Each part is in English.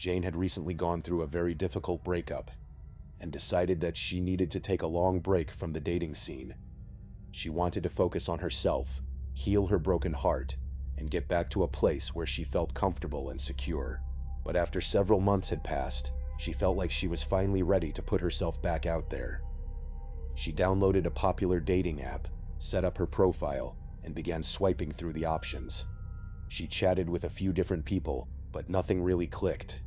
Jane had recently gone through a very difficult breakup and decided that she needed to take a long break from the dating scene. She wanted to focus on herself, heal her broken heart, and get back to a place where she felt comfortable and secure. But after several months had passed, she felt like she was finally ready to put herself back out there. She downloaded a popular dating app, set up her profile, and began swiping through the options. She chatted with a few different people, but nothing really clicked.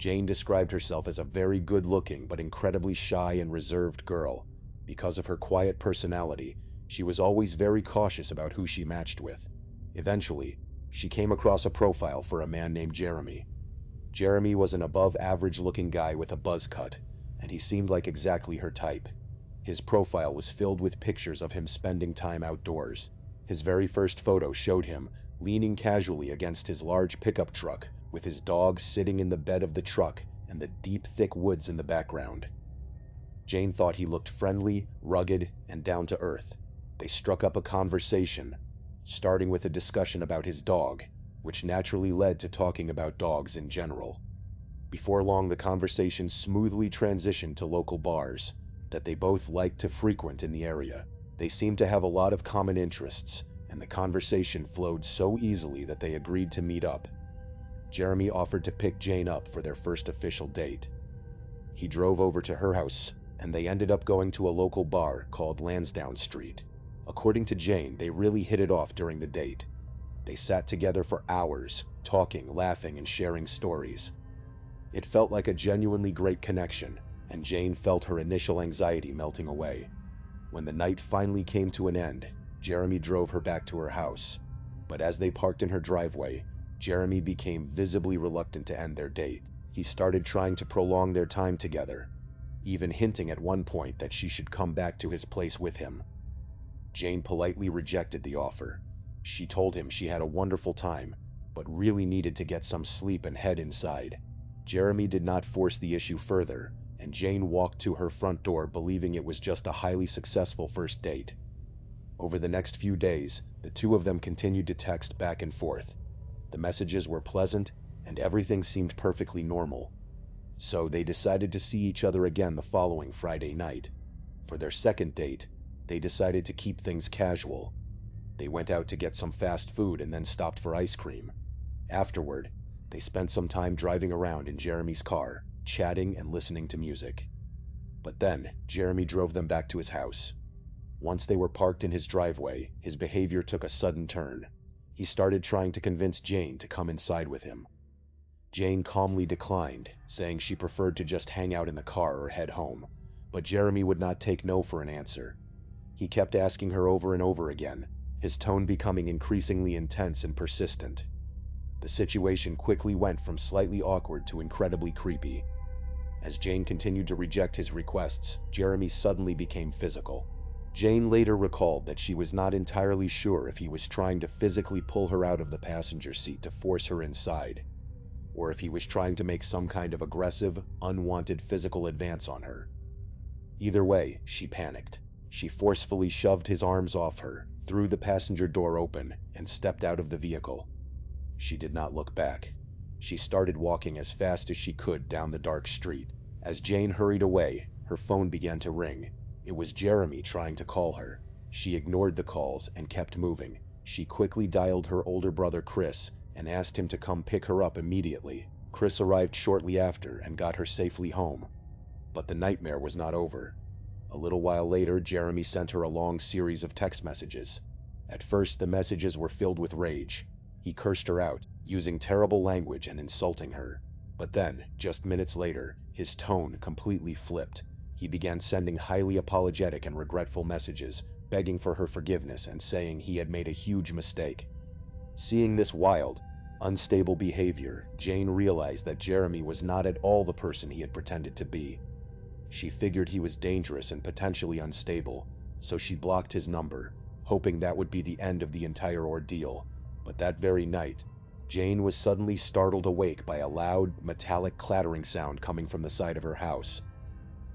Jane described herself as a very good-looking but incredibly shy and reserved girl. Because of her quiet personality, she was always very cautious about who she matched with. Eventually, she came across a profile for a man named Jeremy. Jeremy was an above-average-looking guy with a buzz cut, and he seemed like exactly her type. His profile was filled with pictures of him spending time outdoors. His very first photo showed him leaning casually against his large pickup truck, with his dog sitting in the bed of the truck and the deep, thick woods in the background. Jane thought he looked friendly, rugged, and down to earth. They struck up a conversation, starting with a discussion about his dog, which naturally led to talking about dogs in general. Before long, the conversation smoothly transitioned to local bars that they both liked to frequent in the area. They seemed to have a lot of common interests, and the conversation flowed so easily that they agreed to meet up. Jeremy offered to pick Jane up for their first official date. He drove over to her house, and they ended up going to a local bar called Lansdowne Street. According to Jane, they really hit it off during the date. They sat together for hours, talking, laughing, and sharing stories. It felt like a genuinely great connection, and Jane felt her initial anxiety melting away. When the night finally came to an end, Jeremy drove her back to her house. But as they parked in her driveway, Jeremy became visibly reluctant to end their date. He started trying to prolong their time together, even hinting at one point that she should come back to his place with him. Jane politely rejected the offer. She told him she had a wonderful time, but really needed to get some sleep and head inside. Jeremy did not force the issue further, and Jane walked to her front door believing it was just a highly successful first date. Over the next few days, the two of them continued to text back and forth. The messages were pleasant, and everything seemed perfectly normal. So they decided to see each other again the following Friday night. For their second date, they decided to keep things casual. They went out to get some fast food and then stopped for ice cream. Afterward, they spent some time driving around in Jeremy's car, chatting and listening to music. But then, Jeremy drove them back to his house. Once they were parked in his driveway, his behavior took a sudden turn. He started trying to convince Jane to come inside with him. Jane calmly declined, saying she preferred to just hang out in the car or head home, but Jeremy would not take no for an answer. He kept asking her over and over again, his tone becoming increasingly intense and persistent. The situation quickly went from slightly awkward to incredibly creepy. As Jane continued to reject his requests, Jeremy suddenly became physical. Jane later recalled that she was not entirely sure if he was trying to physically pull her out of the passenger seat to force her inside, or if he was trying to make some kind of aggressive, unwanted physical advance on her. Either way, she panicked. She forcefully shoved his arms off her, threw the passenger door open, and stepped out of the vehicle. She did not look back. She started walking as fast as she could down the dark street. As Jane hurried away, her phone began to ring. It was Jeremy trying to call her. She ignored the calls and kept moving. She quickly dialed her older brother Chris and asked him to come pick her up immediately. Chris arrived shortly after and got her safely home. But the nightmare was not over. A little while later, Jeremy sent her a long series of text messages. At first, the messages were filled with rage. He cursed her out, using terrible language and insulting her. But then, just minutes later, his tone completely flipped. He began sending highly apologetic and regretful messages, begging for her forgiveness and saying he had made a huge mistake. Seeing this wild, unstable behavior, Jane realized that Jeremy was not at all the person he had pretended to be. She figured he was dangerous and potentially unstable, so she blocked his number, hoping that would be the end of the entire ordeal. But that very night, Jane was suddenly startled awake by a loud, metallic clattering sound coming from the side of her house.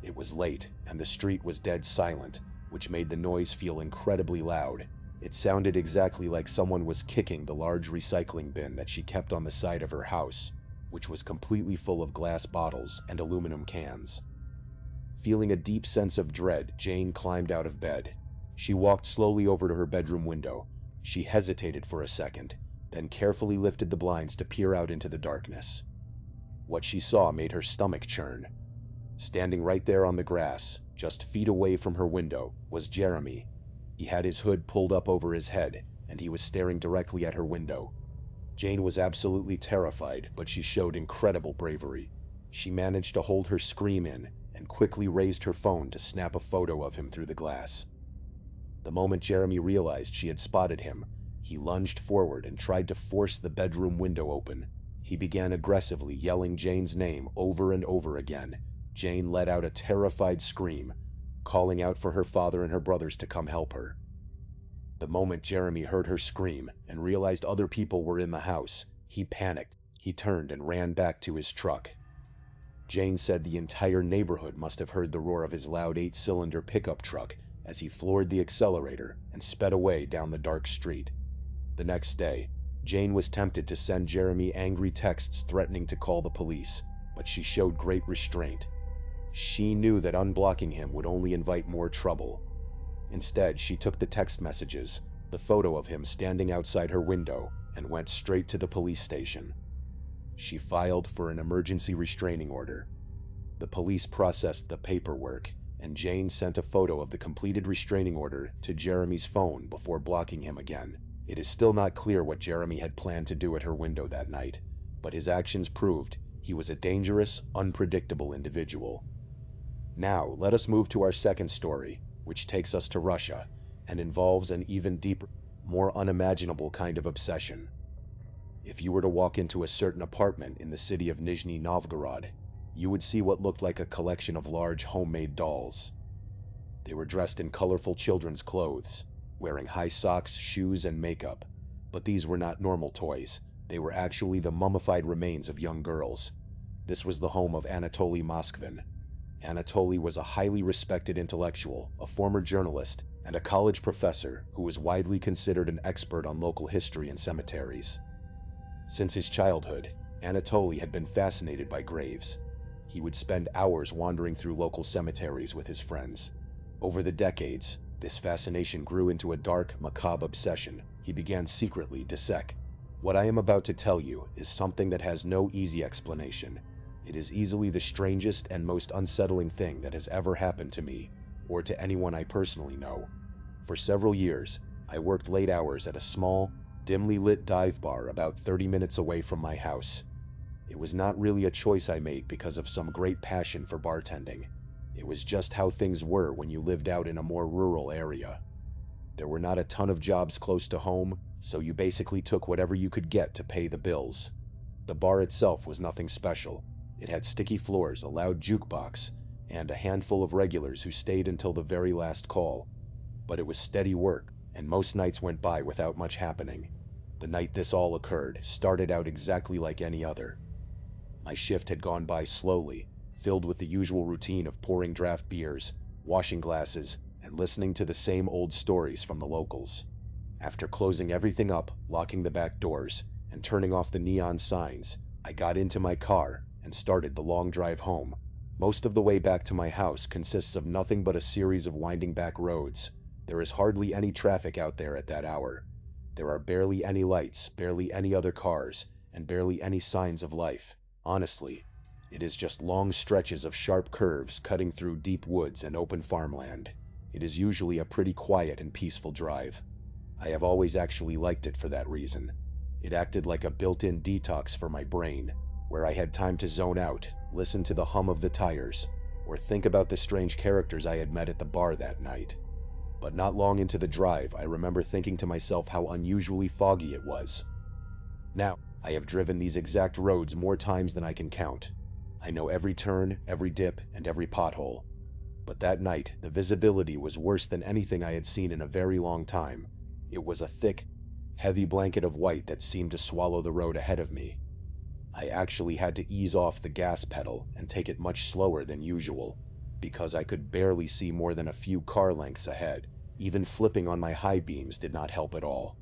It was late, and the street was dead silent, which made the noise feel incredibly loud. It sounded exactly like someone was kicking the large recycling bin that she kept on the side of her house, which was completely full of glass bottles and aluminum cans. Feeling a deep sense of dread, Jane climbed out of bed. She walked slowly over to her bedroom window. She hesitated for a second, then carefully lifted the blinds to peer out into the darkness. What she saw made her stomach churn. Standing right there on the grass, just feet away from her window, was Jeremy. He had his hood pulled up over his head, and he was staring directly at her window. Jane was absolutely terrified, but she showed incredible bravery. She managed to hold her scream in and quickly raised her phone to snap a photo of him through the glass. The moment Jeremy realized she had spotted him, he lunged forward and tried to force the bedroom window open. He began aggressively yelling Jane's name over and over again. Jane let out a terrified scream, calling out for her father and her brothers to come help her. The moment Jeremy heard her scream and realized other people were in the house, he panicked. He turned and ran back to his truck. Jane said the entire neighborhood must have heard the roar of his loud 8-cylinder pickup truck as he floored the accelerator and sped away down the dark street. The next day, Jane was tempted to send Jeremy angry texts threatening to call the police, but she showed great restraint. She knew that unblocking him would only invite more trouble. Instead, she took the text messages, the photo of him standing outside her window, and went straight to the police station. She filed for an emergency restraining order. The police processed the paperwork, and Jane sent a photo of the completed restraining order to Jeremy's phone before blocking him again. It is still not clear what Jeremy had planned to do at her window that night, but his actions proved he was a dangerous, unpredictable individual. Now, let us move to our second story, which takes us to Russia, and involves an even deeper, more unimaginable kind of obsession. If you were to walk into a certain apartment in the city of Nizhny Novgorod, you would see what looked like a collection of large homemade dolls. They were dressed in colorful children's clothes, wearing high socks, shoes, and makeup. But these were not normal toys. They were actually the mummified remains of young girls. This was the home of Anatoly Moskvin. Anatoly was a highly respected intellectual, a former journalist, and a college professor who was widely considered an expert on local history and cemeteries. Since his childhood, Anatoly had been fascinated by graves. He would spend hours wandering through local cemeteries with his friends. Over the decades, this fascination grew into a dark, macabre obsession. He began secretly dissect. What I am about to tell you is something that has no easy explanation. It is easily the strangest and most unsettling thing that has ever happened to me, or to anyone I personally know. For several years, I worked late hours at a small, dimly lit dive bar about 30 minutes away from my house. It was not really a choice I made because of some great passion for bartending. It was just how things were when you lived out in a more rural area. There were not a ton of jobs close to home, so you basically took whatever you could get to pay the bills. The bar itself was nothing special. It had sticky floors, a loud jukebox, and a handful of regulars who stayed until the very last call. But it was steady work, and most nights went by without much happening. The night this all occurred started out exactly like any other. My shift had gone by slowly, filled with the usual routine of pouring draft beers, washing glasses, and listening to the same old stories from the locals. After closing everything up, locking the back doors, and turning off the neon signs, I got into my car and started the long drive home. Most of the way back to my house consists of nothing but a series of winding back roads. There is hardly any traffic out there at that hour. There are barely any lights, barely any other cars, and barely any signs of life. Honestly, it is just long stretches of sharp curves cutting through deep woods and open farmland. It is usually a pretty quiet and peaceful drive. I have always actually liked it for that reason. It acted like a built-in detox for my brain, where I had time to zone out, listen to the hum of the tires, or think about the strange characters I had met at the bar that night. But not long into the drive, I remember thinking to myself how unusually foggy it was. Now, I have driven these exact roads more times than I can count. I know every turn, every dip, and every pothole. But that night, the visibility was worse than anything I had seen in a very long time. It was a thick, heavy blanket of white that seemed to swallow the road ahead of me. I actually had to ease off the gas pedal and take it much slower than usual, because I could barely see more than a few car lengths ahead. Even flipping on my high beams did not help at all.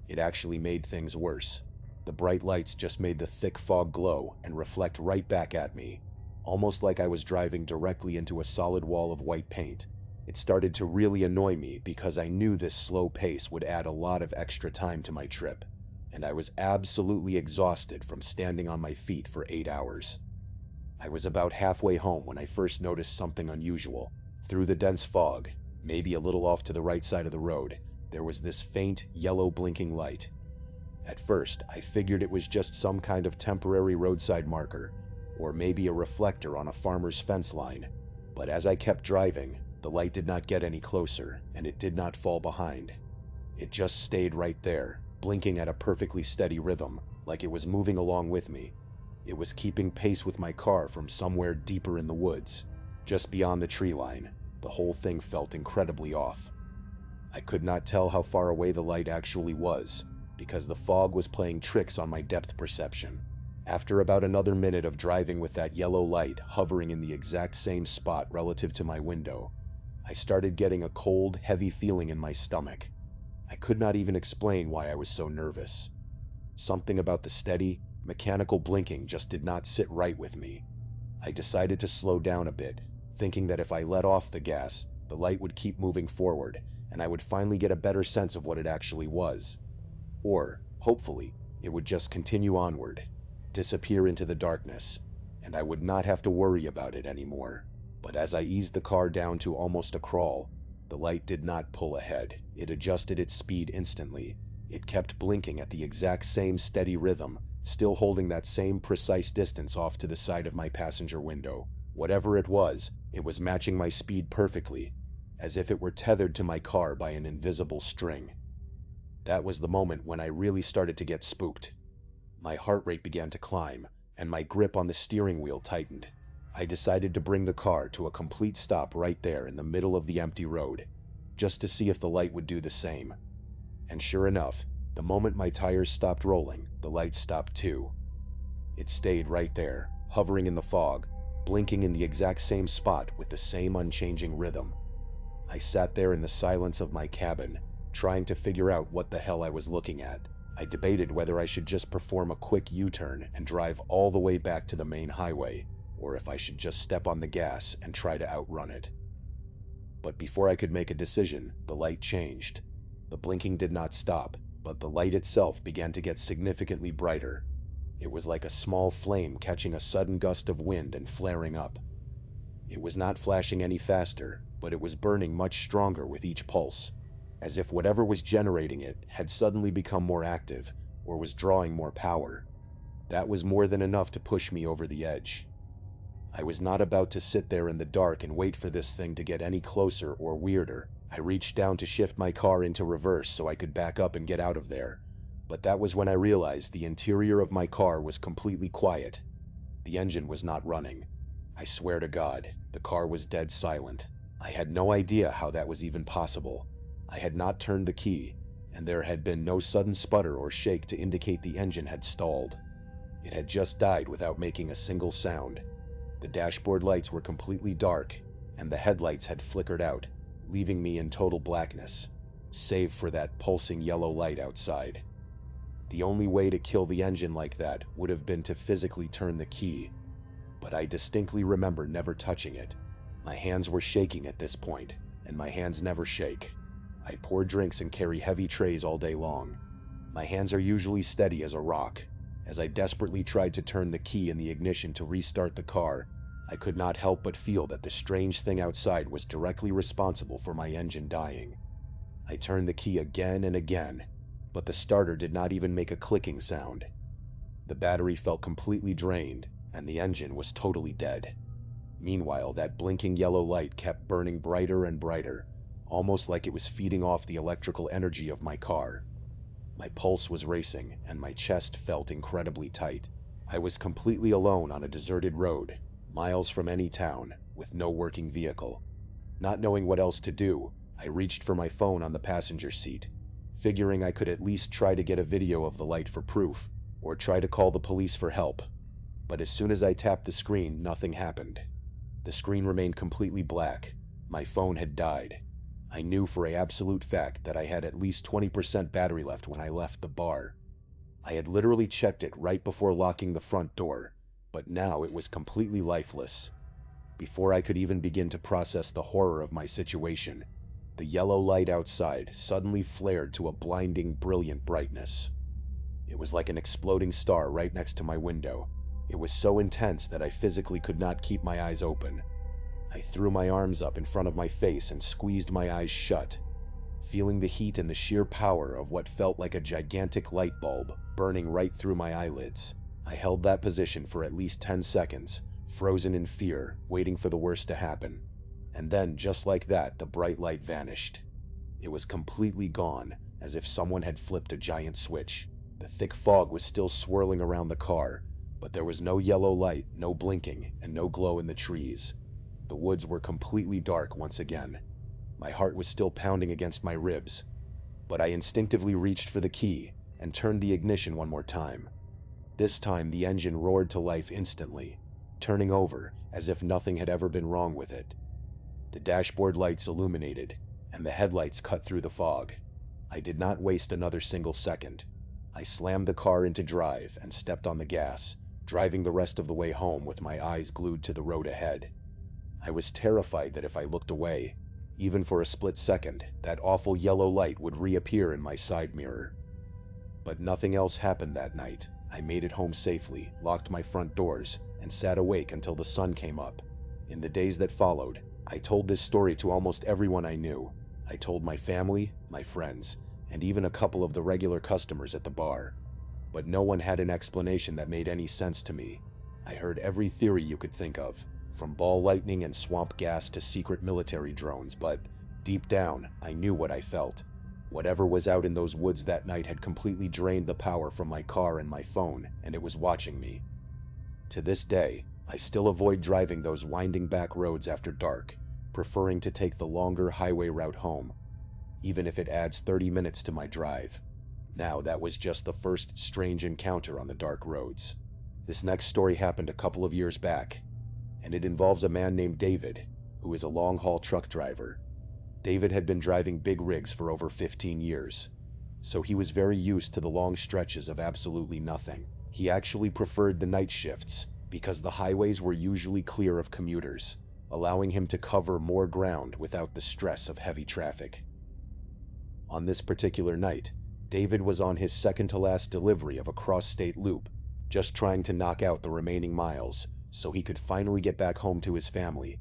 It actually made things worse. The bright lights just made the thick fog glow and reflect right back at me, almost like I was driving directly into a solid wall of white paint. It started to really annoy me because I knew this slow pace would add a lot of extra time to my trip, and I was absolutely exhausted from standing on my feet for 8 hours. I was about halfway home when I first noticed something unusual. Through the dense fog, maybe a little off to the right side of the road, there was this faint, yellow blinking light. At first, I figured it was just some kind of temporary roadside marker, or maybe a reflector on a farmer's fence line. But as I kept driving, the light did not get any closer, and it did not fall behind. It just stayed right there, blinking at a perfectly steady rhythm, like it was moving along with me. It was keeping pace with my car from somewhere deeper in the woods, just beyond the tree line. The whole thing felt incredibly off. I could not tell how far away the light actually was, because the fog was playing tricks on my depth perception. After about another minute of driving with that yellow light hovering in the exact same spot relative to my window, I started getting a cold, heavy feeling in my stomach. I could not even explain why I was so nervous. Something about the steady, mechanical blinking just did not sit right with me. I decided to slow down a bit, thinking that if I let off the gas, the light would keep moving forward, and I would finally get a better sense of what it actually was. Or, hopefully, it would just continue onward, disappear into the darkness, and I would not have to worry about it anymore. But as I eased the car down to almost a crawl, the light did not pull ahead. It adjusted its speed instantly. It kept blinking at the exact same steady rhythm, still holding that same precise distance off to the side of my passenger window. Whatever it was matching my speed perfectly, as if it were tethered to my car by an invisible string. That was the moment when I really started to get spooked. My heart rate began to climb, and my grip on the steering wheel tightened. I decided to bring the car to a complete stop right there in the middle of the empty road, just to see if the light would do the same. And sure enough, the moment my tires stopped rolling, the light stopped too. It stayed right there, hovering in the fog, blinking in the exact same spot with the same unchanging rhythm. I sat there in the silence of my cabin, trying to figure out what the hell I was looking at. I debated whether I should just perform a quick U-turn and drive all the way back to the main highway, or if I should just step on the gas and try to outrun it. But before I could make a decision, the light changed. The blinking did not stop, but the light itself began to get significantly brighter. It was like a small flame catching a sudden gust of wind and flaring up. It was not flashing any faster, but it was burning much stronger with each pulse, as if whatever was generating it had suddenly become more active, or was drawing more power. That was more than enough to push me over the edge. I was not about to sit there in the dark and wait for this thing to get any closer or weirder. I reached down to shift my car into reverse so I could back up and get out of there, but that was when I realized the interior of my car was completely quiet. The engine was not running. I swear to God, the car was dead silent. I had no idea how that was even possible. I had not turned the key, and there had been no sudden sputter or shake to indicate the engine had stalled. It had just died without making a single sound. The dashboard lights were completely dark, and the headlights had flickered out, leaving me in total blackness, save for that pulsing yellow light outside. The only way to kill the engine like that would have been to physically turn the key, but I distinctly remember never touching it. My hands were shaking at this point, and my hands never shake. I pour drinks and carry heavy trays all day long. My hands are usually steady as a rock. As I desperately tried to turn the key in the ignition to restart the car, I could not help but feel that the strange thing outside was directly responsible for my engine dying. I turned the key again and again, but the starter did not even make a clicking sound. The battery felt completely drained, and the engine was totally dead. Meanwhile, that blinking yellow light kept burning brighter and brighter, almost like it was feeding off the electrical energy of my car. My pulse was racing, and my chest felt incredibly tight. I was completely alone on a deserted road, miles from any town, with no working vehicle. Not knowing what else to do, I reached for my phone on the passenger seat, figuring I could at least try to get a video of the light for proof, or try to call the police for help. But as soon as I tapped the screen, nothing happened. The screen remained completely black. My phone had died. I knew for an absolute fact that I had at least 20% battery left when I left the bar. I had literally checked it right before locking the front door, but now it was completely lifeless. Before I could even begin to process the horror of my situation, the yellow light outside suddenly flared to a blinding, brilliant brightness. It was like an exploding star right next to my window. It was so intense that I physically could not keep my eyes open. I threw my arms up in front of my face and squeezed my eyes shut, feeling the heat and the sheer power of what felt like a gigantic light bulb burning right through my eyelids. I held that position for at least 10 seconds, frozen in fear, waiting for the worst to happen. And then, just like that, the bright light vanished. It was completely gone, as if someone had flipped a giant switch. The thick fog was still swirling around the car, but there was no yellow light, no blinking, and no glow in the trees. The woods were completely dark once again. My heart was still pounding against my ribs, but I instinctively reached for the key and turned the ignition one more time. This time the engine roared to life instantly, turning over as if nothing had ever been wrong with it. The dashboard lights illuminated, and the headlights cut through the fog. I did not waste another single second. I slammed the car into drive and stepped on the gas, driving the rest of the way home with my eyes glued to the road ahead. I was terrified that if I looked away, even for a split second, that awful yellow light would reappear in my side mirror. But nothing else happened that night. I made it home safely, locked my front doors, and sat awake until the sun came up. In the days that followed, I told this story to almost everyone I knew. I told my family, my friends, and even a couple of the regular customers at the bar. But no one had an explanation that made any sense to me. I heard every theory you could think of, from ball lightning and swamp gas to secret military drones, but deep down, I knew what I felt. Whatever was out in those woods that night had completely drained the power from my car and my phone, and it was watching me. To this day, I still avoid driving those winding back roads after dark, preferring to take the longer highway route home, even if it adds 30 minutes to my drive. Now, that was just the first strange encounter on the dark roads. This next story happened a couple of years back, and it involves a man named David, who is a long-haul truck driver. David had been driving big rigs for over 15 years, so he was very used to the long stretches of absolutely nothing. He actually preferred the night shifts because the highways were usually clear of commuters, allowing him to cover more ground without the stress of heavy traffic. On this particular night, David was on his second-to-last delivery of a cross-state loop, just trying to knock out the remaining miles so he could finally get back home to his family.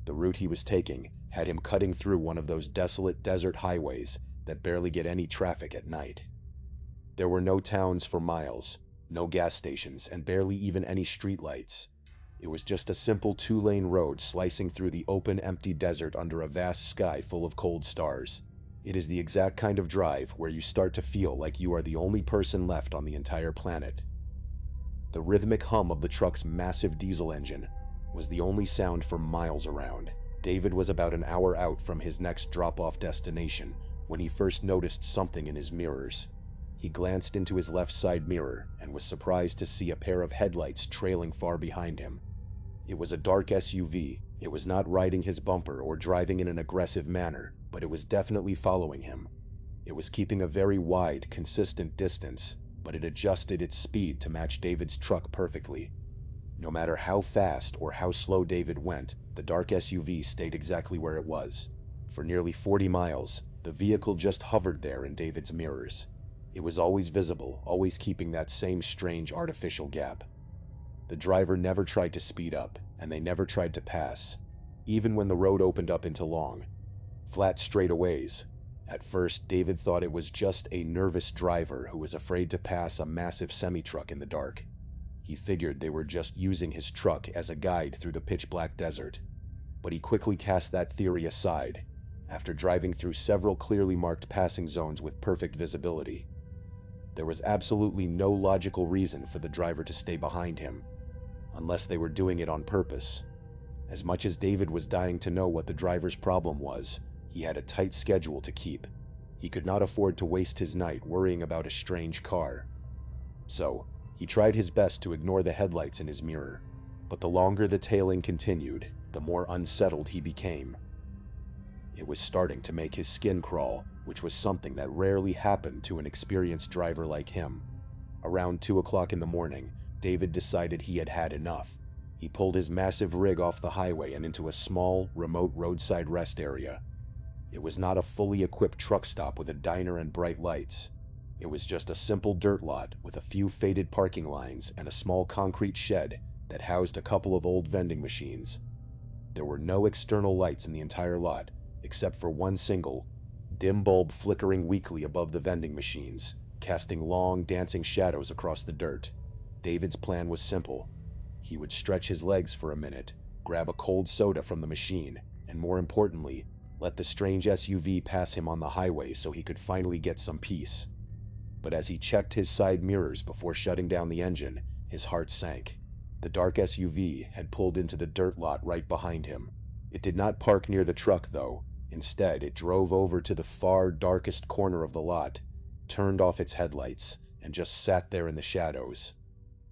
The route he was taking had him cutting through one of those desolate desert highways that barely get any traffic at night. There were no towns for miles, no gas stations, and barely even any streetlights. It was just a simple 2-lane road slicing through the open, empty desert under a vast sky full of cold stars. It is the exact kind of drive where you start to feel like you are the only person left on the entire planet. The rhythmic hum of the truck's massive diesel engine was the only sound for miles around. David was about an hour out from his next drop-off destination when he first noticed something in his mirrors. He glanced into his left side mirror and was surprised to see a pair of headlights trailing far behind him. It was a dark SUV. It was not riding his bumper or driving in an aggressive manner, but it was definitely following him. It was keeping a very wide, consistent distance, but it adjusted its speed to match David's truck perfectly. No matter how fast or how slow David went, the dark SUV stayed exactly where it was. For nearly 40 miles, the vehicle just hovered there in David's mirrors. It was always visible, always keeping that same strange artificial gap. The driver never tried to speed up, and they never tried to pass, even when the road opened up into long, flat straightaways. At first, David thought it was just a nervous driver who was afraid to pass a massive semi-truck in the dark. He figured they were just using his truck as a guide through the pitch-black desert. But he quickly cast that theory aside, after driving through several clearly marked passing zones with perfect visibility. There was absolutely no logical reason for the driver to stay behind him, unless they were doing it on purpose. As much as David was dying to know what the driver's problem was, he had a tight schedule to keep. He could not afford to waste his night worrying about a strange car. So, he tried his best to ignore the headlights in his mirror, but the longer the tailing continued, the more unsettled he became. It was starting to make his skin crawl, which was something that rarely happened to an experienced driver like him. Around 2 o'clock in the morning, David decided he had had enough. He pulled his massive rig off the highway and into a small, remote roadside rest area. It was not a fully equipped truck stop with a diner and bright lights. It was just a simple dirt lot with a few faded parking lines and a small concrete shed that housed a couple of old vending machines. There were no external lights in the entire lot, except for one single, dim bulb flickering weakly above the vending machines, casting long, dancing shadows across the dirt. David's plan was simple. He would stretch his legs for a minute, grab a cold soda from the machine, and more importantly, let the strange SUV pass him on the highway so he could finally get some peace. But as he checked his side mirrors before shutting down the engine, his heart sank. The dark SUV had pulled into the dirt lot right behind him. It did not park near the truck, though. Instead, it drove over to the far, darkest corner of the lot, turned off its headlights, and just sat there in the shadows.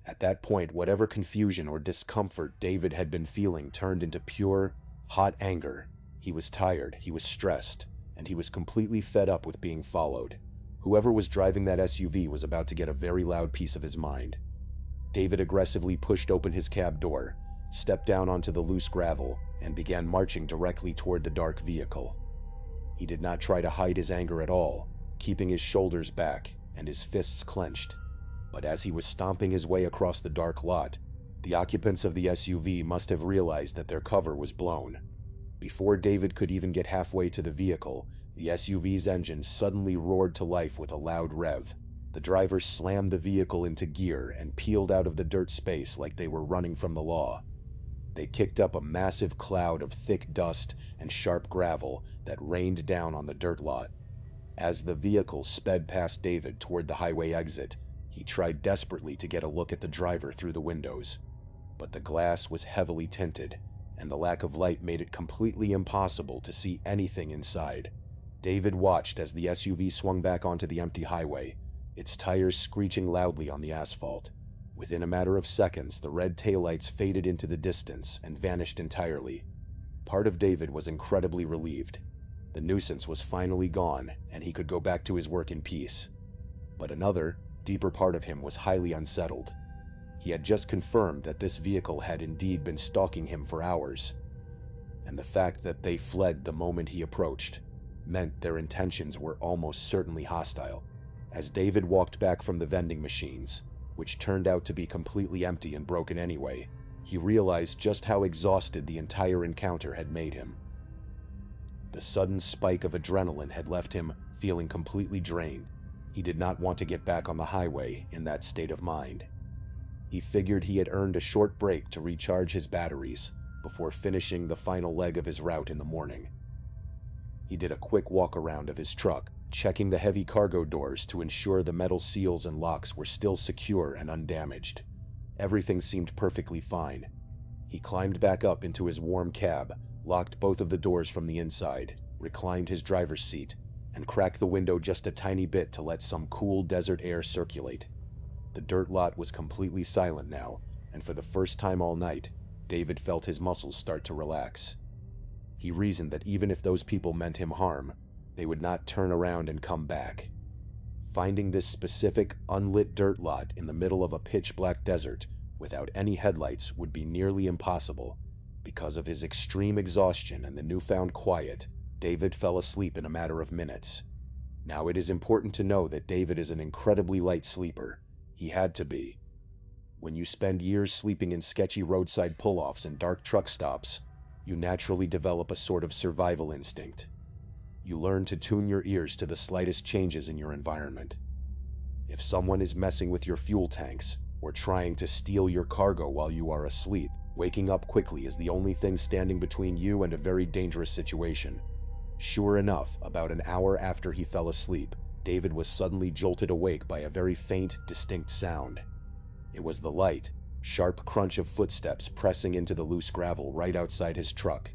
At that point, whatever confusion or discomfort David had been feeling turned into pure, hot anger. He was tired, he was stressed, and he was completely fed up with being followed. Whoever was driving that SUV was about to get a very loud piece of his mind. David aggressively pushed open his cab door, stepped down onto the loose gravel, and began marching directly toward the dark vehicle. He did not try to hide his anger at all, keeping his shoulders back and his fists clenched. But as he was stomping his way across the dark lot, the occupants of the SUV must have realized that their cover was blown. Before David could even get halfway to the vehicle, the SUV's engine suddenly roared to life with a loud rev. The driver slammed the vehicle into gear and peeled out of the dirt space like they were running from the law. They kicked up a massive cloud of thick dust and sharp gravel that rained down on the dirt lot. As the vehicle sped past David toward the highway exit, he tried desperately to get a look at the driver through the windows. But the glass was heavily tinted, and the lack of light made it completely impossible to see anything inside. David watched as the SUV swung back onto the empty highway, its tires screeching loudly on the asphalt. Within a matter of seconds, the red taillights faded into the distance and vanished entirely. Part of David was incredibly relieved. The nuisance was finally gone, and he could go back to his work in peace. But another, deeper part of him was highly unsettled. He had just confirmed that this vehicle had indeed been stalking him for hours, and the fact that they fled the moment he approached meant their intentions were almost certainly hostile. As David walked back from the vending machines, which turned out to be completely empty and broken anyway, he realized just how exhausted the entire encounter had made him. The sudden spike of adrenaline had left him feeling completely drained. He did not want to get back on the highway in that state of mind. He figured he had earned a short break to recharge his batteries before finishing the final leg of his route in the morning. He did a quick walk around of his truck, checking the heavy cargo doors to ensure the metal seals and locks were still secure and undamaged. Everything seemed perfectly fine. He climbed back up into his warm cab, locked both of the doors from the inside, reclined his driver's seat, and cracked the window just a tiny bit to let some cool desert air circulate. The dirt lot was completely silent now, and for the first time all night, David felt his muscles start to relax. He reasoned that even if those people meant him harm, they would not turn around and come back. Finding this specific, unlit dirt lot in the middle of a pitch-black desert without any headlights would be nearly impossible. Because of his extreme exhaustion and the newfound quiet, David fell asleep in a matter of minutes. Now it is important to know that David is an incredibly light sleeper. He had to be. When you spend years sleeping in sketchy roadside pull-offs and dark truck stops, you naturally develop a sort of survival instinct. You learn to tune your ears to the slightest changes in your environment. If someone is messing with your fuel tanks or trying to steal your cargo while you are asleep, waking up quickly is the only thing standing between you and a very dangerous situation. Sure enough, about an hour after he fell asleep, David was suddenly jolted awake by a very faint, distinct sound. It was the light, sharp crunch of footsteps pressing into the loose gravel right outside his truck.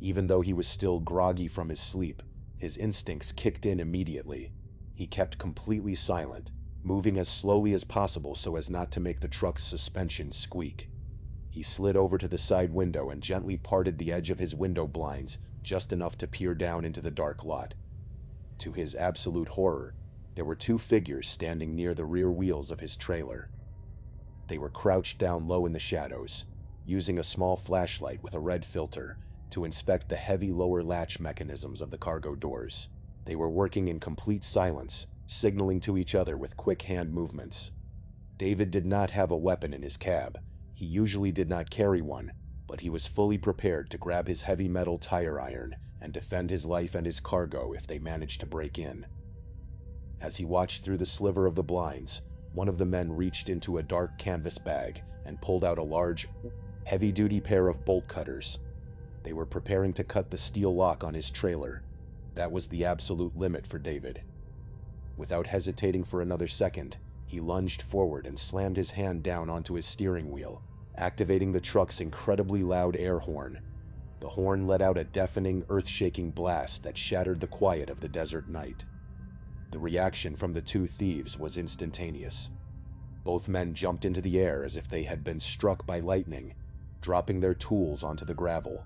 Even though he was still groggy from his sleep, his instincts kicked in immediately. He kept completely silent, moving as slowly as possible so as not to make the truck's suspension squeak. He slid over to the side window and gently parted the edge of his window blinds just enough to peer down into the dark lot. To his absolute horror, There were two figures standing near the rear wheels of his trailer. They were crouched down low in the shadows, using a small flashlight with a red filter to inspect the heavy lower latch mechanisms of the cargo doors. They were working in complete silence, signaling to each other with quick hand movements. David did not have a weapon in his cab. He usually did not carry one, but he was fully prepared to grab his heavy metal tire iron and defend his life and his cargo if they managed to break in. As he watched through the sliver of the blinds, one of the men reached into a dark canvas bag and pulled out a large, heavy-duty pair of bolt cutters. They were preparing to cut the steel lock on his trailer. That was the absolute limit for David. Without hesitating for another second, he lunged forward and slammed his hand down onto his steering wheel, activating the truck's incredibly loud air horn. The horn let out a deafening, earth-shaking blast that shattered the quiet of the desert night. The reaction from the two thieves was instantaneous. Both men jumped into the air as if they had been struck by lightning, dropping their tools onto the gravel.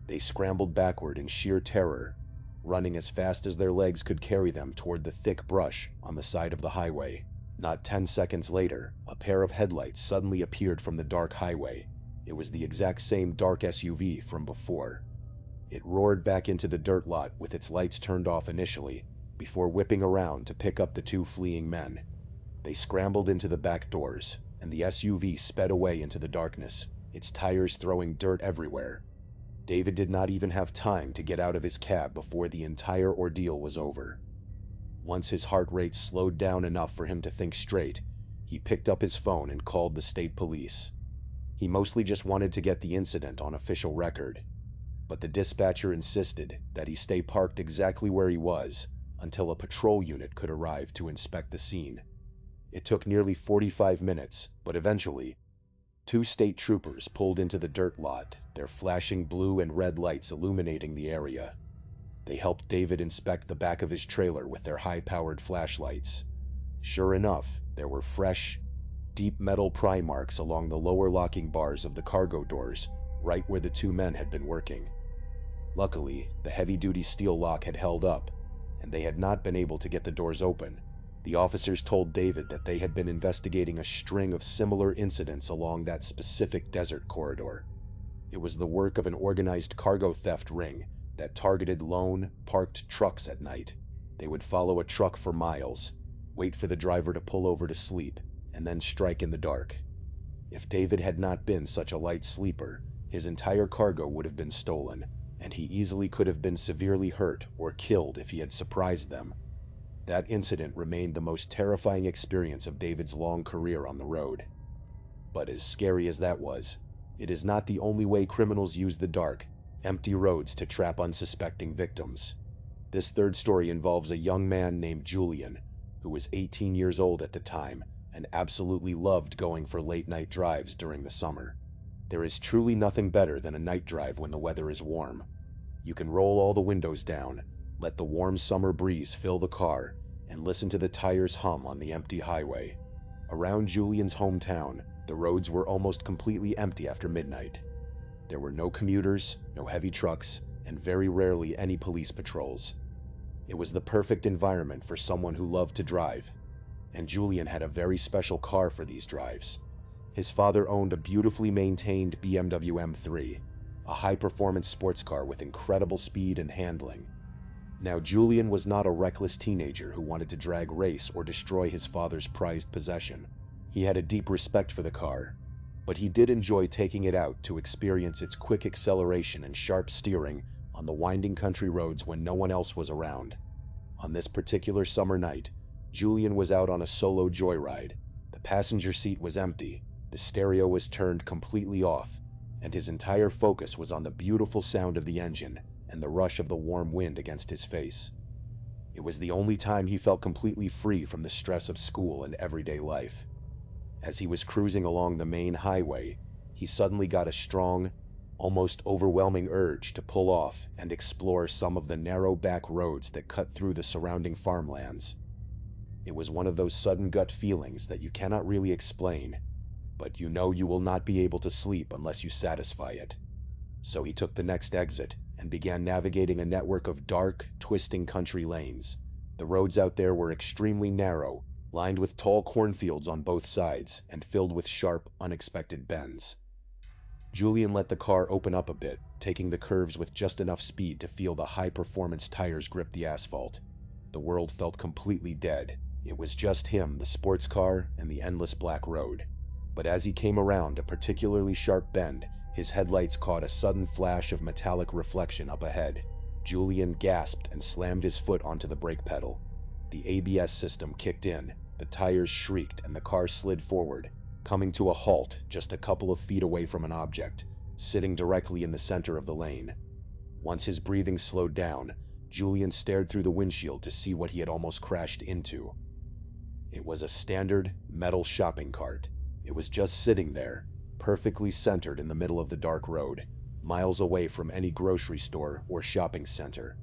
They scrambled backward in sheer terror, running as fast as their legs could carry them toward the thick brush on the side of the highway. Not 10 seconds later, a pair of headlights suddenly appeared from the dark highway. It was the exact same dark SUV from before. It roared back into the dirt lot with its lights turned off initially, before whipping around to pick up the two fleeing men. They scrambled into the back doors, and the SUV sped away into the darkness, its tires throwing dirt everywhere. David did not even have time to get out of his cab before the entire ordeal was over. Once his heart rate slowed down enough for him to think straight, he picked up his phone and called the state police. He mostly just wanted to get the incident on official record, but the dispatcher insisted that he stay parked exactly where he was until a patrol unit could arrive to inspect the scene. It took nearly 45 minutes, but eventually, two state troopers pulled into the dirt lot, their flashing blue and red lights illuminating the area. They helped David inspect the back of his trailer with their high-powered flashlights. Sure enough, there were fresh, deep metal pry marks along the lower locking bars of the cargo doors, right where the two men had been working. Luckily, the heavy-duty steel lock had held up, and they had not been able to get the doors open. The officers told David that they had been investigating a string of similar incidents along that specific desert corridor. It was the work of an organized cargo theft ring that targeted lone, parked trucks at night. They would follow a truck for miles, wait for the driver to pull over to sleep, and then strike in the dark. If David had not been such a light sleeper, his entire cargo would have been stolen, and he easily could have been severely hurt or killed if he had surprised them. That incident remained the most terrifying experience of David's long career on the road. But as scary as that was, it is not the only way criminals use the dark, empty roads to trap unsuspecting victims. This third story involves a young man named Julian, who was 18 years old at the time and absolutely loved going for late-night drives during the summer. There is truly nothing better than a night drive when the weather is warm. You can roll all the windows down, let the warm summer breeze fill the car, and listen to the tires hum on the empty highway. Around Julian's hometown, the roads were almost completely empty after midnight. There were no commuters, no heavy trucks, and very rarely any police patrols. It was the perfect environment for someone who loved to drive, and Julian had a very special car for these drives. His father owned a beautifully maintained BMW M3, a high-performance sports car with incredible speed and handling. Now, Julian was not a reckless teenager who wanted to drag race or destroy his father's prized possession. He had a deep respect for the car, but he did enjoy taking it out to experience its quick acceleration and sharp steering on the winding country roads when no one else was around. On this particular summer night, Julian was out on a solo joyride. The passenger seat was empty, the stereo was turned completely off, and his entire focus was on the beautiful sound of the engine and the rush of the warm wind against his face. It was the only time he felt completely free from the stress of school and everyday life. As he was cruising along the main highway, he suddenly got a strong, almost overwhelming urge to pull off and explore some of the narrow back roads that cut through the surrounding farmlands. It was one of those sudden gut feelings that you cannot really explain, but you know you will not be able to sleep unless you satisfy it. So he took the next exit and began navigating a network of dark, twisting country lanes. The roads out there were extremely narrow, lined with tall cornfields on both sides, and filled with sharp, unexpected bends. Julian let the car open up a bit, taking the curves with just enough speed to feel the high-performance tires grip the asphalt. The world felt completely dead. It was just him, the sports car, and the endless black road. But as he came around a particularly sharp bend, his headlights caught a sudden flash of metallic reflection up ahead. Julian gasped and slammed his foot onto the brake pedal. The ABS system kicked in, the tires shrieked, and the car slid forward, coming to a halt just a couple of feet away from an object, sitting directly in the center of the lane. Once his breathing slowed down, Julian stared through the windshield to see what he had almost crashed into. It was a standard metal shopping cart. It was just sitting there, perfectly centered in the middle of the dark road, miles away from any grocery store or shopping center.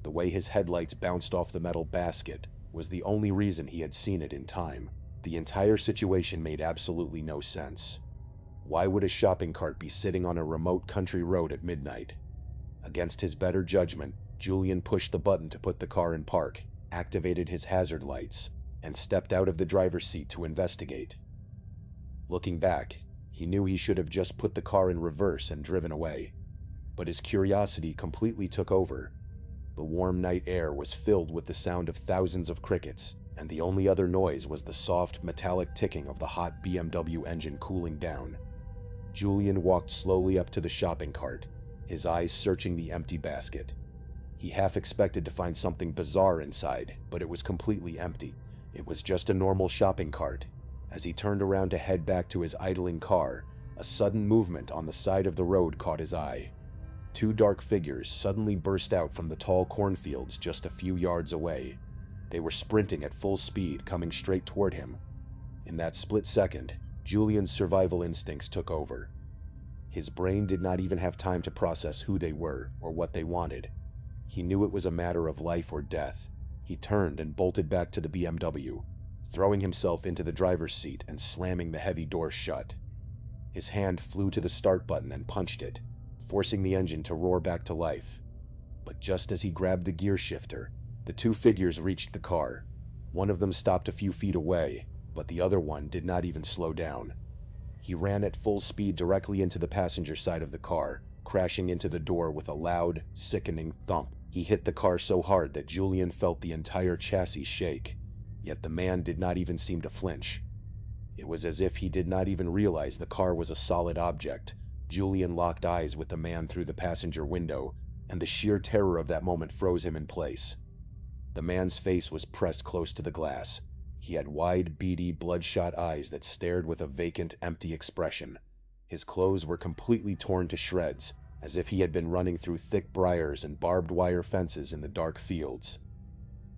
The way his headlights bounced off the metal basket was the only reason he had seen it in time. The entire situation made absolutely no sense. Why would a shopping cart be sitting on a remote country road at midnight? Against his better judgment, Julian pushed the button to put the car in park, activated his hazard lights, and stepped out of the driver's seat to investigate. Looking back, he knew he should have just put the car in reverse and driven away. But his curiosity completely took over. The warm night air was filled with the sound of thousands of crickets, and the only other noise was the soft, metallic ticking of the hot BMW engine cooling down. Julian walked slowly up to the shopping cart, his eyes searching the empty basket. He half expected to find something bizarre inside, but it was completely empty. It was just a normal shopping cart. As he turned around to head back to his idling car, a sudden movement on the side of the road caught his eye. Two dark figures suddenly burst out from the tall cornfields just a few yards away. They were sprinting at full speed, coming straight toward him. In that split second, Julian's survival instincts took over. His brain did not even have time to process who they were or what they wanted. He knew it was a matter of life or death. He turned and bolted back to the BMW, throwing himself into the driver's seat and slamming the heavy door shut. His hand flew to the start button and punched it, forcing the engine to roar back to life. But just as he grabbed the gear shifter, the two figures reached the car. One of them stopped a few feet away, but the other one did not even slow down. He ran at full speed directly into the passenger side of the car, crashing into the door with a loud, sickening thump. He hit the car so hard that Julian felt the entire chassis shake, yet the man did not even seem to flinch. It was as if he did not even realize the car was a solid object. Julian locked eyes with the man through the passenger window, and the sheer terror of that moment froze him in place. The man's face was pressed close to the glass. He had wide, beady, bloodshot eyes that stared with a vacant, empty expression. His clothes were completely torn to shreds, as if he had been running through thick briars and barbed wire fences in the dark fields.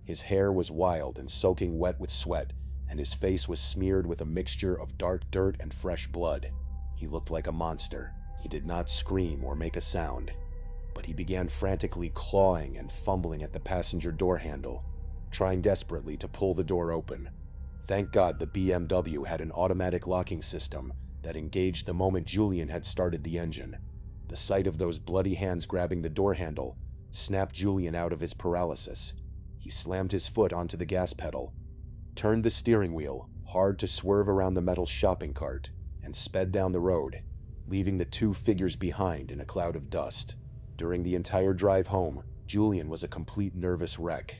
His hair was wild and soaking wet with sweat, and his face was smeared with a mixture of dark dirt and fresh blood. He looked like a monster. He did not scream or make a sound, but he began frantically clawing and fumbling at the passenger door handle, trying desperately to pull the door open. Thank God the BMW had an automatic locking system that engaged the moment Julian had started the engine. The sight of those bloody hands grabbing the door handle snapped Julian out of his paralysis. He slammed his foot onto the gas pedal, turned the steering wheel hard to swerve around the metal shopping cart, and sped down the road, leaving the two figures behind in a cloud of dust. During the entire drive home, Julian was a complete nervous wreck.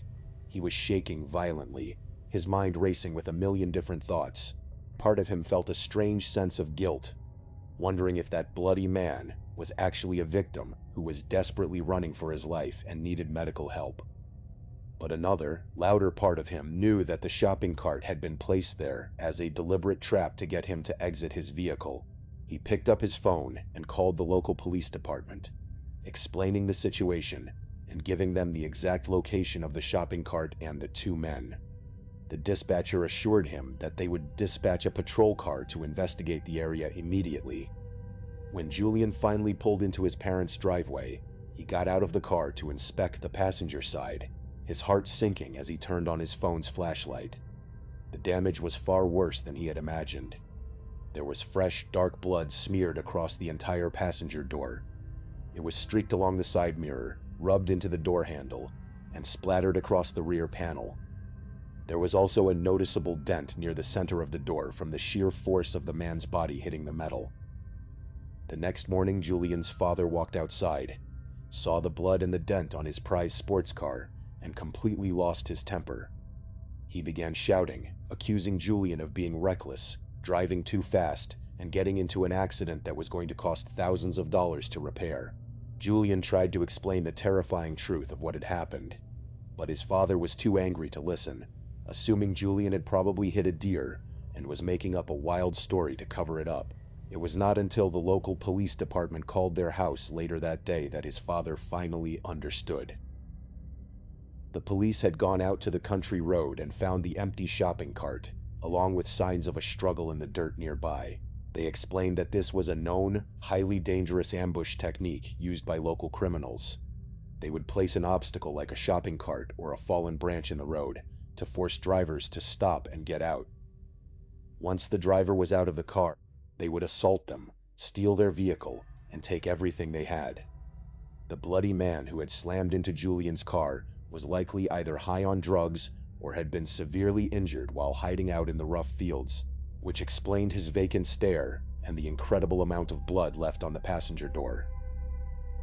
He was shaking violently, his mind racing with a million different thoughts. Part of him felt a strange sense of guilt, wondering if that bloody man was actually a victim who was desperately running for his life and needed medical help. But another, louder part of him knew that the shopping cart had been placed there as a deliberate trap to get him to exit his vehicle. He picked up his phone and called the local police department, explaining the situation and giving them the exact location of the shopping cart and the two men. The dispatcher assured him that they would dispatch a patrol car to investigate the area immediately. When Julian finally pulled into his parents' driveway, he got out of the car to inspect the passenger side, his heart sinking as he turned on his phone's flashlight. The damage was far worse than he had imagined. There was fresh, dark blood smeared across the entire passenger door. It was streaked along the side mirror, rubbed into the door handle, and splattered across the rear panel. There was also a noticeable dent near the center of the door from the sheer force of the man's body hitting the metal. The next morning, Julian's father walked outside, saw the blood and the dent on his prized sports car, and completely lost his temper. He began shouting, accusing Julian of being reckless, driving too fast, and getting into an accident that was going to cost thousands of dollars to repair. Julian tried to explain the terrifying truth of what had happened, but his father was too angry to listen, assuming Julian had probably hit a deer and was making up a wild story to cover it up. It was not until the local police department called their house later that day that his father finally understood. The police had gone out to the country road and found the empty shopping cart, along with signs of a struggle in the dirt nearby. They explained that this was a known, highly dangerous ambush technique used by local criminals. They would place an obstacle like a shopping cart or a fallen branch in the road to force drivers to stop and get out. Once the driver was out of the car, they would assault them, steal their vehicle, and take everything they had. The bloody man who had slammed into Julian's car was likely either high on drugs or had been severely injured while hiding out in the rough fields, which explained his vacant stare and the incredible amount of blood left on the passenger door.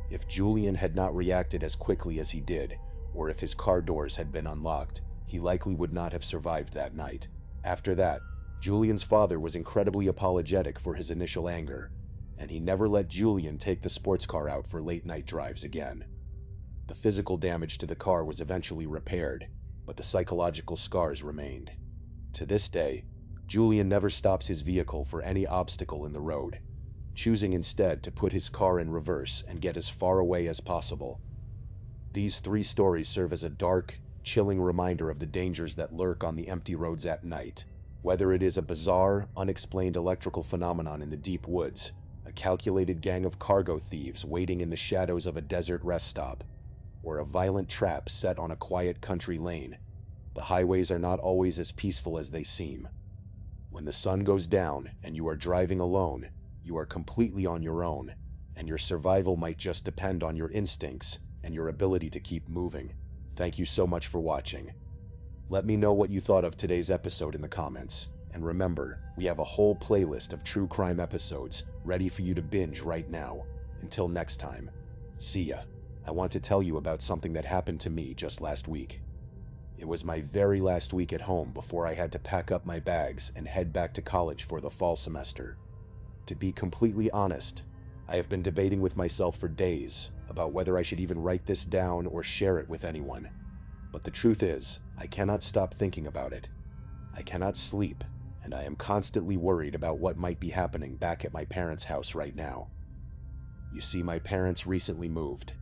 If Julian had not reacted as quickly as he did, or if his car doors had been unlocked, he likely would not have survived that night. After that, Julian's father was incredibly apologetic for his initial anger, and he never let Julian take the sports car out for late-night drives again. The physical damage to the car was eventually repaired, but the psychological scars remained. To this day, Julian never stops his vehicle for any obstacle in the road, choosing instead to put his car in reverse and get as far away as possible. These 3 stories serve as a dark, chilling reminder of the dangers that lurk on the empty roads at night. Whether it is a bizarre, unexplained electrical phenomenon in the deep woods, a calculated gang of cargo thieves waiting in the shadows of a desert rest stop, or a violent trap set on a quiet country lane, the highways are not always as peaceful as they seem. When the sun goes down and you are driving alone, you are completely on your own, and your survival might just depend on your instincts and your ability to keep moving. Thank you so much for watching. Let me know what you thought of today's episode in the comments, and remember, we have a whole playlist of true crime episodes ready for you to binge right now. Until next time, see ya. I want to tell you about something that happened to me just last week. It was my very last week at home before I had to pack up my bags and head back to college for the fall semester. To be completely honest, I have been debating with myself for days about whether I should even write this down or share it with anyone. But the truth is, I cannot stop thinking about it. I cannot sleep, and I am constantly worried about what might be happening back at my parents' house right now. You see, my parents recently moved.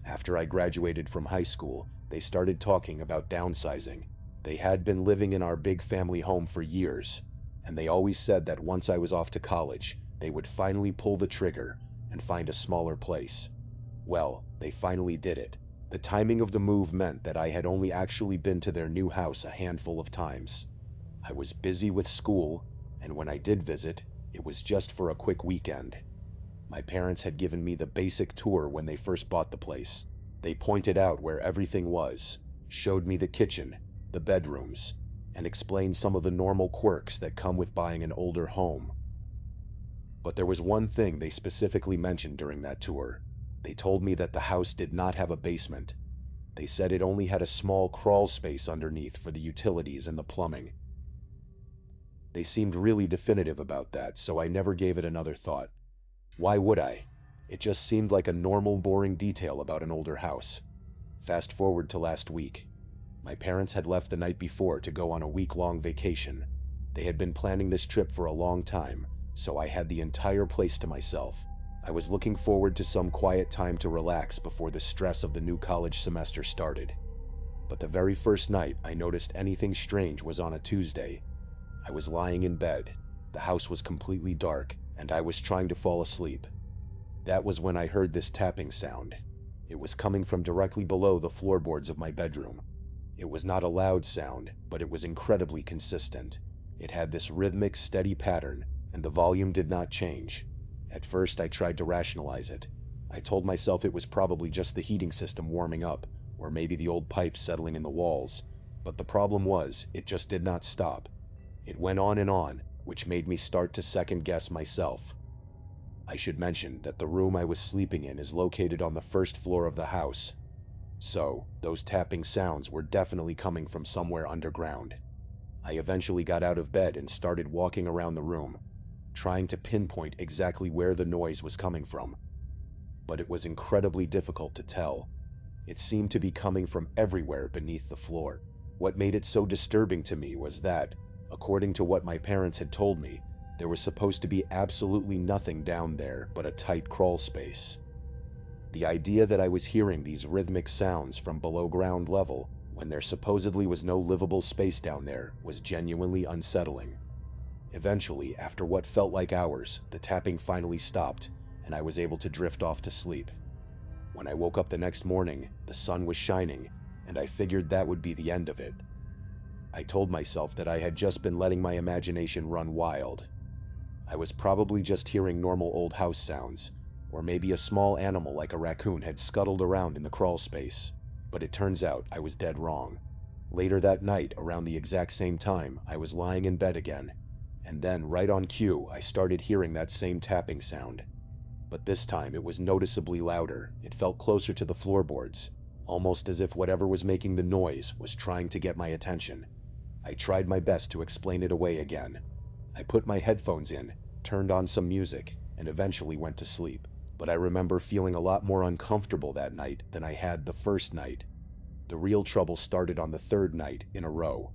After I graduated from high school, they started talking about downsizing. They had been living in our big family home for years, and they always said that once I was off to college, they would finally pull the trigger and find a smaller place. Well, they finally did it. The timing of the move meant that I had only actually been to their new house a handful of times. I was busy with school, and when I did visit, it was just for a quick weekend. My parents had given me the basic tour when they first bought the place. They pointed out where everything was, showed me the kitchen, the bedrooms, and explained some of the normal quirks that come with buying an older home. But there was one thing they specifically mentioned during that tour. They told me that the house did not have a basement. They said it only had a small crawl space underneath for the utilities and the plumbing. They seemed really definitive about that, so I never gave it another thought. Why would I? It just seemed like a normal, boring detail about an older house. Fast forward to last week. My parents had left the night before to go on a week-long vacation. They had been planning this trip for a long time, so I had the entire place to myself. I was looking forward to some quiet time to relax before the stress of the new college semester started. But the very first night I noticed anything strange was on a Tuesday. I was lying in bed. The house was completely dark, and I was trying to fall asleep. That was when I heard this tapping sound. It was coming from directly below the floorboards of my bedroom. It was not a loud sound, but it was incredibly consistent. It had this rhythmic, steady pattern, and the volume did not change. At first I tried to rationalize it. I told myself it was probably just the heating system warming up, or maybe the old pipes settling in the walls, but the problem was, it just did not stop. It went on, which made me start to second guess myself. I should mention that the room I was sleeping in is located on the first floor of the house, so those tapping sounds were definitely coming from somewhere underground. I eventually got out of bed and started walking around the room, trying to pinpoint exactly where the noise was coming from. But it was incredibly difficult to tell. It seemed to be coming from everywhere beneath the floor. What made it so disturbing to me was that, according to what my parents had told me, there was supposed to be absolutely nothing down there but a tight crawl space. The idea that I was hearing these rhythmic sounds from below ground level when there supposedly was no livable space down there was genuinely unsettling. Eventually, after what felt like hours, the tapping finally stopped, and I was able to drift off to sleep. When I woke up the next morning, the sun was shining, and I figured that would be the end of it. I told myself that I had just been letting my imagination run wild. I was probably just hearing normal old house sounds, or maybe a small animal like a raccoon had scuttled around in the crawl space. But it turns out I was dead wrong. Later that night, around the exact same time, I was lying in bed again, and then right on cue, I started hearing that same tapping sound. But this time it was noticeably louder. It felt closer to the floorboards, almost as if whatever was making the noise was trying to get my attention. I tried my best to explain it away again. I put my headphones in, turned on some music, and eventually went to sleep. But I remember feeling a lot more uncomfortable that night than I had the first night. The real trouble started on the third night in a row.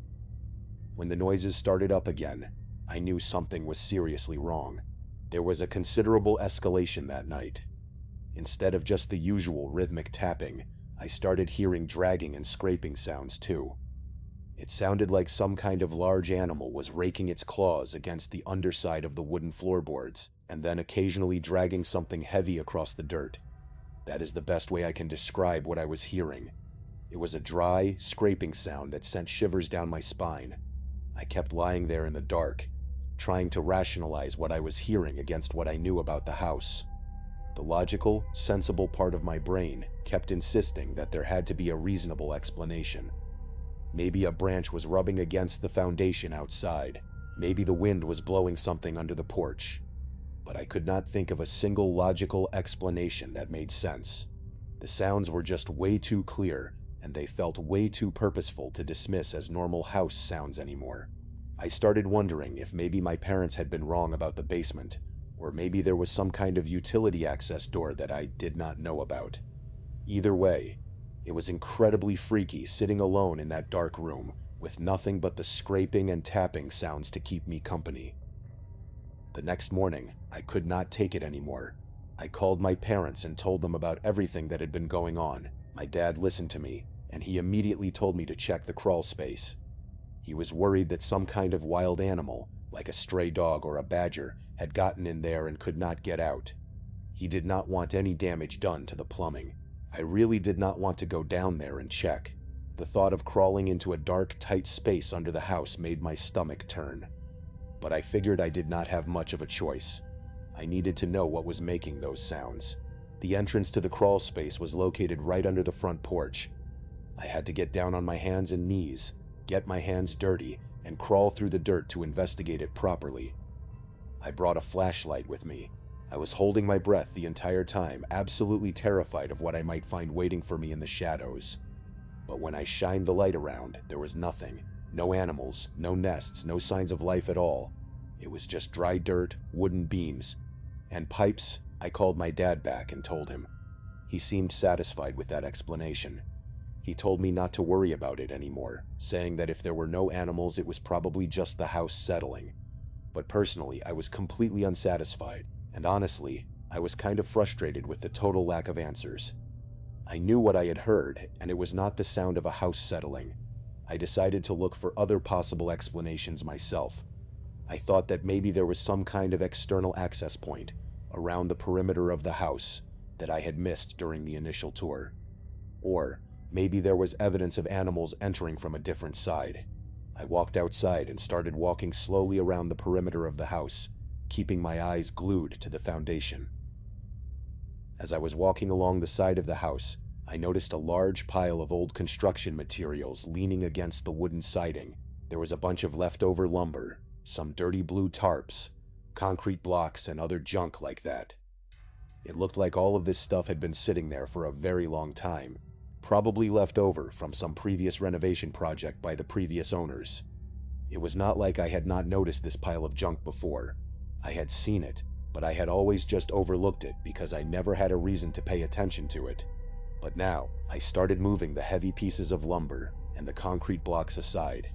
When the noises started up again, I knew something was seriously wrong. There was a considerable escalation that night. Instead of just the usual rhythmic tapping, I started hearing dragging and scraping sounds too. It sounded like some kind of large animal was raking its claws against the underside of the wooden floorboards, and then occasionally dragging something heavy across the dirt. That is the best way I can describe what I was hearing. It was a dry, scraping sound that sent shivers down my spine. I kept lying there in the dark, trying to rationalize what I was hearing against what I knew about the house. The logical, sensible part of my brain kept insisting that there had to be a reasonable explanation. Maybe a branch was rubbing against the foundation outside. Maybe the wind was blowing something under the porch. But I could not think of a single logical explanation that made sense. The sounds were just way too clear, and they felt way too purposeful to dismiss as normal house sounds anymore. I started wondering if maybe my parents had been wrong about the basement, or maybe there was some kind of utility access door that I did not know about. Either way, it was incredibly freaky sitting alone in that dark room, with nothing but the scraping and tapping sounds to keep me company. The next morning, I could not take it anymore. I called my parents and told them about everything that had been going on. My dad listened to me, and he immediately told me to check the crawl space. He was worried that some kind of wild animal, like a stray dog or a badger, had gotten in there and could not get out. He did not want any damage done to the plumbing. I really did not want to go down there and check. The thought of crawling into a dark, tight space under the house made my stomach turn. But I figured I did not have much of a choice. I needed to know what was making those sounds. The entrance to the crawl space was located right under the front porch. I had to get down on my hands and knees, get my hands dirty, and crawl through the dirt to investigate it properly. I brought a flashlight with me. I was holding my breath the entire time, absolutely terrified of what I might find waiting for me in the shadows. But when I shined the light around, there was nothing. No animals, no nests, no signs of life at all. It was just dry dirt, wooden beams, and pipes. I called my dad back and told him. He seemed satisfied with that explanation. He told me not to worry about it anymore, saying that if there were no animals, it was probably just the house settling. But personally, I was completely unsatisfied, and honestly, I was kind of frustrated with the total lack of answers. I knew what I had heard, and it was not the sound of a house settling. I decided to look for other possible explanations myself. I thought that maybe there was some kind of external access point around the perimeter of the house that I had missed during the initial tour. Or maybe there was evidence of animals entering from a different side. I walked outside and started walking slowly around the perimeter of the house, keeping my eyes glued to the foundation. As I was walking along the side of the house, I noticed a large pile of old construction materials leaning against the wooden siding. There was a bunch of leftover lumber, some dirty blue tarps, concrete blocks, and other junk like that. It looked like all of this stuff had been sitting there for a very long time, probably left over from some previous renovation project by the previous owners. It was not like I had not noticed this pile of junk before. I had seen it, but I had always just overlooked it because I never had a reason to pay attention to it. But now, I started moving the heavy pieces of lumber and the concrete blocks aside.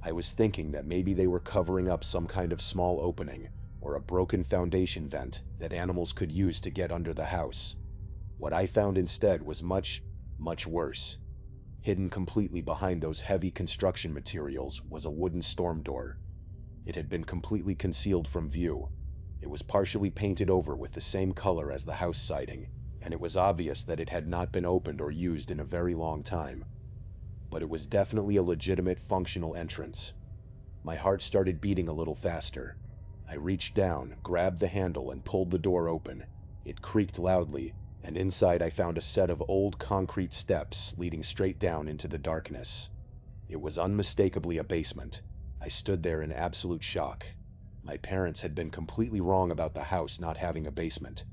I was thinking that maybe they were covering up some kind of small opening or a broken foundation vent that animals could use to get under the house. What I found instead was much, much worse. Hidden completely behind those heavy construction materials was a wooden storm door. It had been completely concealed from view. It was partially painted over with the same color as the house siding, and it was obvious that it had not been opened or used in a very long time. But it was definitely a legitimate functional entrance. My heart started beating a little faster. I reached down, grabbed the handle, and pulled the door open. It creaked loudly, and inside I found a set of old concrete steps leading straight down into the darkness. It was unmistakably a basement. I stood there in absolute shock. My parents had been completely wrong about the house not having a basement.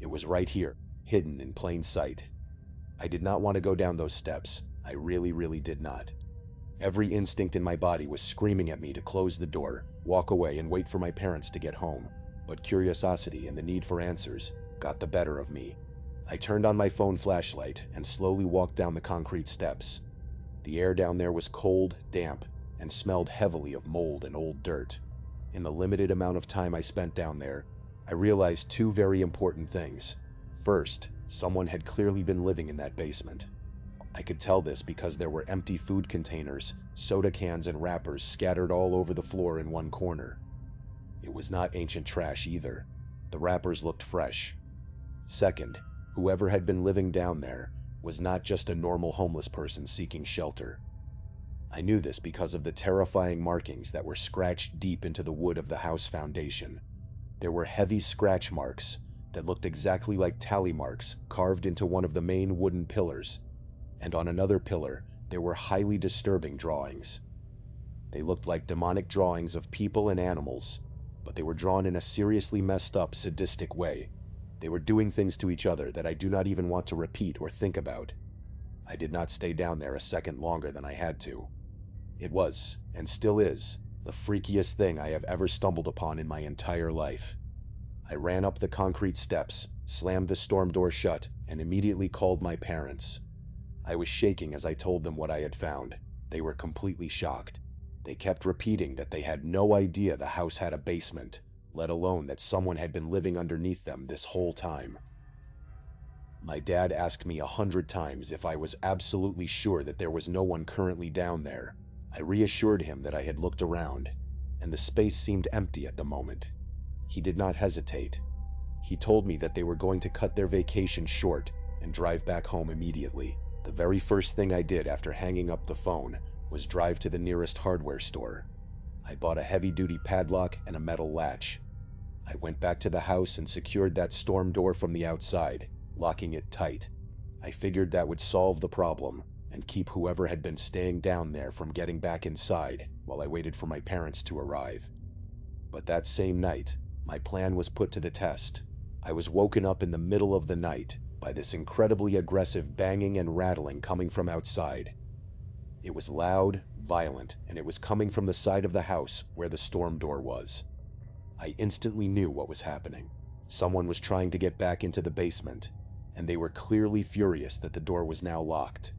It was right here, hidden in plain sight. I did not want to go down those steps. I really did not. Every instinct in my body was screaming at me to close the door, walk away, and wait for my parents to get home. But curiosity and the need for answers got the better of me. I turned on my phone flashlight and slowly walked down the concrete steps. The air down there was cold, damp, and smelled heavily of mold and old dirt. In the limited amount of time I spent down there, I realized two very important things. First, someone had clearly been living in that basement. I could tell this because there were empty food containers, soda cans, and wrappers scattered all over the floor in one corner. It was not ancient trash either. The wrappers looked fresh. Second, whoever had been living down there was not just a normal homeless person seeking shelter. I knew this because of the terrifying markings that were scratched deep into the wood of the house foundation. There were heavy scratch marks that looked exactly like tally marks carved into one of the main wooden pillars, and on another pillar there were highly disturbing drawings. They looked like demonic drawings of people and animals, but they were drawn in a seriously messed up, sadistic way. They were doing things to each other that I do not even want to repeat or think about. I did not stay down there a second longer than I had to. It was, and still is, the freakiest thing I have ever stumbled upon in my entire life. I ran up the concrete steps, slammed the storm door shut, and immediately called my parents. I was shaking as I told them what I had found. They were completely shocked. They kept repeating that they had no idea the house had a basement, let alone that someone had been living underneath them this whole time. My dad asked me 100 times if I was absolutely sure that there was no one currently down there. I reassured him that I had looked around, and the space seemed empty at the moment. He did not hesitate. He told me that they were going to cut their vacation short and drive back home immediately. The very first thing I did after hanging up the phone was drive to the nearest hardware store. I bought a heavy-duty padlock and a metal latch. I went back to the house and secured that storm door from the outside, locking it tight. I figured that would solve the problem and keep whoever had been staying down there from getting back inside while I waited for my parents to arrive. But that same night, my plan was put to the test. I was woken up in the middle of the night by this incredibly aggressive banging and rattling coming from outside. It was loud, violent, and it was coming from the side of the house where the storm door was. I instantly knew what was happening. Someone was trying to get back into the basement, and they were clearly furious that the door was now locked.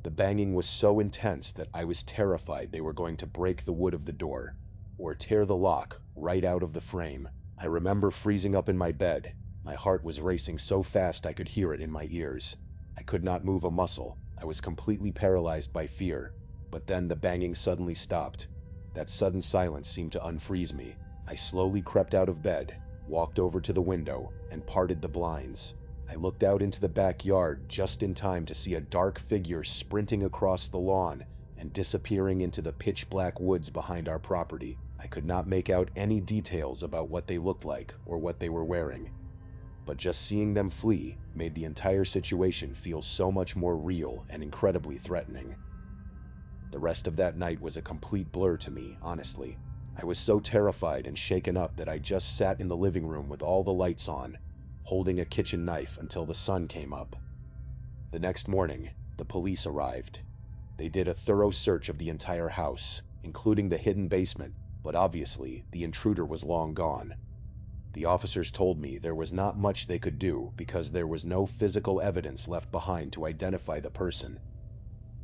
The banging was so intense that I was terrified they were going to break the wood of the door, or tear the lock right out of the frame. I remember freezing up in my bed. My heart was racing so fast I could hear it in my ears. I could not move a muscle. I was completely paralyzed by fear. But then the banging suddenly stopped. That sudden silence seemed to unfreeze me. I slowly crept out of bed, walked over to the window, and parted the blinds. I looked out into the backyard just in time to see a dark figure sprinting across the lawn and disappearing into the pitch-black woods behind our property. I could not make out any details about what they looked like or what they were wearing, but just seeing them flee made the entire situation feel so much more real and incredibly threatening. The rest of that night was a complete blur to me, honestly. I was so terrified and shaken up that I just sat in the living room with all the lights on, holding a kitchen knife until the sun came up. The next morning, the police arrived. They did a thorough search of the entire house, including the hidden basement, but obviously, the intruder was long gone. The officers told me there was not much they could do because there was no physical evidence left behind to identify the person.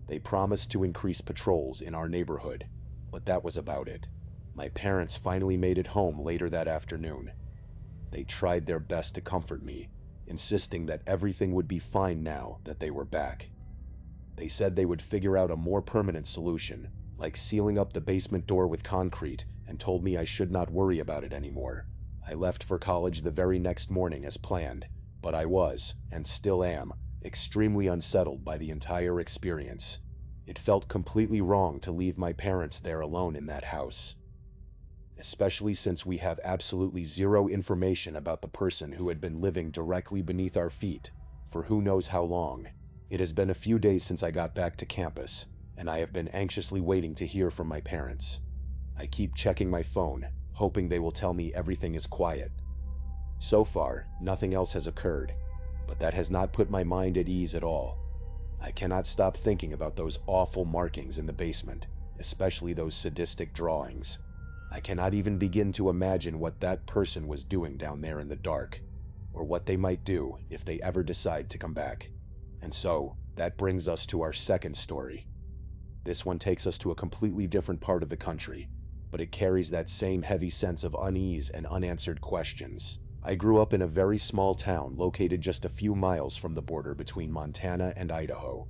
They promised to increase patrols in our neighborhood, but that was about it. My parents finally made it home later that afternoon. They tried their best to comfort me, insisting that everything would be fine now that they were back. They said they would figure out a more permanent solution, like sealing up the basement door with concrete, and told me I should not worry about it anymore. I left for college the very next morning as planned, but I was, and still am, extremely unsettled by the entire experience. It felt completely wrong to leave my parents there alone in that house, especially since we have absolutely zero information about the person who had been living directly beneath our feet for who knows how long. It has been a few days since I got back to campus, and I have been anxiously waiting to hear from my parents. I keep checking my phone, hoping they will tell me everything is quiet. So far, nothing else has occurred, but that has not put my mind at ease at all. I cannot stop thinking about those awful markings in the basement, especially those sadistic drawings. I cannot even begin to imagine what that person was doing down there in the dark, or what they might do if they ever decide to come back. And so, that brings us to our second story. This one takes us to a completely different part of the country, but it carries that same heavy sense of unease and unanswered questions. I grew up in a very small town located just a few miles from the border between Montana and Idaho.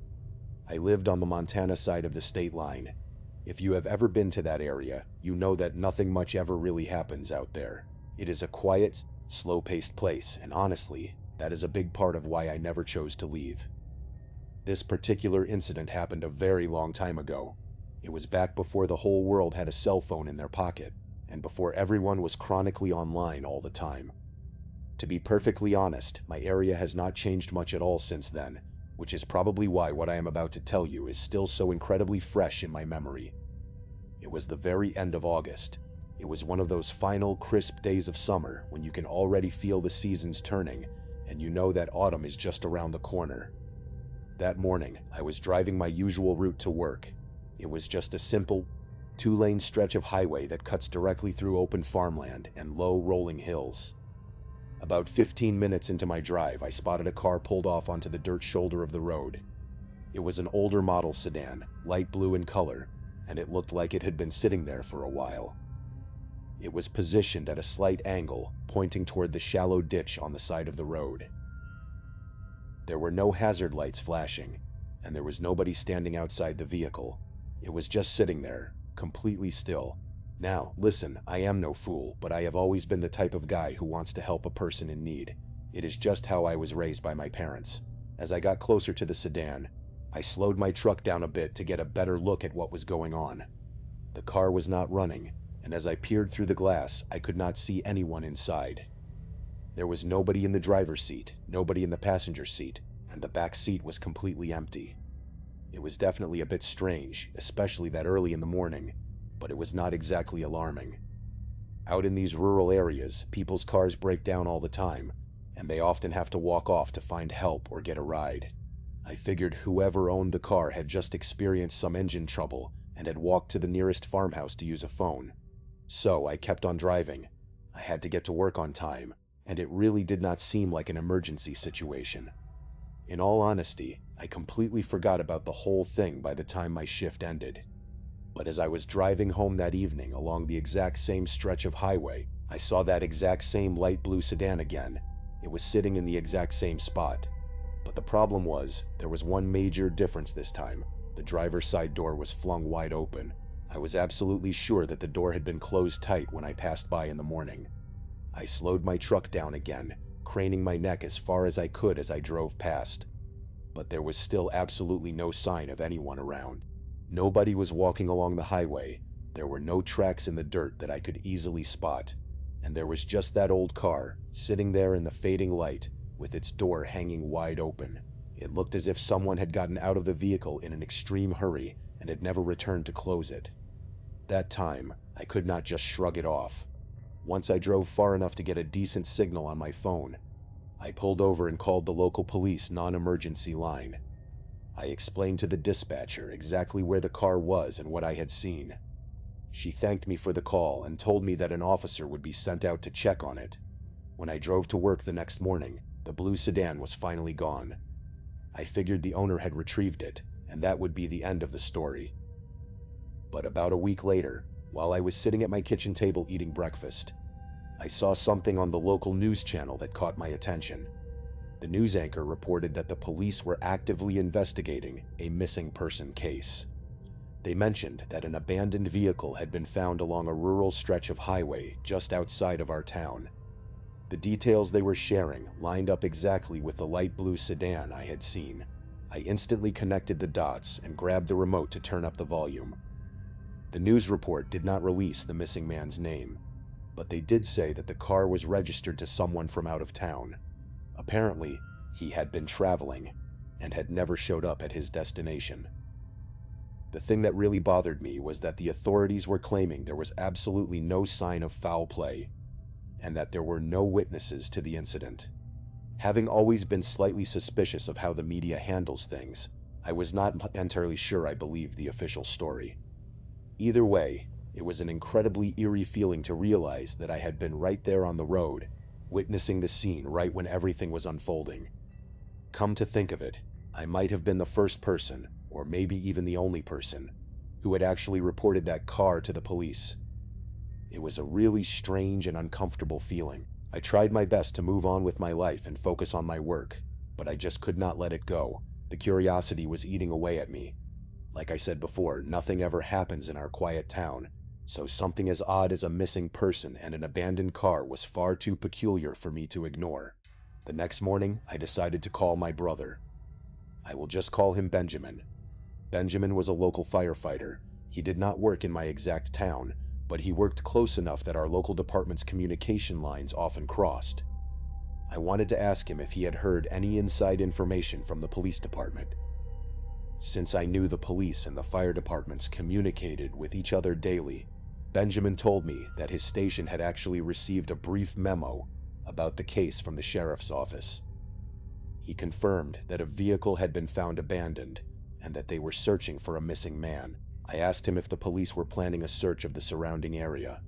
I lived on the Montana side of the state line. If you have ever been to that area, you know that nothing much ever really happens out there. It is a quiet, slow-paced place, and honestly, that is a big part of why I never chose to leave. This particular incident happened a very long time ago. It was back before the whole world had a cell phone in their pocket, and before everyone was chronically online all the time. To be perfectly honest, my area has not changed much at all since then, which is probably why what I am about to tell you is still so incredibly fresh in my memory. It was the very end of August. It was one of those final, crisp days of summer when you can already feel the seasons turning, and you know that autumn is just around the corner. That morning, I was driving my usual route to work. It was just a simple, two-lane stretch of highway that cuts directly through open farmland and low, rolling hills. About 15 minutes into my drive, I spotted a car pulled off onto the dirt shoulder of the road. It was an older model sedan, light blue in color, and it looked like it had been sitting there for a while. It was positioned at a slight angle, pointing toward the shallow ditch on the side of the road. There were no hazard lights flashing, and there was nobody standing outside the vehicle. It was just sitting there, completely still. Now, listen, I am no fool, but I have always been the type of guy who wants to help a person in need. It is just how I was raised by my parents. As I got closer to the sedan, I slowed my truck down a bit to get a better look at what was going on. The car was not running, and as I peered through the glass, I could not see anyone inside. There was nobody in the driver's seat, nobody in the passenger seat, and the back seat was completely empty. It was definitely a bit strange, especially that early in the morning, but it was not exactly alarming. Out in these rural areas, people's cars break down all the time, and they often have to walk off to find help or get a ride. I figured whoever owned the car had just experienced some engine trouble and had walked to the nearest farmhouse to use a phone. So I kept on driving. I had to get to work on time, and it really did not seem like an emergency situation. In all honesty, I completely forgot about the whole thing by the time my shift ended. But as I was driving home that evening along the exact same stretch of highway, I saw that exact same light blue sedan again. It was sitting in the exact same spot. But the problem was, there was one major difference this time. The driver's side door was flung wide open. I was absolutely sure that the door had been closed tight when I passed by in the morning. I slowed my truck down again, craning my neck as far as I could as I drove past. But there was still absolutely no sign of anyone around. Nobody was walking along the highway. There were no tracks in the dirt that I could easily spot. and there was just that old car, sitting there in the fading light, with its door hanging wide open. It looked as if someone had gotten out of the vehicle in an extreme hurry and had never returned to close it. That time, I could not just shrug it off. Once I drove far enough to get a decent signal on my phone, I pulled over and called the local police non-emergency line. I explained to the dispatcher exactly where the car was and what I had seen. She thanked me for the call and told me that an officer would be sent out to check on it. When I drove to work the next morning, the blue sedan was finally gone. I figured the owner had retrieved it, and that would be the end of the story. But about a week later, while I was sitting at my kitchen table eating breakfast, I saw something on the local news channel that caught my attention. The news anchor reported that the police were actively investigating a missing person case. They mentioned that an abandoned vehicle had been found along a rural stretch of highway just outside of our town. The details they were sharing lined up exactly with the light blue sedan I had seen. I instantly connected the dots and grabbed the remote to turn up the volume. The news report did not release the missing man's name, but they did say that the car was registered to someone from out of town. Apparently, he had been traveling and had never showed up at his destination. The thing that really bothered me was that the authorities were claiming there was absolutely no sign of foul play, and that there were no witnesses to the incident. Having always been slightly suspicious of how the media handles things, I was not entirely sure I believed the official story. Either way, it was an incredibly eerie feeling to realize that I had been right there on the road, witnessing the scene right when everything was unfolding. Come to think of it, I might have been the first person, or maybe even the only person, who had actually reported that car to the police. It was a really strange and uncomfortable feeling. I tried my best to move on with my life and focus on my work, but I just could not let it go. The curiosity was eating away at me. Like I said before, nothing ever happens in our quiet town, so something as odd as a missing person and an abandoned car was far too peculiar for me to ignore. The next morning, I decided to call my brother. I will just call him Benjamin. Benjamin was a local firefighter. He did not work in my exact town, but he worked close enough that our local department's communication lines often crossed. I wanted to ask him if he had heard any inside information from the police department. Since I knew the police and the fire departments communicated with each other daily, Benjamin told me that his station had actually received a brief memo about the case from the sheriff's office. He confirmed that a vehicle had been found abandoned and that they were searching for a missing man. I asked him if the police were planning a search of the surrounding area.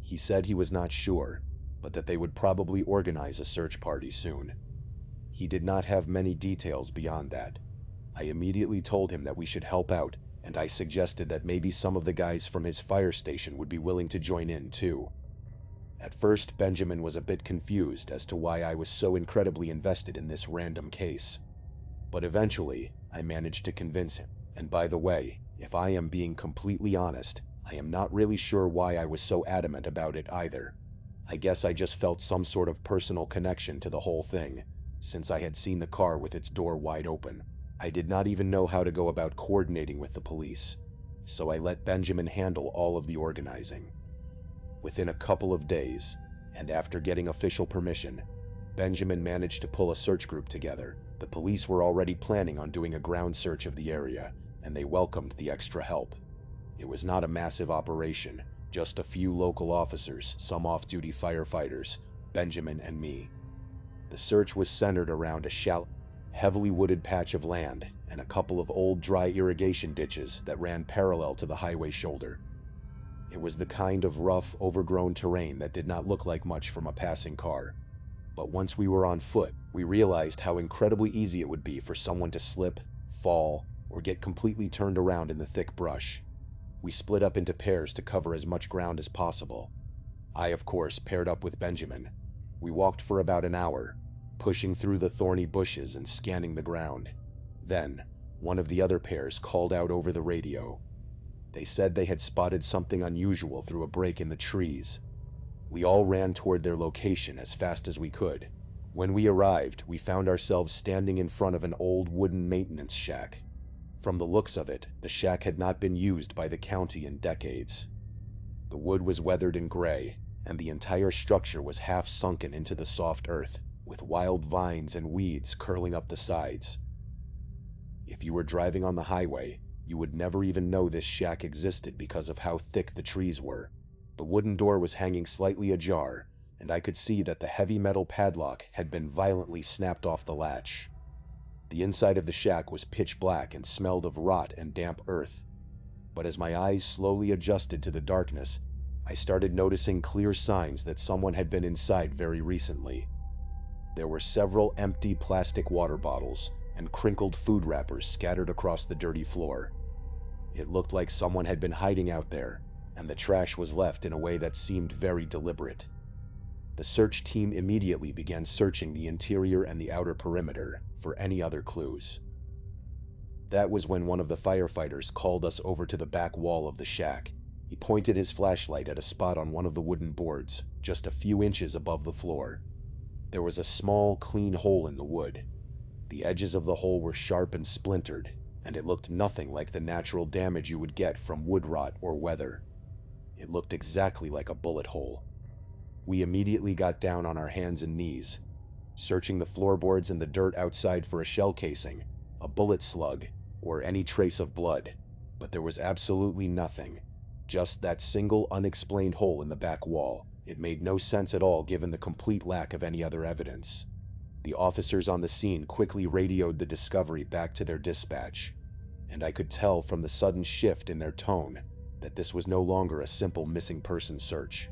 He said he was not sure, but that they would probably organize a search party soon. He did not have many details beyond that. I immediately told him that we should help out, and I suggested that maybe some of the guys from his fire station would be willing to join in too. At first, Benjamin was a bit confused as to why I was so incredibly invested in this random case. But eventually, I managed to convince him. And by the way, if I am being completely honest, I am not really sure why I was so adamant about it either. I guess I just felt some sort of personal connection to the whole thing, since I had seen the car with its door wide open. I did not even know how to go about coordinating with the police, so I let Benjamin handle all of the organizing. Within a couple of days, and after getting official permission, Benjamin managed to pull a search group together. The police were already planning on doing a ground search of the area, and they welcomed the extra help. It was not a massive operation, just a few local officers, some off-duty firefighters, Benjamin and me. The search was centered around a shallow, heavily wooded patch of land and a couple of old dry irrigation ditches that ran parallel to the highway shoulder. It was the kind of rough, overgrown terrain that did not look like much from a passing car. But once we were on foot, we realized how incredibly easy it would be for someone to slip, fall, or get completely turned around in the thick brush. We split up into pairs to cover as much ground as possible. I, of course, paired up with Benjamin. We walked for about an hour, pushing through the thorny bushes and scanning the ground. Then, one of the other pairs called out over the radio. They said they had spotted something unusual through a break in the trees. We all ran toward their location as fast as we could. When we arrived, we found ourselves standing in front of an old wooden maintenance shack. From the looks of it, the shack had not been used by the county in decades. The wood was weathered and gray, and the entire structure was half sunken into the soft earth, with wild vines and weeds curling up the sides. If you were driving on the highway, you would never even know this shack existed because of how thick the trees were. The wooden door was hanging slightly ajar, and I could see that the heavy metal padlock had been violently snapped off the latch. The inside of the shack was pitch black and smelled of rot and damp earth. But as my eyes slowly adjusted to the darkness, I started noticing clear signs that someone had been inside very recently. There were several empty plastic water bottles and crinkled food wrappers scattered across the dirty floor. It looked like someone had been hiding out there, and the trash was left in a way that seemed very deliberate. The search team immediately began searching the interior and the outer perimeter for any other clues. That was when one of the firefighters called us over to the back wall of the shack. He pointed his flashlight at a spot on one of the wooden boards, just a few inches above the floor. There was a small, clean hole in the wood. The edges of the hole were sharp and splintered, and it looked nothing like the natural damage you would get from wood rot or weather. It looked exactly like a bullet hole. We immediately got down on our hands and knees, searching the floorboards and the dirt outside for a shell casing, a bullet slug, or any trace of blood, but there was absolutely nothing. Just that single unexplained hole in the back wall. It made no sense at all given the complete lack of any other evidence. The officers on the scene quickly radioed the discovery back to their dispatch, and I could tell from the sudden shift in their tone that this was no longer a simple missing person search.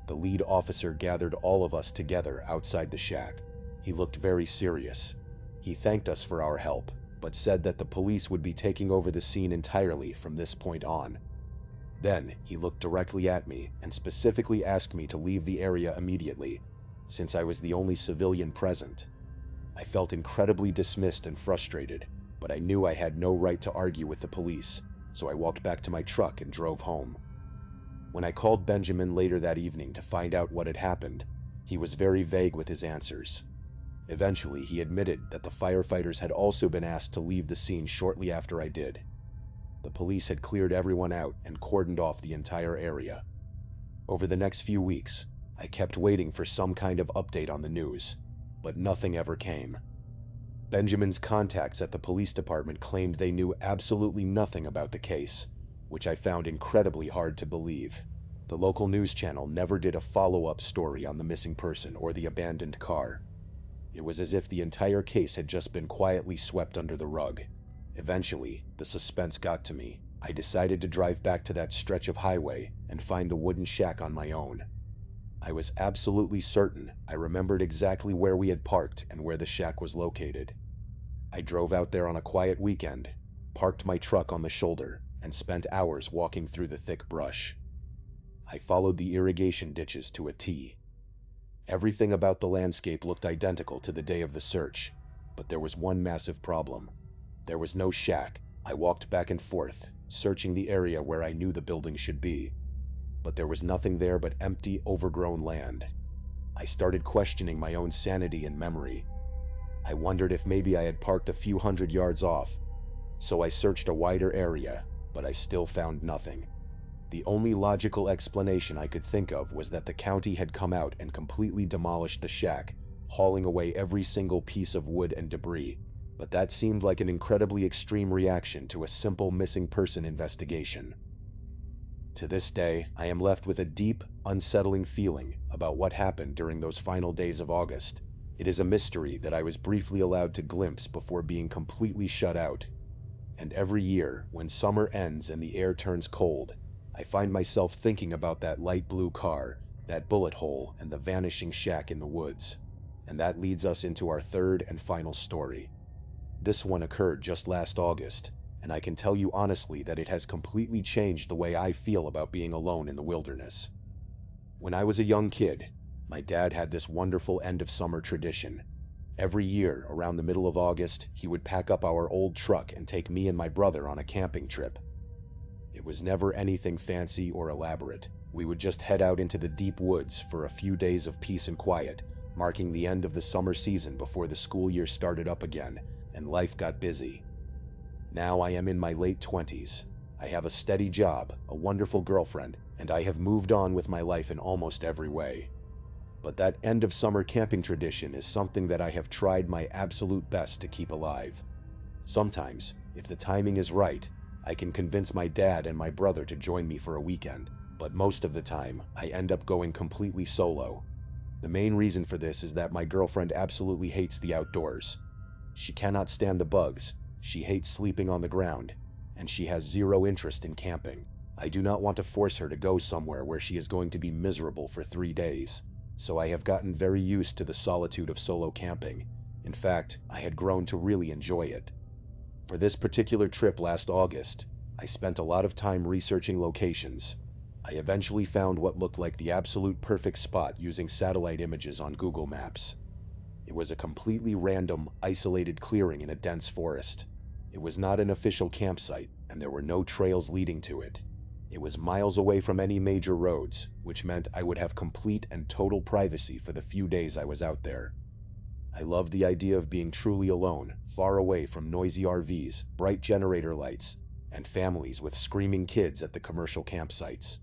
The lead officer gathered all of us together outside the shack. He looked very serious. He thanked us for our help, but said that the police would be taking over the scene entirely from this point on. Then he looked directly at me and specifically asked me to leave the area immediately, since I was the only civilian present. I felt incredibly dismissed and frustrated, but I knew I had no right to argue with the police, so I walked back to my truck and drove home. When I called Benjamin later that evening to find out what had happened, he was very vague with his answers. Eventually, he admitted that the firefighters had also been asked to leave the scene shortly after I did. The police had cleared everyone out and cordoned off the entire area. Over the next few weeks, I kept waiting for some kind of update on the news, but nothing ever came. Benjamin's contacts at the police department claimed they knew absolutely nothing about the case, which I found incredibly hard to believe. The local news channel never did a follow-up story on the missing person or the abandoned car. It was as if the entire case had just been quietly swept under the rug. Eventually, the suspense got to me. I decided to drive back to that stretch of highway and find the wooden shack on my own. I was absolutely certain I remembered exactly where we had parked and where the shack was located. I drove out there on a quiet weekend, parked my truck on the shoulder, and spent hours walking through the thick brush. I followed the irrigation ditches to a T. Everything about the landscape looked identical to the day of the search, but there was one massive problem. There was no shack. I walked back and forth, searching the area where I knew the building should be, but there was nothing there but empty, overgrown land. I started questioning my own sanity and memory. I wondered if maybe I had parked a few hundred yards off, so I searched a wider area, but I still found nothing. The only logical explanation I could think of was that the county had come out and completely demolished the shack, hauling away every single piece of wood and debris, but that seemed like an incredibly extreme reaction to a simple missing person investigation. To this day, I am left with a deep, unsettling feeling about what happened during those final days of August. It is a mystery that I was briefly allowed to glimpse before being completely shut out. And every year, when summer ends and the air turns cold, I find myself thinking about that light blue car, that bullet hole, and the vanishing shack in the woods. And that leads us into our third and final story. This one occurred just last August, and I can tell you honestly that it has completely changed the way I feel about being alone in the wilderness. When I was a young kid, my dad had this wonderful end-of-summer tradition. Every year, around the middle of August, he would pack up our old truck and take me and my brother on a camping trip. It was never anything fancy or elaborate. We would just head out into the deep woods for a few days of peace and quiet, marking the end of the summer season before the school year started up again and life got busy. Now I am in my late 20s, I have a steady job, a wonderful girlfriend, and I have moved on with my life in almost every way. But that end of summer camping tradition is something that I have tried my absolute best to keep alive. Sometimes, if the timing is right, I can convince my dad and my brother to join me for a weekend, but most of the time, I end up going completely solo. The main reason for this is that my girlfriend absolutely hates the outdoors. She cannot stand the bugs, she hates sleeping on the ground, and she has zero interest in camping. I do not want to force her to go somewhere where she is going to be miserable for 3 days, so I have gotten very used to the solitude of solo camping. In fact, I had grown to really enjoy it. For this particular trip last August, I spent a lot of time researching locations. I eventually found what looked like the absolute perfect spot using satellite images on Google Maps. It was a completely random, isolated clearing in a dense forest. It was not an official campsite, and there were no trails leading to it. It was miles away from any major roads, which meant I would have complete and total privacy for the few days I was out there. I loved the idea of being truly alone, far away from noisy RVs, bright generator lights, and families with screaming kids at the commercial campsites.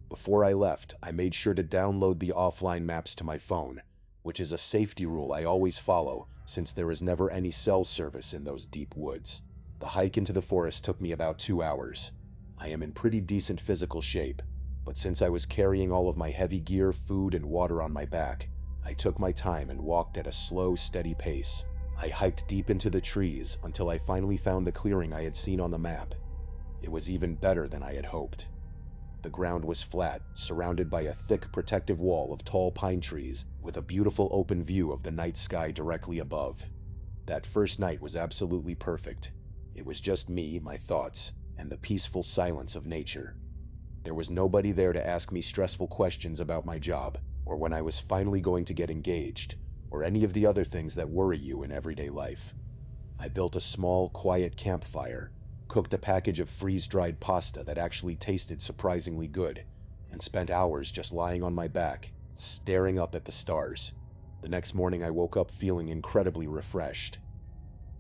Before I left, I made sure to download the offline maps to my phone, which is a safety rule I always follow since there is never any cell service in those deep woods. The hike into the forest took me about 2 hours. I am in pretty decent physical shape, but since I was carrying all of my heavy gear, food, and water on my back, I took my time and walked at a slow, steady pace. I hiked deep into the trees until I finally found the clearing I had seen on the map. It was even better than I had hoped. The ground was flat, surrounded by a thick protective wall of tall pine trees, with a beautiful open view of the night sky directly above. That first night was absolutely perfect. It was just me, my thoughts, and the peaceful silence of nature. There was nobody there to ask me stressful questions about my job, or when I was finally going to get engaged, or any of the other things that worry you in everyday life. I built a small, quiet campfire, cooked a package of freeze-dried pasta that actually tasted surprisingly good, and spent hours just lying on my back, staring up at the stars. The next morning I woke up feeling incredibly refreshed.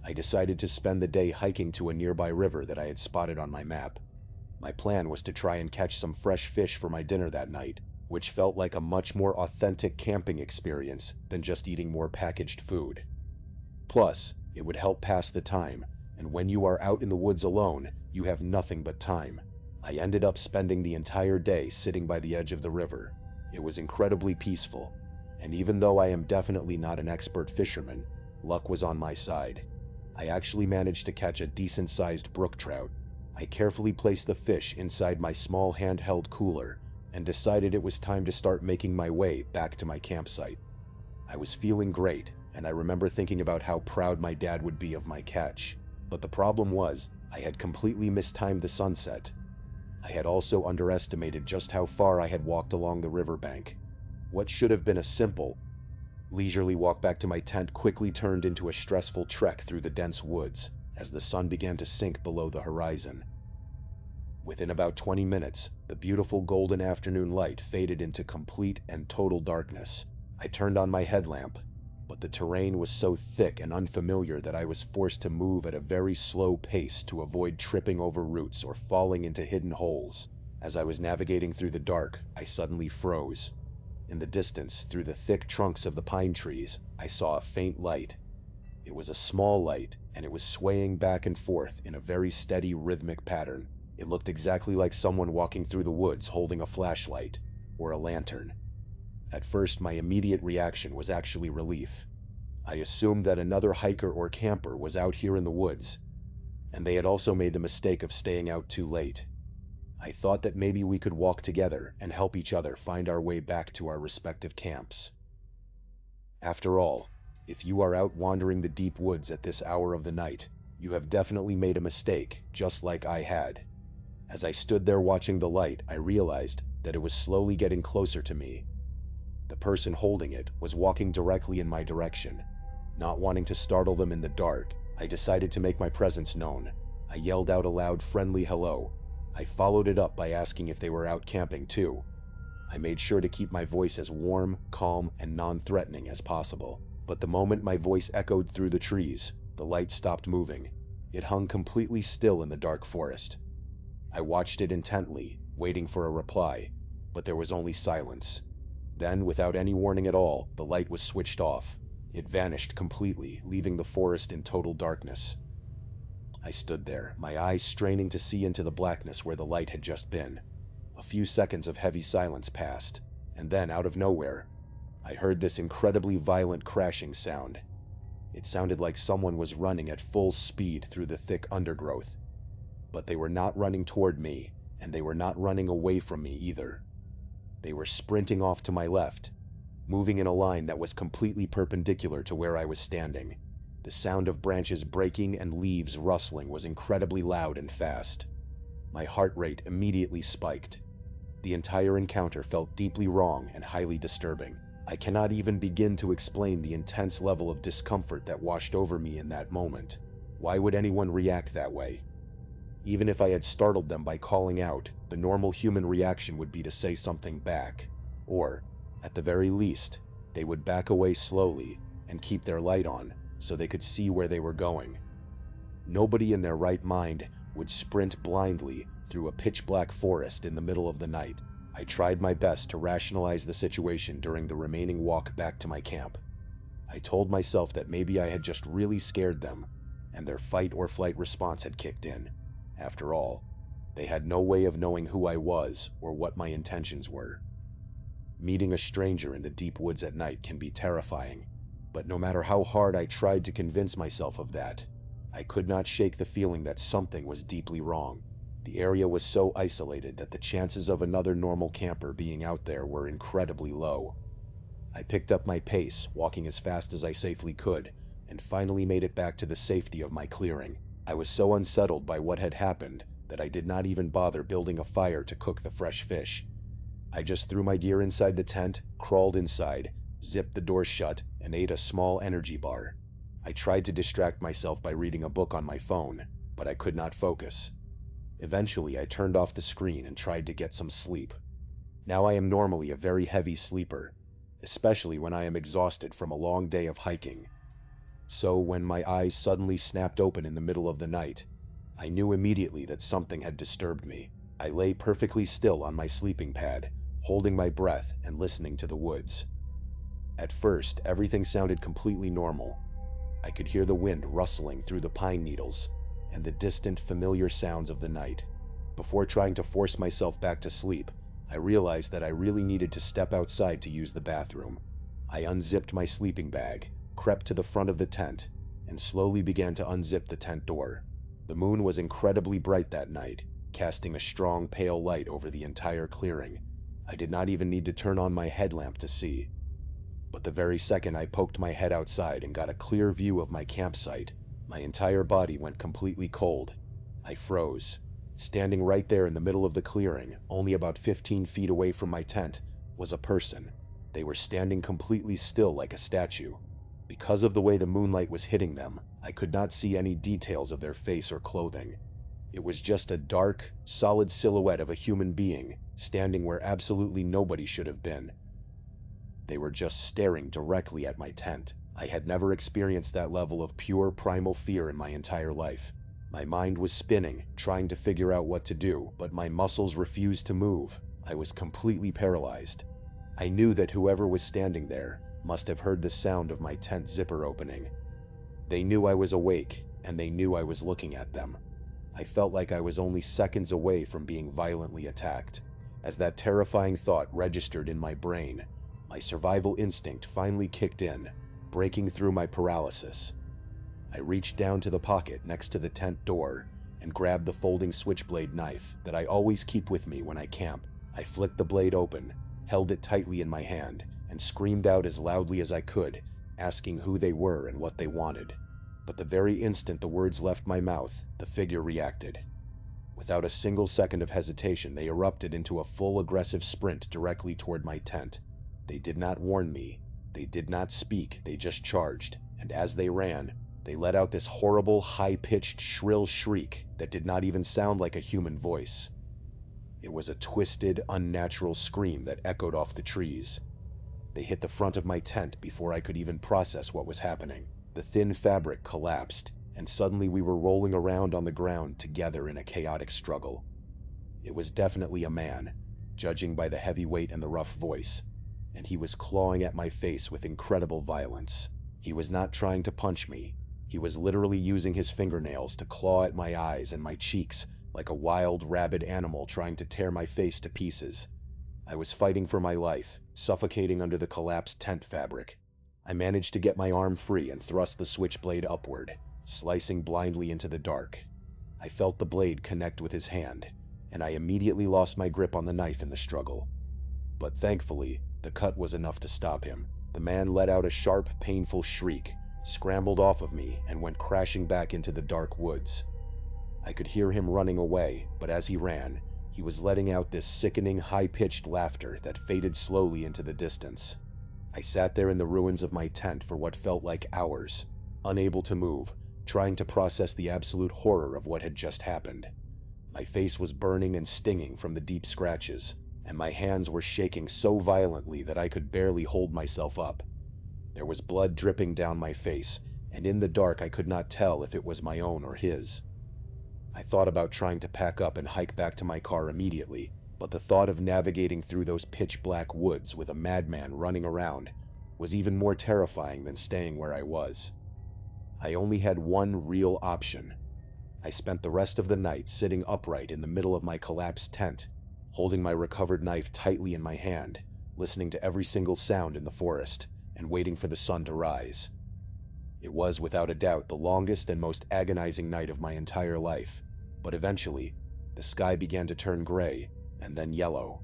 I decided to spend the day hiking to a nearby river that I had spotted on my map. My plan was to try and catch some fresh fish for my dinner that night, which felt like a much more authentic camping experience than just eating more packaged food. Plus, it would help pass the time, and when you are out in the woods alone, you have nothing but time. I ended up spending the entire day sitting by the edge of the river. It was incredibly peaceful, and even though I am definitely not an expert fisherman, luck was on my side. I actually managed to catch a decent-sized brook trout. I carefully placed the fish inside my small handheld cooler and decided it was time to start making my way back to my campsite. I was feeling great, and I remember thinking about how proud my dad would be of my catch. But the problem was, I had completely mistimed the sunset. I had also underestimated just how far I had walked along the riverbank. What should have been a simple, leisurely walk back to my tent quickly turned into a stressful trek through the dense woods as the sun began to sink below the horizon. Within about 20 minutes, the beautiful golden afternoon light faded into complete and total darkness. I turned on my headlamp, but the terrain was so thick and unfamiliar that I was forced to move at a very slow pace to avoid tripping over roots or falling into hidden holes. As I was navigating through the dark, I suddenly froze. In the distance, through the thick trunks of the pine trees, I saw a faint light. It was a small light, and it was swaying back and forth in a very steady, rhythmic pattern. It looked exactly like someone walking through the woods holding a flashlight, or a lantern. At first, my immediate reaction was actually relief. I assumed that another hiker or camper was out here in the woods, and they had also made the mistake of staying out too late. I thought that maybe we could walk together and help each other find our way back to our respective camps. After all, if you are out wandering the deep woods at this hour of the night, you have definitely made a mistake, just like I had. As I stood there watching the light, I realized that it was slowly getting closer to me. The person holding it was walking directly in my direction. Not wanting to startle them in the dark, I decided to make my presence known. I yelled out a loud, friendly hello. I followed it up by asking if they were out camping too. I made sure to keep my voice as warm, calm, and non-threatening as possible. But the moment my voice echoed through the trees, the light stopped moving. It hung completely still in the dark forest. I watched it intently, waiting for a reply, but there was only silence. Then, without any warning at all, the light was switched off. It vanished completely, leaving the forest in total darkness. I stood there, my eyes straining to see into the blackness where the light had just been. A few seconds of heavy silence passed, and then, out of nowhere, I heard this incredibly violent crashing sound. It sounded like someone was running at full speed through the thick undergrowth. But they were not running toward me, and they were not running away from me either. They were sprinting off to my left, moving in a line that was completely perpendicular to where I was standing. The sound of branches breaking and leaves rustling was incredibly loud and fast. My heart rate immediately spiked. The entire encounter felt deeply wrong and highly disturbing. I cannot even begin to explain the intense level of discomfort that washed over me in that moment. Why would anyone react that way? Even if I had startled them by calling out, the normal human reaction would be to say something back. Or, at the very least, they would back away slowly and keep their light on so they could see where they were going. Nobody in their right mind would sprint blindly through a pitch-black forest in the middle of the night. I tried my best to rationalize the situation during the remaining walk back to my camp. I told myself that maybe I had just really scared them, and their fight or flight response had kicked in. After all, they had no way of knowing who I was or what my intentions were. Meeting a stranger in the deep woods at night can be terrifying, but no matter how hard I tried to convince myself of that, I could not shake the feeling that something was deeply wrong. The area was so isolated that the chances of another normal camper being out there were incredibly low. I picked up my pace, walking as fast as I safely could, and finally made it back to the safety of my clearing. I was so unsettled by what had happened that I did not even bother building a fire to cook the fresh fish. I just threw my gear inside the tent, crawled inside, zipped the door shut, and ate a small energy bar. I tried to distract myself by reading a book on my phone, but I could not focus. Eventually, I turned off the screen and tried to get some sleep. Now I am normally a very heavy sleeper, especially when I am exhausted from a long day of hiking. So when my eyes suddenly snapped open in the middle of the night, I knew immediately that something had disturbed me. I lay perfectly still on my sleeping pad, holding my breath and listening to the woods. At first, everything sounded completely normal. I could hear the wind rustling through the pine needles and the distant, familiar sounds of the night. Before trying to force myself back to sleep, I realized that I really needed to step outside to use the bathroom. I unzipped my sleeping bag, crept to the front of the tent, and slowly began to unzip the tent door. The moon was incredibly bright that night, casting a strong, pale light over the entire clearing. I did not even need to turn on my headlamp to see. But the very second I poked my head outside and got a clear view of my campsite, my entire body went completely cold. I froze. Standing right there in the middle of the clearing, only about 15 feet away from my tent, was a person. They were standing completely still like a statue. Because of the way the moonlight was hitting them, I could not see any details of their face or clothing. It was just a dark, solid silhouette of a human being, standing where absolutely nobody should have been. They were just staring directly at my tent. I had never experienced that level of pure primal fear in my entire life. My mind was spinning, trying to figure out what to do, but my muscles refused to move. I was completely paralyzed. I knew that whoever was standing there must have heard the sound of my tent zipper opening. They knew I was awake, and they knew I was looking at them. I felt like I was only seconds away from being violently attacked. As that terrifying thought registered in my brain, my survival instinct finally kicked in, breaking through my paralysis. I reached down to the pocket next to the tent door and grabbed the folding switchblade knife that I always keep with me when I camp. I flicked the blade open, held it tightly in my hand, and screamed out as loudly as I could, asking who they were and what they wanted. But the very instant the words left my mouth, the figure reacted. Without a single second of hesitation, they erupted into a full aggressive sprint directly toward my tent. They did not warn me. They did not speak. They just charged. And as they ran, they let out this horrible, high-pitched, shrill shriek that did not even sound like a human voice. It was a twisted, unnatural scream that echoed off the trees. They hit the front of my tent before I could even process what was happening. The thin fabric collapsed, and suddenly we were rolling around on the ground together in a chaotic struggle. It was definitely a man, judging by the heavy weight and the rough voice, and he was clawing at my face with incredible violence. He was not trying to punch me. He was literally using his fingernails to claw at my eyes and my cheeks like a wild, rabid animal trying to tear my face to pieces. I was fighting for my life, suffocating under the collapsed tent fabric. I managed to get my arm free and thrust the switchblade upward, slicing blindly into the dark. I felt the blade connect with his hand, and I immediately lost my grip on the knife in the struggle. But thankfully, the cut was enough to stop him. The man let out a sharp, painful shriek, scrambled off of me, and went crashing back into the dark woods. I could hear him running away, but as he ran, he was letting out this sickening, high-pitched laughter that faded slowly into the distance. I sat there in the ruins of my tent for what felt like hours, unable to move, trying to process the absolute horror of what had just happened. My face was burning and stinging from the deep scratches, and my hands were shaking so violently that I could barely hold myself up. There was blood dripping down my face, and in the dark I could not tell if it was my own or his. I thought about trying to pack up and hike back to my car immediately, but the thought of navigating through those pitch-black woods with a madman running around was even more terrifying than staying where I was. I only had one real option. I spent the rest of the night sitting upright in the middle of my collapsed tent, holding my recovered knife tightly in my hand, listening to every single sound in the forest, and waiting for the sun to rise. It was without a doubt the longest and most agonizing night of my entire life, but eventually, the sky began to turn gray, and then yellow.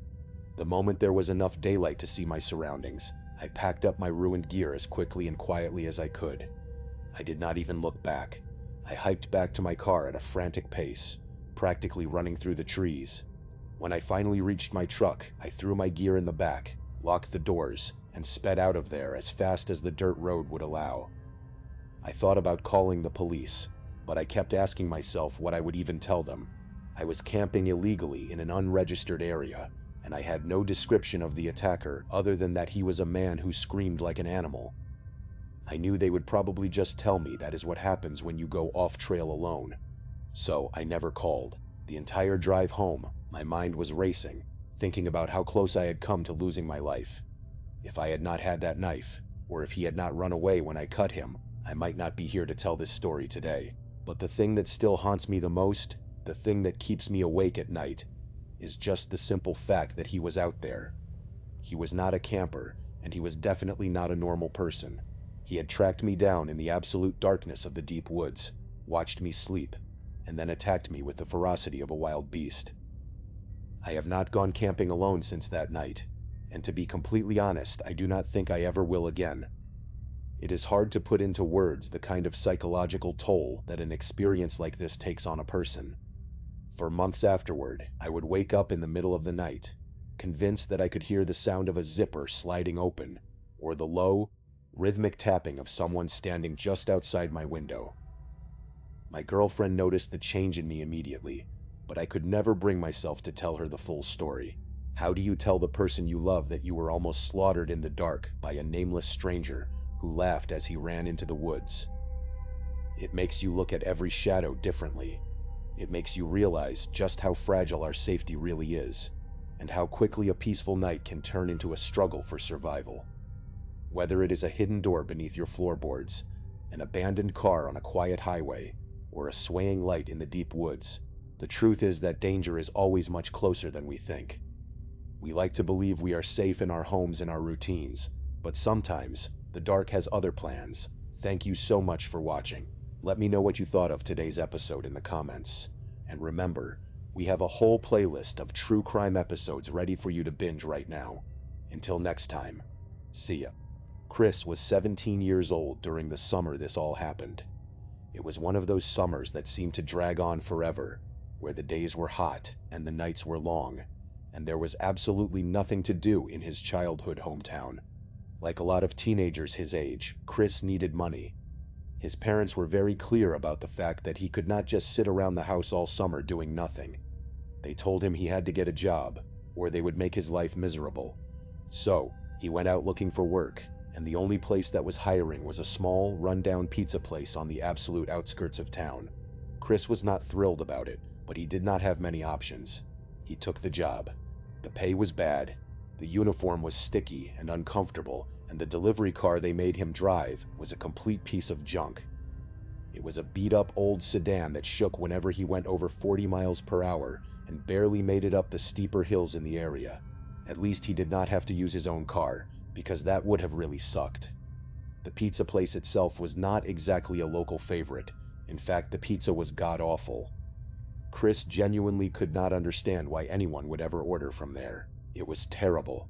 The moment there was enough daylight to see my surroundings, I packed up my ruined gear as quickly and quietly as I could. I did not even look back. I hiked back to my car at a frantic pace, practically running through the trees. When I finally reached my truck, I threw my gear in the back, locked the doors, and sped out of there as fast as the dirt road would allow. I thought about calling the police, but I kept asking myself what I would even tell them. I was camping illegally in an unregistered area, and I had no description of the attacker other than that he was a man who screamed like an animal. I knew they would probably just tell me that is what happens when you go off-trail alone. So I never called. The entire drive home, my mind was racing, thinking about how close I had come to losing my life. If I had not had that knife, or if he had not run away when I cut him, I might not be here to tell this story today. But the thing that still haunts me the most, the thing that keeps me awake at night, is just the simple fact that he was out there. He was not a camper, and he was definitely not a normal person. He had tracked me down in the absolute darkness of the deep woods, watched me sleep, and then attacked me with the ferocity of a wild beast. I have not gone camping alone since that night, and to be completely honest, I do not think I ever will again. It is hard to put into words the kind of psychological toll that an experience like this takes on a person. For months afterward, I would wake up in the middle of the night, convinced that I could hear the sound of a zipper sliding open, or the low, rhythmic tapping of someone standing just outside my window. My girlfriend noticed the change in me immediately, but I could never bring myself to tell her the full story. How do you tell the person you love that you were almost slaughtered in the dark by a nameless stranger who laughed as he ran into the woods? It makes you look at every shadow differently. It makes you realize just how fragile our safety really is, and how quickly a peaceful night can turn into a struggle for survival. Whether it is a hidden door beneath your floorboards, an abandoned car on a quiet highway, or a swaying light in the deep woods, the truth is that danger is always much closer than we think. We like to believe we are safe in our homes and our routines, but sometimes the dark has other plans. Thank you so much for watching. Let me know what you thought of today's episode in the comments. And remember, we have a whole playlist of true crime episodes ready for you to binge right now. Until next time, see ya. Chris was 17 years old during the summer this all happened. It was one of those summers that seemed to drag on forever, where the days were hot and the nights were long, and there was absolutely nothing to do in his childhood hometown. Like a lot of teenagers his age, Chris needed money. His parents were very clear about the fact that he could not just sit around the house all summer doing nothing. They told him he had to get a job, or they would make his life miserable. So, he went out looking for work, and the only place that was hiring was a small, run-down pizza place on the absolute outskirts of town. Chris was not thrilled about it, but he did not have many options. He took the job. The pay was bad, the uniform was sticky and uncomfortable, and the delivery car they made him drive was a complete piece of junk. It was a beat-up old sedan that shook whenever he went over 40 miles per hour and barely made it up the steeper hills in the area. At least he did not have to use his own car, because that would have really sucked. The pizza place itself was not exactly a local favorite. In fact, the pizza was god-awful. Chris genuinely could not understand why anyone would ever order from there. It was terrible.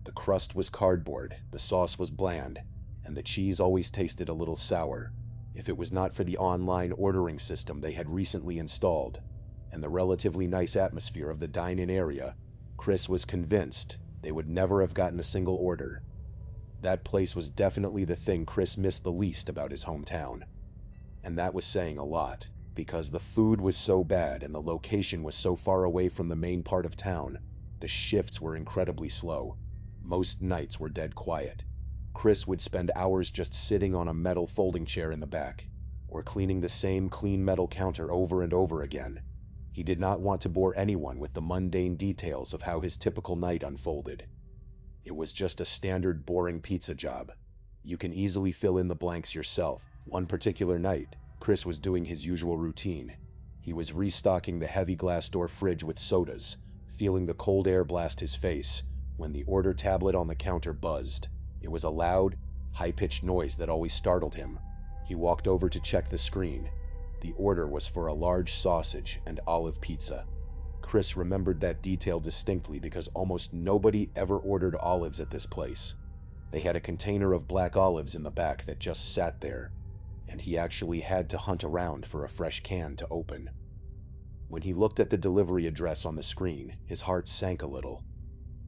The crust was cardboard, the sauce was bland, and the cheese always tasted a little sour. If it was not for the online ordering system they had recently installed, and the relatively nice atmosphere of the dine-in area, Chris was convinced they would never have gotten a single order. That place was definitely the thing Chris missed the least about his hometown. And that was saying a lot, because the food was so bad and the location was so far away from the main part of town. The shifts were incredibly slow. Most nights were dead quiet. Chris would spend hours just sitting on a metal folding chair in the back, or cleaning the same clean metal counter over and over again. He did not want to bore anyone with the mundane details of how his typical night unfolded. It was just a standard boring pizza job. You can easily fill in the blanks yourself. One particular night, Chris was doing his usual routine. He was restocking the heavy glass door fridge with sodas, feeling the cold air blast his face, when the order tablet on the counter buzzed. It was a loud, high-pitched noise that always startled him. He walked over to check the screen. The order was for a large sausage and olive pizza. Chris remembered that detail distinctly because almost nobody ever ordered olives at this place. They had a container of black olives in the back that just sat there, and he actually had to hunt around for a fresh can to open. When he looked at the delivery address on the screen, his heart sank a little.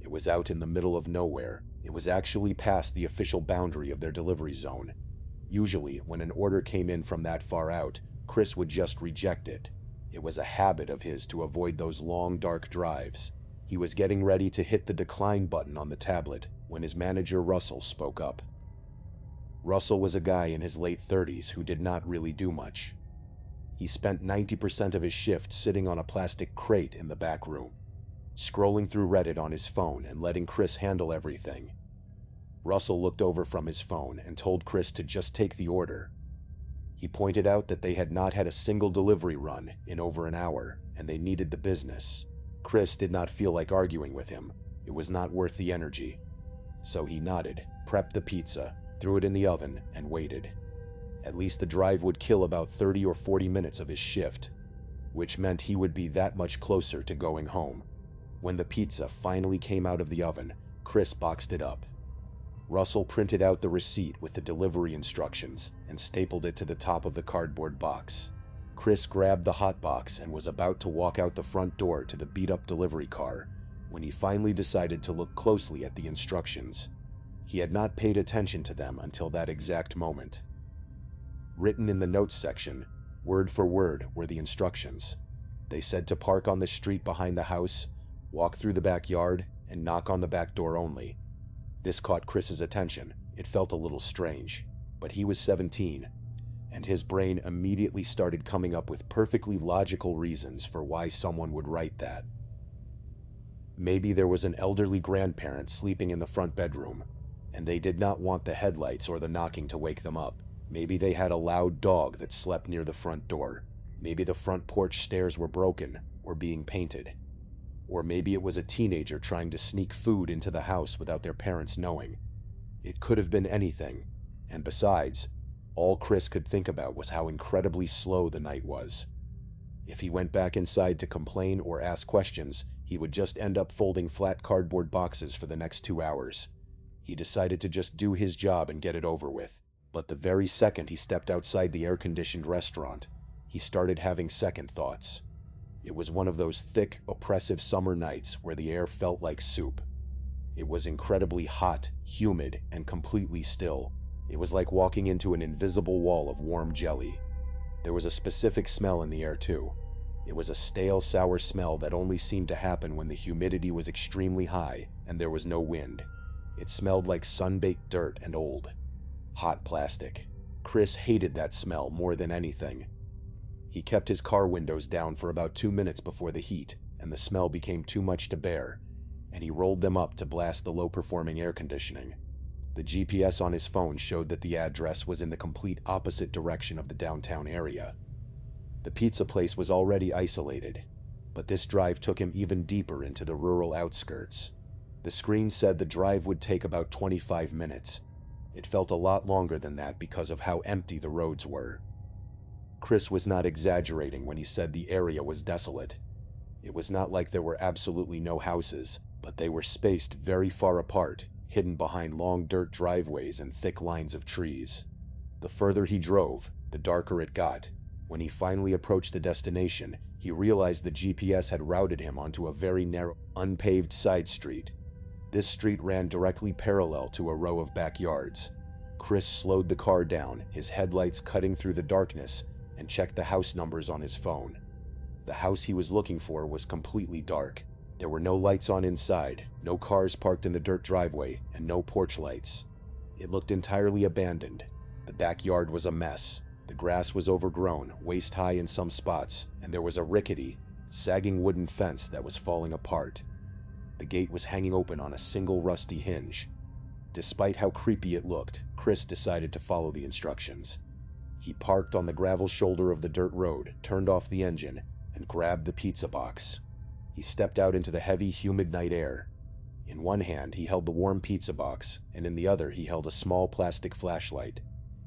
It was out in the middle of nowhere. It was actually past the official boundary of their delivery zone. Usually, when an order came in from that far out, Chris would just reject it. It was a habit of his to avoid those long, dark drives. He was getting ready to hit the decline button on the tablet when his manager Russell spoke up. Russell was a guy in his late 30s who did not really do much. He spent 90% of his shift sitting on a plastic crate in the back room, scrolling through Reddit on his phone and letting Chris handle everything. Russell looked over from his phone and told Chris to just take the order. He pointed out that they had not had a single delivery run in over an hour, and they needed the business. Chris did not feel like arguing with him. It was not worth the energy. So he nodded, prepped the pizza, threw it in the oven, and waited. At least the drive would kill about 30 or 40 minutes of his shift, which meant he would be that much closer to going home. When the pizza finally came out of the oven, Chris boxed it up. Russell printed out the receipt with the delivery instructions and stapled it to the top of the cardboard box. Chris grabbed the hot box and was about to walk out the front door to the beat-up delivery car when he finally decided to look closely at the instructions. He had not paid attention to them until that exact moment. Written in the notes section, word for word, were the instructions. They said to park on the street behind the house, walk through the backyard, and knock on the back door only. This caught Chris's attention. It felt a little strange, but he was 17, and his brain immediately started coming up with perfectly logical reasons for why someone would write that. Maybe there was an elderly grandparent sleeping in the front bedroom, and they did not want the headlights or the knocking to wake them up. Maybe they had a loud dog that slept near the front door. Maybe the front porch stairs were broken or being painted. Or maybe it was a teenager trying to sneak food into the house without their parents knowing. It could have been anything, and besides, all Chris could think about was how incredibly slow the night was. If he went back inside to complain or ask questions, he would just end up folding flat cardboard boxes for the next 2 hours. He decided to just do his job and get it over with. But the very second he stepped outside the air-conditioned restaurant, he started having second thoughts. It was one of those thick, oppressive summer nights where the air felt like soup. It was incredibly hot, humid, and completely still. It was like walking into an invisible wall of warm jelly. There was a specific smell in the air too. It was a stale, sour smell that only seemed to happen when the humidity was extremely high and there was no wind. It smelled like sun-baked dirt and old. Hot plastic. Chris hated that smell more than anything. He kept his car windows down for about 2 minutes before the heat, and the smell became too much to bear, and he rolled them up to blast the low-performing air conditioning. The GPS on his phone showed that the address was in the complete opposite direction of the downtown area. The pizza place was already isolated, but this drive took him even deeper into the rural outskirts. The screen said the drive would take about 25 minutes. It felt a lot longer than that because of how empty the roads were. Chris was not exaggerating when he said the area was desolate. It was not like there were absolutely no houses, but they were spaced very far apart, hidden behind long dirt driveways and thick lines of trees. The further he drove, the darker it got. When he finally approached the destination, he realized the GPS had routed him onto a very narrow, unpaved side street. This street ran directly parallel to a row of backyards. Chris slowed the car down, his headlights cutting through the darkness, and checked the house numbers on his phone. The house he was looking for was completely dark. There were no lights on inside, no cars parked in the dirt driveway, and no porch lights. It looked entirely abandoned. The backyard was a mess. The grass was overgrown, waist-high in some spots, and there was a rickety, sagging wooden fence that was falling apart. The gate was hanging open on a single rusty hinge. Despite how creepy it looked, Chris decided to follow the instructions. He parked on the gravel shoulder of the dirt road, turned off the engine, and grabbed the pizza box. He stepped out into the heavy, humid night air. In one hand, he held the warm pizza box, and in the other, he held a small plastic flashlight.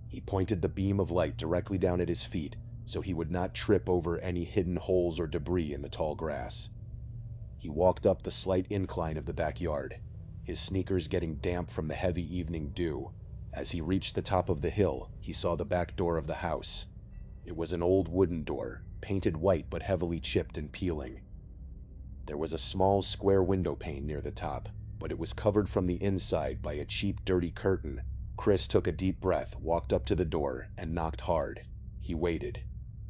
He pointed the beam of light directly down at his feet, so he would not trip over any hidden holes or debris in the tall grass. He walked up the slight incline of the backyard, his sneakers getting damp from the heavy evening dew. As he reached the top of the hill, he saw the back door of the house. It was an old wooden door, painted white but heavily chipped and peeling. There was a small square window pane near the top, but it was covered from the inside by a cheap, dirty curtain. Chris took a deep breath, walked up to the door, and knocked hard. He waited.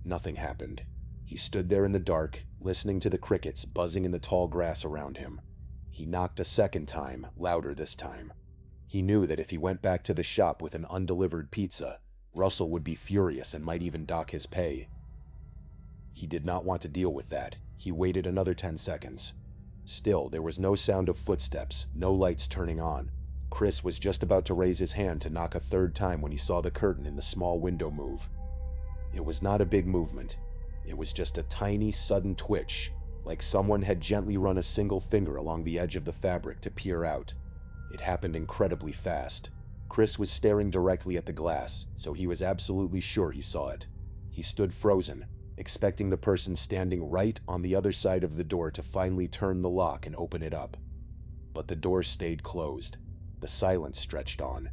Nothing happened. He stood there in the dark, listening to the crickets buzzing in the tall grass around him. He knocked a second time, louder this time. He knew that if he went back to the shop with an undelivered pizza, Russell would be furious and might even dock his pay. He did not want to deal with that. He waited another 10 seconds. Still, there was no sound of footsteps, no lights turning on. Chris was just about to raise his hand to knock a third time when he saw the curtain in the small window move. It was not a big movement. It was just a tiny, sudden twitch, like someone had gently run a single finger along the edge of the fabric to peer out. It happened incredibly fast. Chris was staring directly at the glass, so he was absolutely sure he saw it. He stood frozen, expecting the person standing right on the other side of the door to finally turn the lock and open it up. But the door stayed closed. The silence stretched on.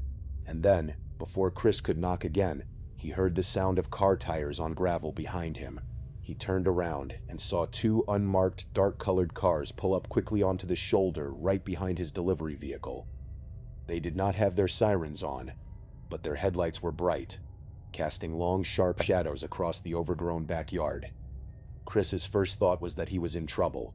And then, before Chris could knock again, he heard the sound of car tires on gravel behind him. He turned around and saw two unmarked, dark-colored cars pull up quickly onto the shoulder right behind his delivery vehicle. They did not have their sirens on, but their headlights were bright, casting long, sharp shadows across the overgrown backyard. Chris's first thought was that he was in trouble.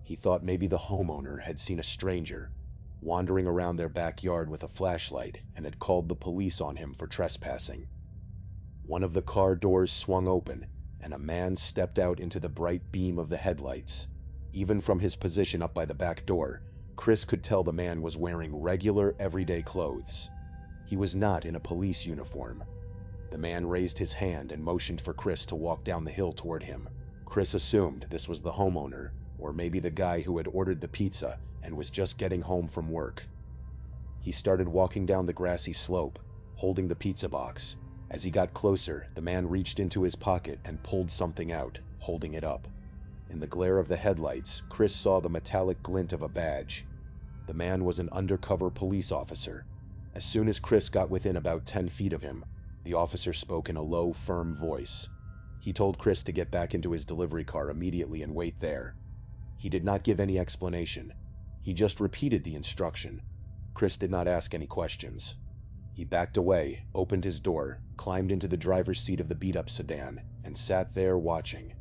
He thought maybe the homeowner had seen a stranger wandering around their backyard with a flashlight and had called the police on him for trespassing. One of the car doors swung open, and a man stepped out into the bright beam of the headlights. Even from his position up by the back door, Chris could tell the man was wearing regular, everyday clothes. He was not in a police uniform. The man raised his hand and motioned for Chris to walk down the hill toward him. Chris assumed this was the homeowner, or maybe the guy who had ordered the pizza and was just getting home from work. He started walking down the grassy slope, holding the pizza box. As he got closer, the man reached into his pocket and pulled something out, holding it up. In the glare of the headlights, Chris saw the metallic glint of a badge. The man was an undercover police officer. As soon as Chris got within about 10 feet of him, the officer spoke in a low, firm voice. He told Chris to get back into his delivery car immediately and wait there. He did not give any explanation. He just repeated the instruction. Chris did not ask any questions. He backed away, opened his door, climbed into the driver's seat of the beat-up sedan, and sat there watching.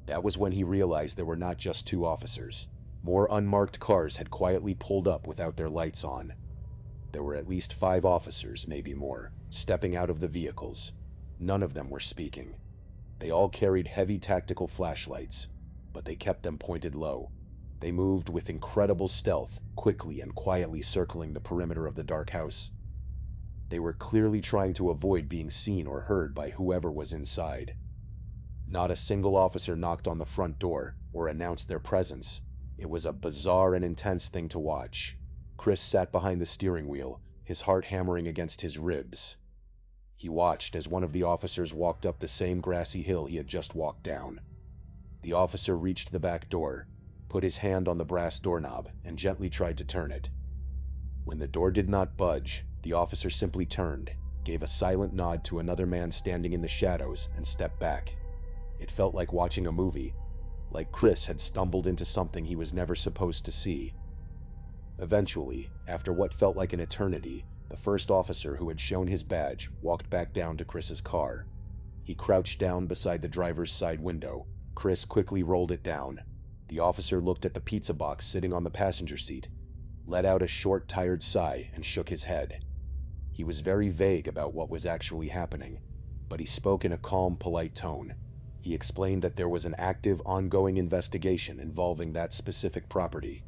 That was when he realized there were not just two officers. More unmarked cars had quietly pulled up without their lights on. There were at least 5 officers, maybe more, stepping out of the vehicles. None of them were speaking. They all carried heavy tactical flashlights. but they kept them pointed low. They moved with incredible stealth, quickly and quietly circling the perimeter of the dark house. They were clearly trying to avoid being seen or heard by whoever was inside. Not a single officer knocked on the front door or announced their presence. It was a bizarre and intense thing to watch. Chris sat behind the steering wheel, his heart hammering against his ribs. He watched as one of the officers walked up the same grassy hill he had just walked down. The officer reached the back door, put his hand on the brass doorknob, and gently tried to turn it. When the door did not budge, the officer simply turned, gave a silent nod to another man standing in the shadows, and stepped back. It felt like watching a movie, like Chris had stumbled into something he was never supposed to see. Eventually, after what felt like an eternity, the first officer who had shown his badge walked back down to Chris's car. He crouched down beside the driver's side window. Chris quickly rolled it down. The officer looked at the pizza box sitting on the passenger seat, let out a short, tired sigh, and shook his head. He was very vague about what was actually happening, but he spoke in a calm, polite tone. He explained that there was an active, ongoing investigation involving that specific property.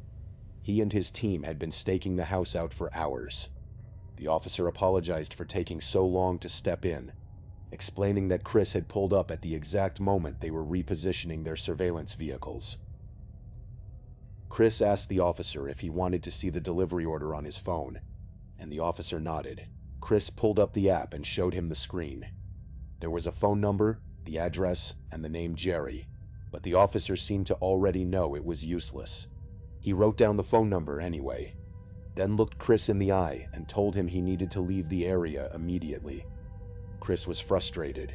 He and his team had been staking the house out for hours. The officer apologized for taking so long to step in, explaining that Chris had pulled up at the exact moment they were repositioning their surveillance vehicles. Chris asked the officer if he wanted to see the delivery order on his phone, and the officer nodded. Chris pulled up the app and showed him the screen. There was a phone number, the address, and the name Jerry, but the officer seemed to already know it was useless. He wrote down the phone number anyway, then looked Chris in the eye and told him he needed to leave the area immediately. Chris was frustrated.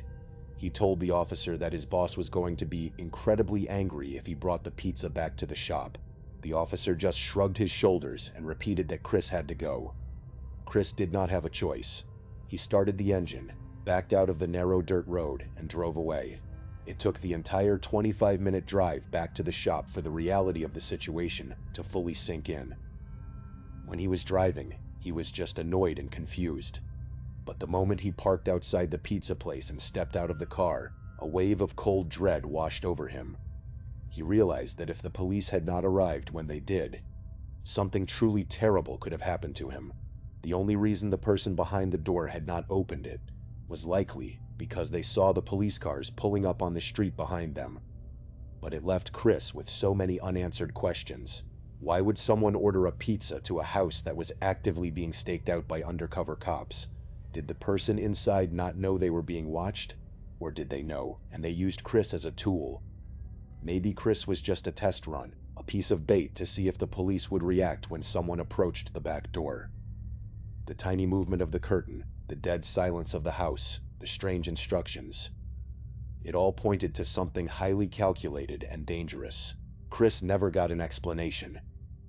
He told the officer that his boss was going to be incredibly angry if he brought the pizza back to the shop. The officer just shrugged his shoulders and repeated that Chris had to go. Chris did not have a choice. He started the engine, backed out of the narrow dirt road, and drove away. It took the entire 25-minute drive back to the shop for the reality of the situation to fully sink in. When he was driving, he was just annoyed and confused. But the moment he parked outside the pizza place and stepped out of the car, a wave of cold dread washed over him. He realized that if the police had not arrived when they did, something truly terrible could have happened to him. The only reason the person behind the door had not opened it was likely because they saw the police cars pulling up on the street behind them. But it left Chris with so many unanswered questions. Why would someone order a pizza to a house that was actively being staked out by undercover cops? Did the person inside not know they were being watched? Or did they know, and they used Chris as a tool? Maybe Chris was just a test run, a piece of bait to see if the police would react when someone approached the back door. The tiny movement of the curtain, the dead silence of the house, the strange instructions. It all pointed to something highly calculated and dangerous. Chris never got an explanation.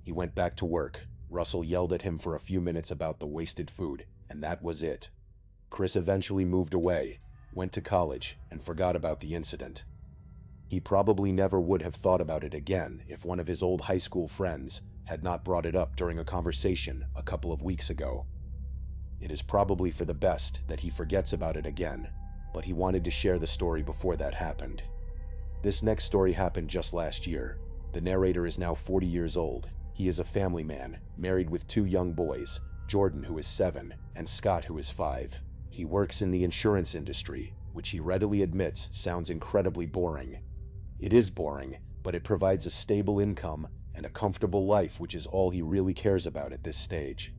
He went back to work. Russell yelled at him for a few minutes about the wasted food, and that was it. Chris eventually moved away, went to college, and forgot about the incident. He probably never would have thought about it again if one of his old high school friends had not brought it up during a conversation a couple of weeks ago. It is probably for the best that he forgets about it again, but he wanted to share the story before that happened. This next story happened just last year. The narrator is now 40 years old. He is a family man, married with 2 young boys, Jordan, who is 7, and Scott, who is 5. He works in the insurance industry, which he readily admits sounds incredibly boring. It is boring, but it provides a stable income and a comfortable life, which is all he really cares about at this stage.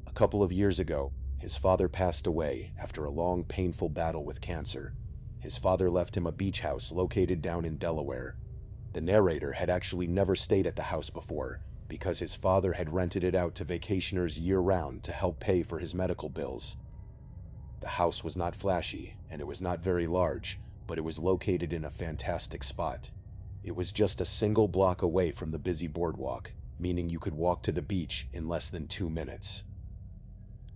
A couple of years ago, his father passed away after a long, painful battle with cancer. His father left him a beach house located down in Delaware. The narrator had actually never stayed at the house before, because his father had rented it out to vacationers year-round to help pay for his medical bills. The house was not flashy, and it was not very large, but it was located in a fantastic spot. It was just a single block away from the busy boardwalk, meaning you could walk to the beach in less than 2 minutes.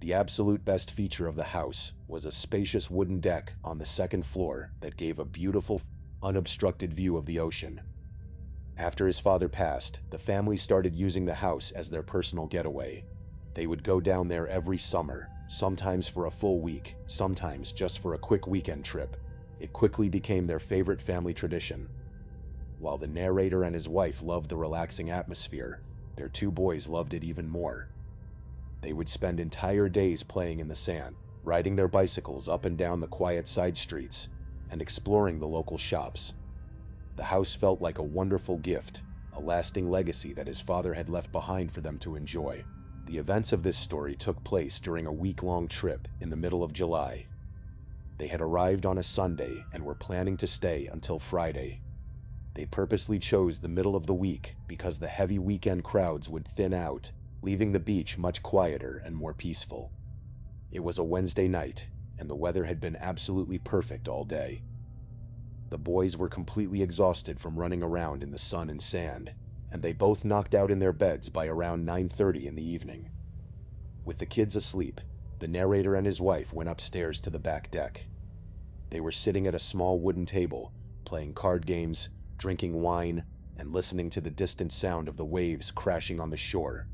The absolute best feature of the house was a spacious wooden deck on the 2nd floor that gave a beautiful, unobstructed view of the ocean. After his father passed, the family started using the house as their personal getaway. They would go down there every summer, sometimes for a full week, sometimes just for a quick weekend trip. It quickly became their favorite family tradition. While the narrator and his wife loved the relaxing atmosphere, their two boys loved it even more. They would spend entire days playing in the sand, riding their bicycles up and down the quiet side streets, and exploring the local shops. The house felt like a wonderful gift, a lasting legacy that his father had left behind for them to enjoy. The events of this story took place during a week-long trip in the middle of July. They had arrived on a Sunday and were planning to stay until Friday. They purposely chose the middle of the week because the heavy weekend crowds would thin out, leaving the beach much quieter and more peaceful. It was a Wednesday night, and the weather had been absolutely perfect all day. The boys were completely exhausted from running around in the sun and sand, and they both knocked out in their beds by around 9:30 in the evening. With the kids asleep, the narrator and his wife went upstairs to the back deck. They were sitting at a small wooden table, playing card games, drinking wine, and listening to the distant sound of the waves crashing on the shore.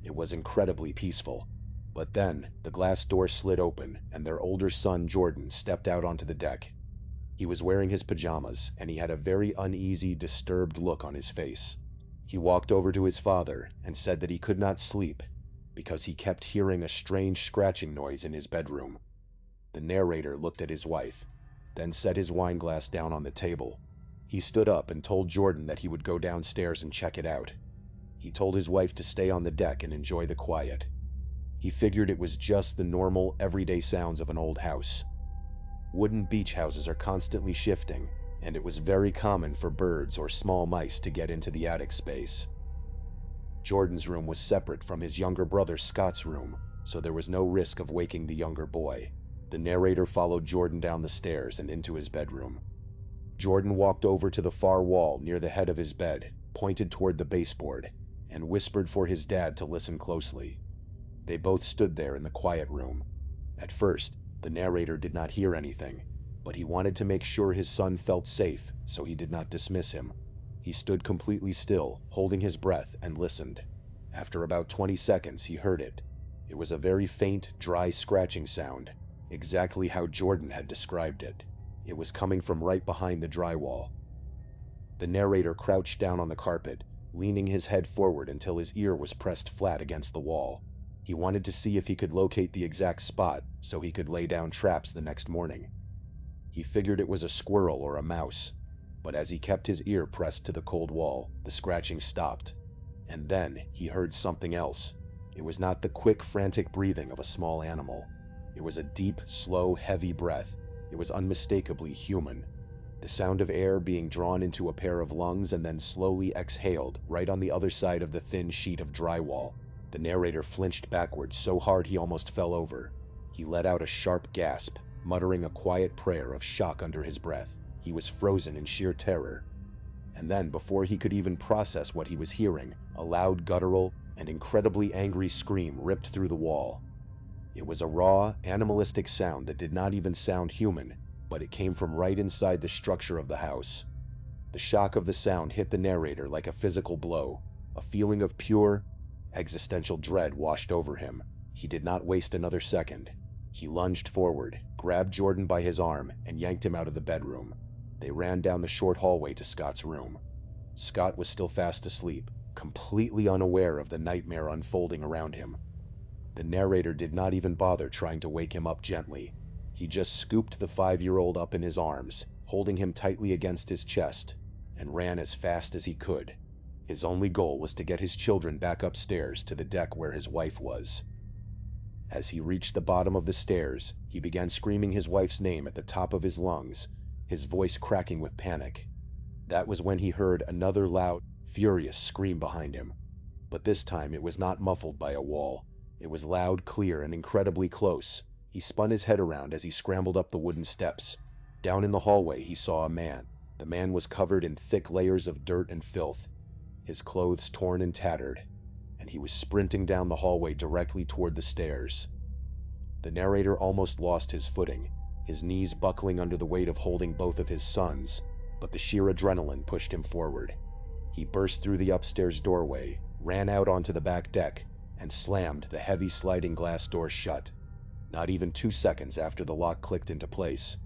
It was incredibly peaceful. But then, the glass door slid open, and their older son, Jordan, stepped out onto the deck. He was wearing his pajamas, and he had a very uneasy, disturbed look on his face. He walked over to his father and said that he could not sleep because he kept hearing a strange scratching noise in his bedroom. The narrator looked at his wife, then set his wineglass down on the table. He stood up and told Jordan that he would go downstairs and check it out. He told his wife to stay on the deck and enjoy the quiet. He figured it was just the normal, everyday sounds of an old house. Wooden beach houses are constantly shifting, and it was very common for birds or small mice to get into the attic space. Jordan's room was separate from his younger brother Scott's room, so there was no risk of waking the younger boy. The narrator followed Jordan down the stairs and into his bedroom. Jordan walked over to the far wall near the head of his bed, pointed toward the baseboard, and whispered for his dad to listen closely. They both stood there in the quiet room. At first, the narrator did not hear anything, but he wanted to make sure his son felt safe, so he did not dismiss him. He stood completely still, holding his breath, and listened. After about 20 seconds, he heard it. It was a very faint, dry scratching sound, exactly how Jordan had described it. It was coming from right behind the drywall. The narrator crouched down on the carpet, leaning his head forward until his ear was pressed flat against the wall. He wanted to see if he could locate the exact spot so he could lay down traps the next morning. He figured it was a squirrel or a mouse, but as he kept his ear pressed to the cold wall, the scratching stopped. And then he heard something else. It was not the quick, frantic breathing of a small animal. It was a deep, slow, heavy breath. It was unmistakably human. The sound of air being drawn into a pair of lungs and then slowly exhaled right on the other side of the thin sheet of drywall. The narrator flinched backwards so hard he almost fell over. He let out a sharp gasp, muttering a quiet prayer of shock under his breath. He was frozen in sheer terror. And then, before he could even process what he was hearing, a loud, guttural, and incredibly angry scream ripped through the wall. It was a raw, animalistic sound that did not even sound human, but it came from right inside the structure of the house. The shock of the sound hit the narrator like a physical blow. A feeling of pure, existential dread washed over him. He did not waste another second. He lunged forward, grabbed Jordan by his arm, and yanked him out of the bedroom. They ran down the short hallway to Scott's room. Scott was still fast asleep, completely unaware of the nightmare unfolding around him. The narrator did not even bother trying to wake him up gently. He just scooped the 5-year-old up in his arms, holding him tightly against his chest, and ran as fast as he could. His only goal was to get his children back upstairs to the deck where his wife was. As he reached the bottom of the stairs, he began screaming his wife's name at the top of his lungs, his voice cracking with panic. That was when he heard another loud, furious scream behind him. But this time it was not muffled by a wall. It was loud, clear, and incredibly close. He spun his head around as he scrambled up the wooden steps. Down in the hallway he saw a man. The man was covered in thick layers of dirt and filth, his clothes torn and tattered, and he was sprinting down the hallway directly toward the stairs. The narrator almost lost his footing, his knees buckling under the weight of holding both of his sons, but the sheer adrenaline pushed him forward. He burst through the upstairs doorway, ran out onto the back deck, and slammed the heavy sliding glass door shut. Not even 2 seconds after the lock clicked into place,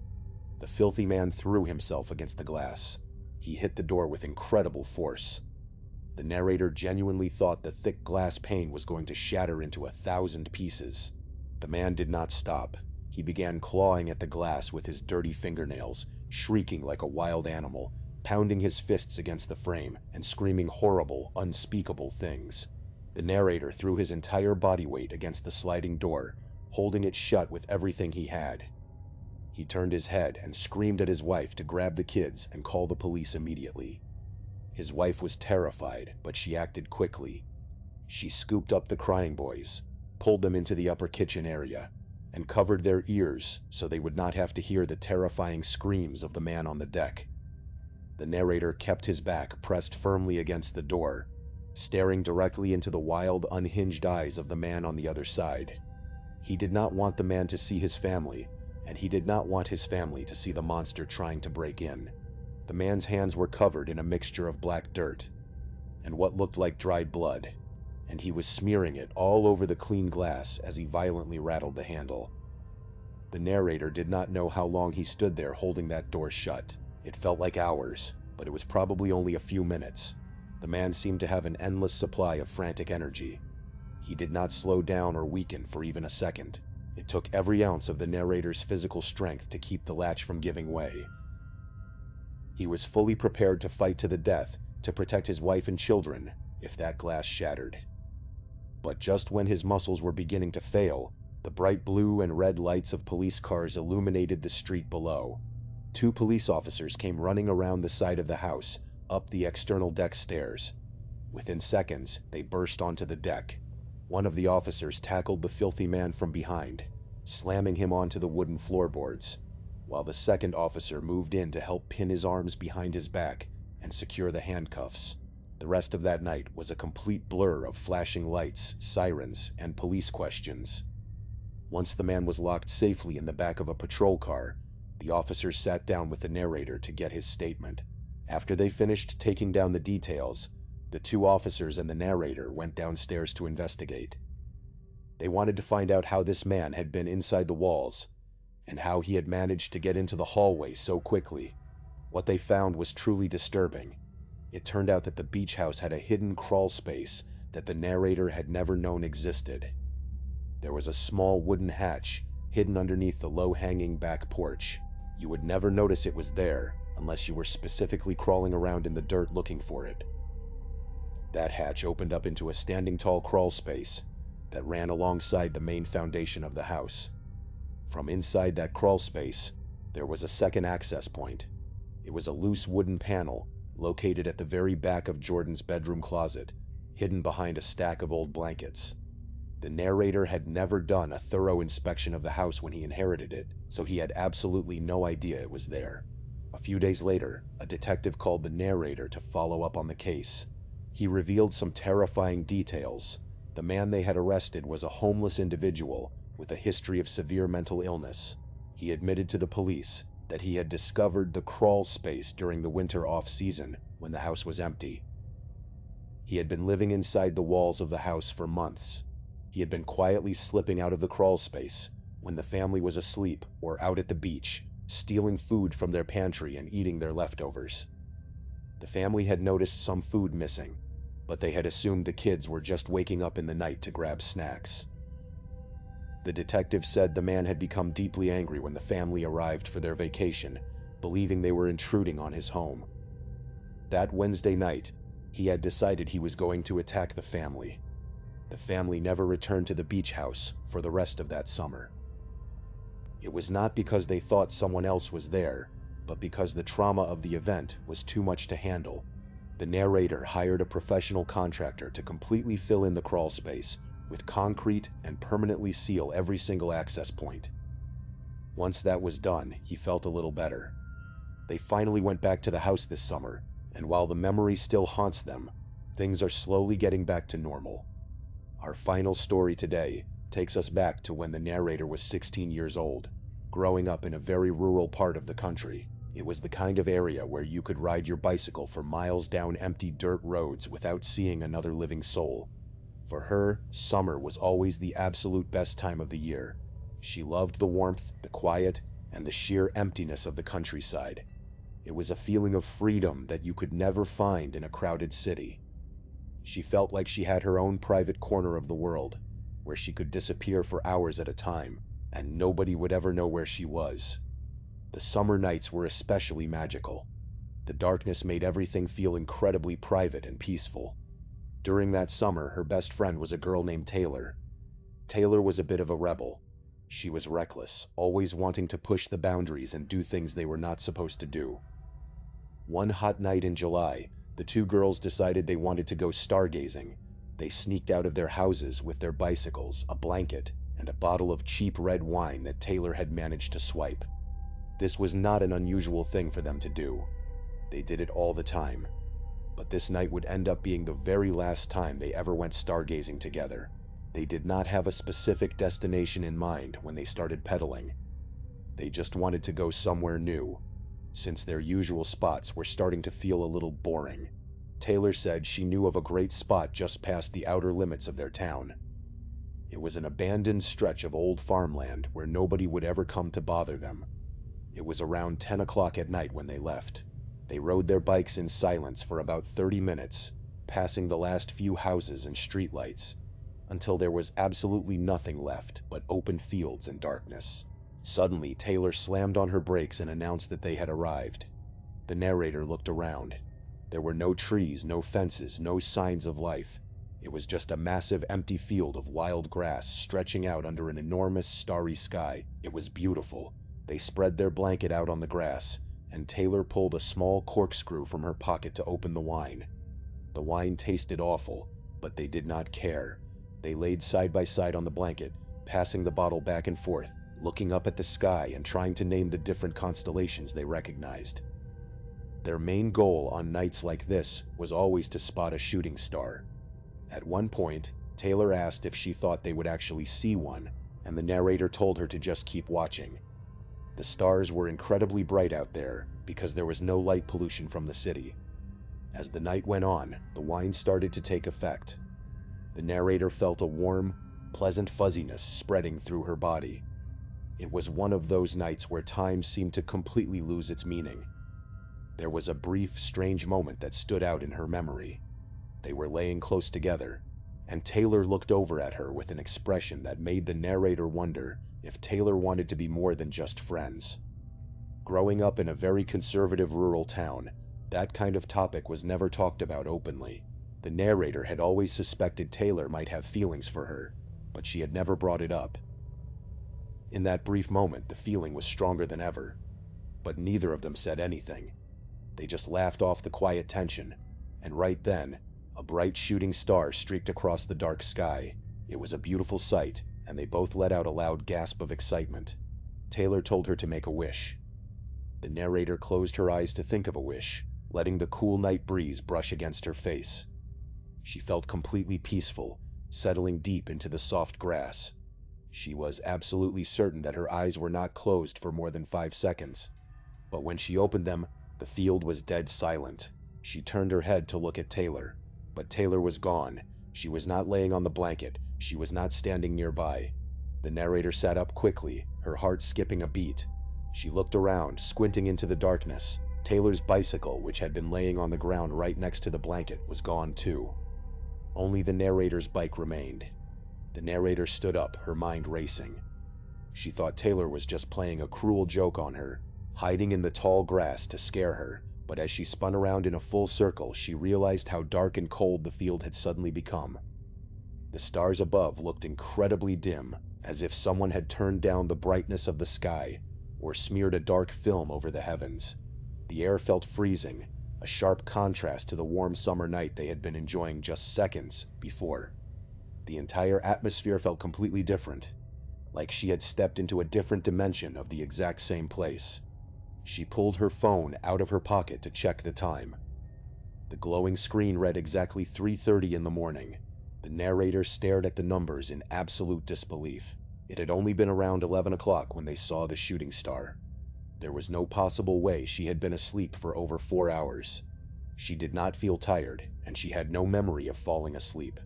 the filthy man threw himself against the glass. He hit the door with incredible force. The narrator genuinely thought the thick glass pane was going to shatter into 1,000 pieces. The man did not stop. He began clawing at the glass with his dirty fingernails, shrieking like a wild animal, pounding his fists against the frame, and screaming horrible, unspeakable things. The narrator threw his entire body weight against the sliding door, holding it shut with everything he had. He turned his head and screamed at his wife to grab the kids and call the police immediately. His wife was terrified, but she acted quickly. She scooped up the crying boys, pulled them into the upper kitchen area, and covered their ears so they would not have to hear the terrifying screams of the man on the deck. The narrator kept his back pressed firmly against the door, staring directly into the wild, unhinged eyes of the man on the other side. He did not want the man to see his family, and he did not want his family to see the monster trying to break in. The man's hands were covered in a mixture of black dirt and what looked like dried blood, and he was smearing it all over the clean glass as he violently rattled the handle. The narrator did not know how long he stood there holding that door shut. It felt like hours, but it was probably only a few minutes. The man seemed to have an endless supply of frantic energy. He did not slow down or weaken for even a second. It took every ounce of the narrator's physical strength to keep the latch from giving way. He was fully prepared to fight to the death to protect his wife and children if that glass shattered. But just when his muscles were beginning to fail, the bright blue and red lights of police cars illuminated the street below. 2 police officers came running around the side of the house, up the external deck stairs. Within seconds, they burst onto the deck. One of the officers tackled the filthy man from behind, slamming him onto the wooden floorboards, while the second officer moved in to help pin his arms behind his back and secure the handcuffs. The rest of that night was a complete blur of flashing lights, sirens, and police questions. Once the man was locked safely in the back of a patrol car, the officers sat down with the narrator to get his statement. After they finished taking down the details, the 2 officers and the narrator went downstairs to investigate. They wanted to find out how this man had been inside the walls, and how he had managed to get into the hallway so quickly. What they found was truly disturbing. It turned out that the beach house had a hidden crawl space that the narrator had never known existed. There was a small wooden hatch hidden underneath the low-hanging back porch. You would never notice it was there unless you were specifically crawling around in the dirt looking for it. That hatch opened up into a standing tall crawl space that ran alongside the main foundation of the house. From inside that crawl space, there was a second access point. It was a loose wooden panel located at the very back of Jordan's bedroom closet, hidden behind a stack of old blankets. The narrator had never done a thorough inspection of the house when he inherited it, so he had absolutely no idea it was there. A few days later, a detective called the narrator to follow up on the case. He revealed some terrifying details. The man they had arrested was a homeless individual with a history of severe mental illness. He admitted to the police that he had discovered the crawl space during the winter off-season when the house was empty. He had been living inside the walls of the house for months. He had been quietly slipping out of the crawl space when the family was asleep or out at the beach, stealing food from their pantry and eating their leftovers. The family had noticed some food missing, but they had assumed the kids were just waking up in the night to grab snacks. The detective said the man had become deeply angry when the family arrived for their vacation, believing they were intruding on his home. That Wednesday night, he had decided he was going to attack the family. The family never returned to the beach house for the rest of that summer. It was not because they thought someone else was there, but because the trauma of the event was too much to handle. The narrator hired a professional contractor to completely fill in the crawl space with concrete and permanently seal every single access point. Once that was done, he felt a little better. They finally went back to the house this summer, and while the memory still haunts them, things are slowly getting back to normal. Our final story today takes us back to when the narrator was 16 years old, growing up in a very rural part of the country. It was the kind of area where you could ride your bicycle for miles down empty dirt roads without seeing another living soul. For her, summer was always the absolute best time of the year. She loved the warmth, the quiet, and the sheer emptiness of the countryside. It was a feeling of freedom that you could never find in a crowded city. She felt like she had her own private corner of the world, where she could disappear for hours at a time, and nobody would ever know where she was. The summer nights were especially magical. The darkness made everything feel incredibly private and peaceful. During that summer, her best friend was a girl named Taylor. Taylor was a bit of a rebel. She was reckless, always wanting to push the boundaries and do things they were not supposed to do. One hot night in July, the two girls decided they wanted to go stargazing. They sneaked out of their houses with their bicycles, a blanket, and a bottle of cheap red wine that Taylor had managed to swipe. This was not an unusual thing for them to do. They did it all the time. But this night would end up being the very last time they ever went stargazing together. They did not have a specific destination in mind when they started pedaling. They just wanted to go somewhere new, since their usual spots were starting to feel a little boring. Taylor said she knew of a great spot just past the outer limits of their town. It was an abandoned stretch of old farmland where nobody would ever come to bother them. It was around 10 o'clock at night when they left. They rode their bikes in silence for about 30 minutes, passing the last few houses and streetlights, until there was absolutely nothing left but open fields and darkness. Suddenly, Taylor slammed on her brakes and announced that they had arrived. The narrator looked around. There were no trees, no fences, no signs of life. It was just a massive empty field of wild grass stretching out under an enormous starry sky. It was beautiful. They spread their blanket out on the grass, and Taylor pulled a small corkscrew from her pocket to open the wine. The wine tasted awful, but they did not care. They laid side by side on the blanket, passing the bottle back and forth, looking up at the sky and trying to name the different constellations they recognized. Their main goal on nights like this was always to spot a shooting star. At one point, Taylor asked if she thought they would actually see one, and the narrator told her to just keep watching. The stars were incredibly bright out there because there was no light pollution from the city. As the night went on, the wine started to take effect. The narrator felt a warm, pleasant fuzziness spreading through her body. It was one of those nights where time seemed to completely lose its meaning. There was a brief, strange moment that stood out in her memory. They were laying close together, and Taylor looked over at her with an expression that made the narrator wonder if Taylor wanted to be more than just friends. Growing up in a very conservative rural town, that kind of topic was never talked about openly. The narrator had always suspected Taylor might have feelings for her, but she had never brought it up. In that brief moment, the feeling was stronger than ever, but neither of them said anything. They just laughed off the quiet tension, and right then, a bright shooting star streaked across the dark sky. It was a beautiful sight, and they both let out a loud gasp of excitement. Taylor told her to make a wish. The narrator closed her eyes to think of a wish, letting the cool night breeze brush against her face. She felt completely peaceful, settling deep into the soft grass. She was absolutely certain that her eyes were not closed for more than 5 seconds. But when she opened them, the field was dead silent. She turned her head to look at Taylor, but Taylor was gone. She was not laying on the blanket. She was not standing nearby. The narrator sat up quickly, her heart skipping a beat. She looked around, squinting into the darkness. Taylor's bicycle, which had been laying on the ground right next to the blanket, was gone too. Only the narrator's bike remained. The narrator stood up, her mind racing. She thought Taylor was just playing a cruel joke on her, hiding in the tall grass to scare her, but as she spun around in a full circle, she realized how dark and cold the field had suddenly become. The stars above looked incredibly dim, as if someone had turned down the brightness of the sky, or smeared a dark film over the heavens. The air felt freezing, a sharp contrast to the warm summer night they had been enjoying just seconds before. The entire atmosphere felt completely different, like she had stepped into a different dimension of the exact same place. She pulled her phone out of her pocket to check the time. The glowing screen read exactly 3:30 in the morning. The narrator stared at the numbers in absolute disbelief. It had only been around 11 o'clock when they saw the shooting star. There was no possible way she had been asleep for over 4 hours. She did not feel tired, and she had no memory of falling asleep.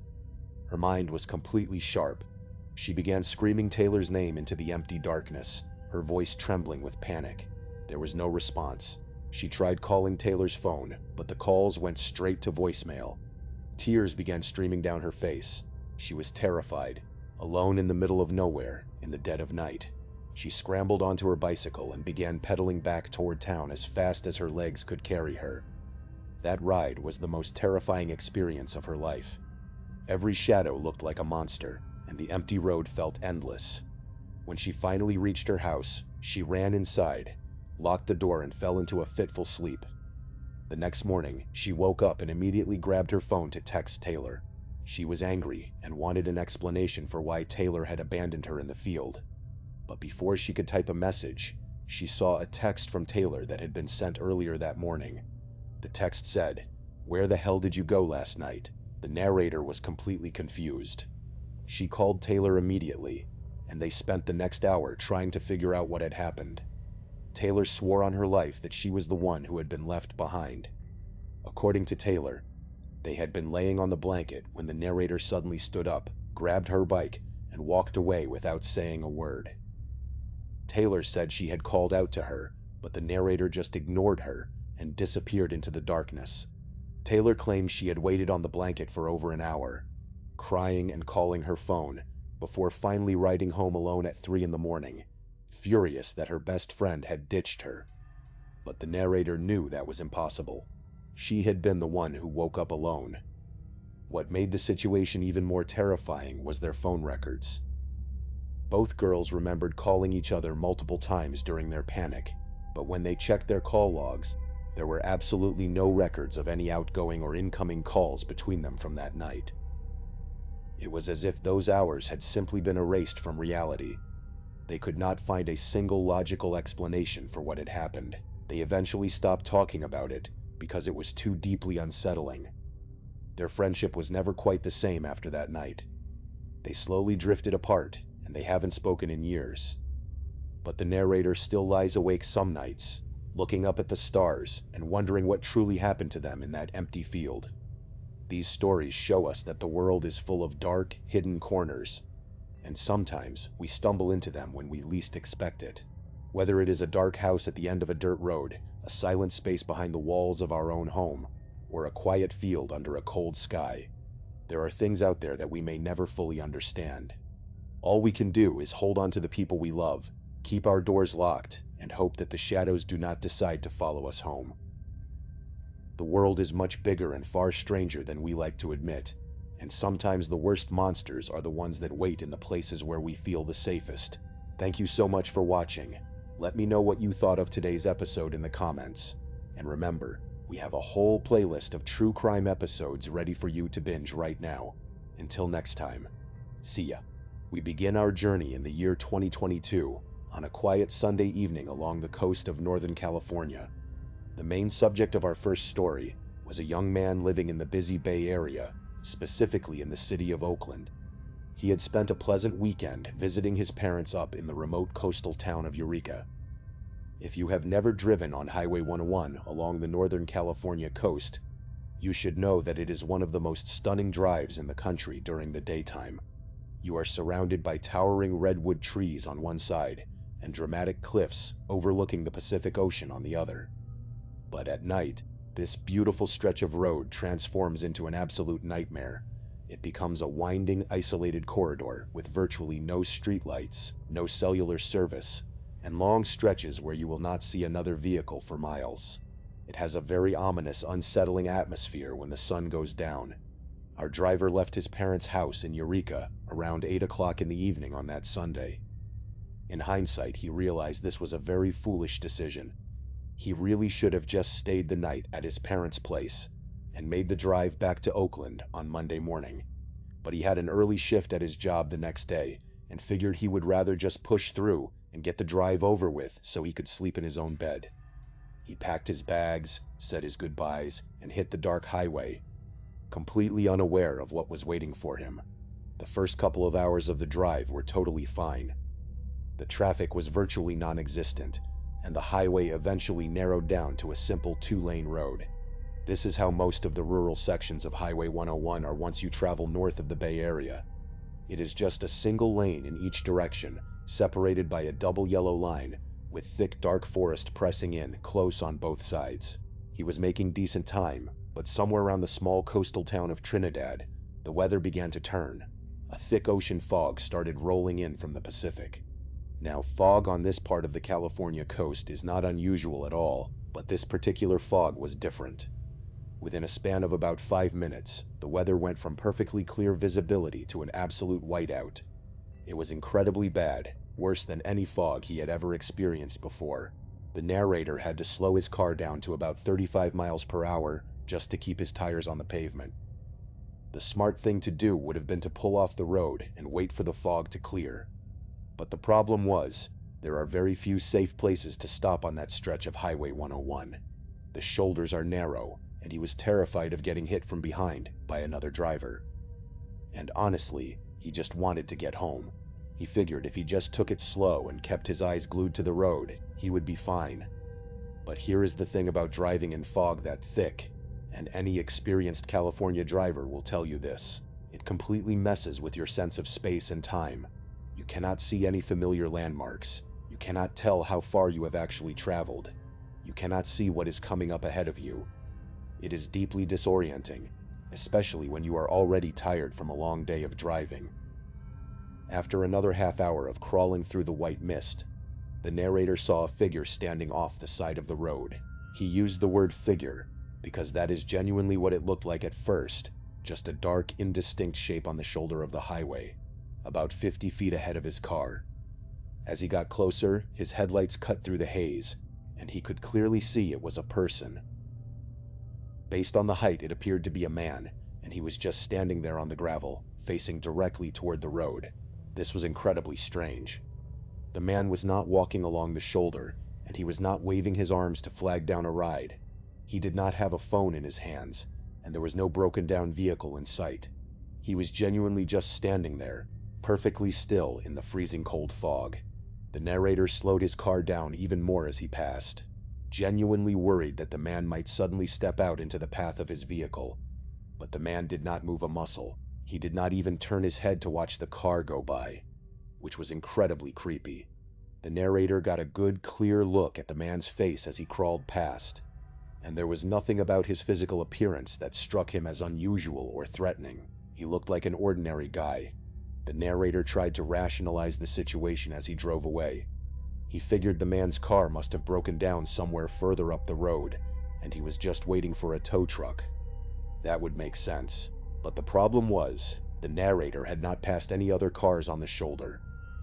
Her mind was completely sharp. She began screaming Taylor's name into the empty darkness, her voice trembling with panic. There was no response. She tried calling Taylor's phone, but the calls went straight to voicemail. Tears began streaming down her face. She was terrified, alone in the middle of nowhere, in the dead of night. She scrambled onto her bicycle and began pedaling back toward town as fast as her legs could carry her. That ride was the most terrifying experience of her life. Every shadow looked like a monster, and the empty road felt endless. When she finally reached her house, she ran inside, locked the door, and fell into a fitful sleep. The next morning, she woke up and immediately grabbed her phone to text Taylor. She was angry and wanted an explanation for why Taylor had abandoned her in the field. But before she could type a message, she saw a text from Taylor that had been sent earlier that morning. The text said, "Where the hell did you go last night?" The narrator was completely confused. She called Taylor immediately, and they spent the next hour trying to figure out what had happened. Taylor swore on her life that she was the one who had been left behind. According to Taylor, they had been laying on the blanket when the narrator suddenly stood up, grabbed her bike, and walked away without saying a word. Taylor said she had called out to her, but the narrator just ignored her and disappeared into the darkness. Taylor claimed she had waited on the blanket for over an hour, crying and calling her phone, before finally riding home alone at 3 in the morning, furious that her best friend had ditched her. But the narrator knew that was impossible. She had been the one who woke up alone. What made the situation even more terrifying was their phone records. Both girls remembered calling each other multiple times during their panic, but when they checked their call logs, there were absolutely no records of any outgoing or incoming calls between them from that night. It was as if those hours had simply been erased from reality. They could not find a single logical explanation for what had happened. They eventually stopped talking about it because it was too deeply unsettling. Their friendship was never quite the same after that night. They slowly drifted apart, and they haven't spoken in years. But the narrator still lies awake some nights, looking up at the stars and wondering what truly happened to them in that empty field. These stories show us that the world is full of dark, hidden corners, and sometimes we stumble into them when we least expect it. Whether it is a dark house at the end of a dirt road, a silent space behind the walls of our own home, or a quiet field under a cold sky, there are things out there that we may never fully understand. All we can do is hold on to the people we love, keep our doors locked, and hope that the shadows do not decide to follow us home. The world is much bigger and far stranger than we like to admit, and sometimes the worst monsters are the ones that wait in the places where we feel the safest. Thank you so much for watching. Let me know what you thought of today's episode in the comments. And remember, we have a whole playlist of true crime episodes ready for you to binge right now. Until next time, see ya. We begin our journey in the year 2022 on a quiet Sunday evening along the coast of Northern California. The main subject of our first story was a young man living in the busy Bay Area, specifically in the city of Oakland. He had spent a pleasant weekend visiting his parents up in the remote coastal town of Eureka. If you have never driven on Highway 101 along the Northern California coast, you should know that it is one of the most stunning drives in the country during the daytime. You are surrounded by towering redwood trees on one side and dramatic cliffs overlooking the Pacific Ocean on the other. But at night, this beautiful stretch of road transforms into an absolute nightmare. It becomes a winding, isolated corridor with virtually no streetlights, no cellular service, and long stretches where you will not see another vehicle for miles. It has a very ominous, unsettling atmosphere when the sun goes down. Our driver left his parents' house in Eureka around 8 o'clock in the evening on that Sunday. In hindsight, he realized this was a very foolish decision. He really should have just stayed the night at his parents' place and made the drive back to Oakland on Monday morning. But he had an early shift at his job the next day and figured he would rather just push through and get the drive over with so he could sleep in his own bed. He packed his bags, said his goodbyes, and hit the dark highway, completely unaware of what was waiting for him. The first couple of hours of the drive were totally fine. The traffic was virtually non-existent, and the highway eventually narrowed down to a simple 2-lane road. This is how most of the rural sections of Highway 101 are once you travel north of the Bay Area. It is just a single lane in each direction, separated by a double yellow line, with thick dark forest pressing in close on both sides. He was making decent time, but somewhere around the small coastal town of Trinidad, the weather began to turn. A thick ocean fog started rolling in from the Pacific. Now, fog on this part of the California coast is not unusual at all, but this particular fog was different. Within a span of about 5 minutes, the weather went from perfectly clear visibility to an absolute whiteout. It was incredibly bad, worse than any fog he had ever experienced before. The narrator had to slow his car down to about 35 miles per hour just to keep his tires on the pavement. The smart thing to do would have been to pull off the road and wait for the fog to clear. But the problem was, there are very few safe places to stop on that stretch of Highway 101. The shoulders are narrow, and he was terrified of getting hit from behind by another driver. And honestly, he just wanted to get home. He figured if he just took it slow and kept his eyes glued to the road, he would be fine. But here is the thing about driving in fog that thick, and any experienced California driver will tell you this: it completely messes with your sense of space and time. You cannot see any familiar landmarks. You cannot tell how far you have actually traveled. You cannot see what is coming up ahead of you. It is deeply disorienting, especially when you are already tired from a long day of driving. After another half hour of crawling through the white mist, the narrator saw a figure standing off the side of the road. He used the word figure because that is genuinely what it looked like at first, just a dark, indistinct shape on the shoulder of the highway, about 50 feet ahead of his car. As he got closer, his headlights cut through the haze, and he could clearly see it was a person. Based on the height, it appeared to be a man, and he was just standing there on the gravel, facing directly toward the road. This was incredibly strange. The man was not walking along the shoulder, and he was not waving his arms to flag down a ride. He did not have a phone in his hands, and there was no broken down vehicle in sight. He was genuinely just standing there, perfectly still in the freezing cold fog. The narrator slowed his car down even more as he passed, genuinely worried that the man might suddenly step out into the path of his vehicle. But the man did not move a muscle. He did not even turn his head to watch the car go by, which was incredibly creepy. The narrator got a good, clear look at the man's face as he crawled past, and there was nothing about his physical appearance that struck him as unusual or threatening. He looked like an ordinary guy. The narrator tried to rationalize the situation as he drove away. He figured the man's car must have broken down somewhere further up the road, and he was just waiting for a tow truck. That would make sense. But the problem was, the narrator had not passed any other cars on the shoulder,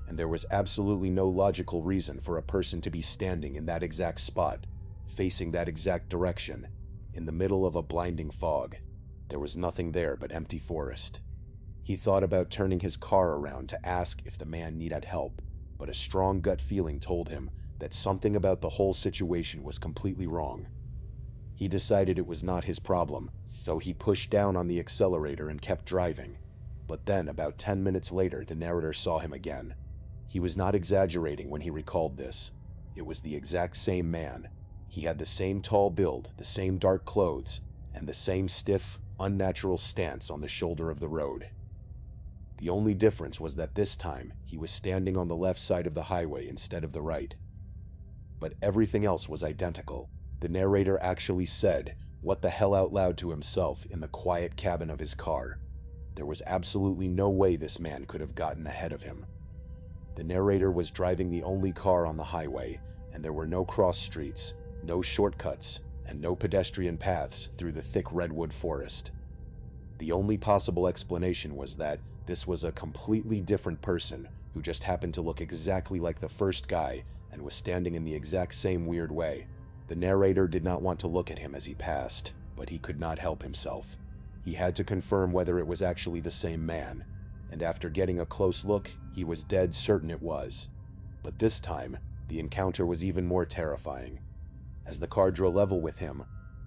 and there was absolutely no logical reason for a person to be standing in that exact spot, facing that exact direction, in the middle of a blinding fog. There was nothing there but empty forest. He thought about turning his car around to ask if the man needed help, but a strong gut feeling told him that something about the whole situation was completely wrong. He decided it was not his problem, so he pushed down on the accelerator and kept driving. But then, about 10 minutes later, the narrator saw him again. He was not exaggerating when he recalled this. It was the exact same man. He had the same tall build, the same dark clothes, and the same stiff, unnatural stance on the shoulder of the road. The only difference was that this time, he was standing on the left side of the highway instead of the right. But everything else was identical. The narrator actually said, "What the hell" out loud to himself in the quiet cabin of his car. There was absolutely no way this man could have gotten ahead of him. The narrator was driving the only car on the highway, and there were no cross streets, no shortcuts, and no pedestrian paths through the thick redwood forest. The only possible explanation was that this was a completely different person who just happened to look exactly like the first guy and was standing in the exact same weird way. The narrator did not want to look at him as he passed, but he could not help himself. He had to confirm whether it was actually the same man, and after getting a close look, he was dead certain it was. But this time, the encounter was even more terrifying. As the car drew level with him,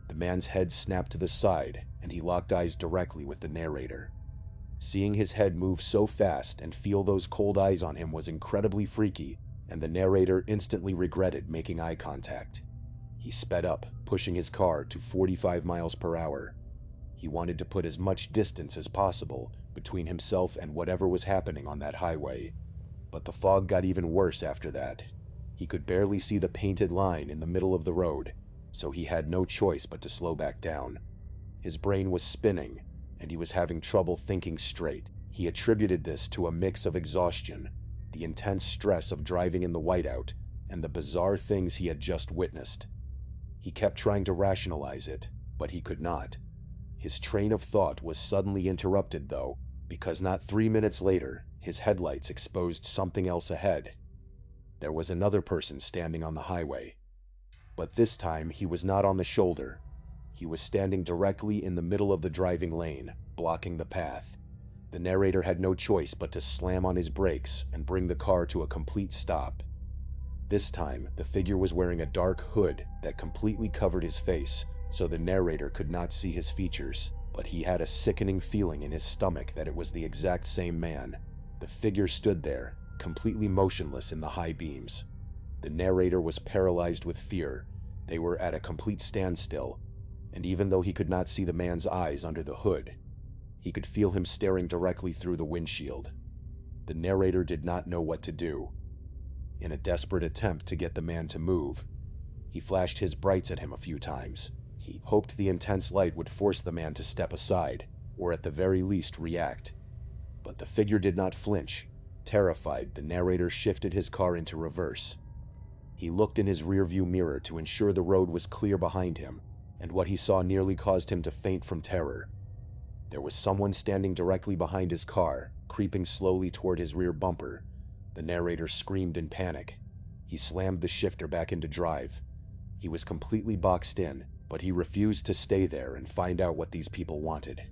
the man's head snapped to the side, and he locked eyes directly with the narrator. Seeing his head move so fast and feel those cold eyes on him was incredibly freaky, and the narrator instantly regretted making eye contact. He sped up, pushing his car to 45 miles per hour. He wanted to put as much distance as possible between himself and whatever was happening on that highway. But the fog got even worse after that. He could barely see the painted line in the middle of the road, so he had no choice but to slow back down. His brain was spinning, and he was having trouble thinking straight. He attributed this to a mix of exhaustion, the intense stress of driving in the whiteout, and the bizarre things he had just witnessed. He kept trying to rationalize it, but he could not. His train of thought was suddenly interrupted, though, because not 3 minutes later, his headlights exposed something else ahead. There was another person standing on the highway. But this time, he was not on the shoulder. He was standing directly in the middle of the driving lane, blocking the path. The narrator had no choice but to slam on his brakes and bring the car to a complete stop. This time, the figure was wearing a dark hood that completely covered his face, so the narrator could not see his features, but he had a sickening feeling in his stomach that it was the exact same man. The figure stood there, completely motionless in the high beams. The narrator was paralyzed with fear. They were at a complete standstill, and even though he could not see the man's eyes under the hood, he could feel him staring directly through the windshield. The narrator did not know what to do. In a desperate attempt to get the man to move, he flashed his brights at him a few times. He hoped the intense light would force the man to step aside, or at the very least react. But the figure did not flinch. Terrified, the narrator shifted his car into reverse. He looked in his rearview mirror to ensure the road was clear behind him, and what he saw nearly caused him to faint from terror. There was someone standing directly behind his car, creeping slowly toward his rear bumper. The narrator screamed in panic. He slammed the shifter back into drive. He was completely boxed in, but he refused to stay there and find out what these people wanted.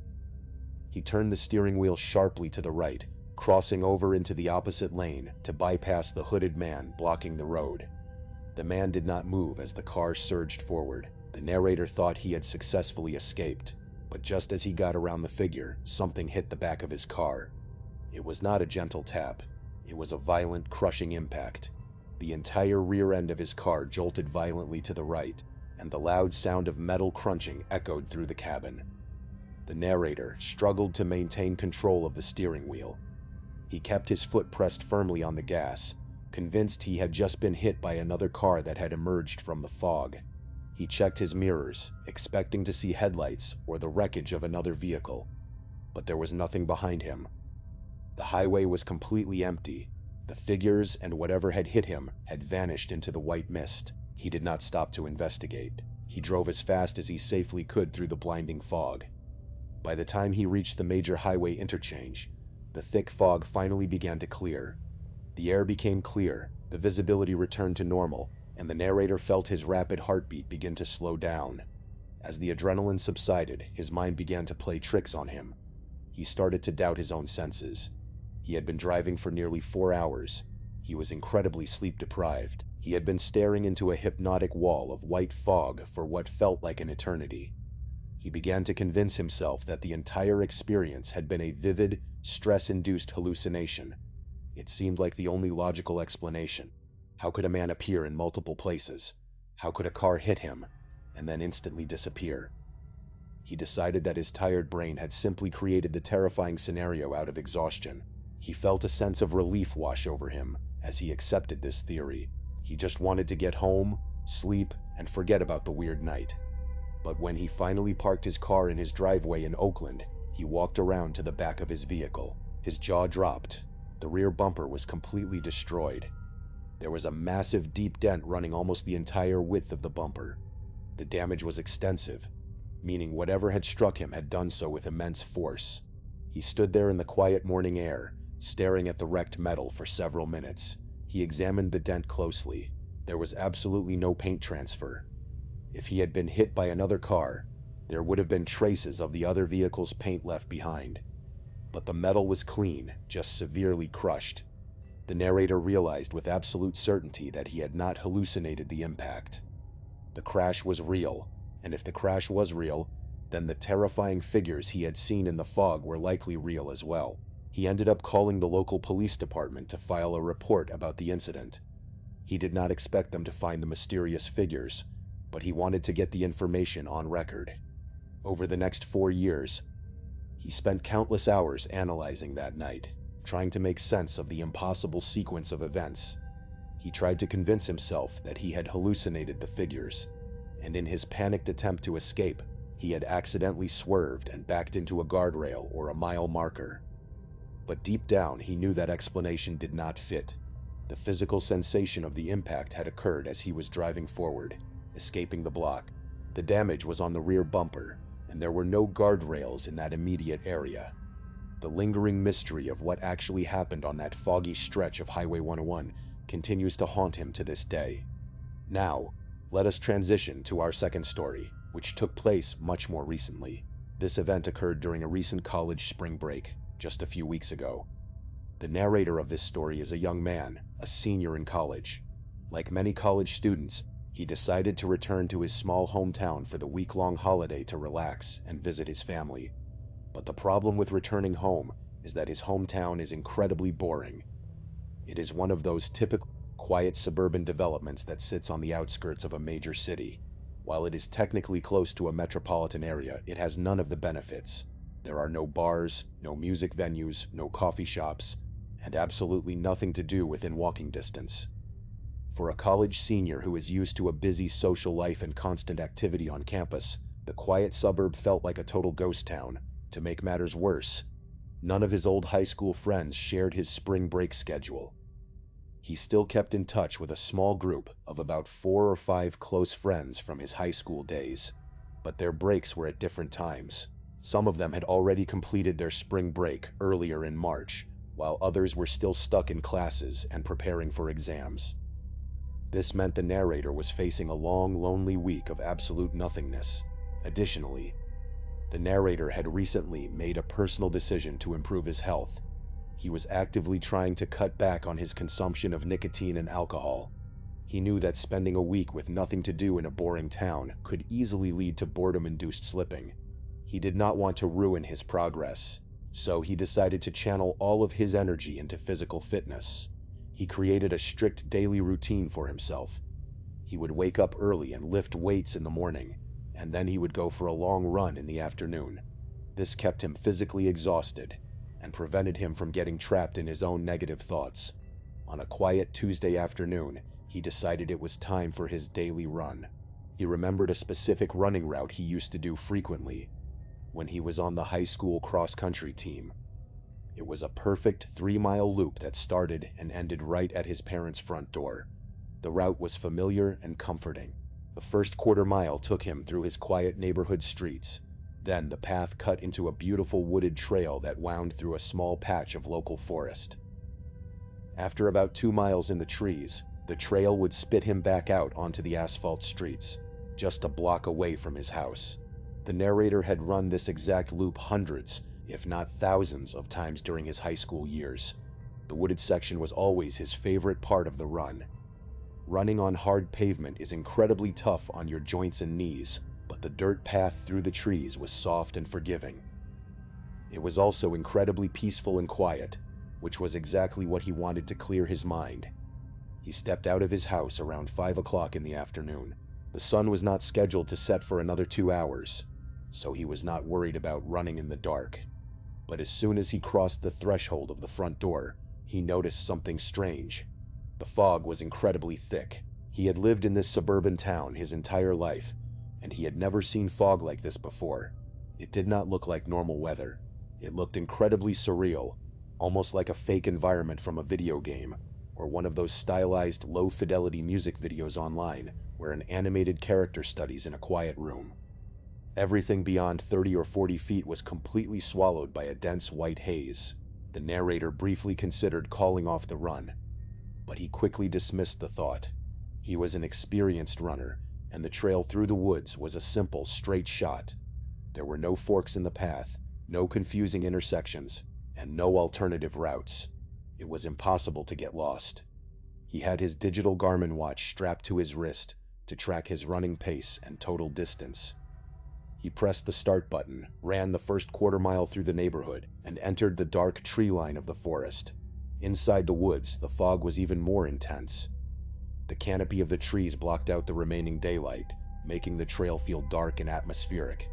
He turned the steering wheel sharply to the right, crossing over into the opposite lane to bypass the hooded man blocking the road. The man did not move as the car surged forward. The narrator thought he had successfully escaped, but just as he got around the figure, something hit the back of his car. It was not a gentle tap. It was a violent, crushing impact. The entire rear end of his car jolted violently to the right, and the loud sound of metal crunching echoed through the cabin. The narrator struggled to maintain control of the steering wheel. He kept his foot pressed firmly on the gas, convinced he had just been hit by another car that had emerged from the fog. He checked his mirrors, expecting to see headlights or the wreckage of another vehicle, but there was nothing behind him. The highway was completely empty. The figures and whatever had hit him had vanished into the white mist. He did not stop to investigate. He drove as fast as he safely could through the blinding fog. By the time he reached the major highway interchange, the thick fog finally began to clear. The air became clear, the visibility returned to normal, and the narrator felt his rapid heartbeat begin to slow down. As the adrenaline subsided, his mind began to play tricks on him. He started to doubt his own senses. He had been driving for nearly 4 hours. He was incredibly sleep-deprived. He had been staring into a hypnotic wall of white fog for what felt like an eternity. He began to convince himself that the entire experience had been a vivid, stress-induced hallucination. It seemed like the only logical explanation. How could a man appear in multiple places? How could a car hit him, and then instantly disappear? He decided that his tired brain had simply created the terrifying scenario out of exhaustion. He felt a sense of relief wash over him as he accepted this theory. He just wanted to get home, sleep, and forget about the weird night. But when he finally parked his car in his driveway in Oakland, he walked around to the back of his vehicle. His jaw dropped. The rear bumper was completely destroyed. There was a massive deep dent running almost the entire width of the bumper. The damage was extensive, meaning whatever had struck him had done so with immense force. He stood there in the quiet morning air, staring at the wrecked metal for several minutes. He examined the dent closely. There was absolutely no paint transfer. If he had been hit by another car, there would have been traces of the other vehicle's paint left behind. But the metal was clean, just severely crushed. The narrator realized with absolute certainty that he had not hallucinated the impact. The crash was real, and if the crash was real, then the terrifying figures he had seen in the fog were likely real as well. He ended up calling the local police department to file a report about the incident. He did not expect them to find the mysterious figures, but he wanted to get the information on record. Over the next 4 years, he spent countless hours analyzing that night, trying to make sense of the impossible sequence of events. He tried to convince himself that he had hallucinated the figures, and in his panicked attempt to escape, he had accidentally swerved and backed into a guardrail or a mile marker. But deep down, he knew that explanation did not fit. The physical sensation of the impact had occurred as he was driving forward, escaping the block. The damage was on the rear bumper, and there were no guardrails in that immediate area. The lingering mystery of what actually happened on that foggy stretch of Highway 101 continues to haunt him to this day. Now, let us transition to our second story, which took place much more recently. This event occurred during a recent college spring break, just a few weeks ago. The narrator of this story is a young man, a senior in college. Like many college students, he decided to return to his small hometown for the week-long holiday to relax and visit his family. But the problem with returning home is that his hometown is incredibly boring. It is one of those typical quiet suburban developments that sits on the outskirts of a major city. While it is technically close to a metropolitan area, it has none of the benefits. There are no bars, no music venues, no coffee shops, and absolutely nothing to do within walking distance. For a college senior who is used to a busy social life and constant activity on campus, the quiet suburb felt like a total ghost town. To make matters worse, none of his old high school friends shared his spring break schedule. He still kept in touch with a small group of about 4 or 5 close friends from his high school days, but their breaks were at different times. Some of them had already completed their spring break earlier in March, while others were still stuck in classes and preparing for exams. This meant the narrator was facing a long, lonely week of absolute nothingness. Additionally, the narrator had recently made a personal decision to improve his health. He was actively trying to cut back on his consumption of nicotine and alcohol. He knew that spending a week with nothing to do in a boring town could easily lead to boredom-induced slipping. He did not want to ruin his progress, so he decided to channel all of his energy into physical fitness. He created a strict daily routine for himself. He would wake up early and lift weights in the morning, and then he would go for a long run in the afternoon. This kept him physically exhausted and prevented him from getting trapped in his own negative thoughts. On a quiet Tuesday afternoon, he decided it was time for his daily run. He remembered a specific running route he used to do frequently when he was on the high school cross-country team. It was a perfect 3-mile loop that started and ended right at his parents' front door. The route was familiar and comforting. The first quarter mile took him through his quiet neighborhood streets. Then the path cut into a beautiful wooded trail that wound through a small patch of local forest. After about 2 miles in the trees, the trail would spit him back out onto the asphalt streets, just a block away from his house. The narrator had run this exact loop hundreds, if not thousands, of times during his high school years. The wooded section was always his favorite part of the run. Running on hard pavement is incredibly tough on your joints and knees, but the dirt path through the trees was soft and forgiving. It was also incredibly peaceful and quiet, which was exactly what he wanted to clear his mind. He stepped out of his house around 5 o'clock in the afternoon. The sun was not scheduled to set for another 2 hours, so he was not worried about running in the dark. But as soon as he crossed the threshold of the front door, he noticed something strange. The fog was incredibly thick. He had lived in this suburban town his entire life, and he had never seen fog like this before. It did not look like normal weather. It looked incredibly surreal, almost like a fake environment from a video game, or one of those stylized low-fidelity music videos online where an animated character studies in a quiet room. Everything beyond 30 or 40 feet was completely swallowed by a dense white haze. The narrator briefly considered calling off the run, but he quickly dismissed the thought. He was an experienced runner, and the trail through the woods was a simple, straight shot. There were no forks in the path, no confusing intersections, and no alternative routes. It was impossible to get lost. He had his digital Garmin watch strapped to his wrist to track his running pace and total distance. He pressed the start button, ran the first quarter mile through the neighborhood, and entered the dark tree line of the forest. Inside the woods, the fog was even more intense. The canopy of the trees blocked out the remaining daylight, making the trail feel dark and atmospheric.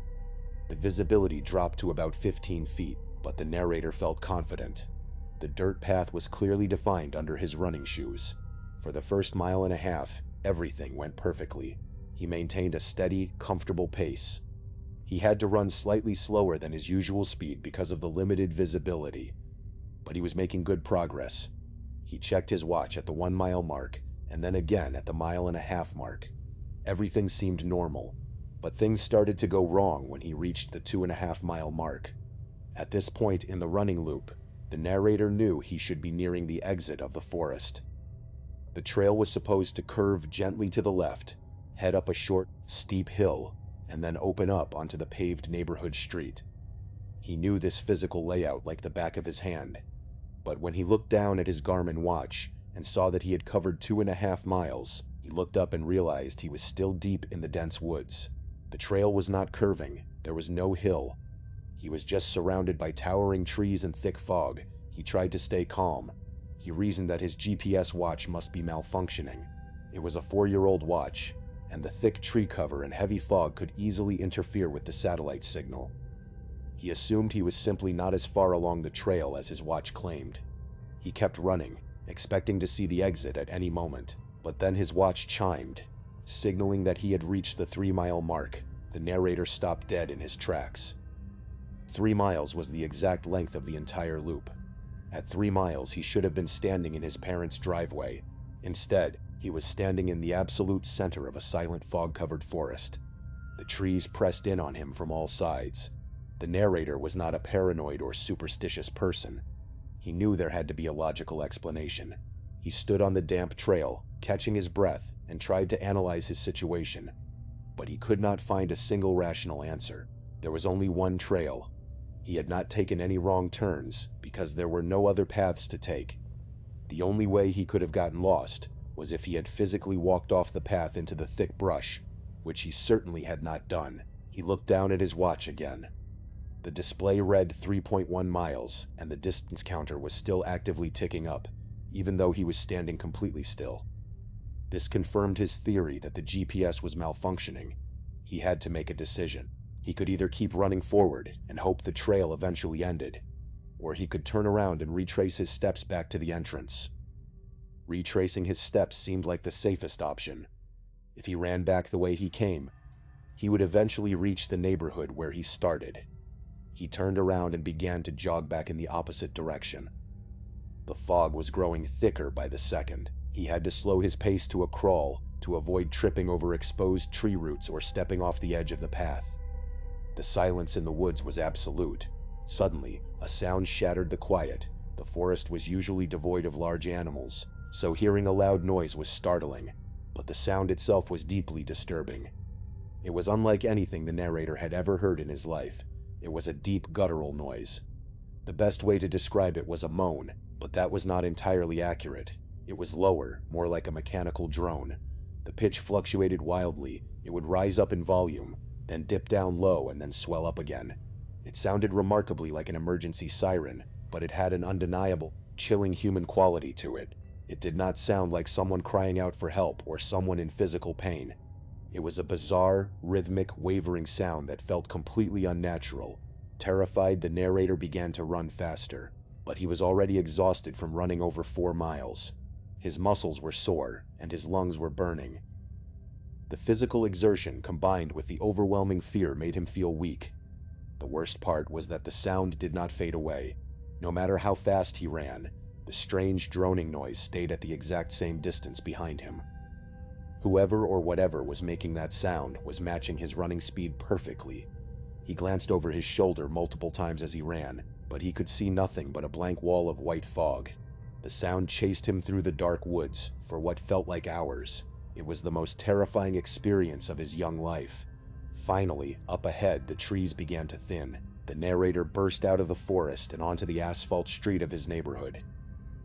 The visibility dropped to about 15 feet, but the narrator felt confident. The dirt path was clearly defined under his running shoes. For the first mile and a half, everything went perfectly. He maintained a steady, comfortable pace. He had to run slightly slower than his usual speed because of the limited visibility, but he was making good progress. He checked his watch at the 1 mile mark, and then again at the mile-and-a-half mark. Everything seemed normal, but things started to go wrong when he reached the 2.5 mile mark. At this point in the running loop, the narrator knew he should be nearing the exit of the forest. The trail was supposed to curve gently to the left, head up a short, steep hill, and then open up onto the paved neighborhood street. He knew this physical layout like the back of his hand, but when he looked down at his Garmin watch and saw that he had covered 2.5 miles, he looked up and realized he was still deep in the dense woods. The trail was not curving, there was no hill. He was just surrounded by towering trees and thick fog. He tried to stay calm. He reasoned that his GPS watch must be malfunctioning. It was a 4-year-old watch, and the thick tree cover and heavy fog could easily interfere with the satellite signal. He assumed he was simply not as far along the trail as his watch claimed. He kept running, expecting to see the exit at any moment, but then his watch chimed, signaling that he had reached the 3-mile mark. The narrator stopped dead in his tracks. 3 miles was the exact length of the entire loop. At 3 miles, he should have been standing in his parents' driveway. Instead, he was standing in the absolute center of a silent fog-covered forest. The trees pressed in on him from all sides. The narrator was not a paranoid or superstitious person. He knew there had to be a logical explanation. He stood on the damp trail, catching his breath, and tried to analyze his situation. But he could not find a single rational answer. There was only one trail. He had not taken any wrong turns, because there were no other paths to take. The only way he could have gotten lost was if he had physically walked off the path into the thick brush, which he certainly had not done. He looked down at his watch again. The display read 3.1 miles, and the distance counter was still actively ticking up, even though he was standing completely still. This confirmed his theory that the GPS was malfunctioning. He had to make a decision. He could either keep running forward and hope the trail eventually ended, or he could turn around and retrace his steps back to the entrance. Retracing his steps seemed like the safest option. If he ran back the way he came, he would eventually reach the neighborhood where he started. He turned around and began to jog back in the opposite direction. The fog was growing thicker by the second. He had to slow his pace to a crawl to avoid tripping over exposed tree roots or stepping off the edge of the path. The silence in the woods was absolute. Suddenly, a sound shattered the quiet. The forest was usually devoid of large animals, so hearing a loud noise was startling, but the sound itself was deeply disturbing. It was unlike anything the narrator had ever heard in his life. It was a deep guttural noise. The best way to describe it was a moan, but that was not entirely accurate. It was lower, more like a mechanical drone. The pitch fluctuated wildly. It would rise up in volume, then dip down low and then swell up again. It sounded remarkably like an emergency siren, but it had an undeniable, chilling human quality to it. It did not sound like someone crying out for help or someone in physical pain. It was a bizarre, rhythmic, wavering sound that felt completely unnatural. Terrified, the narrator began to run faster, but he was already exhausted from running over 4 miles. His muscles were sore, and his lungs were burning. The physical exertion combined with the overwhelming fear made him feel weak. The worst part was that the sound did not fade away. No matter how fast he ran, the strange droning noise stayed at the exact same distance behind him. Whoever or whatever was making that sound was matching his running speed perfectly. He glanced over his shoulder multiple times as he ran, but he could see nothing but a blank wall of white fog. The sound chased him through the dark woods for what felt like hours. It was the most terrifying experience of his young life. Finally, up ahead, the trees began to thin. The narrator burst out of the forest and onto the asphalt street of his neighborhood.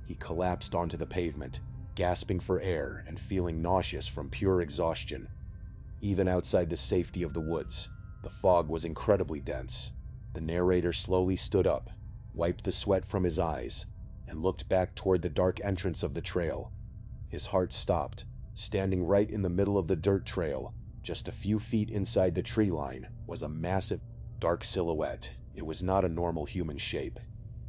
He collapsed onto the pavement, gasping for air and feeling nauseous from pure exhaustion. Even outside the safety of the woods, the fog was incredibly dense. The narrator slowly stood up, wiped the sweat from his eyes, and looked back toward the dark entrance of the trail. His heart stopped. Standing right in the middle of the dirt trail, just a few feet inside the tree line, was a massive, dark silhouette. It was not a normal human shape.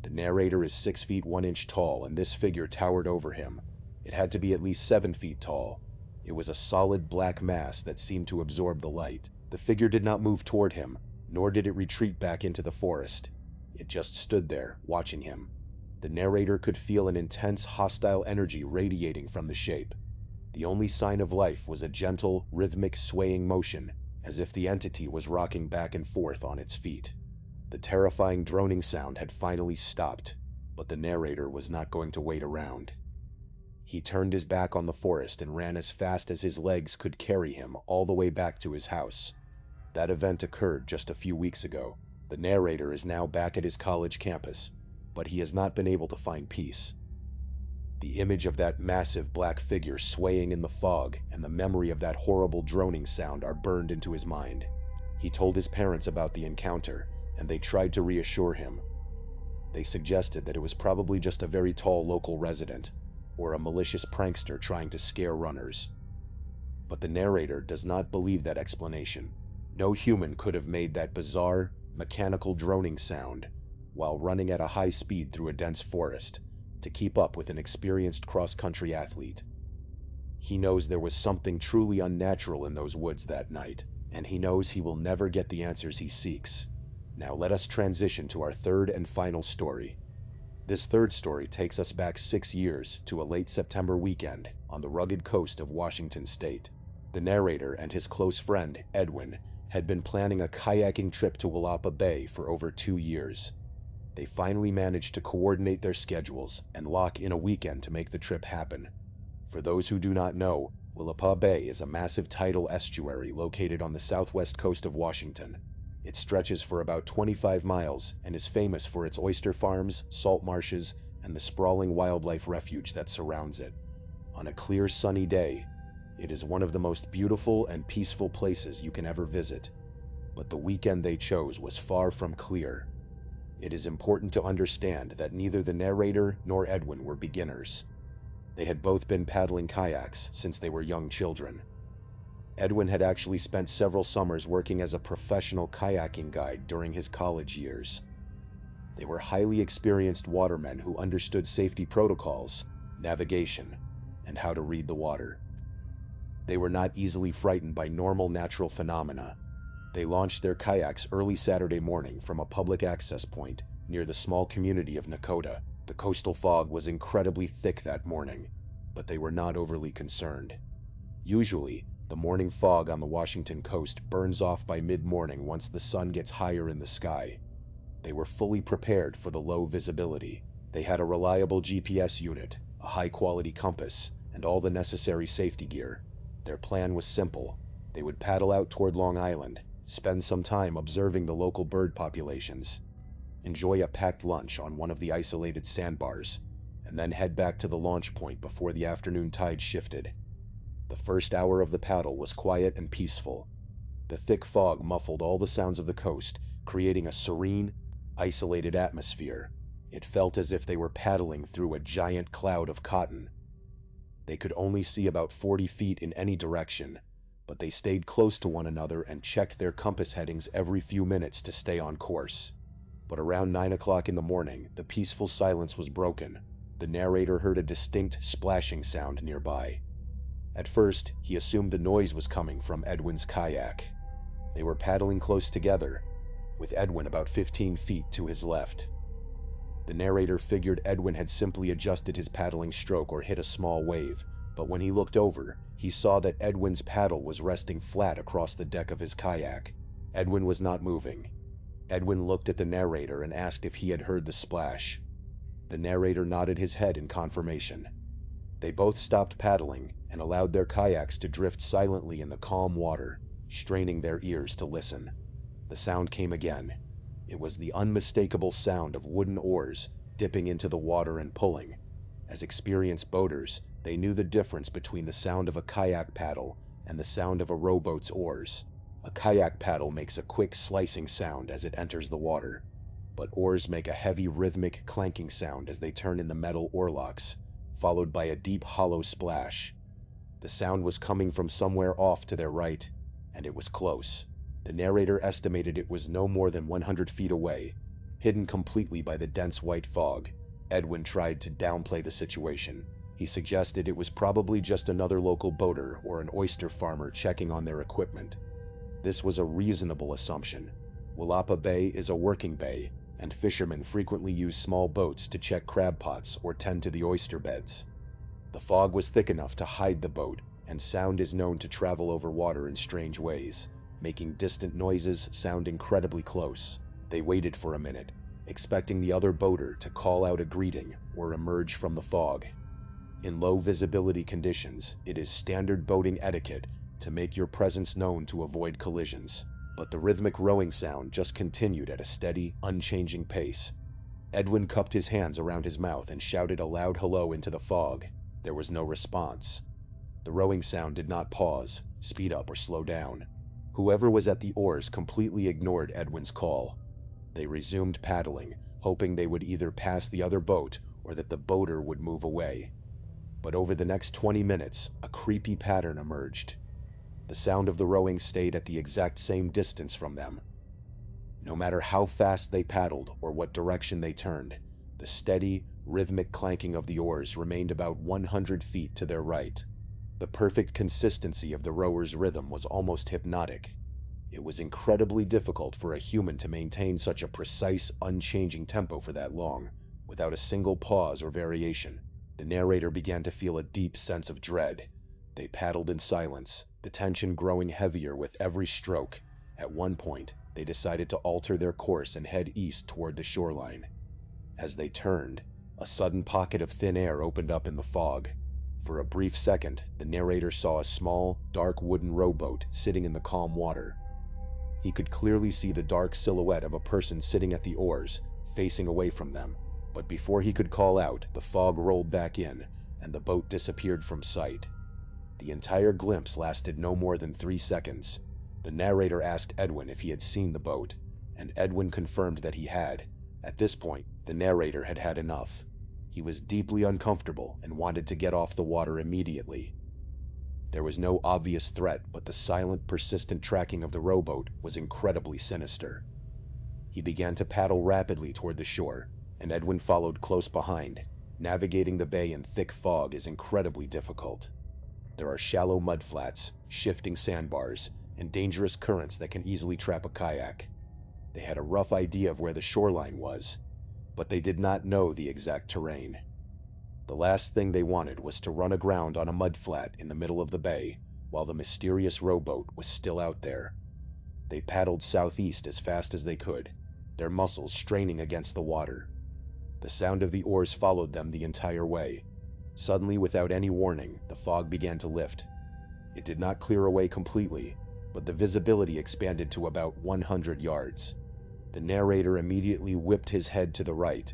The narrator is 6 feet 1 inch tall, and this figure towered over him. It had to be at least 7 feet tall. It was a solid black mass that seemed to absorb the light. The figure did not move toward him, nor did it retreat back into the forest. It just stood there, watching him. The narrator could feel an intense, hostile energy radiating from the shape. The only sign of life was a gentle, rhythmic swaying motion, as if the entity was rocking back and forth on its feet. The terrifying droning sound had finally stopped, but the narrator was not going to wait around. He turned his back on the forest and ran as fast as his legs could carry him all the way back to his house. That event occurred just a few weeks ago. The narrator is now back at his college campus, but he has not been able to find peace. The image of that massive black figure swaying in the fog and the memory of that horrible droning sound are burned into his mind. He told his parents about the encounter, and they tried to reassure him. They suggested that it was probably just a very tall local resident, or a malicious prankster trying to scare runners. But the narrator does not believe that explanation. No human could have made that bizarre, mechanical droning sound while running at a high speed through a dense forest to keep up with an experienced cross-country athlete. He knows there was something truly unnatural in those woods that night, and he knows he will never get the answers he seeks. Now let us transition to our third and final story. This third story takes us back 6 years to a late September weekend on the rugged coast of Washington State. The narrator and his close friend, Edwin, had been planning a kayaking trip to Willapa Bay for over 2 years. They finally managed to coordinate their schedules and lock in a weekend to make the trip happen. For those who do not know, Willapa Bay is a massive tidal estuary located on the southwest coast of Washington. It stretches for about 25 miles and is famous for its oyster farms, salt marshes, and the sprawling wildlife refuge that surrounds it. On a clear, sunny day, it is one of the most beautiful and peaceful places you can ever visit. But the weekend they chose was far from clear. It is important to understand that neither the narrator nor Edwin were beginners. They had both been paddling kayaks since they were young children. Edwin had actually spent several summers working as a professional kayaking guide during his college years. They were highly experienced watermen who understood safety protocols, navigation, and how to read the water. They were not easily frightened by normal natural phenomena. They launched their kayaks early Saturday morning from a public access point near the small community of Nakota. The coastal fog was incredibly thick that morning, but they were not overly concerned. Usually, the morning fog on the Washington coast burns off by mid-morning once the sun gets higher in the sky. They were fully prepared for the low visibility. They had a reliable GPS unit, a high-quality compass, and all the necessary safety gear. Their plan was simple. They would paddle out toward Long Island, spend some time observing the local bird populations, enjoy a packed lunch on one of the isolated sandbars, and then head back to the launch point before the afternoon tide shifted. The first hour of the paddle was quiet and peaceful. The thick fog muffled all the sounds of the coast, creating a serene, isolated atmosphere. It felt as if they were paddling through a giant cloud of cotton. They could only see about 40 feet in any direction, but they stayed close to one another and checked their compass headings every few minutes to stay on course. But around 9 o'clock in the morning, the peaceful silence was broken. The narrator heard a distinct splashing sound nearby. At first, he assumed the noise was coming from Edwin's kayak. They were paddling close together, with Edwin about 15 feet to his left. The narrator figured Edwin had simply adjusted his paddling stroke or hit a small wave, but when he looked over, he saw that Edwin's paddle was resting flat across the deck of his kayak. Edwin was not moving. Edwin looked at the narrator and asked if he had heard the splash. The narrator nodded his head in confirmation. They both stopped paddling and allowed their kayaks to drift silently in the calm water, straining their ears to listen. The sound came again. It was the unmistakable sound of wooden oars dipping into the water and pulling. As experienced boaters, they knew the difference between the sound of a kayak paddle and the sound of a rowboat's oars. A kayak paddle makes a quick slicing sound as it enters the water, but oars make a heavy rhythmic clanking sound as they turn in the metal oarlocks, followed by a deep hollow splash. The sound was coming from somewhere off to their right, and it was close. The narrator estimated it was no more than 100 feet away, hidden completely by the dense white fog. Edwin tried to downplay the situation. He suggested it was probably just another local boater or an oyster farmer checking on their equipment. This was a reasonable assumption. Willapa Bay is a working bay, and fishermen frequently use small boats to check crab pots or tend to the oyster beds. The fog was thick enough to hide the boat, and sound is known to travel over water in strange ways, making distant noises sound incredibly close. They waited for a minute, expecting the other boater to call out a greeting or emerge from the fog. In low visibility conditions, it is standard boating etiquette to make your presence known to avoid collisions, but the rhythmic rowing sound just continued at a steady, unchanging pace. Edwin cupped his hands around his mouth and shouted a loud hello into the fog. There was no response. The rowing sound did not pause, speed up, or slow down. Whoever was at the oars completely ignored Edwin's call. They resumed paddling, hoping they would either pass the other boat or that the boater would move away. But over the next 20 minutes, a creepy pattern emerged. The sound of the rowing stayed at the exact same distance from them. No matter how fast they paddled or what direction they turned, the steady, rhythmic clanking of the oars remained about 100 feet to their right. The perfect consistency of the rowers' rhythm was almost hypnotic. It was incredibly difficult for a human to maintain such a precise, unchanging tempo for that long, without a single pause or variation. The narrator began to feel a deep sense of dread. They paddled in silence, the tension growing heavier with every stroke. At one point, they decided to alter their course and head east toward the shoreline. As they turned, a sudden pocket of thin air opened up in the fog. For a brief second, the narrator saw a small, dark wooden rowboat sitting in the calm water. He could clearly see the dark silhouette of a person sitting at the oars, facing away from them. But before he could call out, the fog rolled back in, and the boat disappeared from sight. The entire glimpse lasted no more than 3 seconds. The narrator asked Edwin if he had seen the boat, and Edwin confirmed that he had. At this point, the narrator had had enough. He was deeply uncomfortable and wanted to get off the water immediately. There was no obvious threat, but the silent, persistent tracking of the rowboat was incredibly sinister. He began to paddle rapidly toward the shore, and Edwin followed close behind. Navigating the bay in thick fog is incredibly difficult. There are shallow mudflats, shifting sandbars, and dangerous currents that can easily trap a kayak. They had a rough idea of where the shoreline was, but they did not know the exact terrain. The last thing they wanted was to run aground on a mudflat in the middle of the bay, while the mysterious rowboat was still out there. They paddled southeast as fast as they could, their muscles straining against the water. The sound of the oars followed them the entire way. Suddenly, without any warning, the fog began to lift. It did not clear away completely, but the visibility expanded to about 100 yards. The narrator immediately whipped his head to the right,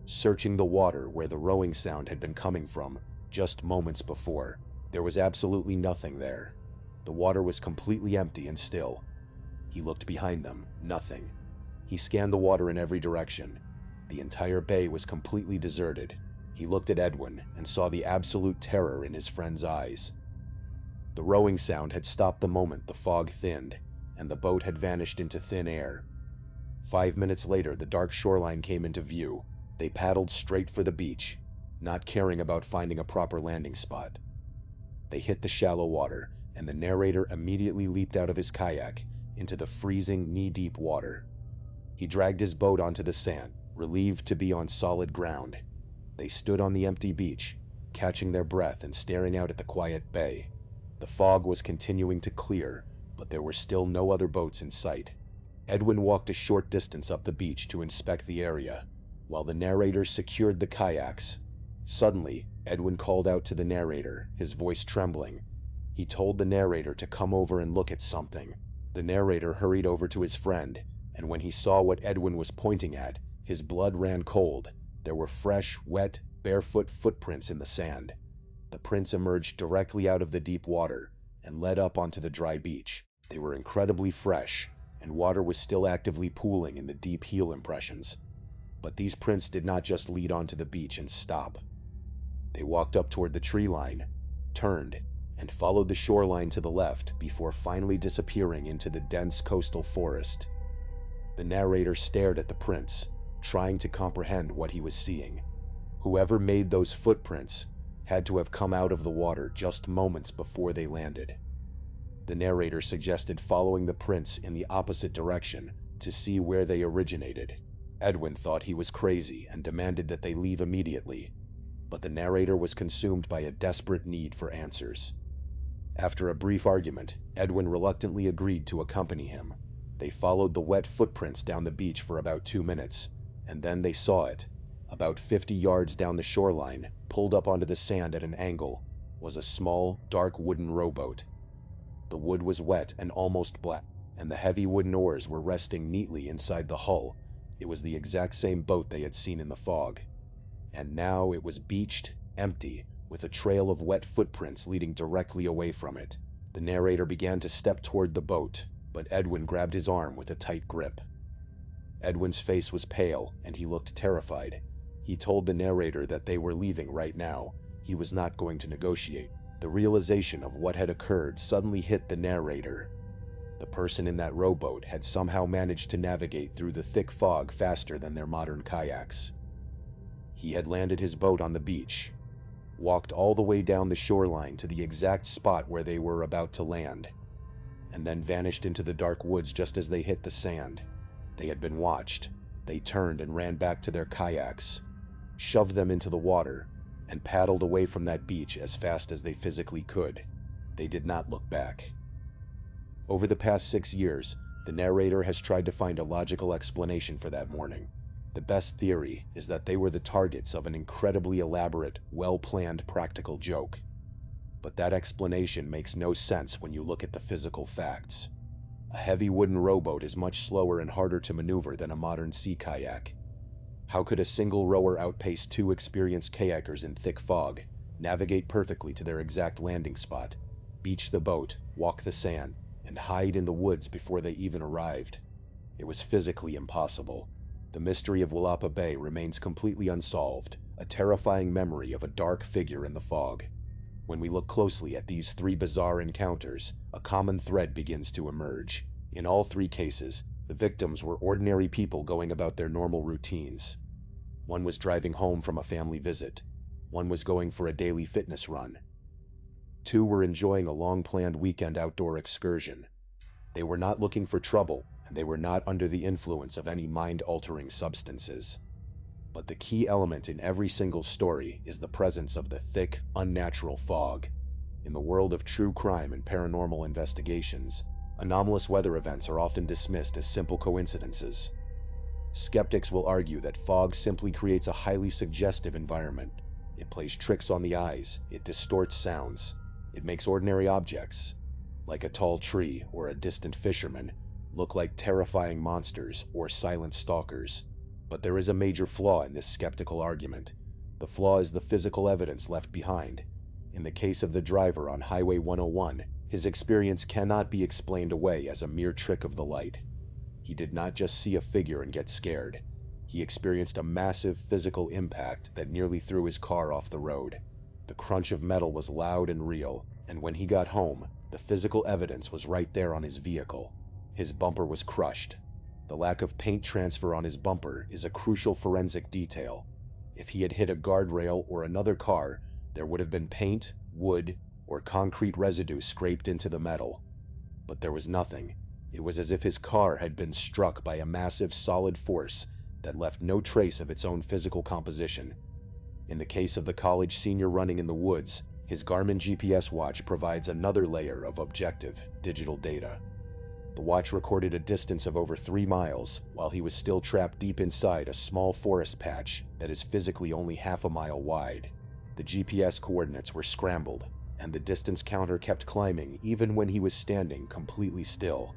searching the water where the rowing sound had been coming from just moments before. There was absolutely nothing there. The water was completely empty and still. He looked behind them, nothing. He scanned the water in every direction. The entire bay was completely deserted. He looked at Edwin and saw the absolute terror in his friend's eyes. The rowing sound had stopped the moment the fog thinned, and the boat had vanished into thin air. 5 minutes later, the dark shoreline came into view. They paddled straight for the beach, not caring about finding a proper landing spot. They hit the shallow water, and the narrator immediately leaped out of his kayak into the freezing, knee-deep water. He dragged his boat onto the sand, relieved to be on solid ground. They stood on the empty beach, catching their breath and staring out at the quiet bay. The fog was continuing to clear, but there were still no other boats in sight. Edwin walked a short distance up the beach to inspect the area, while the narrator secured the kayaks. Suddenly, Edwin called out to the narrator, his voice trembling. He told the narrator to come over and look at something. The narrator hurried over to his friend, and when he saw what Edwin was pointing at, his blood ran cold. There were fresh, wet, barefoot footprints in the sand. The prints emerged directly out of the deep water and led up onto the dry beach. They were incredibly fresh, and water was still actively pooling in the deep heel impressions. But these prints did not just lead onto the beach and stop. They walked up toward the tree line, turned, and followed the shoreline to the left before finally disappearing into the dense coastal forest. The narrator stared at the prints, trying to comprehend what he was seeing. Whoever made those footprints had to have come out of the water just moments before they landed. The narrator suggested following the prints in the opposite direction to see where they originated. Edwin thought he was crazy and demanded that they leave immediately, but the narrator was consumed by a desperate need for answers. After a brief argument, Edwin reluctantly agreed to accompany him. They followed the wet footprints down the beach for about 2 minutes, and then they saw it. About 50 yards down the shoreline, pulled up onto the sand at an angle, was a small, dark wooden rowboat. The wood was wet and almost black, and the heavy wooden oars were resting neatly inside the hull. It was the exact same boat they had seen in the fog. And now it was beached, empty, with a trail of wet footprints leading directly away from it. The narrator began to step toward the boat, but Edwin grabbed his arm with a tight grip. Edwin's face was pale, and he looked terrified. He told the narrator that they were leaving right now. He was not going to negotiate. The realization of what had occurred suddenly hit the narrator. The person in that rowboat had somehow managed to navigate through the thick fog faster than their modern kayaks. He had landed his boat on the beach, walked all the way down the shoreline to the exact spot where they were about to land, and then vanished into the dark woods just as they hit the sand. They had been watched. They turned and ran back to their kayaks, shoved them into the water, and paddled away from that beach as fast as they physically could. They did not look back. Over the past 6 years, the narrator has tried to find a logical explanation for that morning. The best theory is that they were the targets of an incredibly elaborate, well-planned practical joke. But that explanation makes no sense when you look at the physical facts. A heavy wooden rowboat is much slower and harder to maneuver than a modern sea kayak. How could a single rower outpace 2 experienced kayakers in thick fog, navigate perfectly to their exact landing spot, beach the boat, walk the sand, and hide in the woods before they even arrived? It was physically impossible. The mystery of Willapa Bay remains completely unsolved, a terrifying memory of a dark figure in the fog. When we look closely at these 3 bizarre encounters, a common thread begins to emerge. In all 3 cases, the victims were ordinary people going about their normal routines. One was driving home from a family visit. One was going for a daily fitness run. 2 were enjoying a long-planned weekend outdoor excursion. They were not looking for trouble, and they were not under the influence of any mind-altering substances. But the key element in every single story is the presence of the thick, unnatural fog. In the world of true crime and paranormal investigations, anomalous weather events are often dismissed as simple coincidences. Skeptics will argue that fog simply creates a highly suggestive environment. It plays tricks on the eyes, it distorts sounds, it makes ordinary objects, like a tall tree or a distant fisherman, look like terrifying monsters or silent stalkers. But there is a major flaw in this skeptical argument. The flaw is the physical evidence left behind. In the case of the driver on Highway 101, his experience cannot be explained away as a mere trick of the light. He did not just see a figure and get scared. He experienced a massive physical impact that nearly threw his car off the road. The crunch of metal was loud and real, and when he got home, the physical evidence was right there on his vehicle. His bumper was crushed. The lack of paint transfer on his bumper is a crucial forensic detail. If he had hit a guardrail or another car, there would have been paint, wood, or concrete residue scraped into the metal. But there was nothing. It was as if his car had been struck by a massive solid force that left no trace of its own physical composition. In the case of the college senior running in the woods, his Garmin GPS watch provides another layer of objective, digital data. The watch recorded a distance of over 3 miles while he was still trapped deep inside a small forest patch that is physically only half a mile wide. The GPS coordinates were scrambled, and the distance counter kept climbing even when he was standing completely still.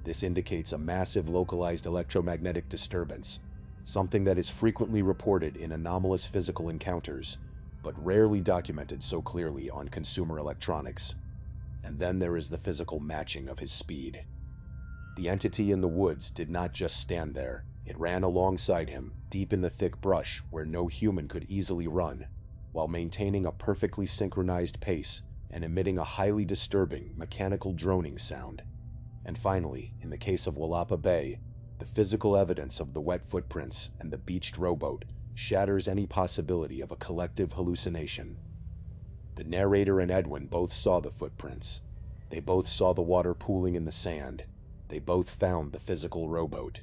This indicates a massive localized electromagnetic disturbance, something that is frequently reported in anomalous physical encounters, but rarely documented so clearly on consumer electronics. And then there is the physical matching of his speed. The entity in the woods did not just stand there. It ran alongside him, deep in the thick brush where no human could easily run, while maintaining a perfectly synchronized pace and emitting a highly disturbing, mechanical droning sound. And finally, in the case of Willapa Bay, the physical evidence of the wet footprints and the beached rowboat shatters any possibility of a collective hallucination. The narrator and Edwin both saw the footprints. They both saw the water pooling in the sand. They both found the physical rowboat.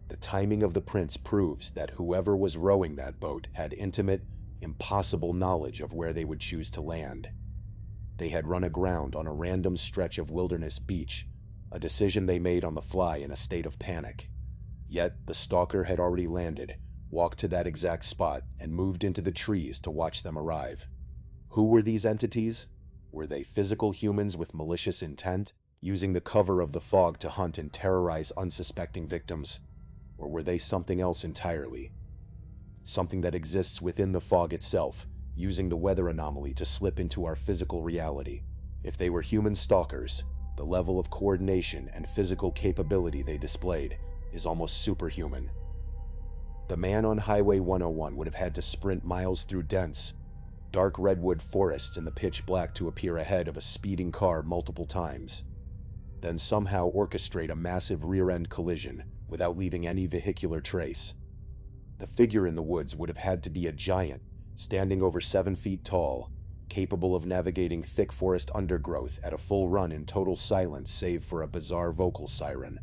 The timing of the prints proves that whoever was rowing that boat had intimate, impossible knowledge of where they would choose to land. They had run aground on a random stretch of wilderness beach, a decision they made on the fly in a state of panic. Yet the stalker had already landed, walked to that exact spot, and moved into the trees to watch them arrive. Who were these entities? Were they physical humans with malicious intent, using the cover of the fog to hunt and terrorize unsuspecting victims? Or were they something else entirely? Something that exists within the fog itself, using the weather anomaly to slip into our physical reality. If they were human stalkers, the level of coordination and physical capability they displayed is almost superhuman. The man on Highway 101 would have had to sprint miles through dense, dark redwood forests in the pitch black to appear ahead of a speeding car multiple times, then somehow orchestrate a massive rear-end collision without leaving any vehicular trace. The figure in the woods would have had to be a giant, standing over 7 feet tall, capable of navigating thick forest undergrowth at a full run in total silence save for a bizarre vocal siren.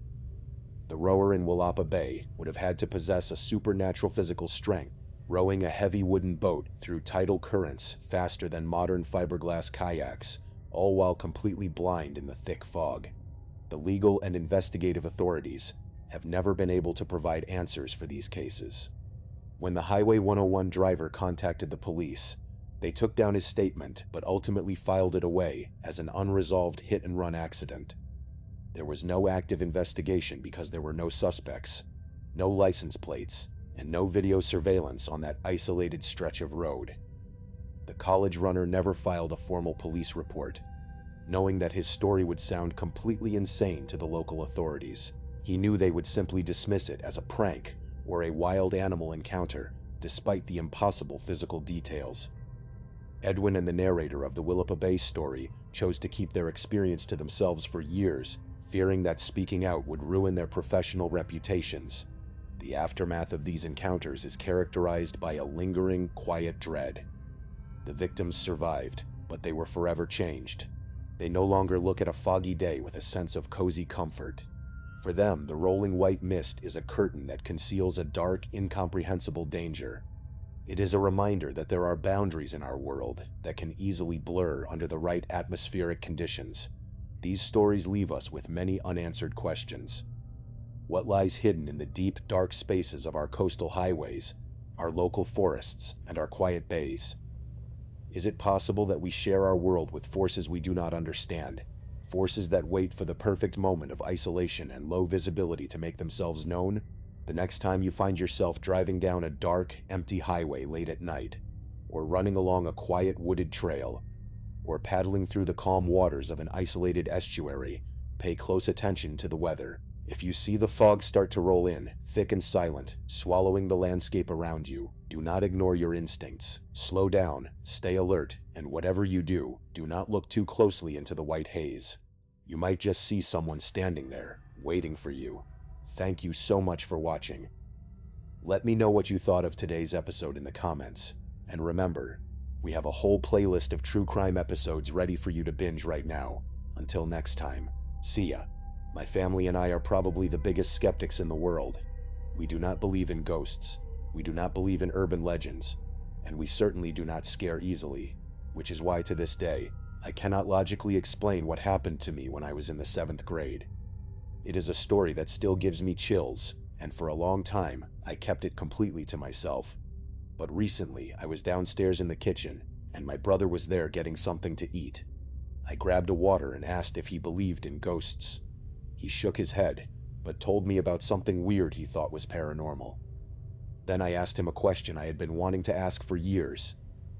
The rower in Willapa Bay would have had to possess a supernatural physical strength, rowing a heavy wooden boat through tidal currents faster than modern fiberglass kayaks, all while completely blind in the thick fog. The legal and investigative authorities have never been able to provide answers for these cases. When the Highway 101 driver contacted the police, they took down his statement but ultimately filed it away as an unresolved hit-and-run accident. There was no active investigation because there were no suspects, no license plates, and no video surveillance on that isolated stretch of road. The college runner never filed a formal police report, knowing that his story would sound completely insane to the local authorities. He knew they would simply dismiss it as a prank or a wild animal encounter, despite the impossible physical details. Edwin and the narrator of the Willapa Bay story chose to keep their experience to themselves for years, fearing that speaking out would ruin their professional reputations. The aftermath of these encounters is characterized by a lingering, quiet dread. The victims survived, but they were forever changed. They no longer look at a foggy day with a sense of cozy comfort. For them, the rolling white mist is a curtain that conceals a dark, incomprehensible danger. It is a reminder that there are boundaries in our world that can easily blur under the right atmospheric conditions. These stories leave us with many unanswered questions. What lies hidden in the deep, dark spaces of our coastal highways, our local forests, and our quiet bays? Is it possible that we share our world with forces we do not understand, forces that wait for the perfect moment of isolation and low visibility to make themselves known? The next time you find yourself driving down a dark, empty highway late at night, or running along a quiet wooded trail, or paddling through the calm waters of an isolated estuary, pay close attention to the weather. If you see the fog start to roll in, thick and silent, swallowing the landscape around you, do not ignore your instincts. Slow down, stay alert, and whatever you do, do not look too closely into the white haze. You might just see someone standing there, waiting for you. Thank you so much for watching. Let me know what you thought of today's episode in the comments. And remember, we have a whole playlist of true crime episodes ready for you to binge right now. Until next time, see ya. My family and I are probably the biggest skeptics in the world. We do not believe in ghosts. We do not believe in urban legends. And we certainly do not scare easily, which is why to this day, I cannot logically explain what happened to me when I was in the 7th grade. It is a story that still gives me chills, and for a long time, I kept it completely to myself. But recently, I was downstairs in the kitchen, and my brother was there getting something to eat. I grabbed a water and asked if he believed in ghosts. He shook his head, but told me about something weird he thought was paranormal. Then I asked him a question I had been wanting to ask for years.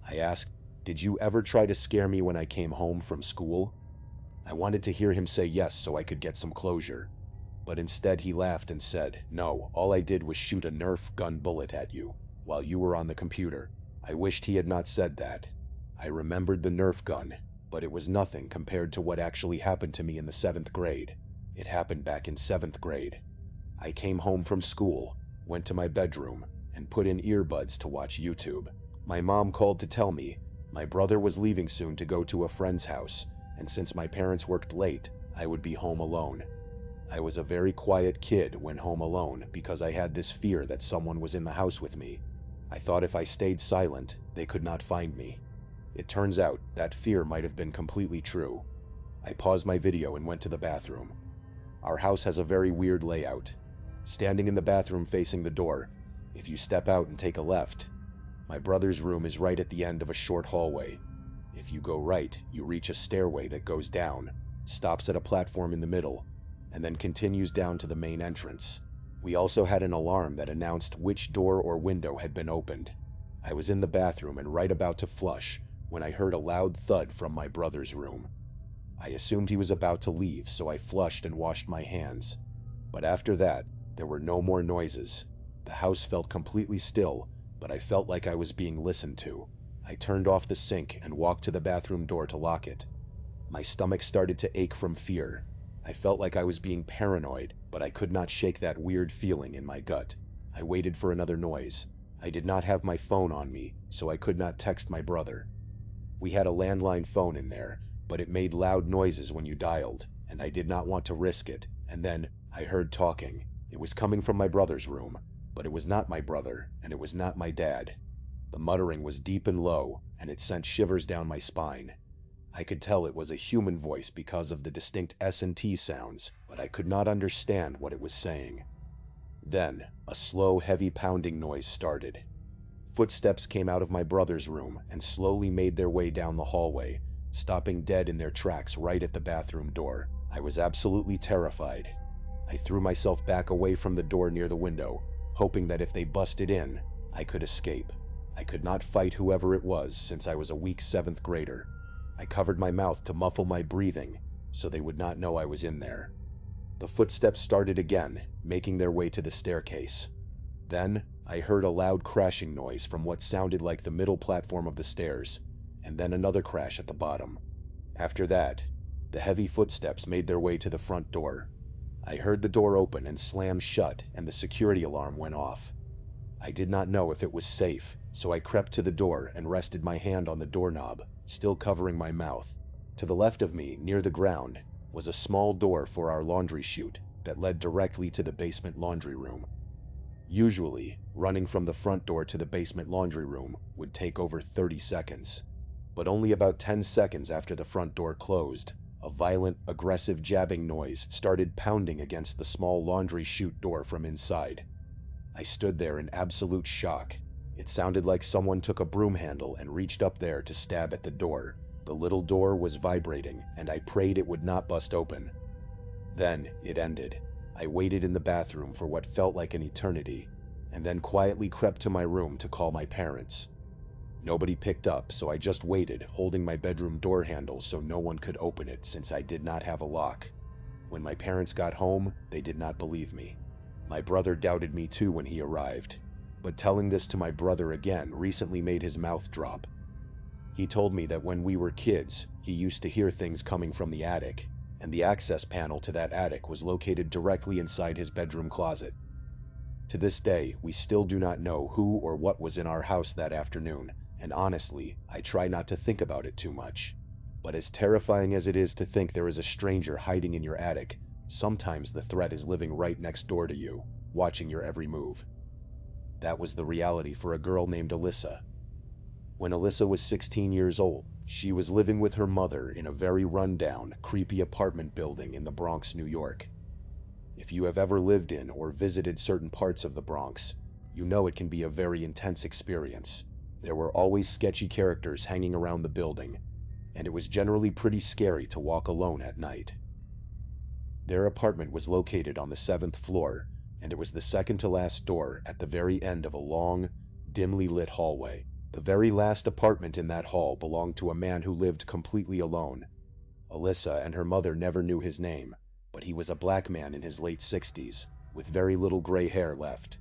I asked, "Did you ever try to scare me when I came home from school?" I wanted to hear him say yes so I could get some closure. But instead he laughed and said, "No, all I did was shoot a Nerf gun bullet at you while you were on the computer." I wished he had not said that. I remembered the Nerf gun, but it was nothing compared to what actually happened to me in the 7th grade. It happened back in 7th grade. I came home from school, went to my bedroom, and put in earbuds to watch YouTube. My mom called to tell me my brother was leaving soon to go to a friend's house, and since my parents worked late, I would be home alone. I was a very quiet kid when home alone because I had this fear that someone was in the house with me. I thought if I stayed silent, they could not find me. It turns out that fear might have been completely true. I paused my video and went to the bathroom. Our house has a very weird layout. Standing in the bathroom facing the door, if you step out and take a left, my brother's room is right at the end of a short hallway. If you go right, you reach a stairway that goes down, stops at a platform in the middle, and then continues down to the main entrance. We also had an alarm that announced which door or window had been opened. I was in the bathroom and right about to flush when I heard a loud thud from my brother's room. I assumed he was about to leave, so I flushed and washed my hands. But after that, there were no more noises. The house felt completely still, but I felt like I was being listened to. I turned off the sink and walked to the bathroom door to lock it. My stomach started to ache from fear. I felt like I was being paranoid, but I could not shake that weird feeling in my gut. I waited for another noise. I did not have my phone on me, so I could not text my brother. We had a landline phone in there, but it made loud noises when you dialed, and I did not want to risk it. And then I heard talking. It was coming from my brother's room, but it was not my brother, and it was not my dad. The muttering was deep and low, and it sent shivers down my spine. I could tell it was a human voice because of the distinct S and T sounds, but I could not understand what it was saying. Then, a slow, heavy pounding noise started. Footsteps came out of my brother's room and slowly made their way down the hallway, stopping dead in their tracks right at the bathroom door. I was absolutely terrified. I threw myself back away from the door near the window, hoping that if they busted in, I could escape. I could not fight whoever it was since I was a weak 7th grader. I covered my mouth to muffle my breathing so they would not know I was in there. The footsteps started again, making their way to the staircase. Then, I heard a loud crashing noise from what sounded like the middle platform of the stairs, and then another crash at the bottom. After that, the heavy footsteps made their way to the front door. I heard the door open and slam shut, and the security alarm went off. I did not know if it was safe, so I crept to the door and rested my hand on the doorknob, still covering my mouth. To the left of me, near the ground, was a small door for our laundry chute that led directly to the basement laundry room. Usually, running from the front door to the basement laundry room would take over 30 seconds. But only about 10 seconds after the front door closed, a violent, aggressive jabbing noise started pounding against the small laundry chute door from inside. I stood there in absolute shock. It sounded like someone took a broom handle and reached up there to stab at the door. The little door was vibrating, and I prayed it would not bust open. Then it ended. I waited in the bathroom for what felt like an eternity, and then quietly crept to my room to call my parents. Nobody picked up, so I just waited, holding my bedroom door handle so no one could open it since I did not have a lock. When my parents got home, they did not believe me. My brother doubted me too when he arrived, but telling this to my brother again recently made his mouth drop. He told me that when we were kids, he used to hear things coming from the attic, and the access panel to that attic was located directly inside his bedroom closet. To this day, we still do not know who or what was in our house that afternoon, and honestly, I try not to think about it too much. But as terrifying as it is to think there is a stranger hiding in your attic, sometimes the threat is living right next door to you, watching your every move. That was the reality for a girl named Alyssa. When Alyssa was 16 years old, she was living with her mother in a very run-down, creepy apartment building in the Bronx, New York. If you have ever lived in or visited certain parts of the Bronx, you know it can be a very intense experience. There were always sketchy characters hanging around the building, and it was generally pretty scary to walk alone at night. Their apartment was located on the 7th floor, and it was the second to last door at the very end of a long, dimly lit hallway. The very last apartment in that hall belonged to a man who lived completely alone. Alyssa and her mother never knew his name, but he was a black man in his late 60s, with very little gray hair left.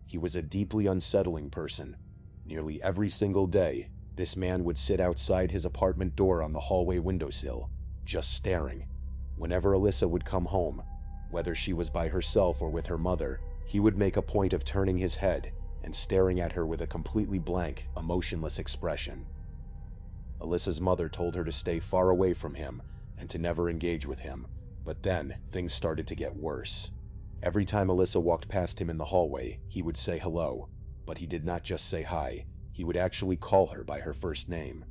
He was a deeply unsettling person. Nearly every single day, this man would sit outside his apartment door on the hallway windowsill, just staring. Whenever Alyssa would come home, whether she was by herself or with her mother, he would make a point of turning his head and staring at her with a completely blank, emotionless expression. Alyssa's mother told her to stay far away from him and to never engage with him, but then things started to get worse. Every time Alyssa walked past him in the hallway, he would say hello, but he did not just say hi, he would actually call her by her first name.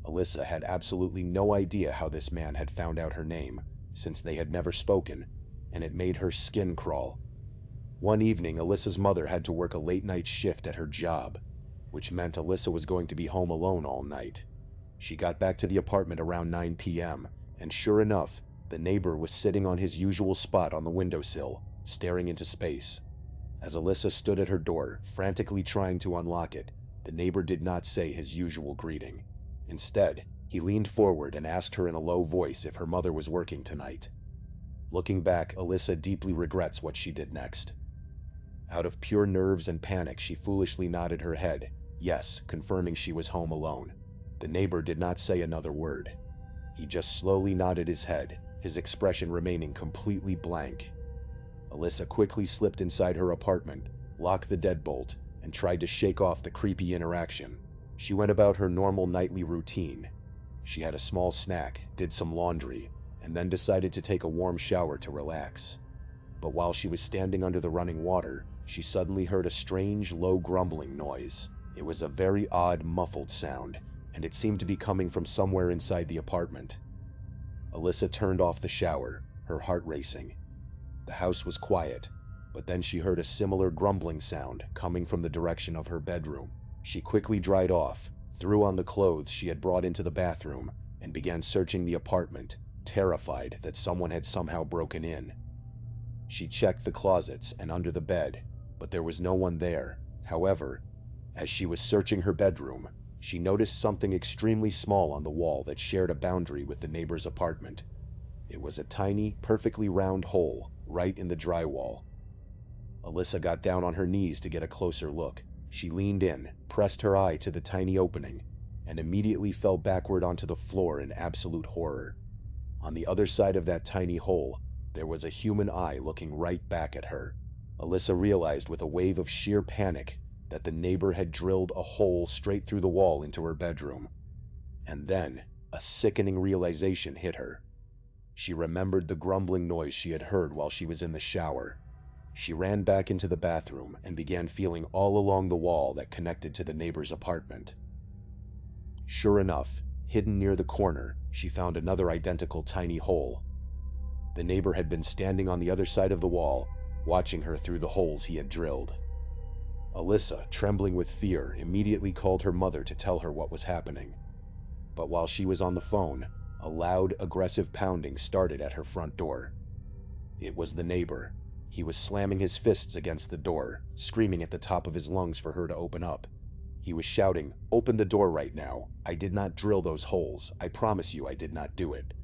Alyssa had absolutely no idea how this man had found out her name, since they had never spoken, and it made her skin crawl. One evening, Alyssa's mother had to work a late-night shift at her job, which meant Alyssa was going to be home alone all night. She got back to the apartment around 9 p.m., and sure enough, the neighbor was sitting on his usual spot on the windowsill, staring into space. As Alyssa stood at her door, frantically trying to unlock it, the neighbor did not say his usual greeting. Instead, he leaned forward and asked her in a low voice if her mother was working tonight. Looking back, Alyssa deeply regrets what she did next. Out of pure nerves and panic, she foolishly nodded her head, yes, confirming she was home alone. The neighbor did not say another word. He just slowly nodded his head, his expression remaining completely blank. Alyssa quickly slipped inside her apartment, locked the deadbolt, and tried to shake off the creepy interaction. She went about her normal nightly routine. She had a small snack, did some laundry, and then decided to take a warm shower to relax. But while she was standing under the running water, she suddenly heard a strange, low grumbling noise. It was a very odd, muffled sound, and it seemed to be coming from somewhere inside the apartment. Alyssa turned off the shower, her heart racing. The house was quiet, but then she heard a similar grumbling sound coming from the direction of her bedroom. She quickly dried off, threw on the clothes she had brought into the bathroom, and began searching the apartment, terrified that someone had somehow broken in. She checked the closets and under the bed, but there was no one there. However, as she was searching her bedroom, she noticed something extremely small on the wall that shared a boundary with the neighbor's apartment. It was a tiny, perfectly round hole right in the drywall. Alyssa got down on her knees to get a closer look. She leaned in, pressed her eye to the tiny opening, and immediately fell backward onto the floor in absolute horror. On the other side of that tiny hole, there was a human eye looking right back at her. Alyssa realized with a wave of sheer panic that the neighbor had drilled a hole straight through the wall into her bedroom. And then, a sickening realization hit her. She remembered the grumbling noise she had heard while she was in the shower. She ran back into the bathroom and began feeling all along the wall that connected to the neighbor's apartment. Sure enough, hidden near the corner, she found another identical tiny hole. The neighbor had been standing on the other side of the wall, watching her through the holes he had drilled. Alyssa, trembling with fear, immediately called her mother to tell her what was happening. But while she was on the phone, a loud, aggressive pounding started at her front door. It was the neighbor. He was slamming his fists against the door, screaming at the top of his lungs for her to open up. He was shouting, "Open the door right now. I did not drill those holes. I promise you I did not do it."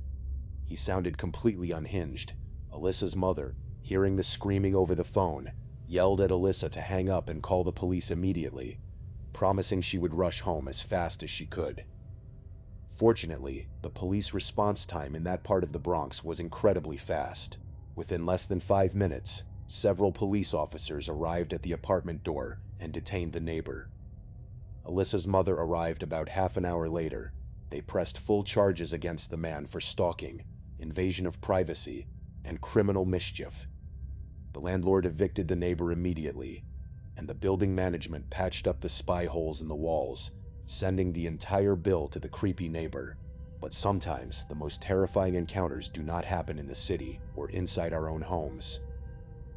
He sounded completely unhinged. Alyssa's mother, hearing the screaming over the phone, yelled at Alyssa to hang up and call the police immediately, promising she would rush home as fast as she could. Fortunately, the police response time in that part of the Bronx was incredibly fast. Within less than 5 minutes, several police officers arrived at the apartment door and detained the neighbor. Alyssa's mother arrived about half an hour later. They pressed full charges against the man for stalking, invasion of privacy, and criminal mischief. The landlord evicted the neighbor immediately, and the building management patched up the spy holes in the walls, sending the entire bill to the creepy neighbor. But sometimes the most terrifying encounters do not happen in the city or inside our own homes.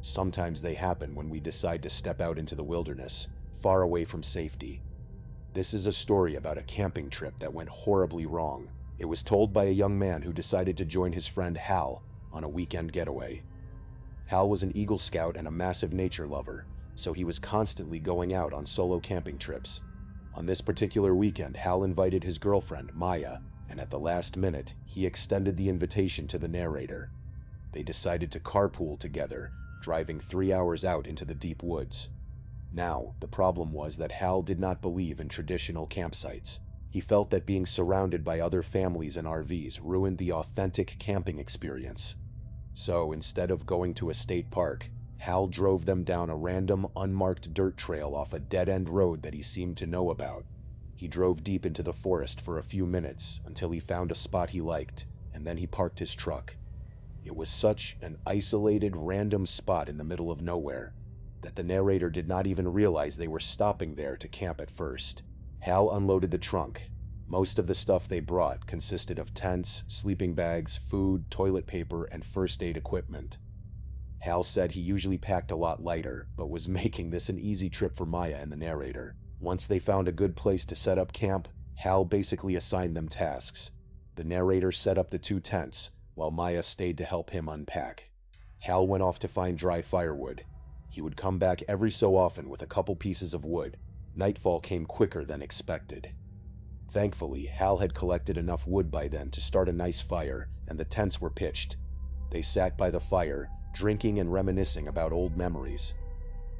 Sometimes they happen when we decide to step out into the wilderness, far away from safety. This is a story about a camping trip that went horribly wrong. It was told by a young man who decided to join his friend Hal on a weekend getaway. Hal was an Eagle Scout and a massive nature lover, so he was constantly going out on solo camping trips. On this particular weekend, Hal invited his girlfriend, Maya, and at the last minute, he extended the invitation to the narrator. They decided to carpool together, driving 3 hours out into the deep woods. Now, the problem was that Hal did not believe in traditional campsites. He felt that being surrounded by other families and RVs ruined the authentic camping experience. So, instead of going to a state park, Hal drove them down a random, unmarked dirt trail off a dead-end road that he seemed to know about. He drove deep into the forest for a few minutes until he found a spot he liked, and then he parked his truck. It was such an isolated, random spot in the middle of nowhere that the narrator did not even realize they were stopping there to camp at first. Hal unloaded the trunk. Most of the stuff they brought consisted of tents, sleeping bags, food, toilet paper, and first aid equipment. Hal said he usually packed a lot lighter, but was making this an easy trip for Maya and the narrator. Once they found a good place to set up camp, Hal basically assigned them tasks. The narrator set up the 2 tents, while Maya stayed to help him unpack. Hal went off to find dry firewood. He would come back every so often with a couple pieces of wood. Nightfall came quicker than expected. Thankfully, Hal had collected enough wood by then to start a nice fire, and the tents were pitched. They sat by the fire, drinking and reminiscing about old memories,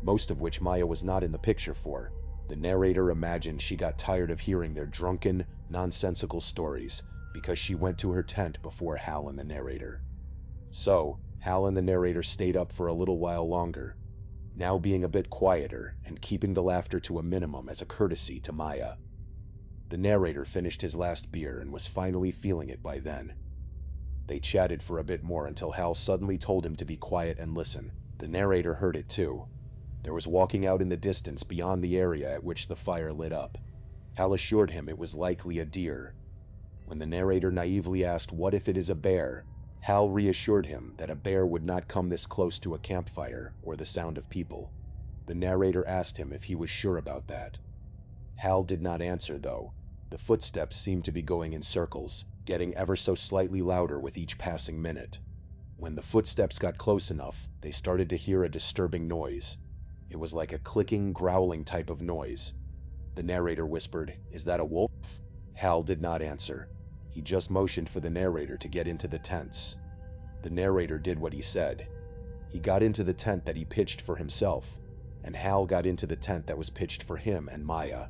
most of which Maya was not in the picture for. The narrator imagined she got tired of hearing their drunken, nonsensical stories because she went to her tent before Hal and the narrator. So, Hal and the narrator stayed up for a little while longer, now being a bit quieter and keeping the laughter to a minimum as a courtesy to Maya. The narrator finished his last beer and was finally feeling it by then. They chatted for a bit more until Hal suddenly told him to be quiet and listen. The narrator heard it too. There was walking out in the distance beyond the area at which the fire lit up. Hal assured him it was likely a deer. When the narrator naively asked, "What if it is a bear?" Hal reassured him that a bear would not come this close to a campfire or the sound of people. The narrator asked him if he was sure about that. Hal did not answer, though. The footsteps seemed to be going in circles, getting ever so slightly louder with each passing minute. When the footsteps got close enough, they started to hear a disturbing noise. It was like a clicking, growling type of noise. The narrator whispered, "Is that a wolf?" Hal did not answer. He just motioned for the narrator to get into the tents. The narrator did what he said. He got into the tent that he pitched for himself, and Hal got into the tent that was pitched for him and Maya.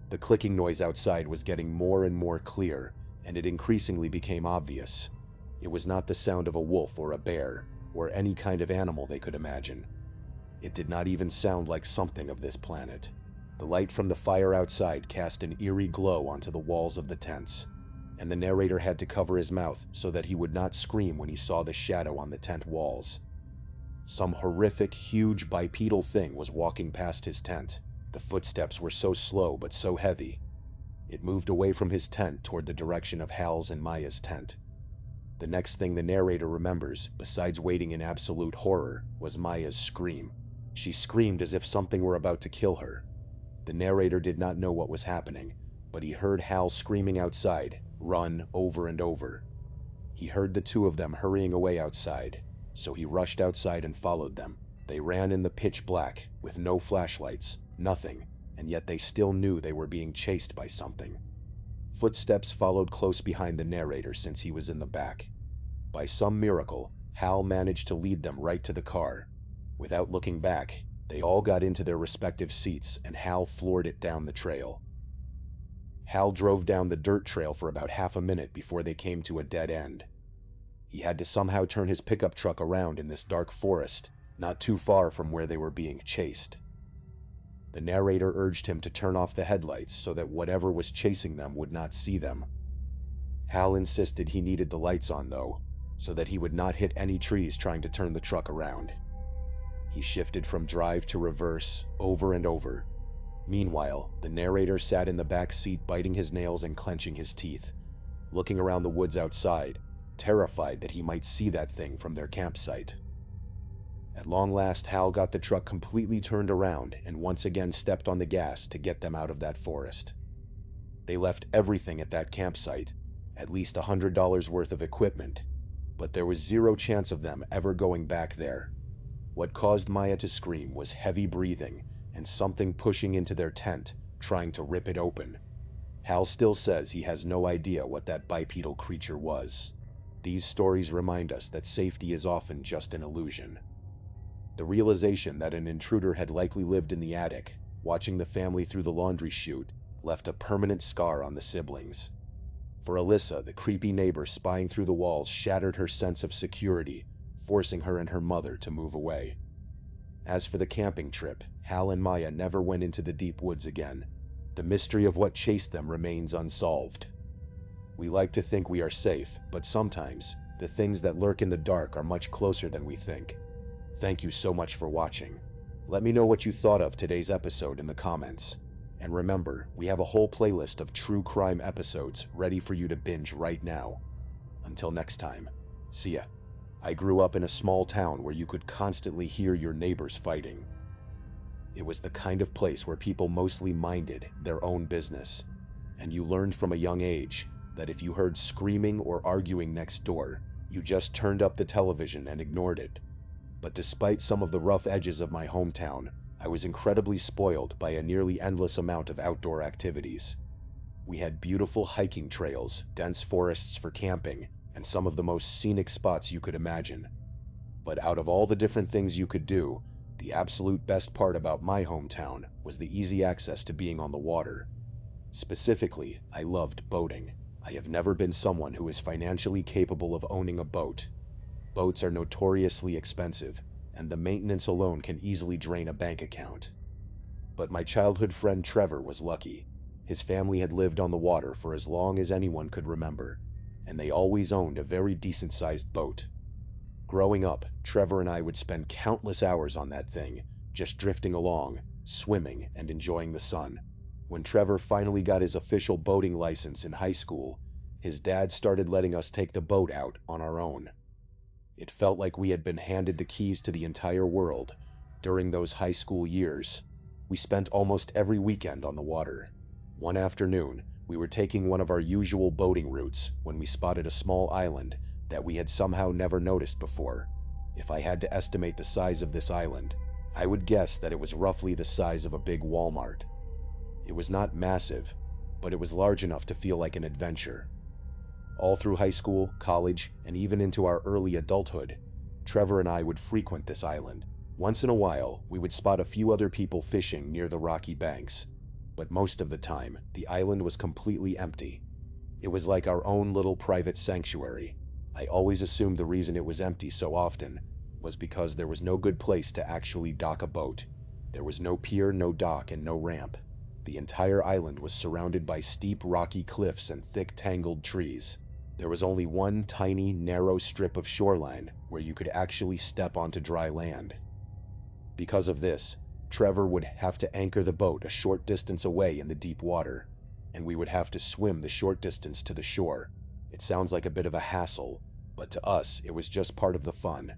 The clicking noise outside was getting more and more clear, and it increasingly became obvious. It was not the sound of a wolf or a bear, or any kind of animal they could imagine. It did not even sound like something of this planet. The light from the fire outside cast an eerie glow onto the walls of the tents, and the narrator had to cover his mouth so that he would not scream when he saw the shadow on the tent walls. Some horrific, huge bipedal thing was walking past his tent. The footsteps were so slow but so heavy. It moved away from his tent toward the direction of Hal's and Maya's tent. The next thing the narrator remembers, besides waiting in absolute horror, was Maya's scream. She screamed as if something were about to kill her. The narrator did not know what was happening, but he heard Hal screaming outside, "Run," over and over. He heard the 2 of them hurrying away outside, so he rushed outside and followed them. They ran in the pitch black, with no flashlights, nothing, and yet they still knew they were being chased by something. Footsteps followed close behind the narrator since he was in the back. By some miracle, Hal managed to lead them right to the car. Without looking back, they all got into their respective seats and Hal floored it down the trail. Hal drove down the dirt trail for about half a minute before they came to a dead end. He had to somehow turn his pickup truck around in this dark forest, not too far from where they were being chased. The narrator urged him to turn off the headlights so that whatever was chasing them would not see them. Hal insisted he needed the lights on, though, so that he would not hit any trees trying to turn the truck around. He shifted from drive to reverse, over and over. Meanwhile, the narrator sat in the back seat biting his nails and clenching his teeth, looking around the woods outside, terrified that he might see that thing from their campsite. At long last, Hal got the truck completely turned around and once again stepped on the gas to get them out of that forest. They left everything at that campsite, at least $100 worth of equipment, but there was zero chance of them ever going back there. What caused Maya to scream was heavy breathing and something pushing into their tent, trying to rip it open. Hal still says he has no idea what that bipedal creature was. These stories remind us that safety is often just an illusion. The realization that an intruder had likely lived in the attic, watching the family through the laundry chute, left a permanent scar on the siblings. For Alyssa, the creepy neighbor spying through the walls shattered her sense of security, forcing her and her mother to move away. As for the camping trip, Hal and Maya never went into the deep woods again. The mystery of what chased them remains unsolved. We like to think we are safe, but sometimes, the things that lurk in the dark are much closer than we think. Thank you so much for watching. Let me know what you thought of today's episode in the comments. And remember, we have a whole playlist of true crime episodes ready for you to binge right now. Until next time, see ya. I grew up in a small town where you could constantly hear your neighbors fighting. It was the kind of place where people mostly minded their own business, and you learned from a young age that if you heard screaming or arguing next door, you just turned up the television and ignored it. But despite some of the rough edges of my hometown, I was incredibly spoiled by a nearly endless amount of outdoor activities. We had beautiful hiking trails, dense forests for camping, and some of the most scenic spots you could imagine. But out of all the different things you could do, the absolute best part about my hometown was the easy access to being on the water. Specifically, I loved boating. I have never been someone who is financially capable of owning a boat. Boats are notoriously expensive, and the maintenance alone can easily drain a bank account. But my childhood friend Trevor was lucky. His family had lived on the water for as long as anyone could remember, and they always owned a very decent-sized boat. Growing up, Trevor and I would spend countless hours on that thing, just drifting along, swimming, and enjoying the sun. When Trevor finally got his official boating license in high school, his dad started letting us take the boat out on our own. It felt like we had been handed the keys to the entire world. During those high school years, we spent almost every weekend on the water. One afternoon, we were taking one of our usual boating routes when we spotted a small island that we had somehow never noticed before. If I had to estimate the size of this island, I would guess that it was roughly the size of a big Walmart. It was not massive, but it was large enough to feel like an adventure. All through high school, college, and even into our early adulthood, Trevor and I would frequent this island. Once in a while, we would spot a few other people fishing near the rocky banks, but most of the time, the island was completely empty. It was like our own little private sanctuary. I always assumed the reason it was empty so often was because there was no good place to actually dock a boat. There was no pier, no dock, and no ramp. The entire island was surrounded by steep rocky cliffs and thick tangled trees. There was only one tiny, narrow strip of shoreline where you could actually step onto dry land. Because of this, Trevor would have to anchor the boat a short distance away in the deep water, and we would have to swim the short distance to the shore. It sounds like a bit of a hassle, but to us, it was just part of the fun.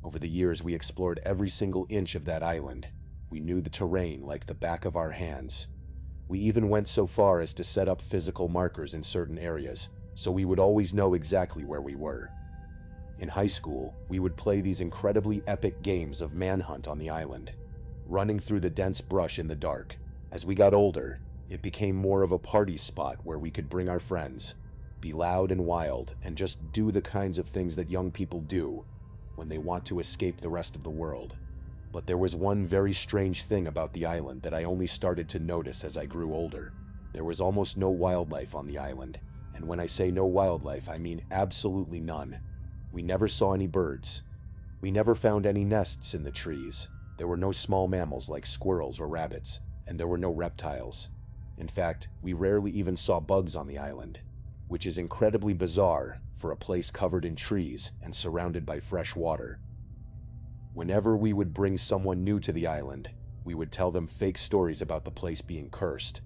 Over the years, we explored every single inch of that island. We knew the terrain like the back of our hands. We even went so far as to set up physical markers in certain areas, so we would always know exactly where we were. In high school, we would play these incredibly epic games of manhunt on the island, running through the dense brush in the dark. As we got older, it became more of a party spot where we could bring our friends, be loud and wild, and just do the kinds of things that young people do when they want to escape the rest of the world. But there was one very strange thing about the island that I only started to notice as I grew older. There was almost no wildlife on the island, and when I say no wildlife, I mean absolutely none. We never saw any birds. We never found any nests in the trees. There were no small mammals like squirrels or rabbits, and there were no reptiles. In fact, we rarely even saw bugs on the island, which is incredibly bizarre for a place covered in trees and surrounded by fresh water. Whenever we would bring someone new to the island, we would tell them fake stories about the place being cursed,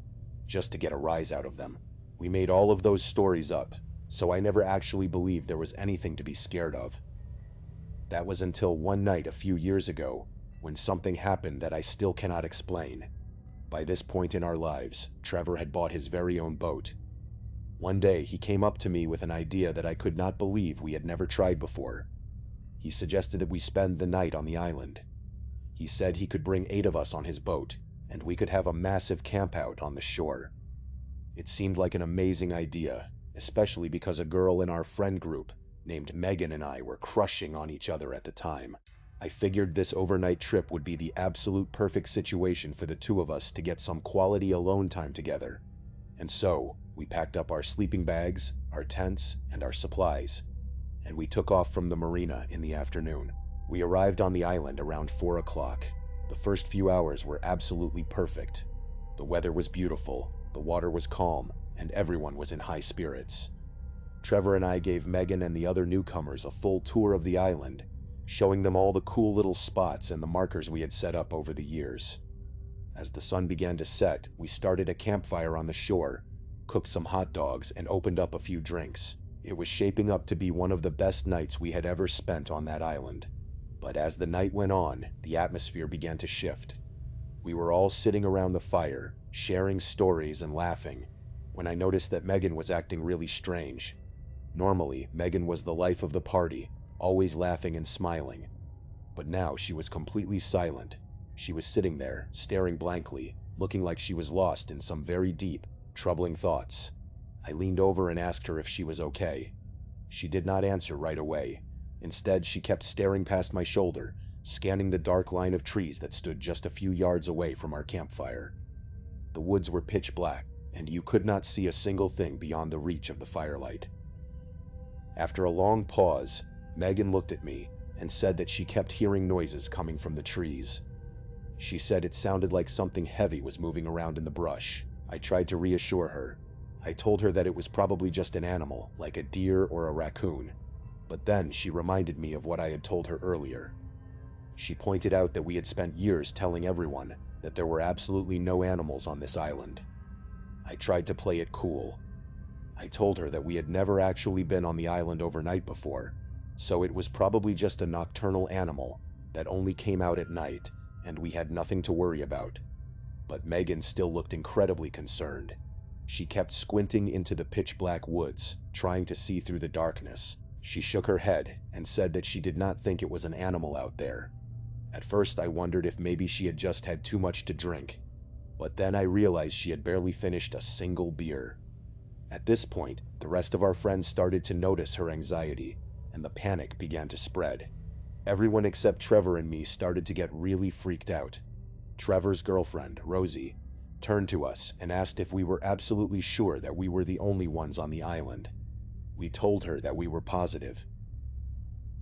just to get a rise out of them. We made all of those stories up, so I never actually believed there was anything to be scared of. That was until one night a few years ago, when something happened that I still cannot explain. By this point in our lives, Trevor had bought his very own boat. One day, he came up to me with an idea that I could not believe we had never tried before. He suggested that we spend the night on the island. He said he could bring 8 of us on his boat, and we could have a massive campout on the shore. It seemed like an amazing idea, especially because a girl in our friend group named Megan and I were crushing on each other at the time. I figured this overnight trip would be the absolute perfect situation for the 2 of us to get some quality alone time together. And so, we packed up our sleeping bags, our tents, and our supplies, and we took off from the marina in the afternoon. We arrived on the island around 4 o'clock. The first few hours were absolutely perfect. The weather was beautiful, the water was calm, and everyone was in high spirits. Trevor and I gave Megan and the other newcomers a full tour of the island, showing them all the cool little spots and the markers we had set up over the years. As the sun began to set, we started a campfire on the shore, cooked some hot dogs, and opened up a few drinks. It was shaping up to be one of the best nights we had ever spent on that island. But as the night went on, the atmosphere began to shift. We were all sitting around the fire, sharing stories and laughing, when I noticed that Megan was acting really strange. Normally, Megan was the life of the party, always laughing and smiling. But now she was completely silent. She was sitting there, staring blankly, looking like she was lost in some very deep, troubling thoughts. I leaned over and asked her if she was okay. She did not answer right away. Instead, she kept staring past my shoulder, scanning the dark line of trees that stood just a few yards away from our campfire. The woods were pitch black, and you could not see a single thing beyond the reach of the firelight. After a long pause, Megan looked at me and said that she kept hearing noises coming from the trees. She said it sounded like something heavy was moving around in the brush. I tried to reassure her. I told her that it was probably just an animal, like a deer or a raccoon. But then she reminded me of what I had told her earlier. She pointed out that we had spent years telling everyone that there were absolutely no animals on this island. I tried to play it cool. I told her that we had never actually been on the island overnight before, so it was probably just a nocturnal animal that only came out at night, and we had nothing to worry about. But Megan still looked incredibly concerned. She kept squinting into the pitch-black woods, trying to see through the darkness. She shook her head and said that she did not think it was an animal out there. At first I wondered if maybe she had just had too much to drink, but then I realized she had barely finished a single beer. At this point, the rest of our friends started to notice her anxiety, and the panic began to spread. Everyone except Trevor and me started to get really freaked out. Trevor's girlfriend, Rosie, turned to us and asked if we were absolutely sure that we were the only ones on the island. We told her that we were positive.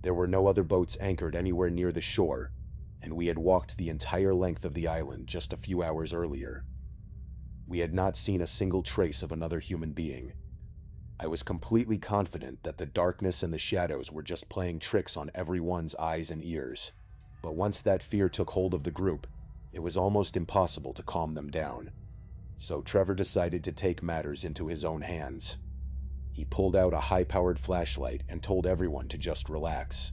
There were no other boats anchored anywhere near the shore, and we had walked the entire length of the island just a few hours earlier. We had not seen a single trace of another human being. I was completely confident that the darkness and the shadows were just playing tricks on everyone's eyes and ears. But once that fear took hold of the group, it was almost impossible to calm them down. So Trevor decided to take matters into his own hands. He pulled out a high-powered flashlight and told everyone to just relax.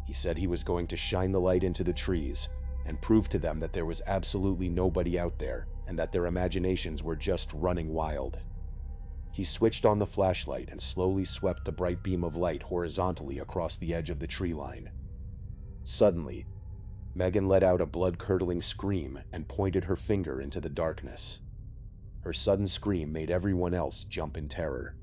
He said he was going to shine the light into the trees and prove to them that there was absolutely nobody out there and that their imaginations were just running wild. He switched on the flashlight and slowly swept the bright beam of light horizontally across the edge of the tree line. Suddenly, Megan let out a blood-curdling scream and pointed her finger into the darkness. Her sudden scream made everyone else jump in terror.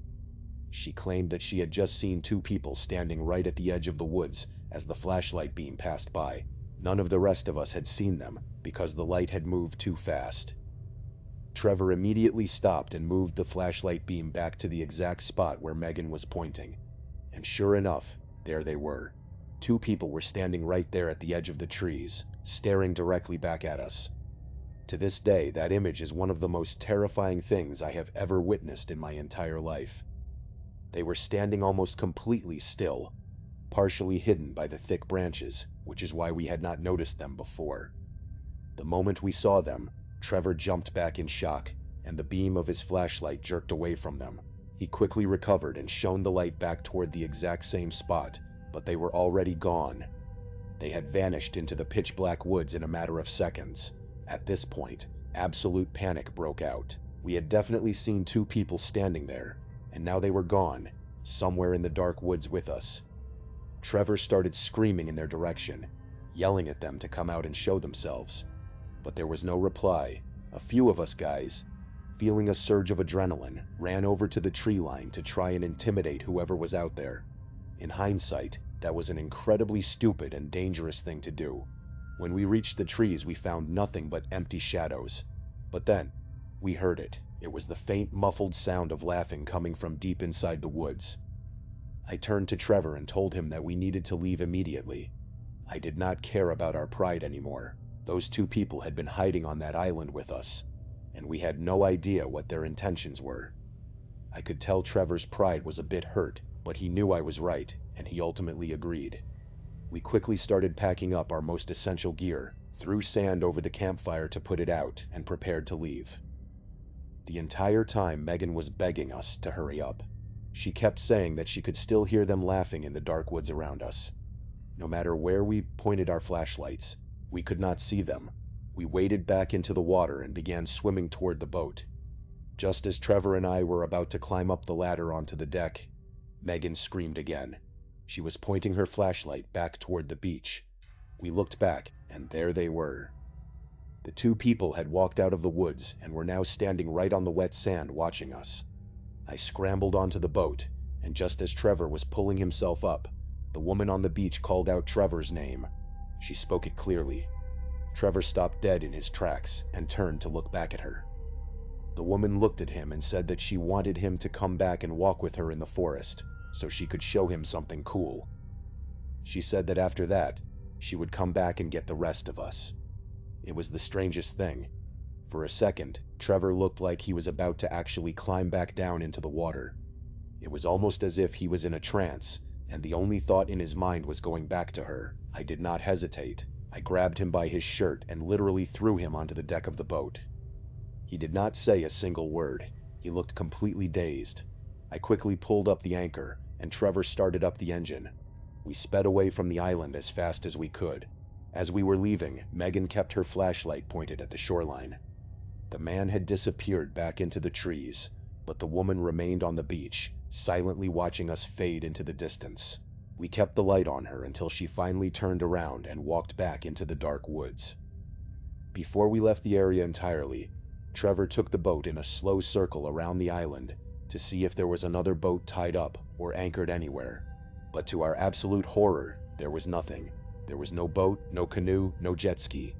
She claimed that she had just seen two people standing right at the edge of the woods as the flashlight beam passed by. None of the rest of us had seen them because the light had moved too fast. Trevor immediately stopped and moved the flashlight beam back to the exact spot where Megan was pointing. And sure enough, there they were. Two people were standing right there at the edge of the trees, staring directly back at us. To this day, that image is one of the most terrifying things I have ever witnessed in my entire life. They were standing almost completely still, partially hidden by the thick branches, which is why we had not noticed them before. The moment we saw them, Trevor jumped back in shock, and the beam of his flashlight jerked away from them. He quickly recovered and shone the light back toward the exact same spot, but they were already gone. They had vanished into the pitch-black woods in a matter of seconds. At this point, absolute panic broke out. We had definitely seen two people standing there, and now they were gone, somewhere in the dark woods with us. Trevor started screaming in their direction, yelling at them to come out and show themselves. But there was no reply. A few of us guys, feeling a surge of adrenaline, ran over to the tree line to try and intimidate whoever was out there. In hindsight, that was an incredibly stupid and dangerous thing to do. When we reached the trees, we found nothing but empty shadows. But then, we heard it. It was the faint, muffled sound of laughing coming from deep inside the woods. I turned to Trevor and told him that we needed to leave immediately. I did not care about our pride anymore. Those two people had been hiding on that island with us, and we had no idea what their intentions were. I could tell Trevor's pride was a bit hurt, but he knew I was right, and he ultimately agreed. We quickly started packing up our most essential gear, threw sand over the campfire to put it out, and prepared to leave. The entire time Megan was begging us to hurry up. She kept saying that she could still hear them laughing in the dark woods around us. No matter where we pointed our flashlights, we could not see them. We waded back into the water and began swimming toward the boat. Just as Trevor and I were about to climb up the ladder onto the deck, Megan screamed again. She was pointing her flashlight back toward the beach. We looked back, and there they were. The two people had walked out of the woods and were now standing right on the wet sand watching us. I scrambled onto the boat, and just as Trevor was pulling himself up, the woman on the beach called out Trevor's name. She spoke it clearly. Trevor stopped dead in his tracks and turned to look back at her. The woman looked at him and said that she wanted him to come back and walk with her in the forest, so she could show him something cool. She said that after that, she would come back and get the rest of us. It was the strangest thing. For a second, Trevor looked like he was about to actually climb back down into the water. It was almost as if he was in a trance, and the only thought in his mind was going back to her. I did not hesitate. I grabbed him by his shirt and literally threw him onto the deck of the boat. He did not say a single word. He looked completely dazed. I quickly pulled up the anchor, and Trevor started up the engine. We sped away from the island as fast as we could. As we were leaving, Megan kept her flashlight pointed at the shoreline. The man had disappeared back into the trees, but the woman remained on the beach, silently watching us fade into the distance. We kept the light on her until she finally turned around and walked back into the dark woods. Before we left the area entirely, Trevor took the boat in a slow circle around the island to see if there was another boat tied up or anchored anywhere. But to our absolute horror, there was nothing. There was no boat, no canoe, no jet ski.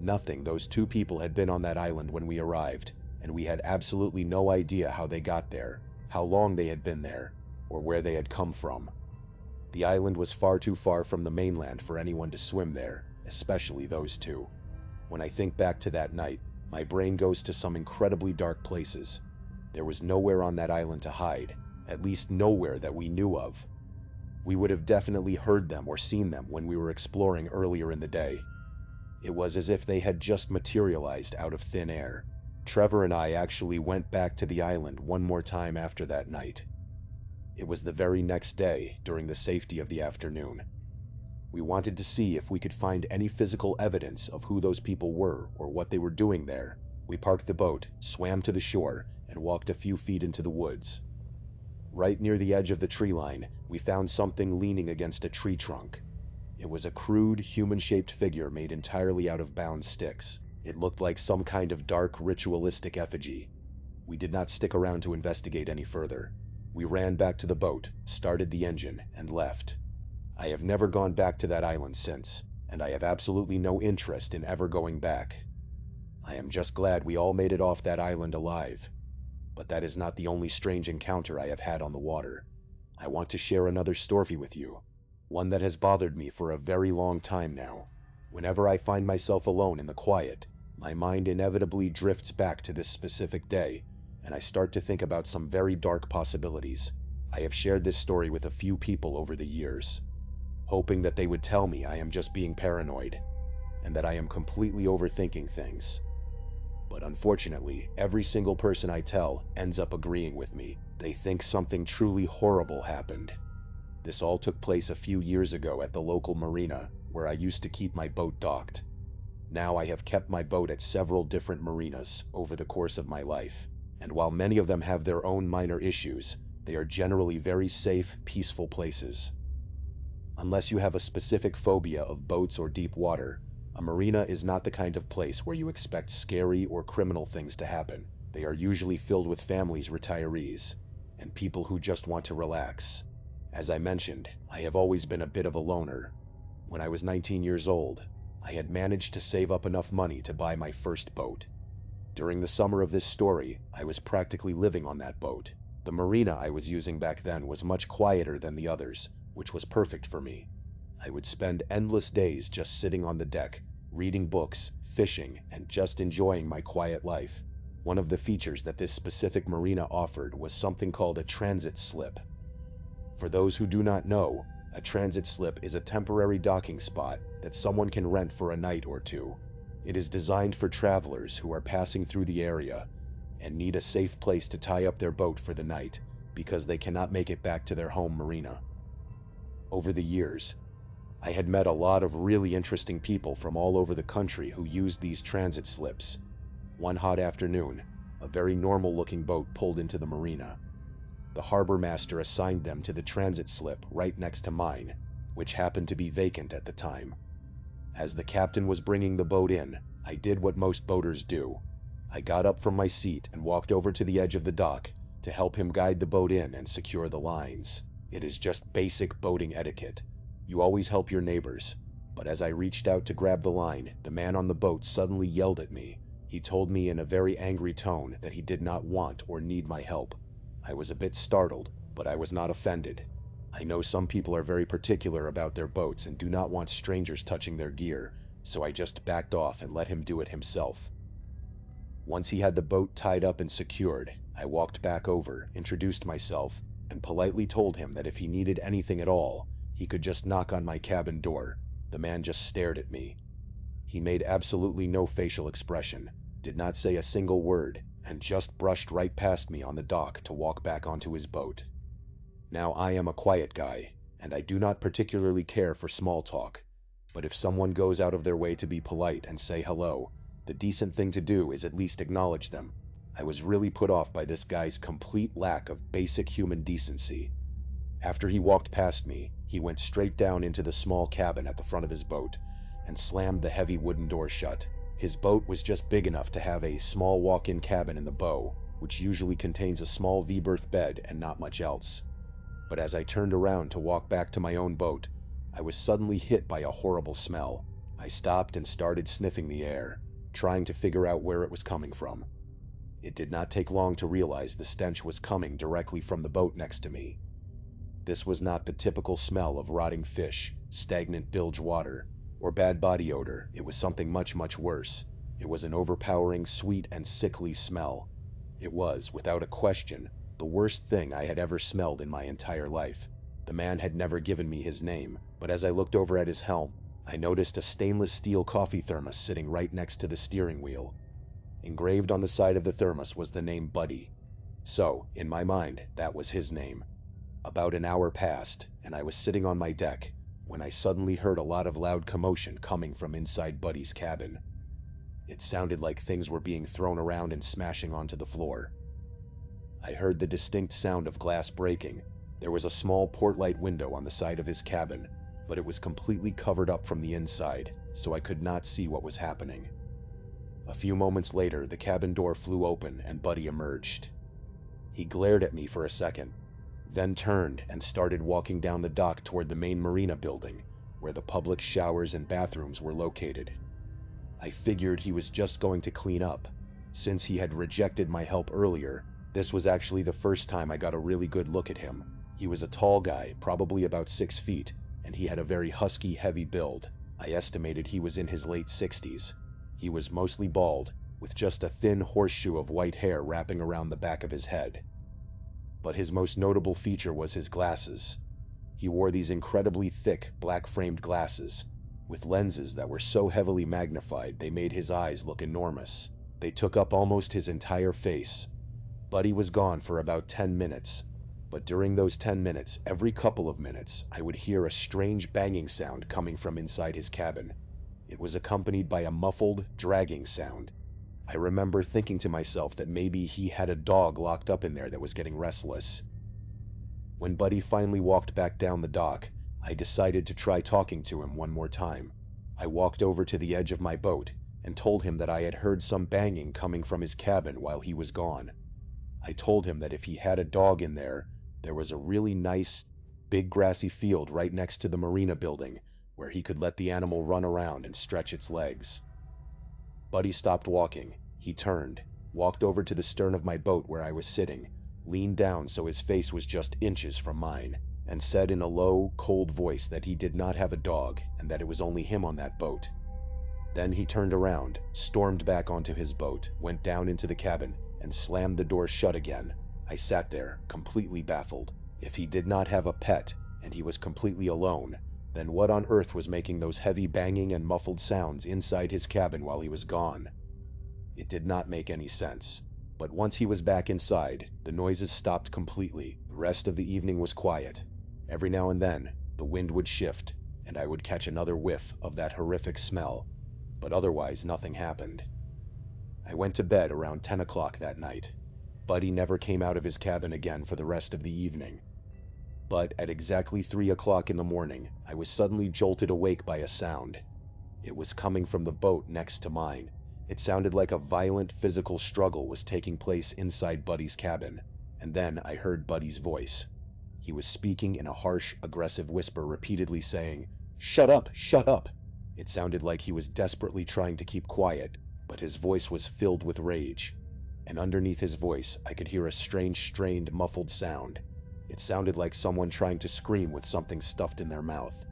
Nothing. Those two people had been on that island when we arrived, and we had absolutely no idea how they got there, how long they had been there, or where they had come from. The island was far too far from the mainland for anyone to swim there, especially those two. When I think back to that night, my brain goes to some incredibly dark places. There was nowhere on that island to hide, at least nowhere that we knew of. We would have definitely heard them or seen them when we were exploring earlier in the day. It was as if they had just materialized out of thin air. Trevor and I actually went back to the island one more time after that night. It was the very next day, during the safety of the afternoon. We wanted to see if we could find any physical evidence of who those people were or what they were doing there. We parked the boat, swam to the shore, and walked a few feet into the woods. Right near the edge of the tree line, we found something leaning against a tree trunk. It was a crude, human-shaped figure made entirely out of bound sticks. It looked like some kind of dark, ritualistic effigy. We did not stick around to investigate any further. We ran back to the boat, started the engine, and left. I have never gone back to that island since, and I have absolutely no interest in ever going back. I am just glad we all made it off that island alive. But that is not the only strange encounter I have had on the water. I want to share another story with you, one that has bothered me for a very long time now. Whenever I find myself alone in the quiet, my mind inevitably drifts back to this specific day, and I start to think about some very dark possibilities. I have shared this story with a few people over the years, hoping that they would tell me I am just being paranoid, and that I am completely overthinking things. But unfortunately, every single person I tell ends up agreeing with me. They think something truly horrible happened. This all took place a few years ago at the local marina, where I used to keep my boat docked. Now I have kept my boat at several different marinas over the course of my life, and while many of them have their own minor issues, they are generally very safe, peaceful places. Unless you have a specific phobia of boats or deep water, a marina is not the kind of place where you expect scary or criminal things to happen. They are usually filled with families, retirees, and people who just want to relax. As I mentioned, I have always been a bit of a loner. When I was 19 years old, I had managed to save up enough money to buy my first boat. During the summer of this story, I was practically living on that boat. The marina I was using back then was much quieter than the others, which was perfect for me. I would spend endless days just sitting on the deck, reading books, fishing, and just enjoying my quiet life. One of the features that this specific marina offered was something called a transit slip. For those who do not know, a transit slip is a temporary docking spot that someone can rent for a night or two. It is designed for travelers who are passing through the area and need a safe place to tie up their boat for the night because they cannot make it back to their home marina. Over the years, I had met a lot of really interesting people from all over the country who used these transit slips. One hot afternoon, a very normal-looking boat pulled into the marina. The harbor master assigned them to the transit slip right next to mine, which happened to be vacant at the time. As the captain was bringing the boat in, I did what most boaters do. I got up from my seat and walked over to the edge of the dock to help him guide the boat in and secure the lines. It is just basic boating etiquette. You always help your neighbors. But as I reached out to grab the line, the man on the boat suddenly yelled at me. He told me in a very angry tone that he did not want or need my help. I was a bit startled, but I was not offended. I know some people are very particular about their boats and do not want strangers touching their gear, so I just backed off and let him do it himself. Once he had the boat tied up and secured, I walked back over, introduced myself, and politely told him that if he needed anything at all, he could just knock on my cabin door. The man just stared at me. He made absolutely no facial expression, did not say a single word, and just brushed right past me on the dock to walk back onto his boat. Now I am a quiet guy, and I do not particularly care for small talk, but if someone goes out of their way to be polite and say hello, the decent thing to do is at least acknowledge them. I was really put off by this guy's complete lack of basic human decency. After he walked past me, he went straight down into the small cabin at the front of his boat and slammed the heavy wooden door shut. His boat was just big enough to have a small walk-in cabin in the bow, which usually contains a small V-berth bed and not much else. But as I turned around to walk back to my own boat, I was suddenly hit by a horrible smell. I stopped and started sniffing the air, trying to figure out where it was coming from. It did not take long to realize the stench was coming directly from the boat next to me. This was not the typical smell of rotting fish, stagnant bilge water, or bad body odor. It was something much, much worse. It was an overpowering, sweet, and sickly smell. It was, without a question, the worst thing I had ever smelled in my entire life. The man had never given me his name, but as I looked over at his helm, I noticed a stainless steel coffee thermos sitting right next to the steering wheel. Engraved on the side of the thermos was the name Buddy. So, in my mind, that was his name. About an hour passed, and I was sitting on my deck, when I suddenly heard a lot of loud commotion coming from inside Buddy's cabin. It sounded like things were being thrown around and smashing onto the floor. I heard the distinct sound of glass breaking. There was a small port light window on the side of his cabin, but it was completely covered up from the inside, so I could not see what was happening. A few moments later, the cabin door flew open and Buddy emerged. He glared at me for a second, then turned and started walking down the dock toward the main marina building, where the public showers and bathrooms were located. I figured he was just going to clean up. Since he had rejected my help earlier, this was actually the first time I got a really good look at him. He was a tall guy, probably about 6 feet, and he had a very husky, heavy build. I estimated he was in his late 60s. He was mostly bald, with just a thin horseshoe of white hair wrapping around the back of his head. But his most notable feature was his glasses. He wore these incredibly thick, black-framed glasses, with lenses that were so heavily magnified they made his eyes look enormous. They took up almost his entire face. Buddy was gone for about 10 minutes, but during those 10 minutes, every couple of minutes, I would hear a strange banging sound coming from inside his cabin. It was accompanied by a muffled, dragging sound. I remember thinking to myself that maybe he had a dog locked up in there that was getting restless. When Buddy finally walked back down the dock, I decided to try talking to him one more time. I walked over to the edge of my boat and told him that I had heard some banging coming from his cabin while he was gone. I told him that if he had a dog in there, there was a really nice, big grassy field right next to the marina building where he could let the animal run around and stretch its legs. Buddy stopped walking. He turned, walked over to the stern of my boat where I was sitting, leaned down so his face was just inches from mine. and said in a low, cold voice that he did not have a dog and that it was only him on that boat. Then he turned around, stormed back onto his boat, went down into the cabin, and slammed the door shut again. I sat there, completely baffled. If he did not have a pet, and he was completely alone, then what on earth was making those heavy banging and muffled sounds inside his cabin while he was gone? It did not make any sense. But once he was back inside, the noises stopped completely. The rest of the evening was quiet. Every now and then, the wind would shift, and I would catch another whiff of that horrific smell, but otherwise nothing happened. I went to bed around 10 o'clock that night. Buddy never came out of his cabin again for the rest of the evening. But at exactly 3 o'clock in the morning, I was suddenly jolted awake by a sound. It was coming from the boat next to mine. It sounded like a violent physical struggle was taking place inside Buddy's cabin, and then I heard Buddy's voice. He was speaking in a harsh, aggressive whisper, repeatedly saying, "Shut up! Shut up!" It sounded like he was desperately trying to keep quiet, but his voice was filled with rage. And underneath his voice, I could hear a strange, strained, muffled sound. It sounded like someone trying to scream with something stuffed in their mouth.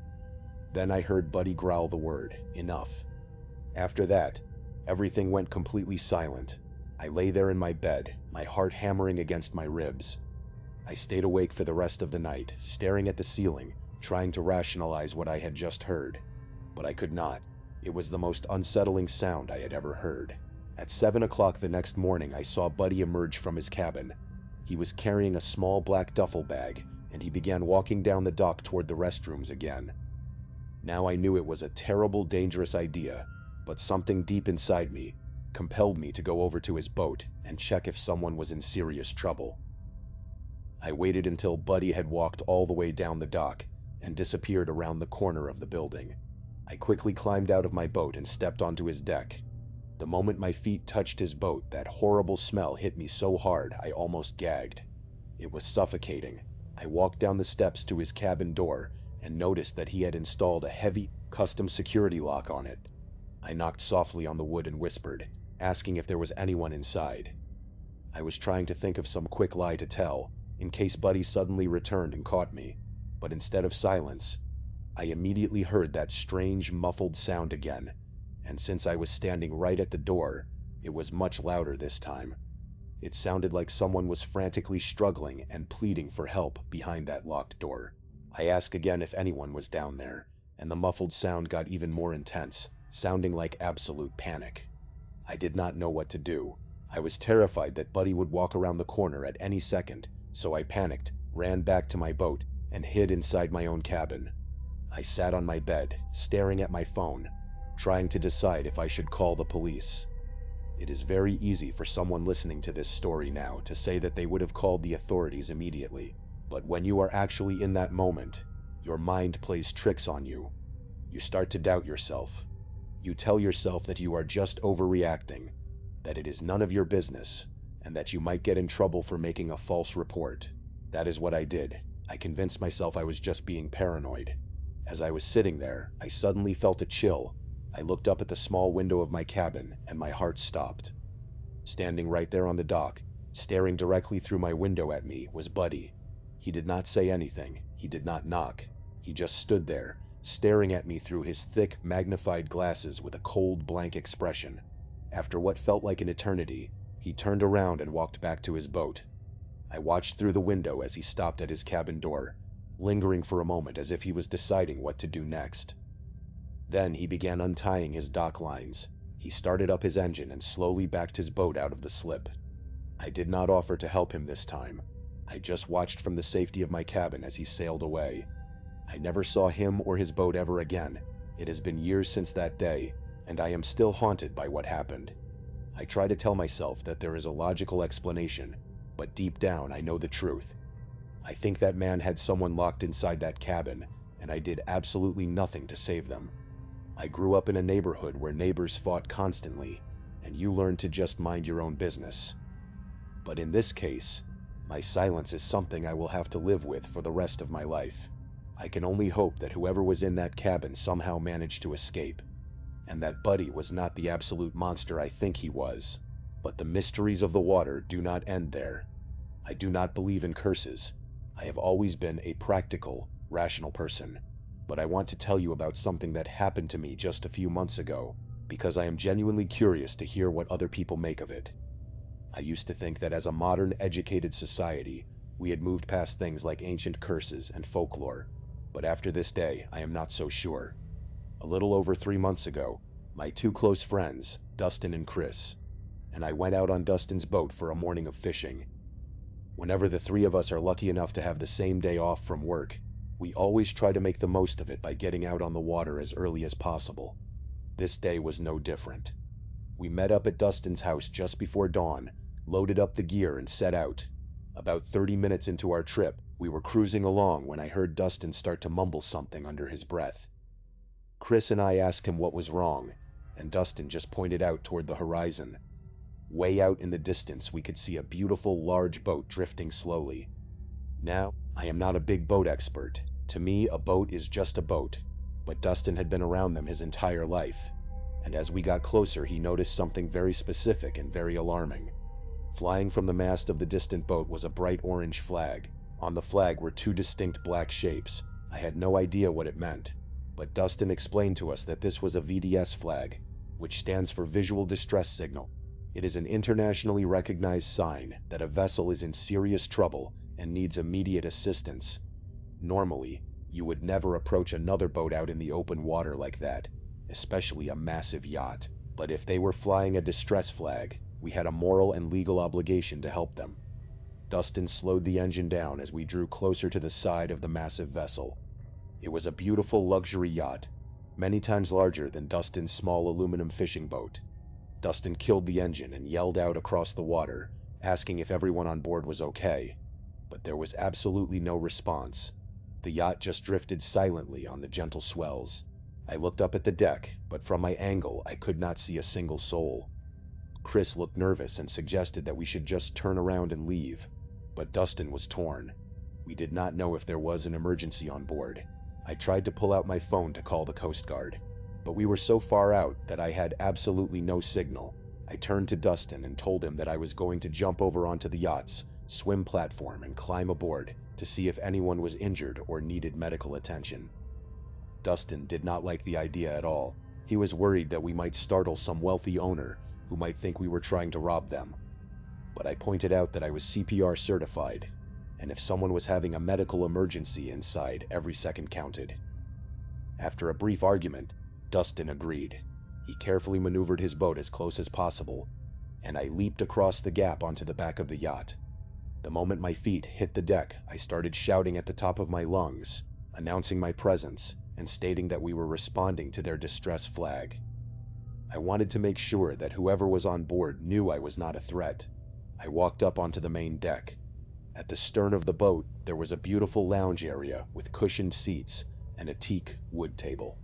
Then I heard Buddy growl the word, "Enough." After that, everything went completely silent. I lay there in my bed, my heart hammering against my ribs. I stayed awake for the rest of the night, staring at the ceiling, trying to rationalize what I had just heard. But I could not. It was the most unsettling sound I had ever heard. At 7 o'clock the next morning, I saw Buddy emerge from his cabin. He was carrying a small black duffel bag, and he began walking down the dock toward the restrooms again. Now I knew it was a terrible, dangerous idea, but something deep inside me compelled me to go over to his boat and check if someone was in serious trouble. I waited until Buddy had walked all the way down the dock and disappeared around the corner of the building. I quickly climbed out of my boat and stepped onto his deck. The moment my feet touched his boat, that horrible smell hit me so hard I almost gagged. It was suffocating. I walked down the steps to his cabin door and noticed that he had installed a heavy, custom security lock on it. I knocked softly on the wood and whispered, asking if there was anyone inside. I was trying to think of some quick lie to tell, in case Buddy suddenly returned and caught me, but instead of silence, I immediately heard that strange, muffled sound again, and since I was standing right at the door, it was much louder this time. It sounded like someone was frantically struggling and pleading for help behind that locked door. I asked again if anyone was down there, and the muffled sound got even more intense, sounding like absolute panic. I did not know what to do. I was terrified that Buddy would walk around the corner at any second, so I panicked, ran back to my boat, and hid inside my own cabin. I sat on my bed, staring at my phone, trying to decide if I should call the police. It is very easy for someone listening to this story now to say that they would have called the authorities immediately, but when you are actually in that moment, your mind plays tricks on you. You start to doubt yourself. You tell yourself that you are just overreacting, that it is none of your business, and that you might get in trouble for making a false report. That is what I did. I convinced myself I was just being paranoid. As I was sitting there, I suddenly felt a chill. I looked up at the small window of my cabin, and my heart stopped. Standing right there on the dock, staring directly through my window at me, was Buddy. He did not say anything. He did not knock. He just stood there, staring at me through his thick, magnified glasses with a cold, blank expression. After what felt like an eternity, he turned around and walked back to his boat. I watched through the window as he stopped at his cabin door, lingering for a moment as if he was deciding what to do next. Then he began untying his dock lines. He started up his engine and slowly backed his boat out of the slip. I did not offer to help him this time. I just watched from the safety of my cabin as he sailed away. I never saw him or his boat ever again. It has been years since that day, and I am still haunted by what happened. I try to tell myself that there is a logical explanation, but deep down I know the truth. I think that man had someone locked inside that cabin, and I did absolutely nothing to save them. I grew up in a neighborhood where neighbors fought constantly, and you learn to just mind your own business. But in this case, my silence is something I will have to live with for the rest of my life. I can only hope that whoever was in that cabin somehow managed to escape, and that Buddy was not the absolute monster I think he was. But the mysteries of the water do not end there. I do not believe in curses. I have always been a practical, rational person, but I want to tell you about something that happened to me just a few months ago, because I am genuinely curious to hear what other people make of it. I used to think that as a modern, educated society, we had moved past things like ancient curses and folklore, but after this day, I am not so sure. A little over 3 months ago, my two close friends, Dustin and Chris, and I went out on Dustin's boat for a morning of fishing. Whenever the three of us are lucky enough to have the same day off from work, we always try to make the most of it by getting out on the water as early as possible. This day was no different. We met up at Dustin's house just before dawn, loaded up the gear, and set out. About 30 minutes into our trip, we were cruising along when I heard Dustin start to mumble something under his breath. Chris and I asked him what was wrong, and Dustin just pointed out toward the horizon. Way out in the distance, we could see a beautiful, large boat drifting slowly. Now, I am not a big boat expert. To me, a boat is just a boat, but Dustin had been around them his entire life, and as we got closer, he noticed something very specific and very alarming. Flying from the mast of the distant boat was a bright orange flag. On the flag were two distinct black shapes. I had no idea what it meant, but Dustin explained to us that this was a VDS flag, which stands for Visual Distress Signal. It is an internationally recognized sign that a vessel is in serious trouble and needs immediate assistance. Normally, you would never approach another boat out in the open water like that, especially a massive yacht. But if they were flying a distress flag, we had a moral and legal obligation to help them. Dustin slowed the engine down as we drew closer to the side of the massive vessel. It was a beautiful luxury yacht, many times larger than Dustin's small aluminum fishing boat. Dustin killed the engine and yelled out across the water, asking if everyone on board was okay, but there was absolutely no response. The yacht just drifted silently on the gentle swells. I looked up at the deck, but from my angle I could not see a single soul. Chris looked nervous and suggested that we should just turn around and leave, but Dustin was torn. We did not know if there was an emergency on board. I tried to pull out my phone to call the Coast Guard, but we were so far out that I had absolutely no signal. I turned to Dustin and told him that I was going to jump over onto the yacht's swim platform and climb aboard to see if anyone was injured or needed medical attention. Dustin did not like the idea at all. He was worried that we might startle some wealthy owner who might think we were trying to rob them. But I pointed out that I was CPR certified, and if someone was having a medical emergency inside, every second counted. After a brief argument, Dustin agreed. He carefully maneuvered his boat as close as possible, and I leaped across the gap onto the back of the yacht. The moment my feet hit the deck, I started shouting at the top of my lungs, announcing my presence and stating that we were responding to their distress flag. I wanted to make sure that whoever was on board knew I was not a threat. I walked up onto the main deck. At the stern of the boat, there was a beautiful lounge area with cushioned seats and a teak wood table.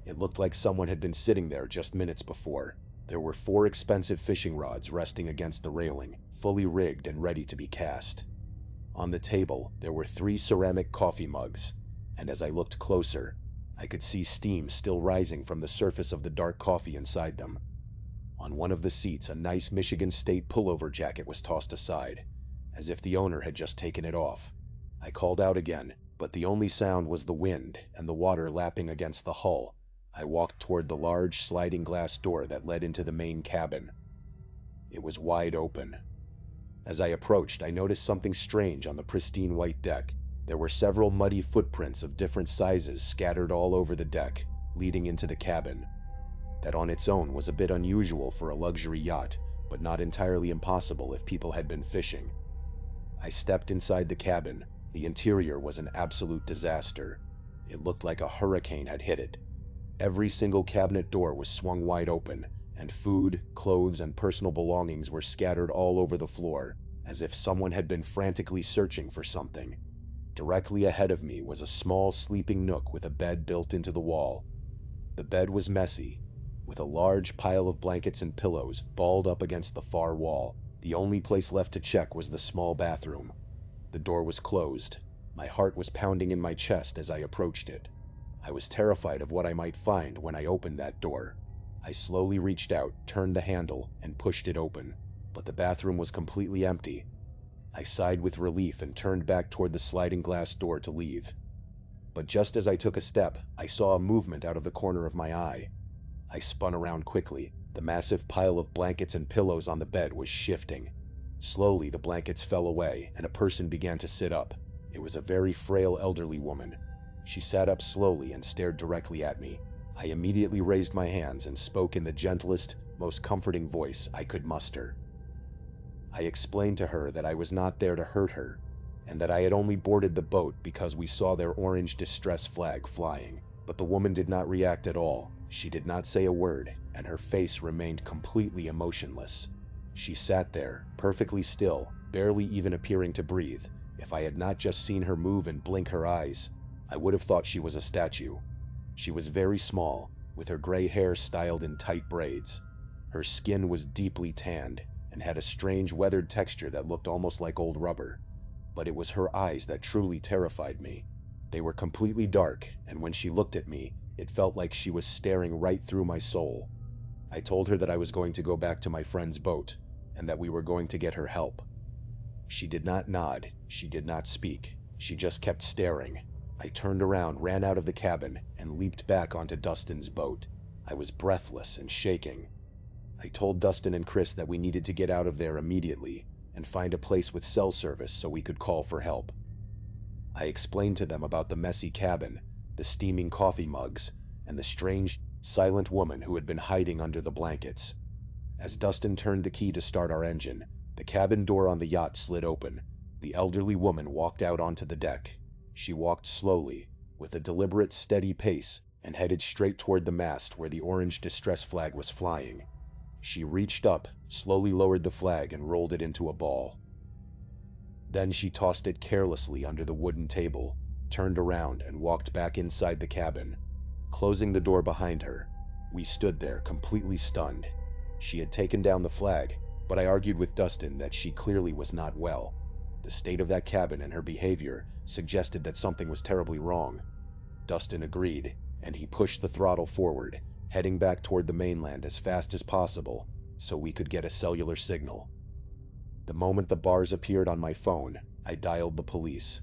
It looked like someone had been sitting there just minutes before. There were 4 expensive fishing rods resting against the railing, fully rigged and ready to be cast. On the table, there were 3 ceramic coffee mugs, and as I looked closer, I could see steam still rising from the surface of the dark coffee inside them. On one of the seats, a nice Michigan State pullover jacket was tossed aside, as if the owner had just taken it off. I called out again, but the only sound was the wind and the water lapping against the hull. I walked toward the large sliding glass door that led into the main cabin. It was wide open. As I approached, I noticed something strange on the pristine white deck. There were several muddy footprints of different sizes scattered all over the deck, leading into the cabin. That on its own was a bit unusual for a luxury yacht, but not entirely impossible if people had been fishing. I stepped inside the cabin. The interior was an absolute disaster. It looked like a hurricane had hit it. Every single cabinet door was swung wide open, and food, clothes, and personal belongings were scattered all over the floor, as if someone had been frantically searching for something. Directly ahead of me was a small sleeping nook with a bed built into the wall. The bed was messy, with a large pile of blankets and pillows balled up against the far wall. The only place left to check was the small bathroom. The door was closed. My heart was pounding in my chest as I approached it. I was terrified of what I might find when I opened that door. I slowly reached out, turned the handle, and pushed it open, but the bathroom was completely empty. I sighed with relief and turned back toward the sliding glass door to leave. But just as I took a step, I saw a movement out of the corner of my eye. I spun around quickly. The massive pile of blankets and pillows on the bed was shifting. Slowly, the blankets fell away, and a person began to sit up. It was a very frail elderly woman. She sat up slowly and stared directly at me. I immediately raised my hands and spoke in the gentlest, most comforting voice I could muster. I explained to her that I was not there to hurt her, and that I had only boarded the boat because we saw their orange distress flag flying. But the woman did not react at all. She did not say a word, and her face remained completely emotionless. She sat there, perfectly still, barely even appearing to breathe. If I had not just seen her move and blink her eyes, I would have thought she was a statue. She was very small, with her gray hair styled in tight braids. Her skin was deeply tanned, and had a strange weathered texture that looked almost like old rubber. But it was her eyes that truly terrified me. They were completely dark, and when she looked at me, it felt like she was staring right through my soul. I told her that I was going to go back to my friend's boat, and that we were going to get her help. She did not nod, she did not speak, she just kept staring. I turned around, ran out of the cabin, and leaped back onto Dustin's boat. I was breathless and shaking. I told Dustin and Chris that we needed to get out of there immediately, and find a place with cell service so we could call for help. I explained to them about the messy cabin, the steaming coffee mugs, and the strange, silent woman who had been hiding under the blankets. As Dustin turned the key to start our engine, the cabin door on the yacht slid open. The elderly woman walked out onto the deck. She walked slowly, with a deliberate, steady pace, and headed straight toward the mast where the orange distress flag was flying. She reached up, slowly lowered the flag, and rolled it into a ball. Then she tossed it carelessly under the wooden table, turned around, and walked back inside the cabin. Closing the door behind her, we stood there, completely stunned. She had taken down the flag, but I argued with Dustin that she clearly was not well. The state of that cabin and her behavior suggested that something was terribly wrong. Dustin agreed, and he pushed the throttle forward, heading back toward the mainland as fast as possible so we could get a cellular signal. The moment the bars appeared on my phone, I dialed the police.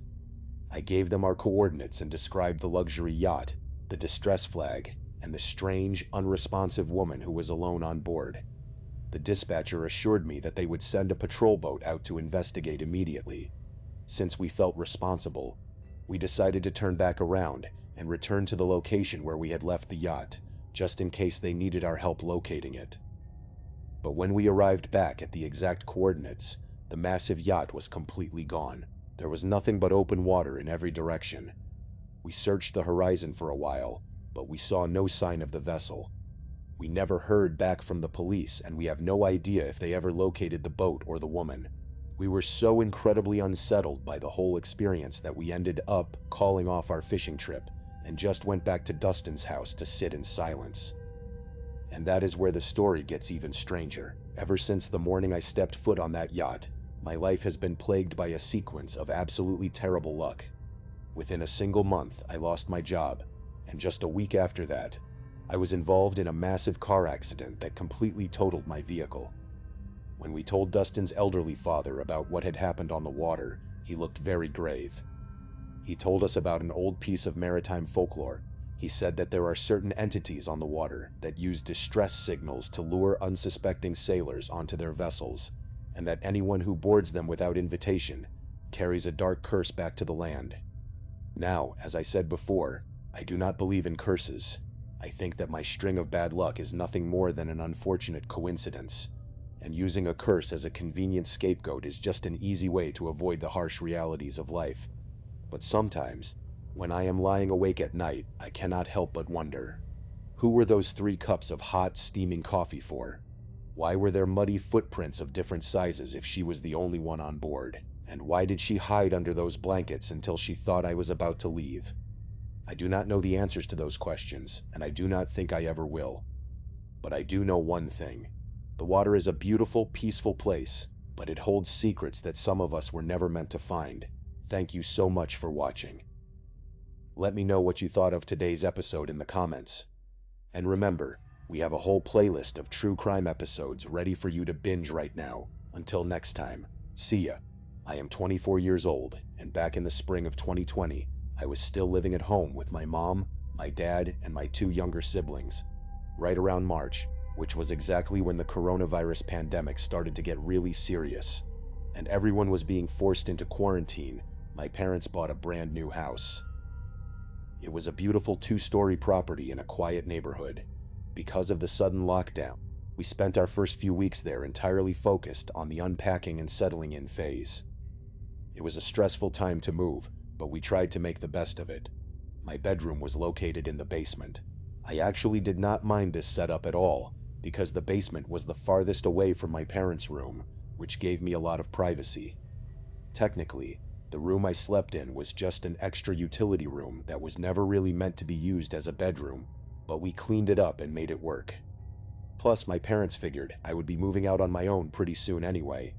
I gave them our coordinates and described the luxury yacht, the distress flag, and the strange, unresponsive woman who was alone on board. The dispatcher assured me that they would send a patrol boat out to investigate immediately. Since we felt responsible, we decided to turn back around and return to the location where we had left the yacht, just in case they needed our help locating it. But when we arrived back at the exact coordinates, the massive yacht was completely gone. There was nothing but open water in every direction. We searched the horizon for a while, but we saw no sign of the vessel. We never heard back from the police, and we have no idea if they ever located the boat or the woman. We were so incredibly unsettled by the whole experience that we ended up calling off our fishing trip and just went back to Dustin's house to sit in silence. And that is where the story gets even stranger. Ever since the morning I stepped foot on that yacht, my life has been plagued by a sequence of absolutely terrible luck. Within a single month, I lost my job, and just a week after that, I was involved in a massive car accident that completely totaled my vehicle. When we told Dustin's elderly father about what had happened on the water, he looked very grave. He told us about an old piece of maritime folklore. He said that there are certain entities on the water that use distress signals to lure unsuspecting sailors onto their vessels, and that anyone who boards them without invitation carries a dark curse back to the land. Now, as I said before, I do not believe in curses. I think that my string of bad luck is nothing more than an unfortunate coincidence, and using a curse as a convenient scapegoat is just an easy way to avoid the harsh realities of life. But sometimes, when I am lying awake at night, I cannot help but wonder, who were those 3 cups of hot, steaming coffee for? Why were there muddy footprints of different sizes if she was the only one on board? And why did she hide under those blankets until she thought I was about to leave? I do not know the answers to those questions, and I do not think I ever will. But I do know one thing. The water is a beautiful, peaceful place, but it holds secrets that some of us were never meant to find. Thank you so much for watching. Let me know what you thought of today's episode in the comments. And remember, we have a whole playlist of true crime episodes ready for you to binge right now. Until next time, see ya. I am 24 years old, and back in the spring of 2020, I was still living at home with my mom, my dad, and my two younger siblings. Right around March, which was exactly when the coronavirus pandemic started to get really serious, and everyone was being forced into quarantine, my parents bought a brand new house. It was a beautiful two-story property in a quiet neighborhood. Because of the sudden lockdown, we spent our first few weeks there entirely focused on the unpacking and settling in phase. It was a stressful time to move, but we tried to make the best of it. My bedroom was located in the basement. I actually did not mind this setup at all, because the basement was the farthest away from my parents' room, which gave me a lot of privacy. Technically, the room I slept in was just an extra utility room that was never really meant to be used as a bedroom, but we cleaned it up and made it work. Plus, my parents figured I would be moving out on my own pretty soon anyway,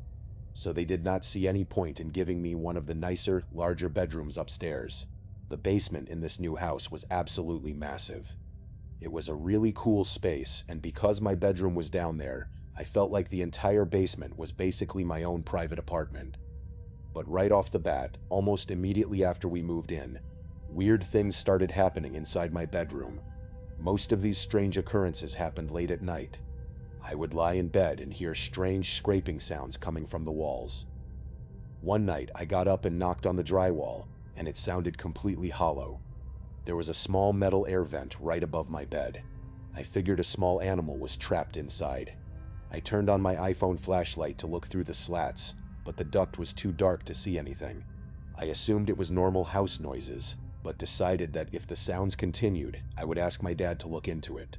so they did not see any point in giving me one of the nicer, larger bedrooms upstairs. The basement in this new house was absolutely massive. It was a really cool space, and because my bedroom was down there, I felt like the entire basement was basically my own private apartment. But right off the bat, almost immediately after we moved in, weird things started happening inside my bedroom. Most of these strange occurrences happened late at night. I would lie in bed and hear strange scraping sounds coming from the walls. One night, I got up and knocked on the drywall, and it sounded completely hollow. There was a small metal air vent right above my bed. I figured a small animal was trapped inside. I turned on my iPhone flashlight to look through the slats, but the duct was too dark to see anything. I assumed it was normal house noises, but decided that if the sounds continued, I would ask my dad to look into it.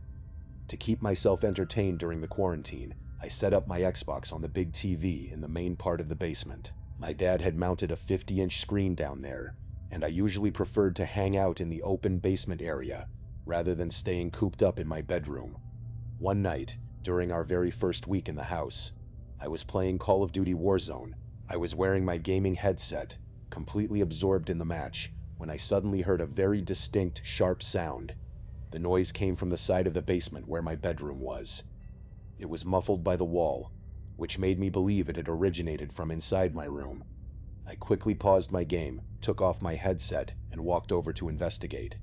To keep myself entertained during the quarantine, I set up my Xbox on the big TV in the main part of the basement. My dad had mounted a 50-inch screen down there, and I usually preferred to hang out in the open basement area rather than staying cooped up in my bedroom. One night, during our very first week in the house, I was playing Call of Duty Warzone. I was wearing my gaming headset, completely absorbed in the match, when I suddenly heard a very distinct, sharp sound. The noise came from the side of the basement where my bedroom was. It was muffled by the wall, which made me believe it had originated from inside my room. I quickly paused my game, took off my headset, and walked over to investigate.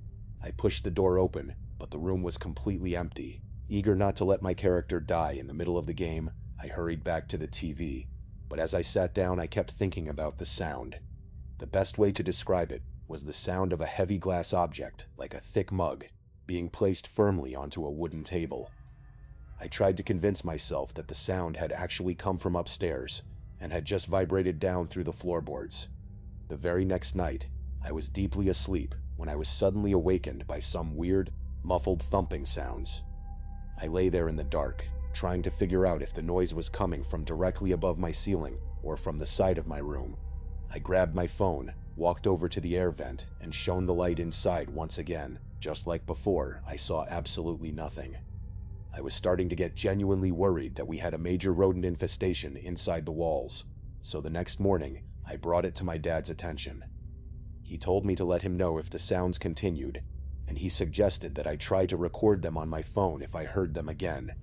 I pushed the door open, but the room was completely empty. Eager not to let my character die in the middle of the game, I hurried back to the TV. But as I sat down, I kept thinking about the sound. The best way to describe it was the sound of a heavy glass object, like a thick mug, being placed firmly onto a wooden table. I tried to convince myself that the sound had actually come from upstairs and had just vibrated down through the floorboards. The very next night, I was deeply asleep when I was suddenly awakened by some weird, muffled thumping sounds. I lay there in the dark, trying to figure out if the noise was coming from directly above my ceiling or from the side of my room. I grabbed my phone, walked over to the air vent, and shone the light inside once again. Just like before, I saw absolutely nothing. I was starting to get genuinely worried that we had a major rodent infestation inside the walls, so the next morning, I brought it to my dad's attention. He told me to let him know if the sounds continued, and he suggested that I try to record them on my phone if I heard them again.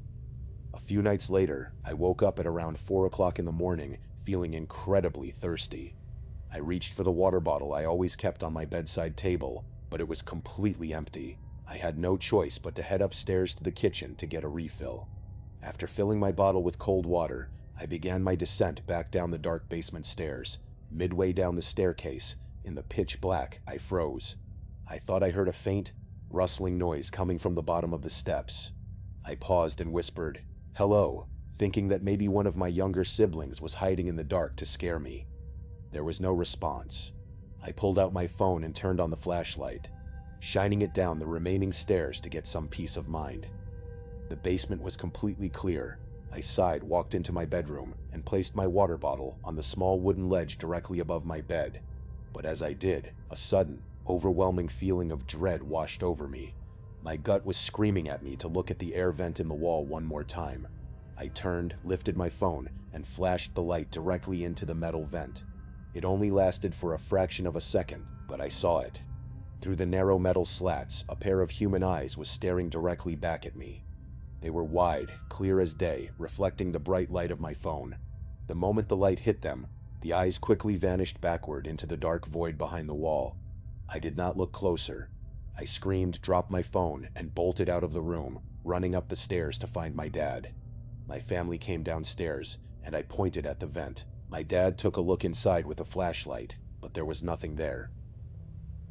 A few nights later, I woke up at around 4 o'clock in the morning, feeling incredibly thirsty. I reached for the water bottle I always kept on my bedside table, but it was completely empty. I had no choice but to head upstairs to the kitchen to get a refill. After filling my bottle with cold water, I began my descent back down the dark basement stairs. Midway down the staircase, in the pitch black, I froze. I thought I heard a faint, rustling noise coming from the bottom of the steps. I paused and whispered, "Hello," thinking that maybe one of my younger siblings was hiding in the dark to scare me. There was no response. I pulled out my phone and turned on the flashlight, shining it down the remaining stairs to get some peace of mind. The basement was completely clear. I sighed, walked into my bedroom, and placed my water bottle on the small wooden ledge directly above my bed. But as I did, a sudden, overwhelming feeling of dread washed over me. My gut was screaming at me to look at the air vent in the wall one more time. I turned, lifted my phone, and flashed the light directly into the metal vent. It only lasted for a fraction of a second, but I saw it. Through the narrow metal slats, a pair of human eyes was staring directly back at me. They were wide, clear as day, reflecting the bright light of my phone. The moment the light hit them, The eyes quickly vanished backward into the dark void behind the wall. I did not look closer. I screamed, dropped my phone, and bolted out of the room, running up the stairs to find my dad. My family came downstairs, and I pointed at the vent. My dad took a look inside with a flashlight, but there was nothing there.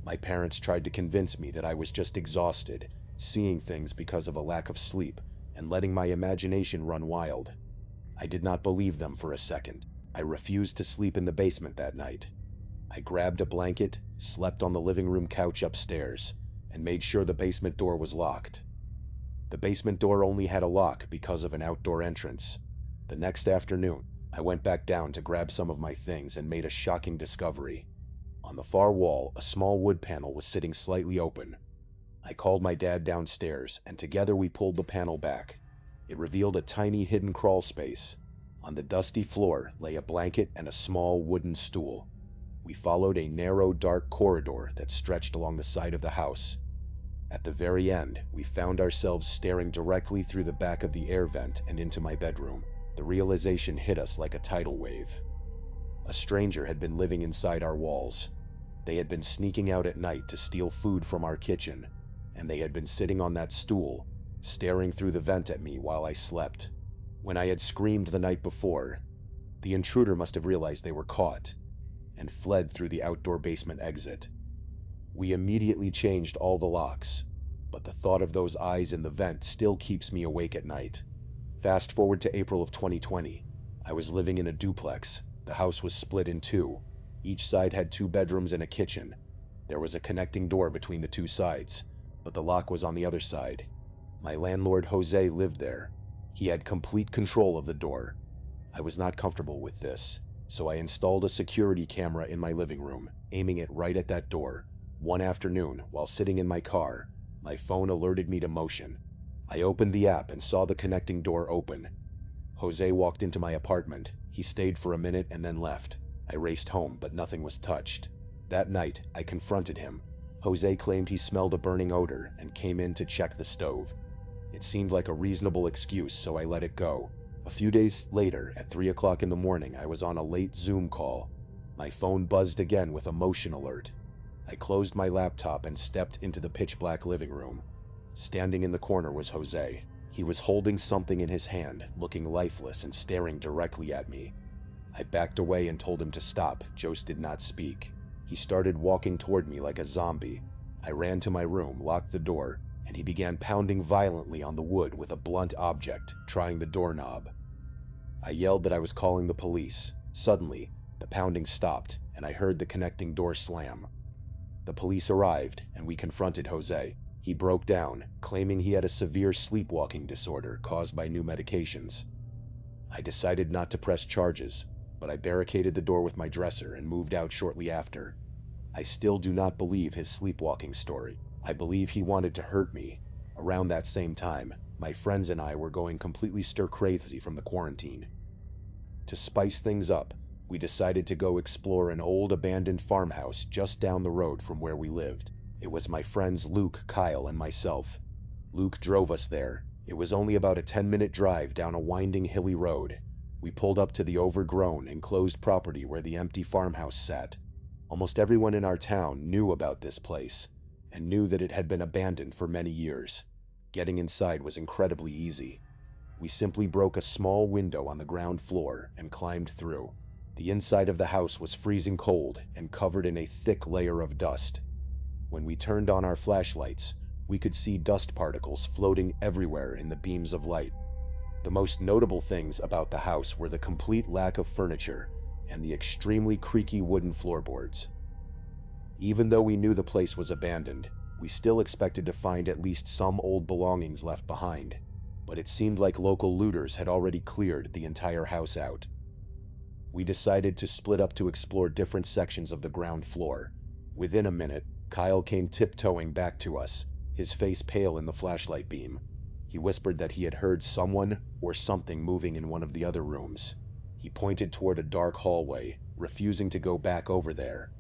My parents tried to convince me that I was just exhausted, seeing things because of a lack of sleep, and letting my imagination run wild. I did not believe them for a second. I refused to sleep in the basement that night. I grabbed a blanket, slept on the living room couch upstairs, and made sure the basement door was locked. The basement door only had a lock because of an outdoor entrance. The next afternoon, I went back down to grab some of my things and made a shocking discovery. On the far wall, a small wood panel was sitting slightly open. I called my dad downstairs, and together we pulled the panel back. It revealed a tiny hidden crawl space. On the dusty floor lay a blanket and a small wooden stool. We followed a narrow, dark corridor that stretched along the side of the house. At the very end, we found ourselves staring directly through the back of the air vent and into my bedroom. The realization hit us like a tidal wave. A stranger had been living inside our walls. They had been sneaking out at night to steal food from our kitchen, and they had been sitting on that stool, staring through the vent at me while I slept. When I had screamed the night before, the intruder must have realized they were caught, and fled through the outdoor basement exit. We immediately changed all the locks, but the thought of those eyes in the vent still keeps me awake at night. Fast forward to April of 2020. I was living in a duplex. The house was split in two. Each side had 2 bedrooms and a kitchen. There was a connecting door between the 2 sides, but the lock was on the other side. My landlord Jose lived there. He had complete control of the door. I was not comfortable with this, so I installed a security camera in my living room, aiming it right at that door. One afternoon, while sitting in my car, my phone alerted me to motion. I opened the app and saw the connecting door open. Jose walked into my apartment. He stayed for a minute and then left. I raced home, but nothing was touched. That night, I confronted him. Jose claimed he smelled a burning odor and came in to check the stove. It seemed like a reasonable excuse, so I let it go. A few days later, at 3 o'clock in the morning, I was on a late Zoom call. My phone buzzed again with a motion alert. I closed my laptop and stepped into the pitch-black living room. Standing in the corner was Jose. He was holding something in his hand, looking lifeless and staring directly at me. I backed away and told him to stop. Jose did not speak. He started walking toward me like a zombie. I ran to my room, locked the door, and he began pounding violently on the wood with a blunt object, trying the doorknob. I yelled that I was calling the police. Suddenly, the pounding stopped, and I heard the connecting door slam. The police arrived, and we confronted Jose. He broke down, claiming he had a severe sleepwalking disorder caused by new medications. I decided not to press charges, but I barricaded the door with my dresser and moved out shortly after. I still do not believe his sleepwalking story. I believe he wanted to hurt me. Around that same time, my friends and I were going completely stir-crazy from the quarantine. To spice things up, we decided to go explore an old abandoned farmhouse just down the road from where we lived. It was my friends Luke, Kyle, and myself. Luke drove us there. It was only about a 10-minute drive down a winding hilly road. We pulled up to the overgrown, enclosed property where the empty farmhouse sat. Almost everyone in our town knew about this place, and knew that it had been abandoned for many years. Getting inside was incredibly easy. We simply broke a small window on the ground floor and climbed through. The inside of the house was freezing cold and covered in a thick layer of dust. When we turned on our flashlights, we could see dust particles floating everywhere in the beams of light. The most notable things about the house were the complete lack of furniture and the extremely creaky wooden floorboards. Even though we knew the place was abandoned, we still expected to find at least some old belongings left behind, but it seemed like local looters had already cleared the entire house out. We decided to split up to explore different sections of the ground floor. Within a minute, Kyle came tiptoeing back to us, his face pale in the flashlight beam. He whispered that he had heard someone or something moving in one of the other rooms. He pointed toward a dark hallway, refusing to go back over there.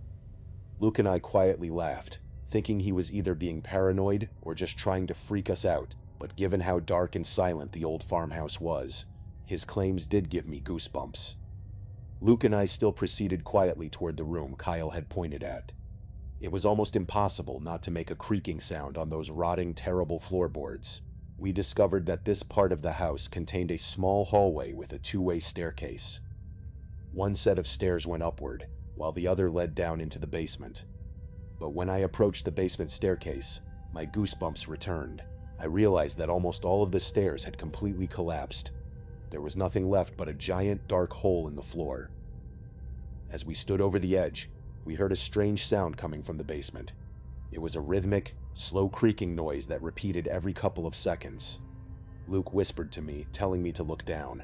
Luke and I quietly laughed, thinking he was either being paranoid or just trying to freak us out, but given how dark and silent the old farmhouse was, his claims did give me goosebumps. Luke and I still proceeded quietly toward the room Kyle had pointed at. It was almost impossible not to make a creaking sound on those rotting, terrible floorboards. We discovered that this part of the house contained a small hallway with a two-way staircase. One set of stairs went upward, while the other led down into the basement. But when I approached the basement staircase, my goosebumps returned. I realized that almost all of the stairs had completely collapsed. There was nothing left but a giant dark hole in the floor. As we stood over the edge, we heard a strange sound coming from the basement. It was a rhythmic, slow creaking noise that repeated every couple of seconds. Luke whispered to me, telling me to look down.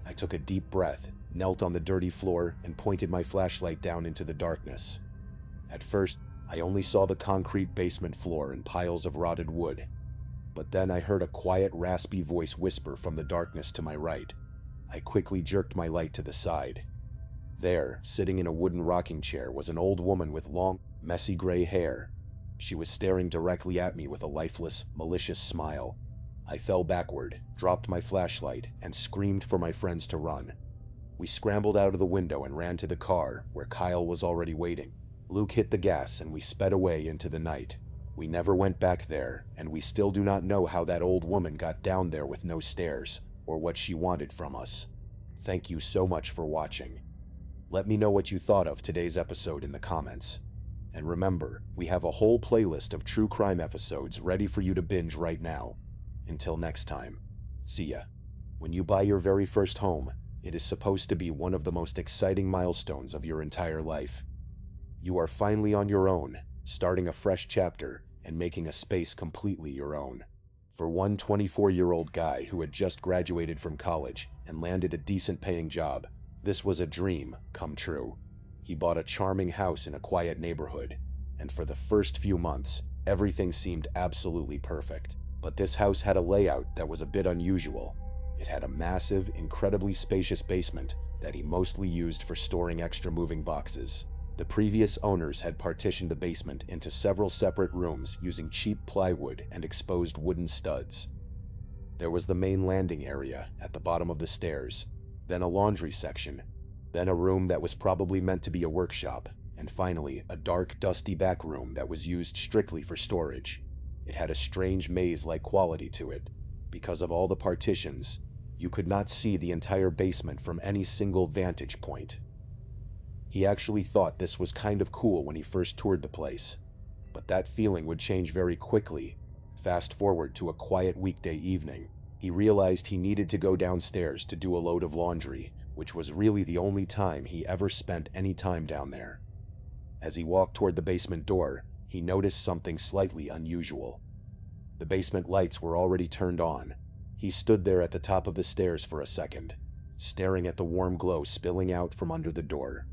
I took a deep breath, knelt on the dirty floor, and pointed my flashlight down into the darkness. At first, I only saw the concrete basement floor and piles of rotted wood. But then I heard a quiet, raspy voice whisper from the darkness to my right. I quickly jerked my light to the side. There, sitting in a wooden rocking chair, was an old woman with long, messy gray hair. She was staring directly at me with a lifeless, malicious smile. I fell backward, dropped my flashlight, and screamed for my friends to run. We scrambled out of the window and ran to the car, where Kyle was already waiting. Luke hit the gas and we sped away into the night. We never went back there, and we still do not know how that old woman got down there with no stairs, or what she wanted from us. Thank you so much for watching. Let me know what you thought of today's episode in the comments. And remember, we have a whole playlist of true crime episodes ready for you to binge right now. Until next time, see ya. When you buy your very first home, it is supposed to be one of the most exciting milestones of your entire life. You are finally on your own, starting a fresh chapter and making a space completely your own. For one 24-year-old guy who had just graduated from college and landed a decent paying job, this was a dream come true. He bought a charming house in a quiet neighborhood, and for the first few months, everything seemed absolutely perfect. But this house had a layout that was a bit unusual. It had a massive, incredibly spacious basement that he mostly used for storing extra moving boxes. The previous owners had partitioned the basement into several separate rooms using cheap plywood and exposed wooden studs. There was the main landing area at the bottom of the stairs, then a laundry section, then a room that was probably meant to be a workshop, and finally a dark, dusty back room that was used strictly for storage. It had a strange maze-like quality to it. Because of all the partitions, you could not see the entire basement from any single vantage point. He actually thought this was kind of cool when he first toured the place, but that feeling would change very quickly. Fast forward to a quiet weekday evening. He realized he needed to go downstairs to do a load of laundry, which was really the only time he ever spent any time down there. As he walked toward the basement door, he noticed something slightly unusual. The basement lights were already turned on. He stood there at the top of the stairs for a second, staring at the warm glow spilling out from under the door.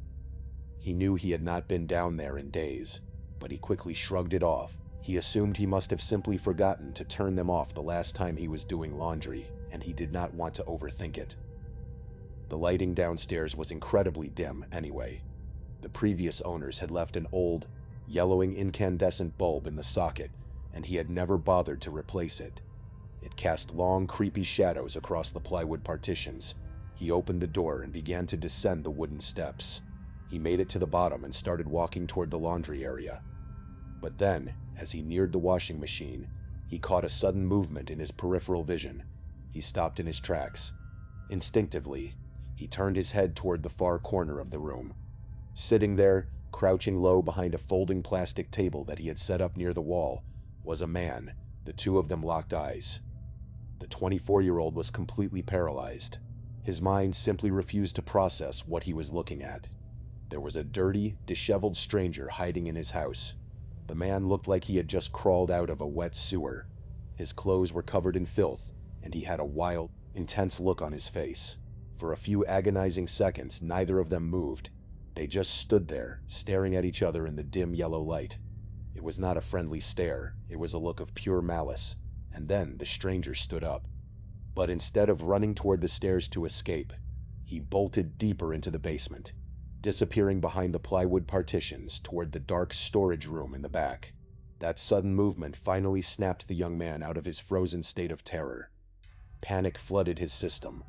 He knew he had not been down there in days, but he quickly shrugged it off. He assumed he must have simply forgotten to turn them off the last time he was doing laundry, and he did not want to overthink it. The lighting downstairs was incredibly dim anyway. The previous owners had left an old, yellowing incandescent bulb in the socket, and he had never bothered to replace it. It cast long, creepy shadows across the plywood partitions. He opened the door and began to descend the wooden steps. He made it to the bottom and started walking toward the laundry area. But then, as he neared the washing machine, he caught a sudden movement in his peripheral vision. He stopped in his tracks. Instinctively, he turned his head toward the far corner of the room. Sitting there, crouching low behind a folding plastic table that he had set up near the wall, was a man. The two of them locked eyes. The 24-year-old was completely paralyzed. His mind simply refused to process what he was looking at. There was a dirty, disheveled stranger hiding in his house. The man looked like he had just crawled out of a wet sewer. His clothes were covered in filth, and he had a wild, intense look on his face. For a few agonizing seconds, neither of them moved. They just stood there, staring at each other in the dim yellow light. It was not a friendly stare, it was a look of pure malice. And then the stranger stood up. But instead of running toward the stairs to escape, he bolted deeper into the basement, disappearing behind the plywood partitions toward the dark storage room in the back. That sudden movement finally snapped the young man out of his frozen state of terror. Panic flooded his system.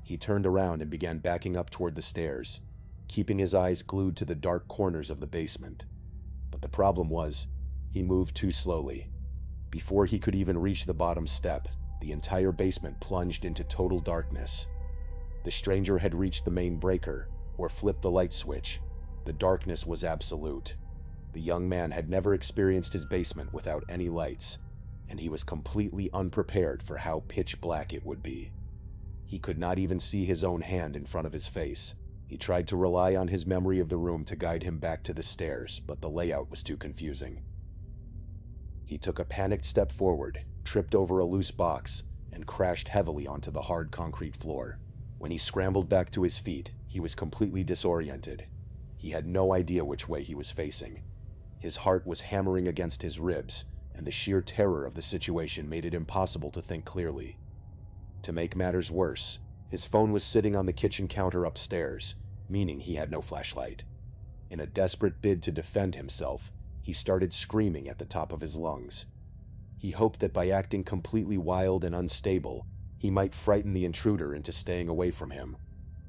He turned around and began backing up toward the stairs, keeping his eyes glued to the dark corners of the basement. But the problem was, he moved too slowly. Before he could even reach the bottom step, the entire basement plunged into total darkness. The stranger had reached the main breaker, or flipped the light switch. The darkness was absolute. The young man had never experienced his basement without any lights, and he was completely unprepared for how pitch black it would be. He could not even see his own hand in front of his face. He tried to rely on his memory of the room to guide him back to the stairs, but the layout was too confusing. He took a panicked step forward, tripped over a loose box, and crashed heavily onto the hard concrete floor. When he scrambled back to his feet, he was completely disoriented. He had no idea which way he was facing. His heart was hammering against his ribs, and the sheer terror of the situation made it impossible to think clearly. To make matters worse, his phone was sitting on the kitchen counter upstairs, meaning he had no flashlight. In a desperate bid to defend himself, he started screaming at the top of his lungs. He hoped that by acting completely wild and unstable, he might frighten the intruder into staying away from him.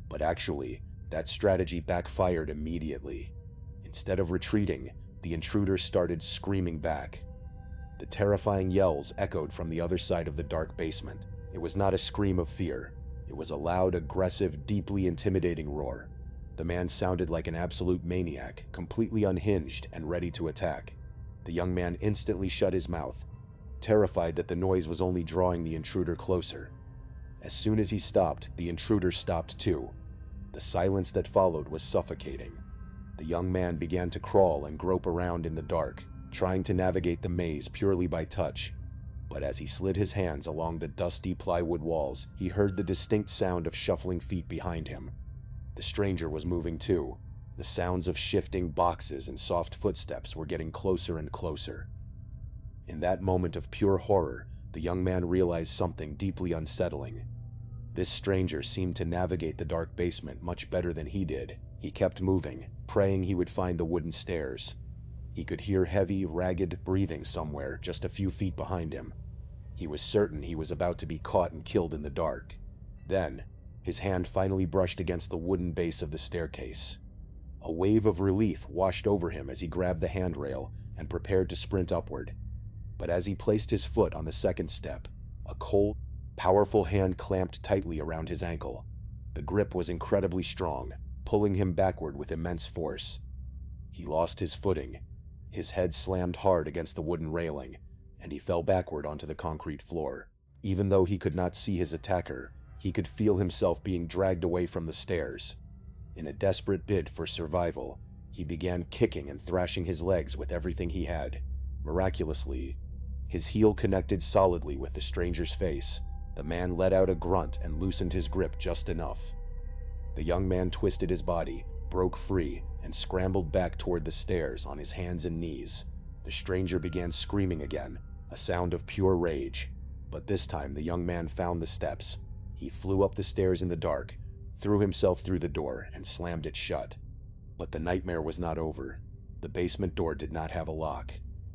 But actually, that strategy backfired immediately. Instead of retreating, the intruder started screaming back. The terrifying yells echoed from the other side of the dark basement. It was not a scream of fear. It was a loud, aggressive, deeply intimidating roar. The man sounded like an absolute maniac, completely unhinged and ready to attack. The young man instantly shut his mouth, terrified that the noise was only drawing the intruder closer. As soon as he stopped, the intruder stopped too. The silence that followed was suffocating. The young man began to crawl and grope around in the dark, trying to navigate the maze purely by touch. But as he slid his hands along the dusty plywood walls, he heard the distinct sound of shuffling feet behind him. The stranger was moving too. The sounds of shifting boxes and soft footsteps were getting closer and closer. In that moment of pure horror, the young man realized something deeply unsettling. This stranger seemed to navigate the dark basement much better than he did. He kept moving, praying he would find the wooden stairs. He could hear heavy, ragged breathing somewhere just a few feet behind him. He was certain he was about to be caught and killed in the dark. Then, his hand finally brushed against the wooden base of the staircase. A wave of relief washed over him as he grabbed the handrail and prepared to sprint upward. But as he placed his foot on the second step, a cold, powerful hand clamped tightly around his ankle. The grip was incredibly strong, pulling him backward with immense force. He lost his footing. His head slammed hard against the wooden railing, and he fell backward onto the concrete floor. Even though he could not see his attacker, he could feel himself being dragged away from the stairs. In a desperate bid for survival, he began kicking and thrashing his legs with everything he had. Miraculously, his heel connected solidly with the stranger's face. The man let out a grunt and loosened his grip just enough. The young man twisted his body, broke free, and scrambled back toward the stairs on his hands and knees. The stranger began screaming again, a sound of pure rage. But this time the young man found the steps. He flew up the stairs in the dark, threw himself through the door, and slammed it shut. But the nightmare was not over. The basement door did not have a lock.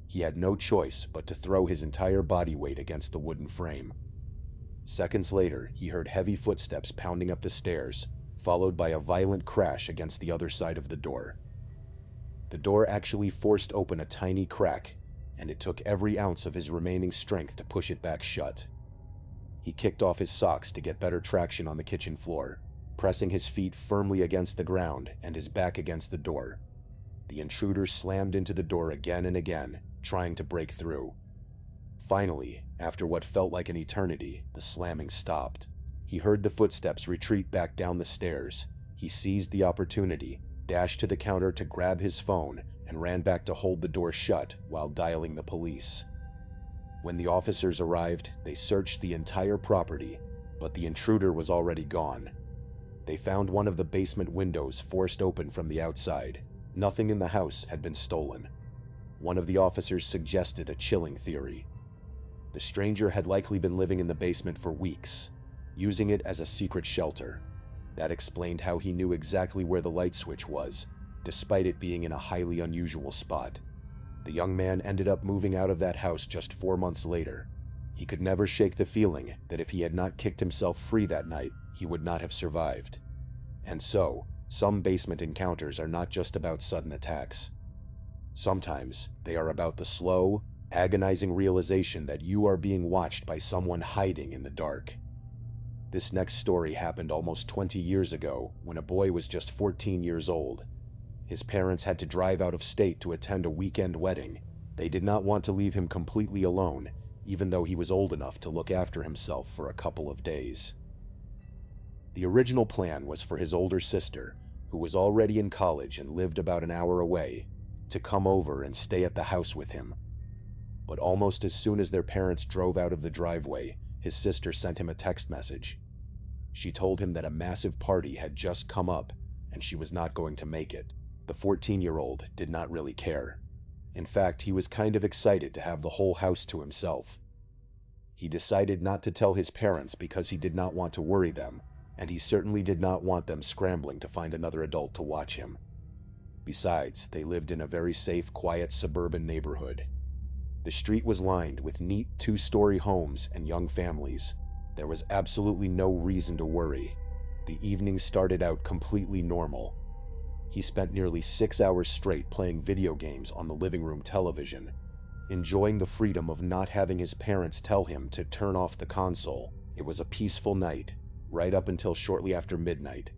He had no choice but to throw his entire body weight against the wooden frame. Seconds later, he heard heavy footsteps pounding up the stairs, followed by a violent crash against the other side of the door. The door actually forced open a tiny crack, and it took every ounce of his remaining strength to push it back shut. He kicked off his socks to get better traction on the kitchen floor, pressing his feet firmly against the ground and his back against the door. The intruder slammed into the door again and again, trying to break through. Finally, after what felt like an eternity, the slamming stopped. He heard the footsteps retreat back down the stairs. He seized the opportunity, dashed to the counter to grab his phone, and ran back to hold the door shut while dialing the police. When the officers arrived, they searched the entire property, but the intruder was already gone. They found one of the basement windows forced open from the outside. Nothing in the house had been stolen. One of the officers suggested a chilling theory. The stranger had likely been living in the basement for weeks, using it as a secret shelter. That explained how he knew exactly where the light switch was, despite it being in a highly unusual spot. The young man ended up moving out of that house just 4 months later. He could never shake the feeling that if he had not kicked himself free that night, he would not have survived. And so, some basement encounters are not just about sudden attacks. Sometimes, they are about the slow, agonizing realization that you are being watched by someone hiding in the dark. This next story happened almost 20 years ago when a boy was just 14 years old. His parents had to drive out of state to attend a weekend wedding. They did not want to leave him completely alone, even though he was old enough to look after himself for a couple of days. The original plan was for his older sister, who was already in college and lived about an hour away, to come over and stay at the house with him. But almost as soon as their parents drove out of the driveway, his sister sent him a text message. She told him that a massive party had just come up and she was not going to make it. The 14-year-old did not really care. In fact, he was kind of excited to have the whole house to himself. He decided not to tell his parents because he did not want to worry them, and he certainly did not want them scrambling to find another adult to watch him. Besides, they lived in a very safe, quiet suburban neighborhood. The street was lined with neat two-story homes and young families. There was absolutely no reason to worry. The evening started out completely normal. He spent nearly 6 hours straight playing video games on the living room television, enjoying the freedom of not having his parents tell him to turn off the console. It was a peaceful night, right up until shortly after midnight.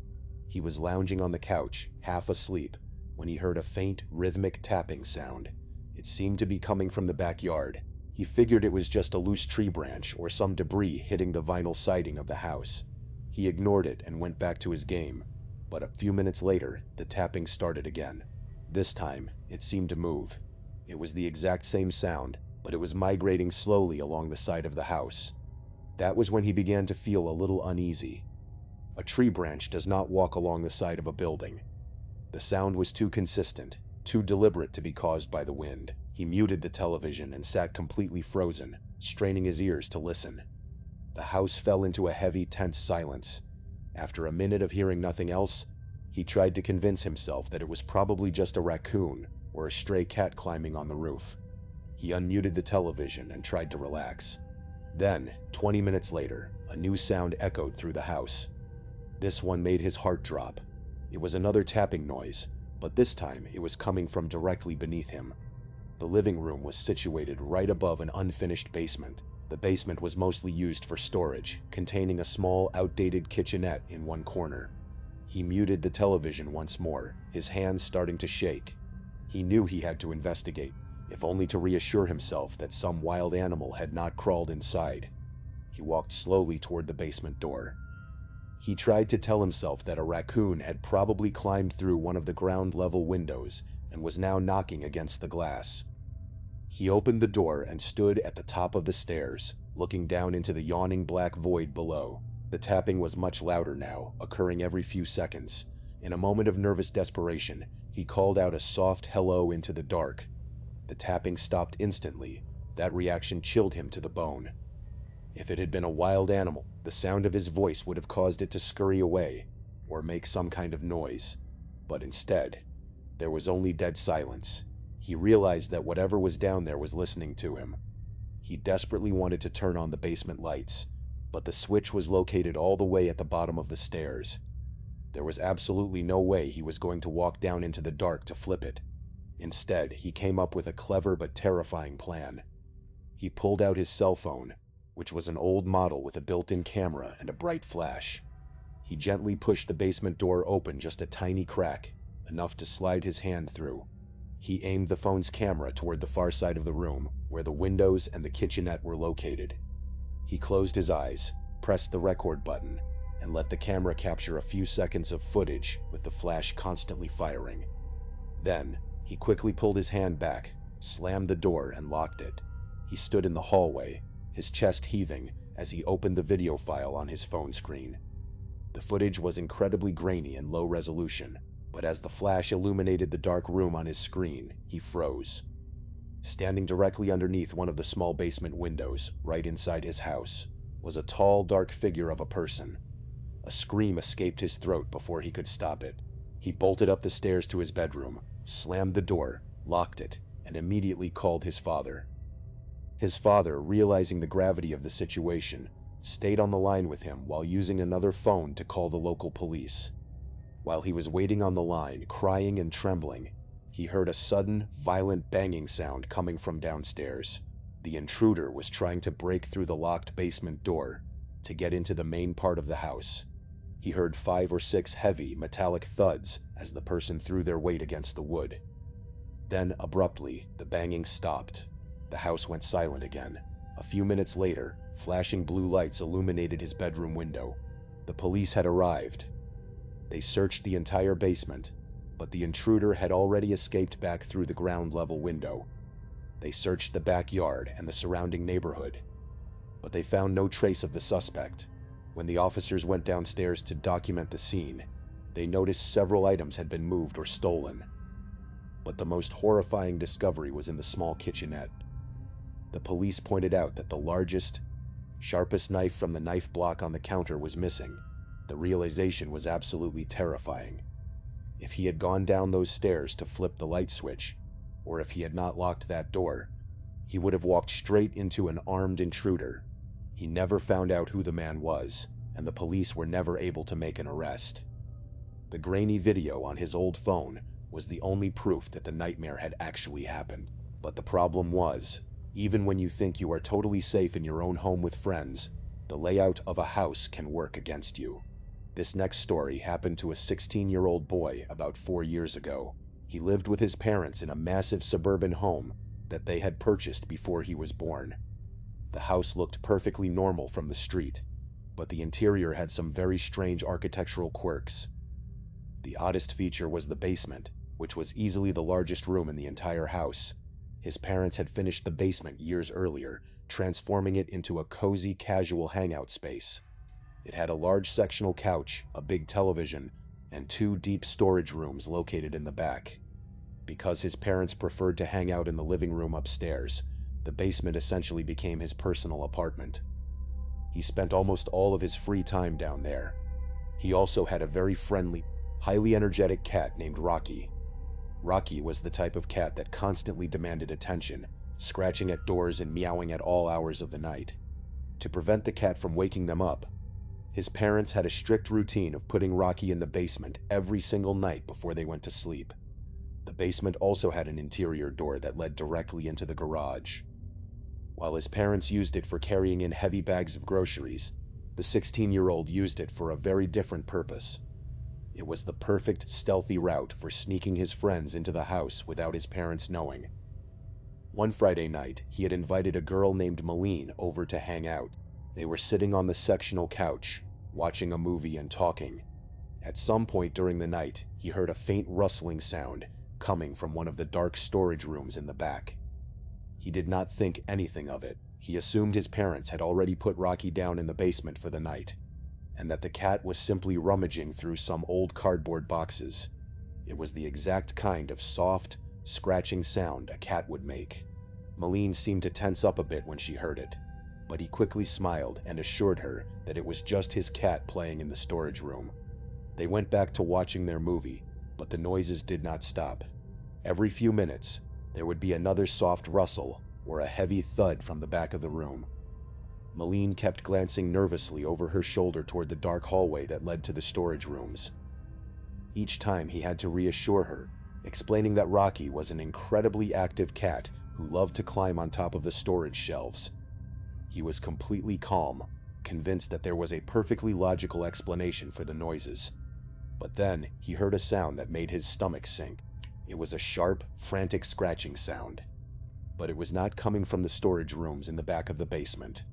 He was lounging on the couch, half asleep, when he heard a faint, rhythmic tapping sound. It seemed to be coming from the backyard. He figured it was just a loose tree branch or some debris hitting the vinyl siding of the house. He ignored it and went back to his game. But a few minutes later, the tapping started again. This time, it seemed to move. It was the exact same sound, but it was migrating slowly along the side of the house. That was when he began to feel a little uneasy. A tree branch does not walk along the side of a building. The sound was too consistent, too deliberate to be caused by the wind. He muted the television and sat completely frozen, straining his ears to listen. The house fell into a heavy, tense silence. After a minute of hearing nothing else, he tried to convince himself that it was probably just a raccoon or a stray cat climbing on the roof. He unmuted the television and tried to relax. Then, 20 minutes later, a new sound echoed through the house. This one made his heart drop. It was another tapping noise, but this time it was coming from directly beneath him. The living room was situated right above an unfinished basement. The basement was mostly used for storage, containing a small, outdated kitchenette in one corner. He muted the television once more, his hands starting to shake. He knew he had to investigate, if only to reassure himself that some wild animal had not crawled inside. He walked slowly toward the basement door. He tried to tell himself that a raccoon had probably climbed through one of the ground-level windows and was now knocking against the glass. He opened the door and stood at the top of the stairs, looking down into the yawning black void below. The tapping was much louder now, occurring every few seconds. In a moment of nervous desperation, he called out a soft hello into the dark. The tapping stopped instantly. That reaction chilled him to the bone. If it had been a wild animal, the sound of his voice would have caused it to scurry away, or make some kind of noise. But instead, there was only dead silence. He realized that whatever was down there was listening to him. He desperately wanted to turn on the basement lights, but the switch was located all the way at the bottom of the stairs. There was absolutely no way he was going to walk down into the dark to flip it. Instead, he came up with a clever but terrifying plan. He pulled out his cell phone, which was an old model with a built-in camera and a bright flash. He gently pushed the basement door open just a tiny crack, enough to slide his hand through. He aimed the phone's camera toward the far side of the room, where the windows and the kitchenette were located. He closed his eyes, pressed the record button, and let the camera capture a few seconds of footage with the flash constantly firing. Then, he quickly pulled his hand back, slammed the door, and locked it. He stood in the hallway, his chest heaving as he opened the video file on his phone screen. The footage was incredibly grainy and low resolution, but as the flash illuminated the dark room on his screen, he froze. Standing directly underneath one of the small basement windows, right inside his house, was a tall, dark figure of a person. A scream escaped his throat before he could stop it. He bolted up the stairs to his bedroom, slammed the door, locked it, and immediately called his father. His father, realizing the gravity of the situation, stayed on the line with him while using another phone to call the local police. While he was waiting on the line, crying and trembling, he heard a sudden, violent banging sound coming from downstairs. The intruder was trying to break through the locked basement door to get into the main part of the house. He heard 5 or 6 heavy, metallic thuds as the person threw their weight against the wood. Then, abruptly, the banging stopped. The house went silent again. A few minutes later, flashing blue lights illuminated his bedroom window. The police had arrived. They searched the entire basement, but the intruder had already escaped back through the ground-level window. They searched the backyard and the surrounding neighborhood, but they found no trace of the suspect. When the officers went downstairs to document the scene, they noticed several items had been moved or stolen. But the most horrifying discovery was in the small kitchenette. The police pointed out that the largest, sharpest knife from the knife block on the counter was missing. The realization was absolutely terrifying. If he had gone down those stairs to flip the light switch, or if he had not locked that door, he would have walked straight into an armed intruder. He never found out who the man was, and the police were never able to make an arrest. The grainy video on his old phone was the only proof that the nightmare had actually happened. But the problem was, even when you think you are totally safe in your own home with friends, the layout of a house can work against you. This next story happened to a 16-year-old boy about 4 years ago. He lived with his parents in a massive suburban home that they had purchased before he was born. The house looked perfectly normal from the street, but the interior had some very strange architectural quirks. The oddest feature was the basement, which was easily the largest room in the entire house. His parents had finished the basement years earlier, transforming it into a cozy, casual hangout space. It had a large sectional couch, a big television, and 2 deep storage rooms located in the back. Because his parents preferred to hang out in the living room upstairs, the basement essentially became his personal apartment. He spent almost all of his free time down there. He also had a very friendly, highly energetic cat named Rocky. Rocky was the type of cat that constantly demanded attention, scratching at doors and meowing at all hours of the night. To prevent the cat from waking them up, his parents had a strict routine of putting Rocky in the basement every single night before they went to sleep. The basement also had an interior door that led directly into the garage. While his parents used it for carrying in heavy bags of groceries, the 16-year-old used it for a very different purpose. It was the perfect stealthy route for sneaking his friends into the house without his parents knowing. One Friday night, he had invited a girl named Malene over to hang out. They were sitting on the sectional couch, watching a movie and talking. At some point during the night, he heard a faint rustling sound coming from one of the dark storage rooms in the back. He did not think anything of it. He assumed his parents had already put Rocky down in the basement for the night, and that the cat was simply rummaging through some old cardboard boxes. It was the exact kind of soft, scratching sound a cat would make. Malene seemed to tense up a bit when she heard it, but he quickly smiled and assured her that it was just his cat playing in the storage room. They went back to watching their movie, but the noises did not stop. Every few minutes, there would be another soft rustle or a heavy thud from the back of the room. Malene kept glancing nervously over her shoulder toward the dark hallway that led to the storage rooms. Each time he had to reassure her, explaining that Rocky was an incredibly active cat who loved to climb on top of the storage shelves. He was completely calm, convinced that there was a perfectly logical explanation for the noises. But then he heard a sound that made his stomach sink. It was a sharp, frantic scratching sound. But it was not coming from the storage rooms in the back of the basement.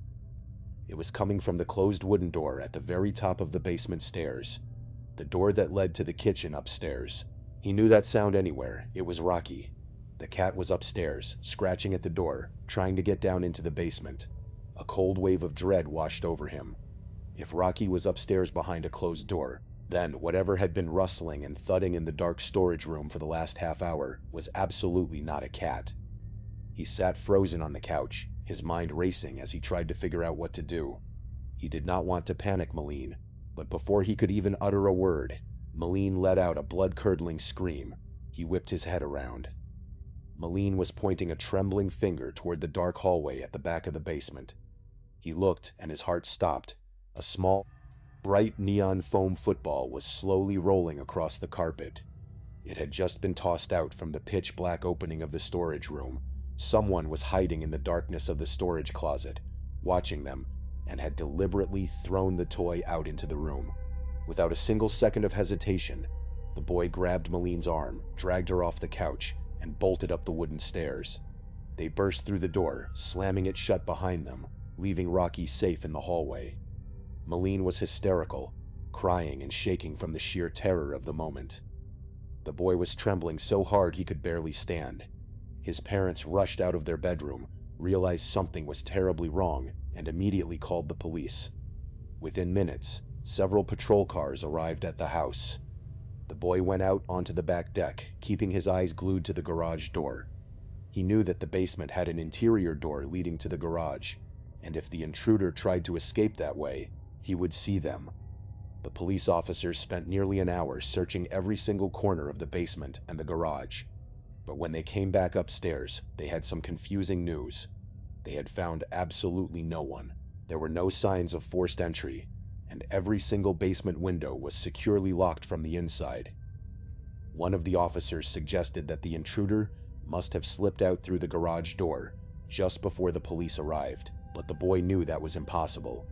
It was coming from the closed wooden door at the very top of the basement stairs, the door that led to the kitchen upstairs. He knew that sound anywhere. It was Rocky. The cat was upstairs, scratching at the door, trying to get down into the basement. A cold wave of dread washed over him. If Rocky was upstairs behind a closed door, then whatever had been rustling and thudding in the dark storage room for the last half hour was absolutely not a cat. He sat frozen on the couch, his mind racing as he tried to figure out what to do. He did not want to panic Malene, but before he could even utter a word, Malene let out a blood-curdling scream. He whipped his head around. Malene was pointing a trembling finger toward the dark hallway at the back of the basement. He looked, and his heart stopped. A small, bright neon foam football was slowly rolling across the carpet. It had just been tossed out from the pitch-black opening of the storage room. Someone was hiding in the darkness of the storage closet, watching them, and had deliberately thrown the toy out into the room. Without a single second of hesitation, the boy grabbed Maline's arm, dragged her off the couch, and bolted up the wooden stairs. They burst through the door, slamming it shut behind them, leaving Rocky safe in the hallway. Maline was hysterical, crying and shaking from the sheer terror of the moment. The boy was trembling so hard he could barely stand. His parents rushed out of their bedroom, realized something was terribly wrong, and immediately called the police. Within minutes, several patrol cars arrived at the house. The boy went out onto the back deck, keeping his eyes glued to the garage door. He knew that the basement had an interior door leading to the garage, and if the intruder tried to escape that way, he would see them. The police officers spent nearly an hour searching every single corner of the basement and the garage. But when they came back upstairs, they had some confusing news. They had found absolutely no one. There were no signs of forced entry, and every single basement window was securely locked from the inside. One of the officers suggested that the intruder must have slipped out through the garage door just before the police arrived, but the boy knew that was impossible.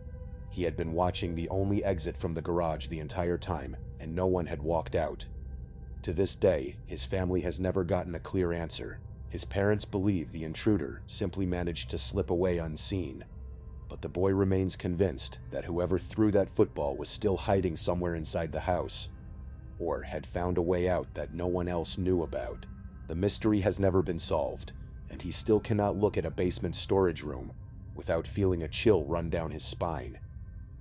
He had been watching the only exit from the garage the entire time, and no one had walked out. To this day, his family has never gotten a clear answer. His parents believe the intruder simply managed to slip away unseen, but the boy remains convinced that whoever threw that football was still hiding somewhere inside the house, or had found a way out that no one else knew about. The mystery has never been solved, and he still cannot look at a basement storage room without feeling a chill run down his spine.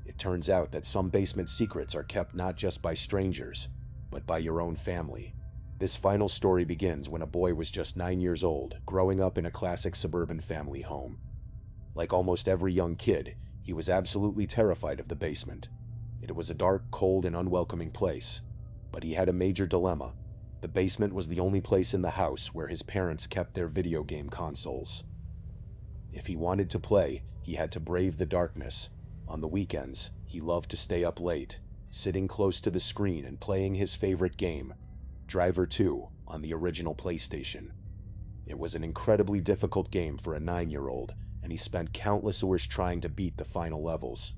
It turns out that some basement secrets are kept not just by strangers, but by your own family. This final story begins when a boy was just 9 years old, growing up in a classic suburban family home. Like almost every young kid, he was absolutely terrified of the basement. It was a dark, cold, and unwelcoming place. But he had a major dilemma. The basement was the only place in the house where his parents kept their video game consoles. If he wanted to play, he had to brave the darkness. On the weekends, he loved to stay up late, sitting close to the screen and playing his favorite game, Driver 2, on the original PlayStation. It was an incredibly difficult game for a 9-year-old, and he spent countless hours trying to beat the final levels.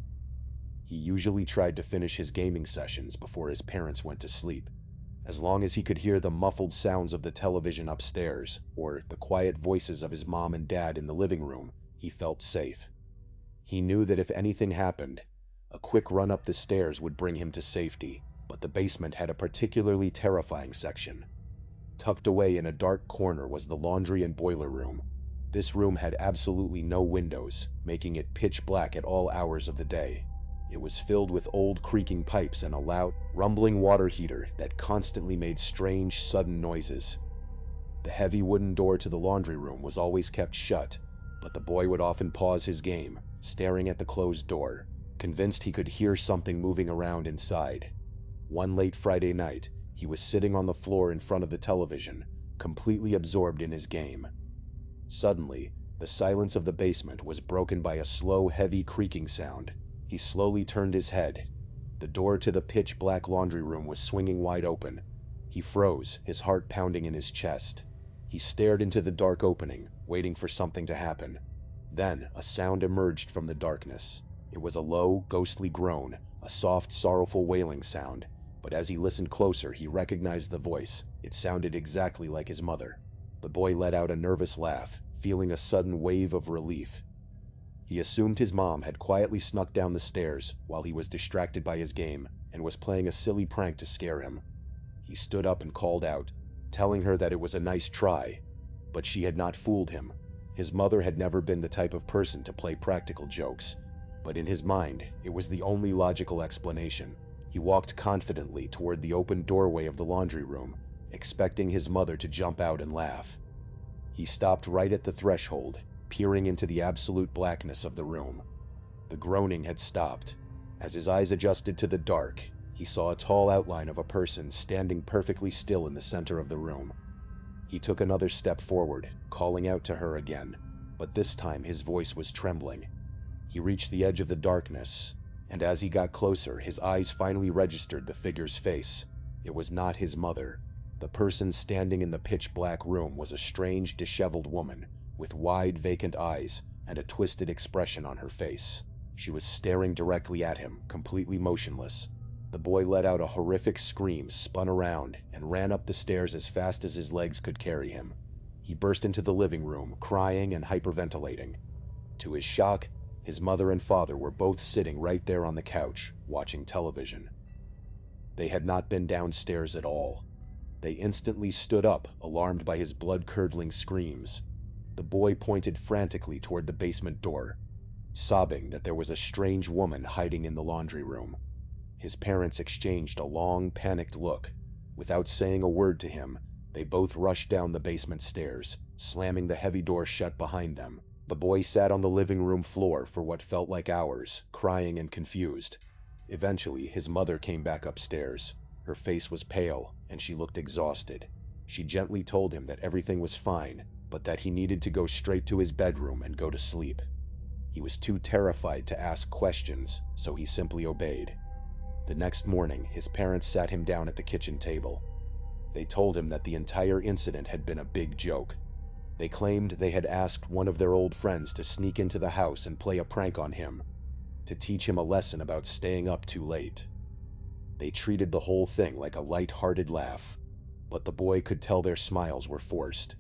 He usually tried to finish his gaming sessions before his parents went to sleep. As long as he could hear the muffled sounds of the television upstairs, or the quiet voices of his mom and dad in the living room, he felt safe. He knew that if anything happened, a quick run up the stairs would bring him to safety, but the basement had a particularly terrifying section. Tucked away in a dark corner was the laundry and boiler room. This room had absolutely no windows, making it pitch black at all hours of the day. It was filled with old creaking pipes and a loud, rumbling water heater that constantly made strange, sudden noises. The heavy wooden door to the laundry room was always kept shut, but the boy would often pause his game, staring at the closed door, convinced he could hear something moving around inside. One late Friday night, he was sitting on the floor in front of the television, completely absorbed in his game. Suddenly, the silence of the basement was broken by a slow, heavy creaking sound. He slowly turned his head. The door to the pitch-black laundry room was swinging wide open. He froze, his heart pounding in his chest. He stared into the dark opening, waiting for something to happen. Then, a sound emerged from the darkness. It was a low, ghostly groan, a soft, sorrowful wailing sound. But as he listened closer, he recognized the voice. It sounded exactly like his mother. The boy let out a nervous laugh, feeling a sudden wave of relief. He assumed his mom had quietly snuck down the stairs while he was distracted by his game and was playing a silly prank to scare him. He stood up and called out, telling her that it was a nice try, but she had not fooled him. His mother had never been the type of person to play practical jokes, but in his mind, it was the only logical explanation. He walked confidently toward the open doorway of the laundry room, expecting his mother to jump out and laugh. He stopped right at the threshold, peering into the absolute blackness of the room. The groaning had stopped. As his eyes adjusted to the dark, he saw a tall outline of a person standing perfectly still in the center of the room. He took another step forward, calling out to her again, but this time his voice was trembling. He reached the edge of the darkness, and as he got closer, his eyes finally registered the figure's face. It was not his mother. The person standing in the pitch-black room was a strange, disheveled woman, with wide, vacant eyes and a twisted expression on her face. She was staring directly at him, completely motionless. The boy let out a horrific scream, spun around, and ran up the stairs as fast as his legs could carry him. He burst into the living room, crying and hyperventilating. To his shock, his mother and father were both sitting right there on the couch, watching television. They had not been downstairs at all. They instantly stood up, alarmed by his blood-curdling screams. The boy pointed frantically toward the basement door, sobbing that there was a strange woman hiding in the laundry room. His parents exchanged a long, panicked look. Without saying a word to him, they both rushed down the basement stairs, slamming the heavy door shut behind them. The boy sat on the living room floor for what felt like hours, crying and confused. Eventually, his mother came back upstairs. Her face was pale, and she looked exhausted. She gently told him that everything was fine, but that he needed to go straight to his bedroom and go to sleep. He was too terrified to ask questions, so he simply obeyed. The next morning, his parents sat him down at the kitchen table. They told him that the entire incident had been a big joke. They claimed they had asked one of their old friends to sneak into the house and play a prank on him, to teach him a lesson about staying up too late. They treated the whole thing like a light-hearted laugh, but the boy could tell their smiles were forced.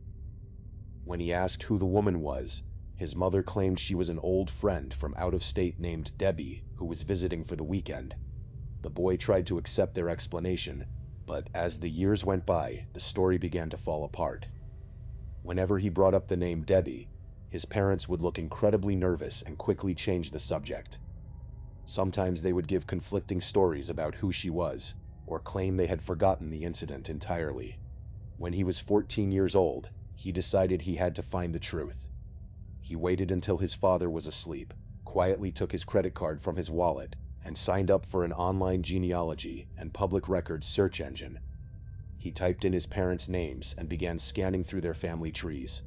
When he asked who the woman was, his mother claimed she was an old friend from out of state named Debbie, who was visiting for the weekend. The boy tried to accept their explanation, but as the years went by, the story began to fall apart. Whenever he brought up the name Debbie, his parents would look incredibly nervous and quickly change the subject. Sometimes they would give conflicting stories about who she was, or claim they had forgotten the incident entirely. When he was 14 years old, he decided he had to find the truth. He waited until his father was asleep, quietly took his credit card from his wallet, and signed up for an online genealogy and public records search engine. He typed in his parents' names and began scanning through their family trees.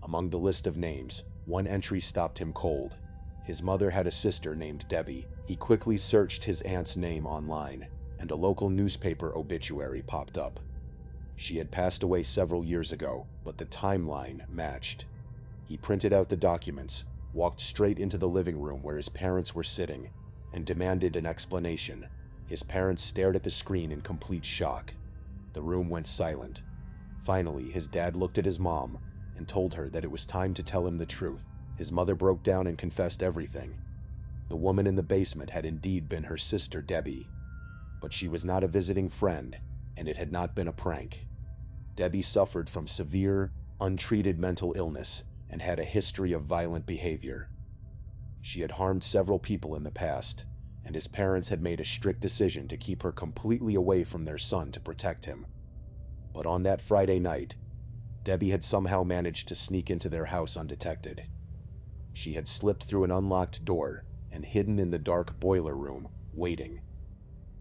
Among the list of names, one entry stopped him cold. His mother had a sister named Debbie. He quickly searched his aunt's name online, and a local newspaper obituary popped up. She had passed away several years ago, but the timeline matched. He printed out the documents, walked straight into the living room where his parents were sitting, and demanded an explanation. His parents stared at the screen in complete shock. The room went silent. Finally, his dad looked at his mom and told her that it was time to tell him the truth. His mother broke down and confessed everything. The woman in the basement had indeed been her sister Debbie, but she was not a visiting friend, and it had not been a prank. Debbie suffered from severe, untreated mental illness and had a history of violent behavior. She had harmed several people in the past, and his parents had made a strict decision to keep her completely away from their son to protect him. But on that Friday night, Debbie had somehow managed to sneak into their house undetected. She had slipped through an unlocked door and hidden in the dark boiler room, waiting.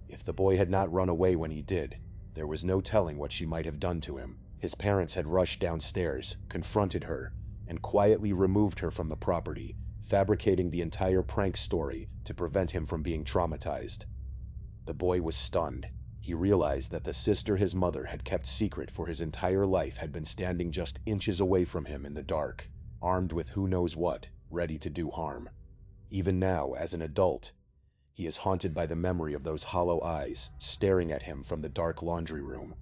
If the boy had not run away when he did, there was no telling what she might have done to him. His parents had rushed downstairs, confronted her, and quietly removed her from the property, fabricating the entire prank story to prevent him from being traumatized. The boy was stunned. He realized that the sister his mother had kept secret for his entire life had been standing just inches away from him in the dark, armed with who knows what, ready to do harm. Even now, as an adult, he is haunted by the memory of those hollow eyes staring at him from the dark laundry room.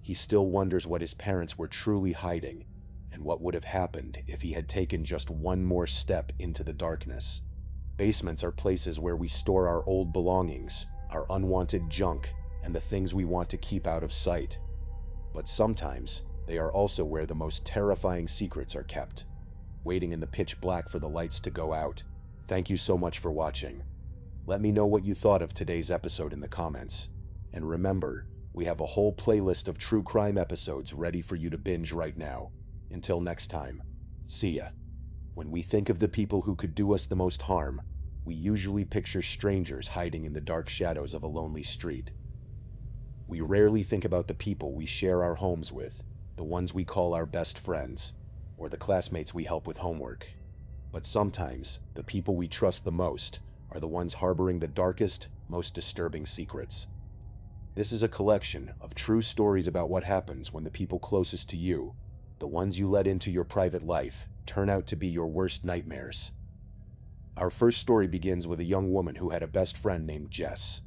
He still wonders what his parents were truly hiding, and what would have happened if he had taken just one more step into the darkness. Basements are places where we store our old belongings, our unwanted junk, and the things we want to keep out of sight. But sometimes, they are also where the most terrifying secrets are kept, waiting in the pitch black for the lights to go out. Thank you so much for watching. Let me know what you thought of today's episode in the comments. And remember, we have a whole playlist of true crime episodes ready for you to binge right now. Until next time, see ya. When we think of the people who could do us the most harm, we usually picture strangers hiding in the dark shadows of a lonely street. We rarely think about the people we share our homes with, the ones we call our best friends, or the classmates we help with homework. But sometimes, the people we trust the most are the ones harboring the darkest, most disturbing secrets. This is a collection of true stories about what happens when the people closest to you, the ones you let into your private life, turn out to be your worst nightmares. Our first story begins with a young woman who had a best friend named Jess.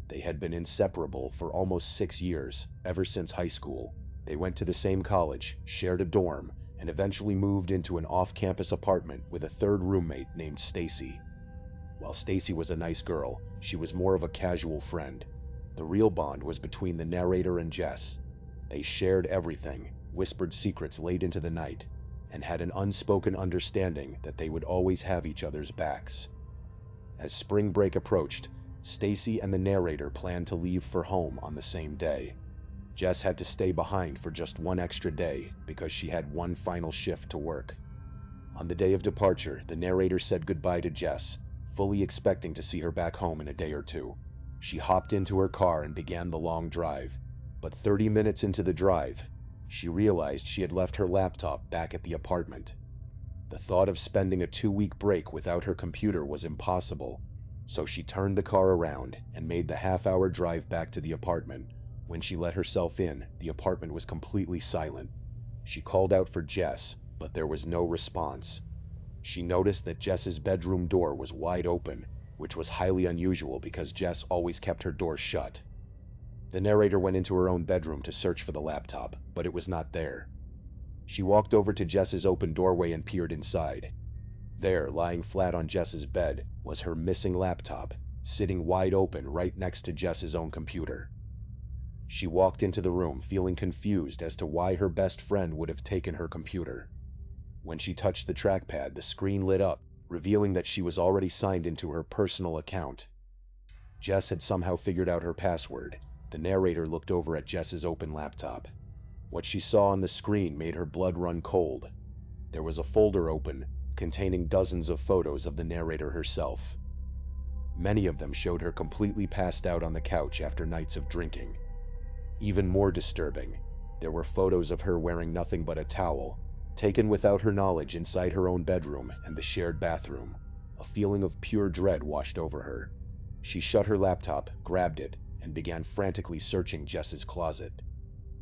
They had been inseparable for almost 6 years, ever since high school. They went to the same college, shared a dorm, and eventually moved into an off-campus apartment with a third roommate named Stacy. While Stacy was a nice girl, she was more of a casual friend. The real bond was between the narrator and Jess. They shared everything, whispered secrets late into the night, and had an unspoken understanding that they would always have each other's backs. As spring break approached, Stacy and the narrator planned to leave for home on the same day. Jess had to stay behind for just one extra day because she had one final shift to work. On the day of departure, the narrator said goodbye to Jess, fully expecting to see her back home in a day or two. She hopped into her car and began the long drive. But 30 minutes into the drive, she realized she had left her laptop back at the apartment. The thought of spending a 2-week break without her computer was impossible, so she turned the car around and made the half-hour drive back to the apartment. When she let herself in, the apartment was completely silent. She called out for Jess, but there was no response. She noticed that Jess's bedroom door was wide open, which was highly unusual because Jess always kept her door shut. The narrator went into her own bedroom to search for the laptop, but it was not there. She walked over to Jess's open doorway and peered inside. There, lying flat on Jess's bed, was her missing laptop, sitting wide open right next to Jess's own computer. She walked into the room feeling confused as to why her best friend would have taken her computer. When she touched the trackpad, the screen lit up, revealing that she was already signed into her personal account. Jess had somehow figured out her password. The narrator looked over at Jess's open laptop. What she saw on the screen made her blood run cold. There was a folder open, containing dozens of photos of the narrator herself. Many of them showed her completely passed out on the couch after nights of drinking. Even more disturbing, there were photos of her wearing nothing but a towel, taken without her knowledge inside her own bedroom and the shared bathroom. A feeling of pure dread washed over her. She shut her laptop, grabbed it, and began frantically searching Jess's closet.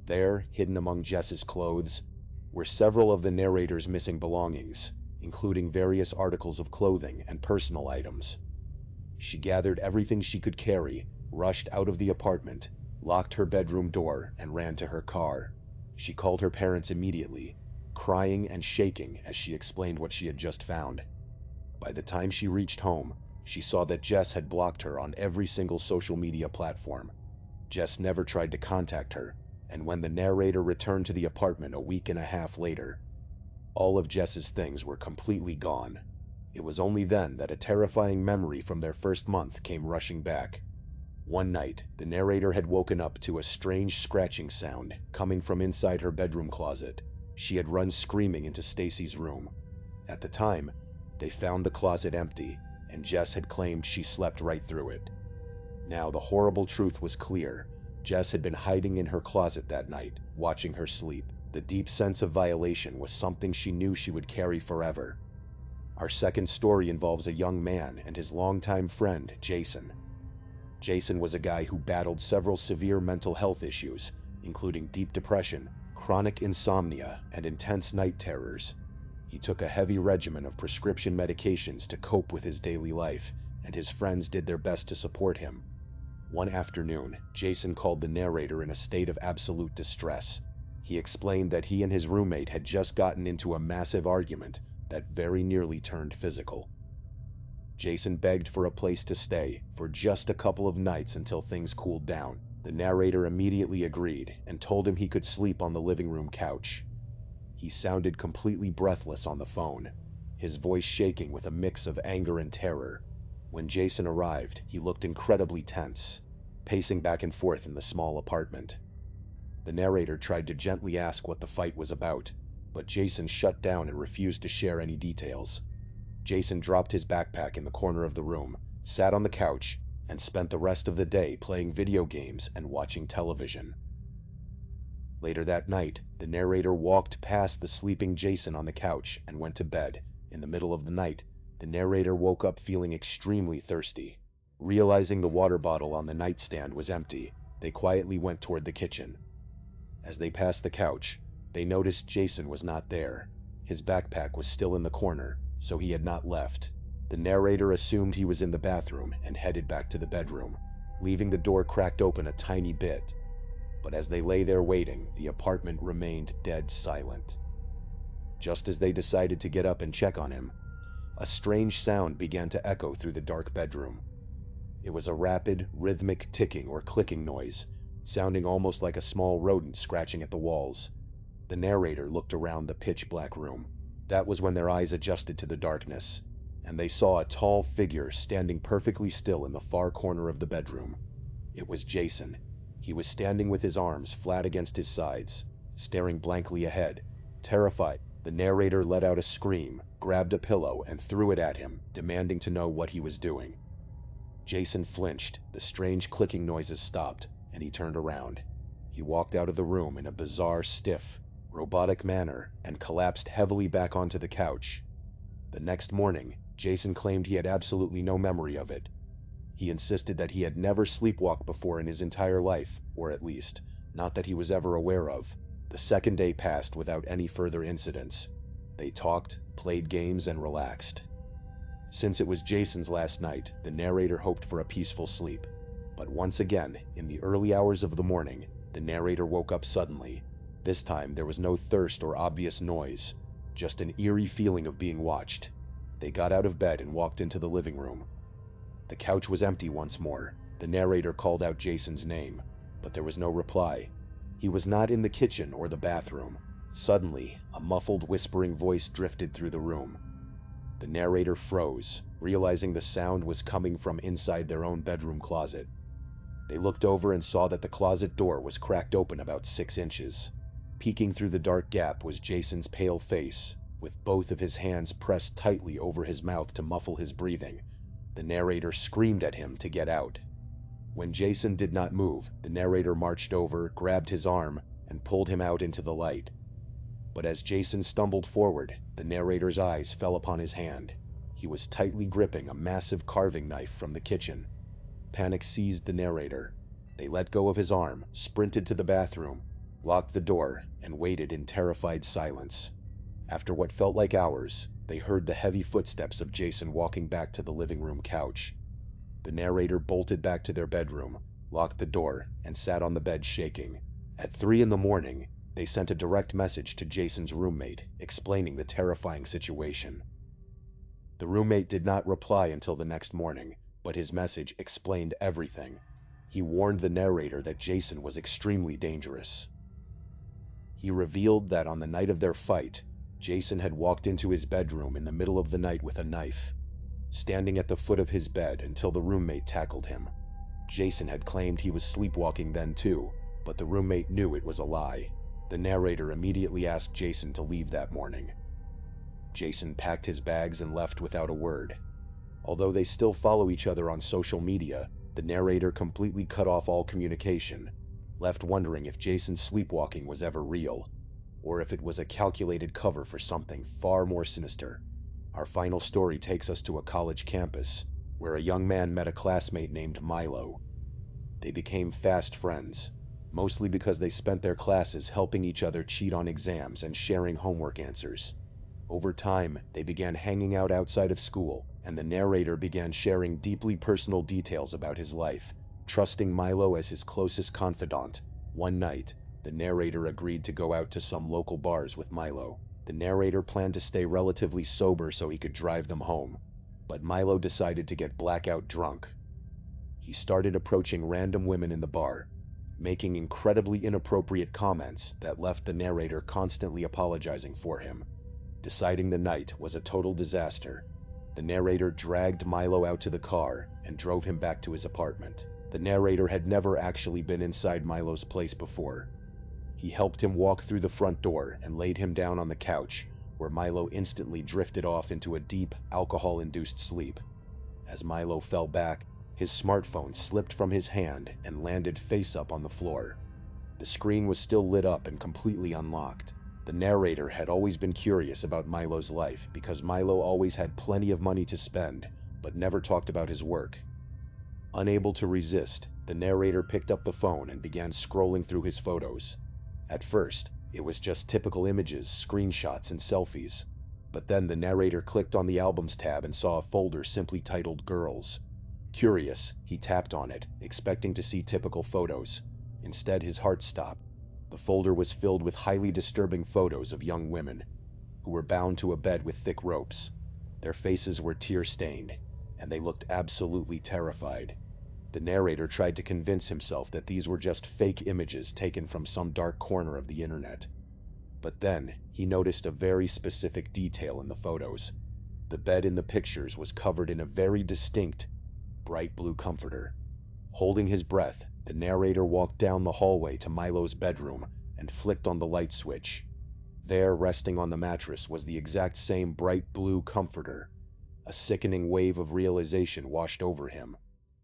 There, hidden among Jess's clothes, were several of the narrator's missing belongings, including various articles of clothing and personal items. She gathered everything she could carry, rushed out of the apartment, locked her bedroom door, and ran to her car. She called her parents immediately, crying and shaking as she explained what she had just found. By the time she reached home, she saw that Jess had blocked her on every single social media platform. Jess never tried to contact her, and when the narrator returned to the apartment a week and a half later, all of Jess's things were completely gone. It was only then that a terrifying memory from their first month came rushing back. One night, the narrator had woken up to a strange scratching sound coming from inside her bedroom closet. She had run screaming into Stacy's room. At the time, they found the closet empty, and Jess had claimed she slept right through it. Now the horrible truth was clear. Jess had been hiding in her closet that night, watching her sleep. The deep sense of violation was something she knew she would carry forever. Our second story involves a young man and his longtime friend, Jason. Jason was a guy who battled several severe mental health issues, including deep depression, chronic insomnia, and intense night terrors. He took a heavy regimen of prescription medications to cope with his daily life, and his friends did their best to support him. One afternoon, Jason called the narrator in a state of absolute distress. He explained that he and his roommate had just gotten into a massive argument that very nearly turned physical. Jason begged for a place to stay for just a couple of nights until things cooled down. The narrator immediately agreed and told him he could sleep on the living room couch. He sounded completely breathless on the phone, his voice shaking with a mix of anger and terror. When Jason arrived, he looked incredibly tense, pacing back and forth in the small apartment. The narrator tried to gently ask what the fight was about, but Jason shut down and refused to share any details. Jason dropped his backpack in the corner of the room, sat on the couch, and spent the rest of the day playing video games and watching television. Later that night, the narrator walked past the sleeping Jason on the couch and went to bed, In the middle of the night, the narrator woke up feeling extremely thirsty. Realizing the water bottle on the nightstand was empty, they quietly went toward the kitchen. As they passed the couch, they noticed Jason was not there. His backpack was still in the corner, so he had not left. The narrator assumed he was in the bathroom and headed back to the bedroom, leaving the door cracked open a tiny bit. But as they lay there waiting, the apartment remained dead silent. Just as they decided to get up and check on him, a strange sound began to echo through the dark bedroom. It was a rapid, rhythmic ticking or clicking noise, sounding almost like a small rodent scratching at the walls. The narrator looked around the pitch-black room. That was when their eyes adjusted to the darkness, and they saw a tall figure standing perfectly still in the far corner of the bedroom. It was Jason. He was standing with his arms flat against his sides, staring blankly ahead. Terrified, the narrator let out a scream, grabbed a pillow, and threw it at him, demanding to know what he was doing. Jason flinched, the strange clicking noises stopped, and he turned around. He walked out of the room in a bizarre, stiff, robotic manner and collapsed heavily back onto the couch. The next morning, Jason claimed he had absolutely no memory of it. He insisted that he had never sleepwalked before in his entire life, or at least, not that he was ever aware of. The second day passed without any further incidents. They talked, played games, and relaxed. Since it was Jason's last night, the narrator hoped for a peaceful sleep. But once again, in the early hours of the morning, the narrator woke up suddenly. This time, there was no thirst or obvious noise, just an eerie feeling of being watched. They got out of bed and walked into the living room. The couch was empty once more. The narrator called out Jason's name, but there was no reply. He was not in the kitchen or the bathroom. Suddenly, a muffled, whispering voice drifted through the room. The narrator froze, realizing the sound was coming from inside their own bedroom closet. They looked over and saw that the closet door was cracked open about 6 inches. Peeking through the dark gap was Jason's pale face, with both of his hands pressed tightly over his mouth to muffle his breathing. The narrator screamed at him to get out. When Jason did not move, the narrator marched over, grabbed his arm, and pulled him out into the light. But as Jason stumbled forward, the narrator's eyes fell upon his hand. He was tightly gripping a massive carving knife from the kitchen. Panic seized the narrator. They let go of his arm, sprinted to the bathroom, locked the door, and waited in terrified silence. After what felt like hours, they heard the heavy footsteps of Jason walking back to the living room couch. The narrator bolted back to their bedroom, locked the door, and sat on the bed shaking. At 3 in the morning, they sent a direct message to Jason's roommate, explaining the terrifying situation. The roommate did not reply until the next morning, but his message explained everything. He warned the narrator that Jason was extremely dangerous. He revealed that on the night of their fight, Jason had walked into his bedroom in the middle of the night with a knife, standing at the foot of his bed until the roommate tackled him. Jason had claimed he was sleepwalking then too, but the roommate knew it was a lie. The narrator immediately asked Jason to leave that morning. Jason packed his bags and left without a word. Although they still follow each other on social media, the narrator completely cut off all communication, left wondering if Jason's sleepwalking was ever real, or if it was a calculated cover for something far more sinister. Our final story takes us to a college campus, where a young man met a classmate named Milo. They became fast friends, mostly because they spent their classes helping each other cheat on exams and sharing homework answers. Over time, they began hanging out outside of school, and the narrator began sharing deeply personal details about his life, trusting Milo as his closest confidant. One night, the narrator agreed to go out to some local bars with Milo. The narrator planned to stay relatively sober so he could drive them home, but Milo decided to get blackout drunk. He started approaching random women in the bar, making incredibly inappropriate comments that left the narrator constantly apologizing for him. Deciding the night was a total disaster, the narrator dragged Milo out to the car and drove him back to his apartment. The narrator had never actually been inside Milo's place before. He helped him walk through the front door and laid him down on the couch, where Milo instantly drifted off into a deep, alcohol-induced sleep. As Milo fell back, his smartphone slipped from his hand and landed face up on the floor. The screen was still lit up and completely unlocked. The narrator had always been curious about Milo's life because Milo always had plenty of money to spend, but never talked about his work. Unable to resist, the narrator picked up the phone and began scrolling through his photos. At first, it was just typical images, screenshots, and selfies. But then the narrator clicked on the Albums tab and saw a folder simply titled Girls. Curious, he tapped on it, expecting to see typical photos. Instead, his heart stopped. The folder was filled with highly disturbing photos of young women, who were bound to a bed with thick ropes. Their faces were tear-stained, and they looked absolutely terrified. The narrator tried to convince himself that these were just fake images taken from some dark corner of the internet. But then, he noticed a very specific detail in the photos. The bed in the pictures was covered in a very distinct, bright blue comforter. Holding his breath, the narrator walked down the hallway to Milo's bedroom and flicked on the light switch. There, resting on the mattress, was the exact same bright blue comforter. A sickening wave of realization washed over him.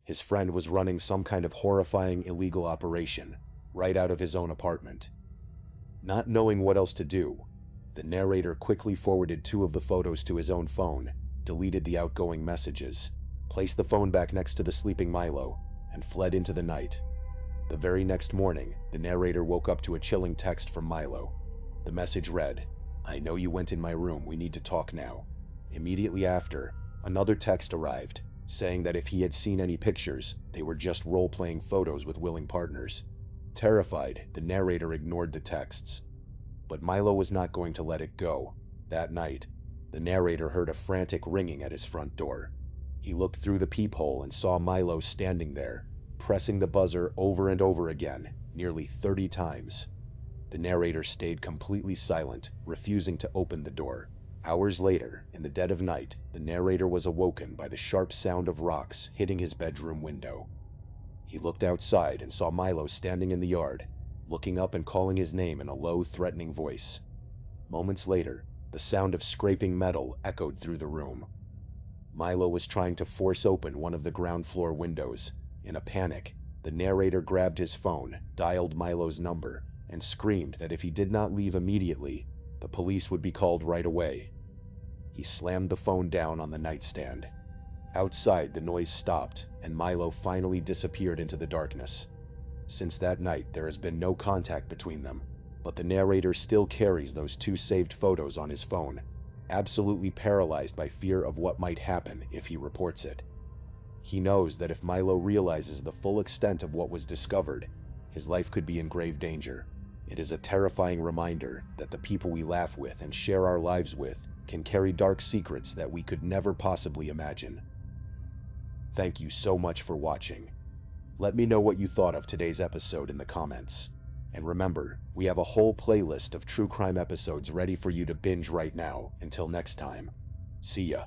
His friend was running some kind of horrifying illegal operation, right out of his own apartment. Not knowing what else to do, the narrator quickly forwarded 2 of the photos to his own phone, deleted the outgoing messages, placed the phone back next to the sleeping Milo, and fled into the night. The very next morning, the narrator woke up to a chilling text from Milo. The message read, "I know you went in my room, we need to talk now." Immediately after, another text arrived, saying that if he had seen any pictures, they were just role-playing photos with willing partners. Terrified, the narrator ignored the texts. But Milo was not going to let it go. That night, the narrator heard a frantic ringing at his front door. He looked through the peephole and saw Milo standing there, pressing the buzzer over and over again, nearly 30 times. The narrator stayed completely silent, refusing to open the door. Hours later, in the dead of night, the narrator was awoken by the sharp sound of rocks hitting his bedroom window. He looked outside and saw Milo standing in the yard, looking up and calling his name in a low, threatening voice. Moments later, the sound of scraping metal echoed through the room. Milo was trying to force open one of the ground floor windows. In a panic, the narrator grabbed his phone, dialed Milo's number, and screamed that if he did not leave immediately, the police would be called right away. He slammed the phone down on the nightstand. Outside, the noise stopped, and Milo finally disappeared into the darkness. Since that night, there has been no contact between them, but the narrator still carries those 2 saved photos on his phone, absolutely paralyzed by fear of what might happen if he reports it. He knows that if Milo realizes the full extent of what was discovered, his life could be in grave danger. It is a terrifying reminder that the people we laugh with and share our lives with can carry dark secrets that we could never possibly imagine. Thank you so much for watching. Let me know what you thought of today's episode in the comments. And remember, we have a whole playlist of true crime episodes ready for you to binge right now. Until next time, see ya.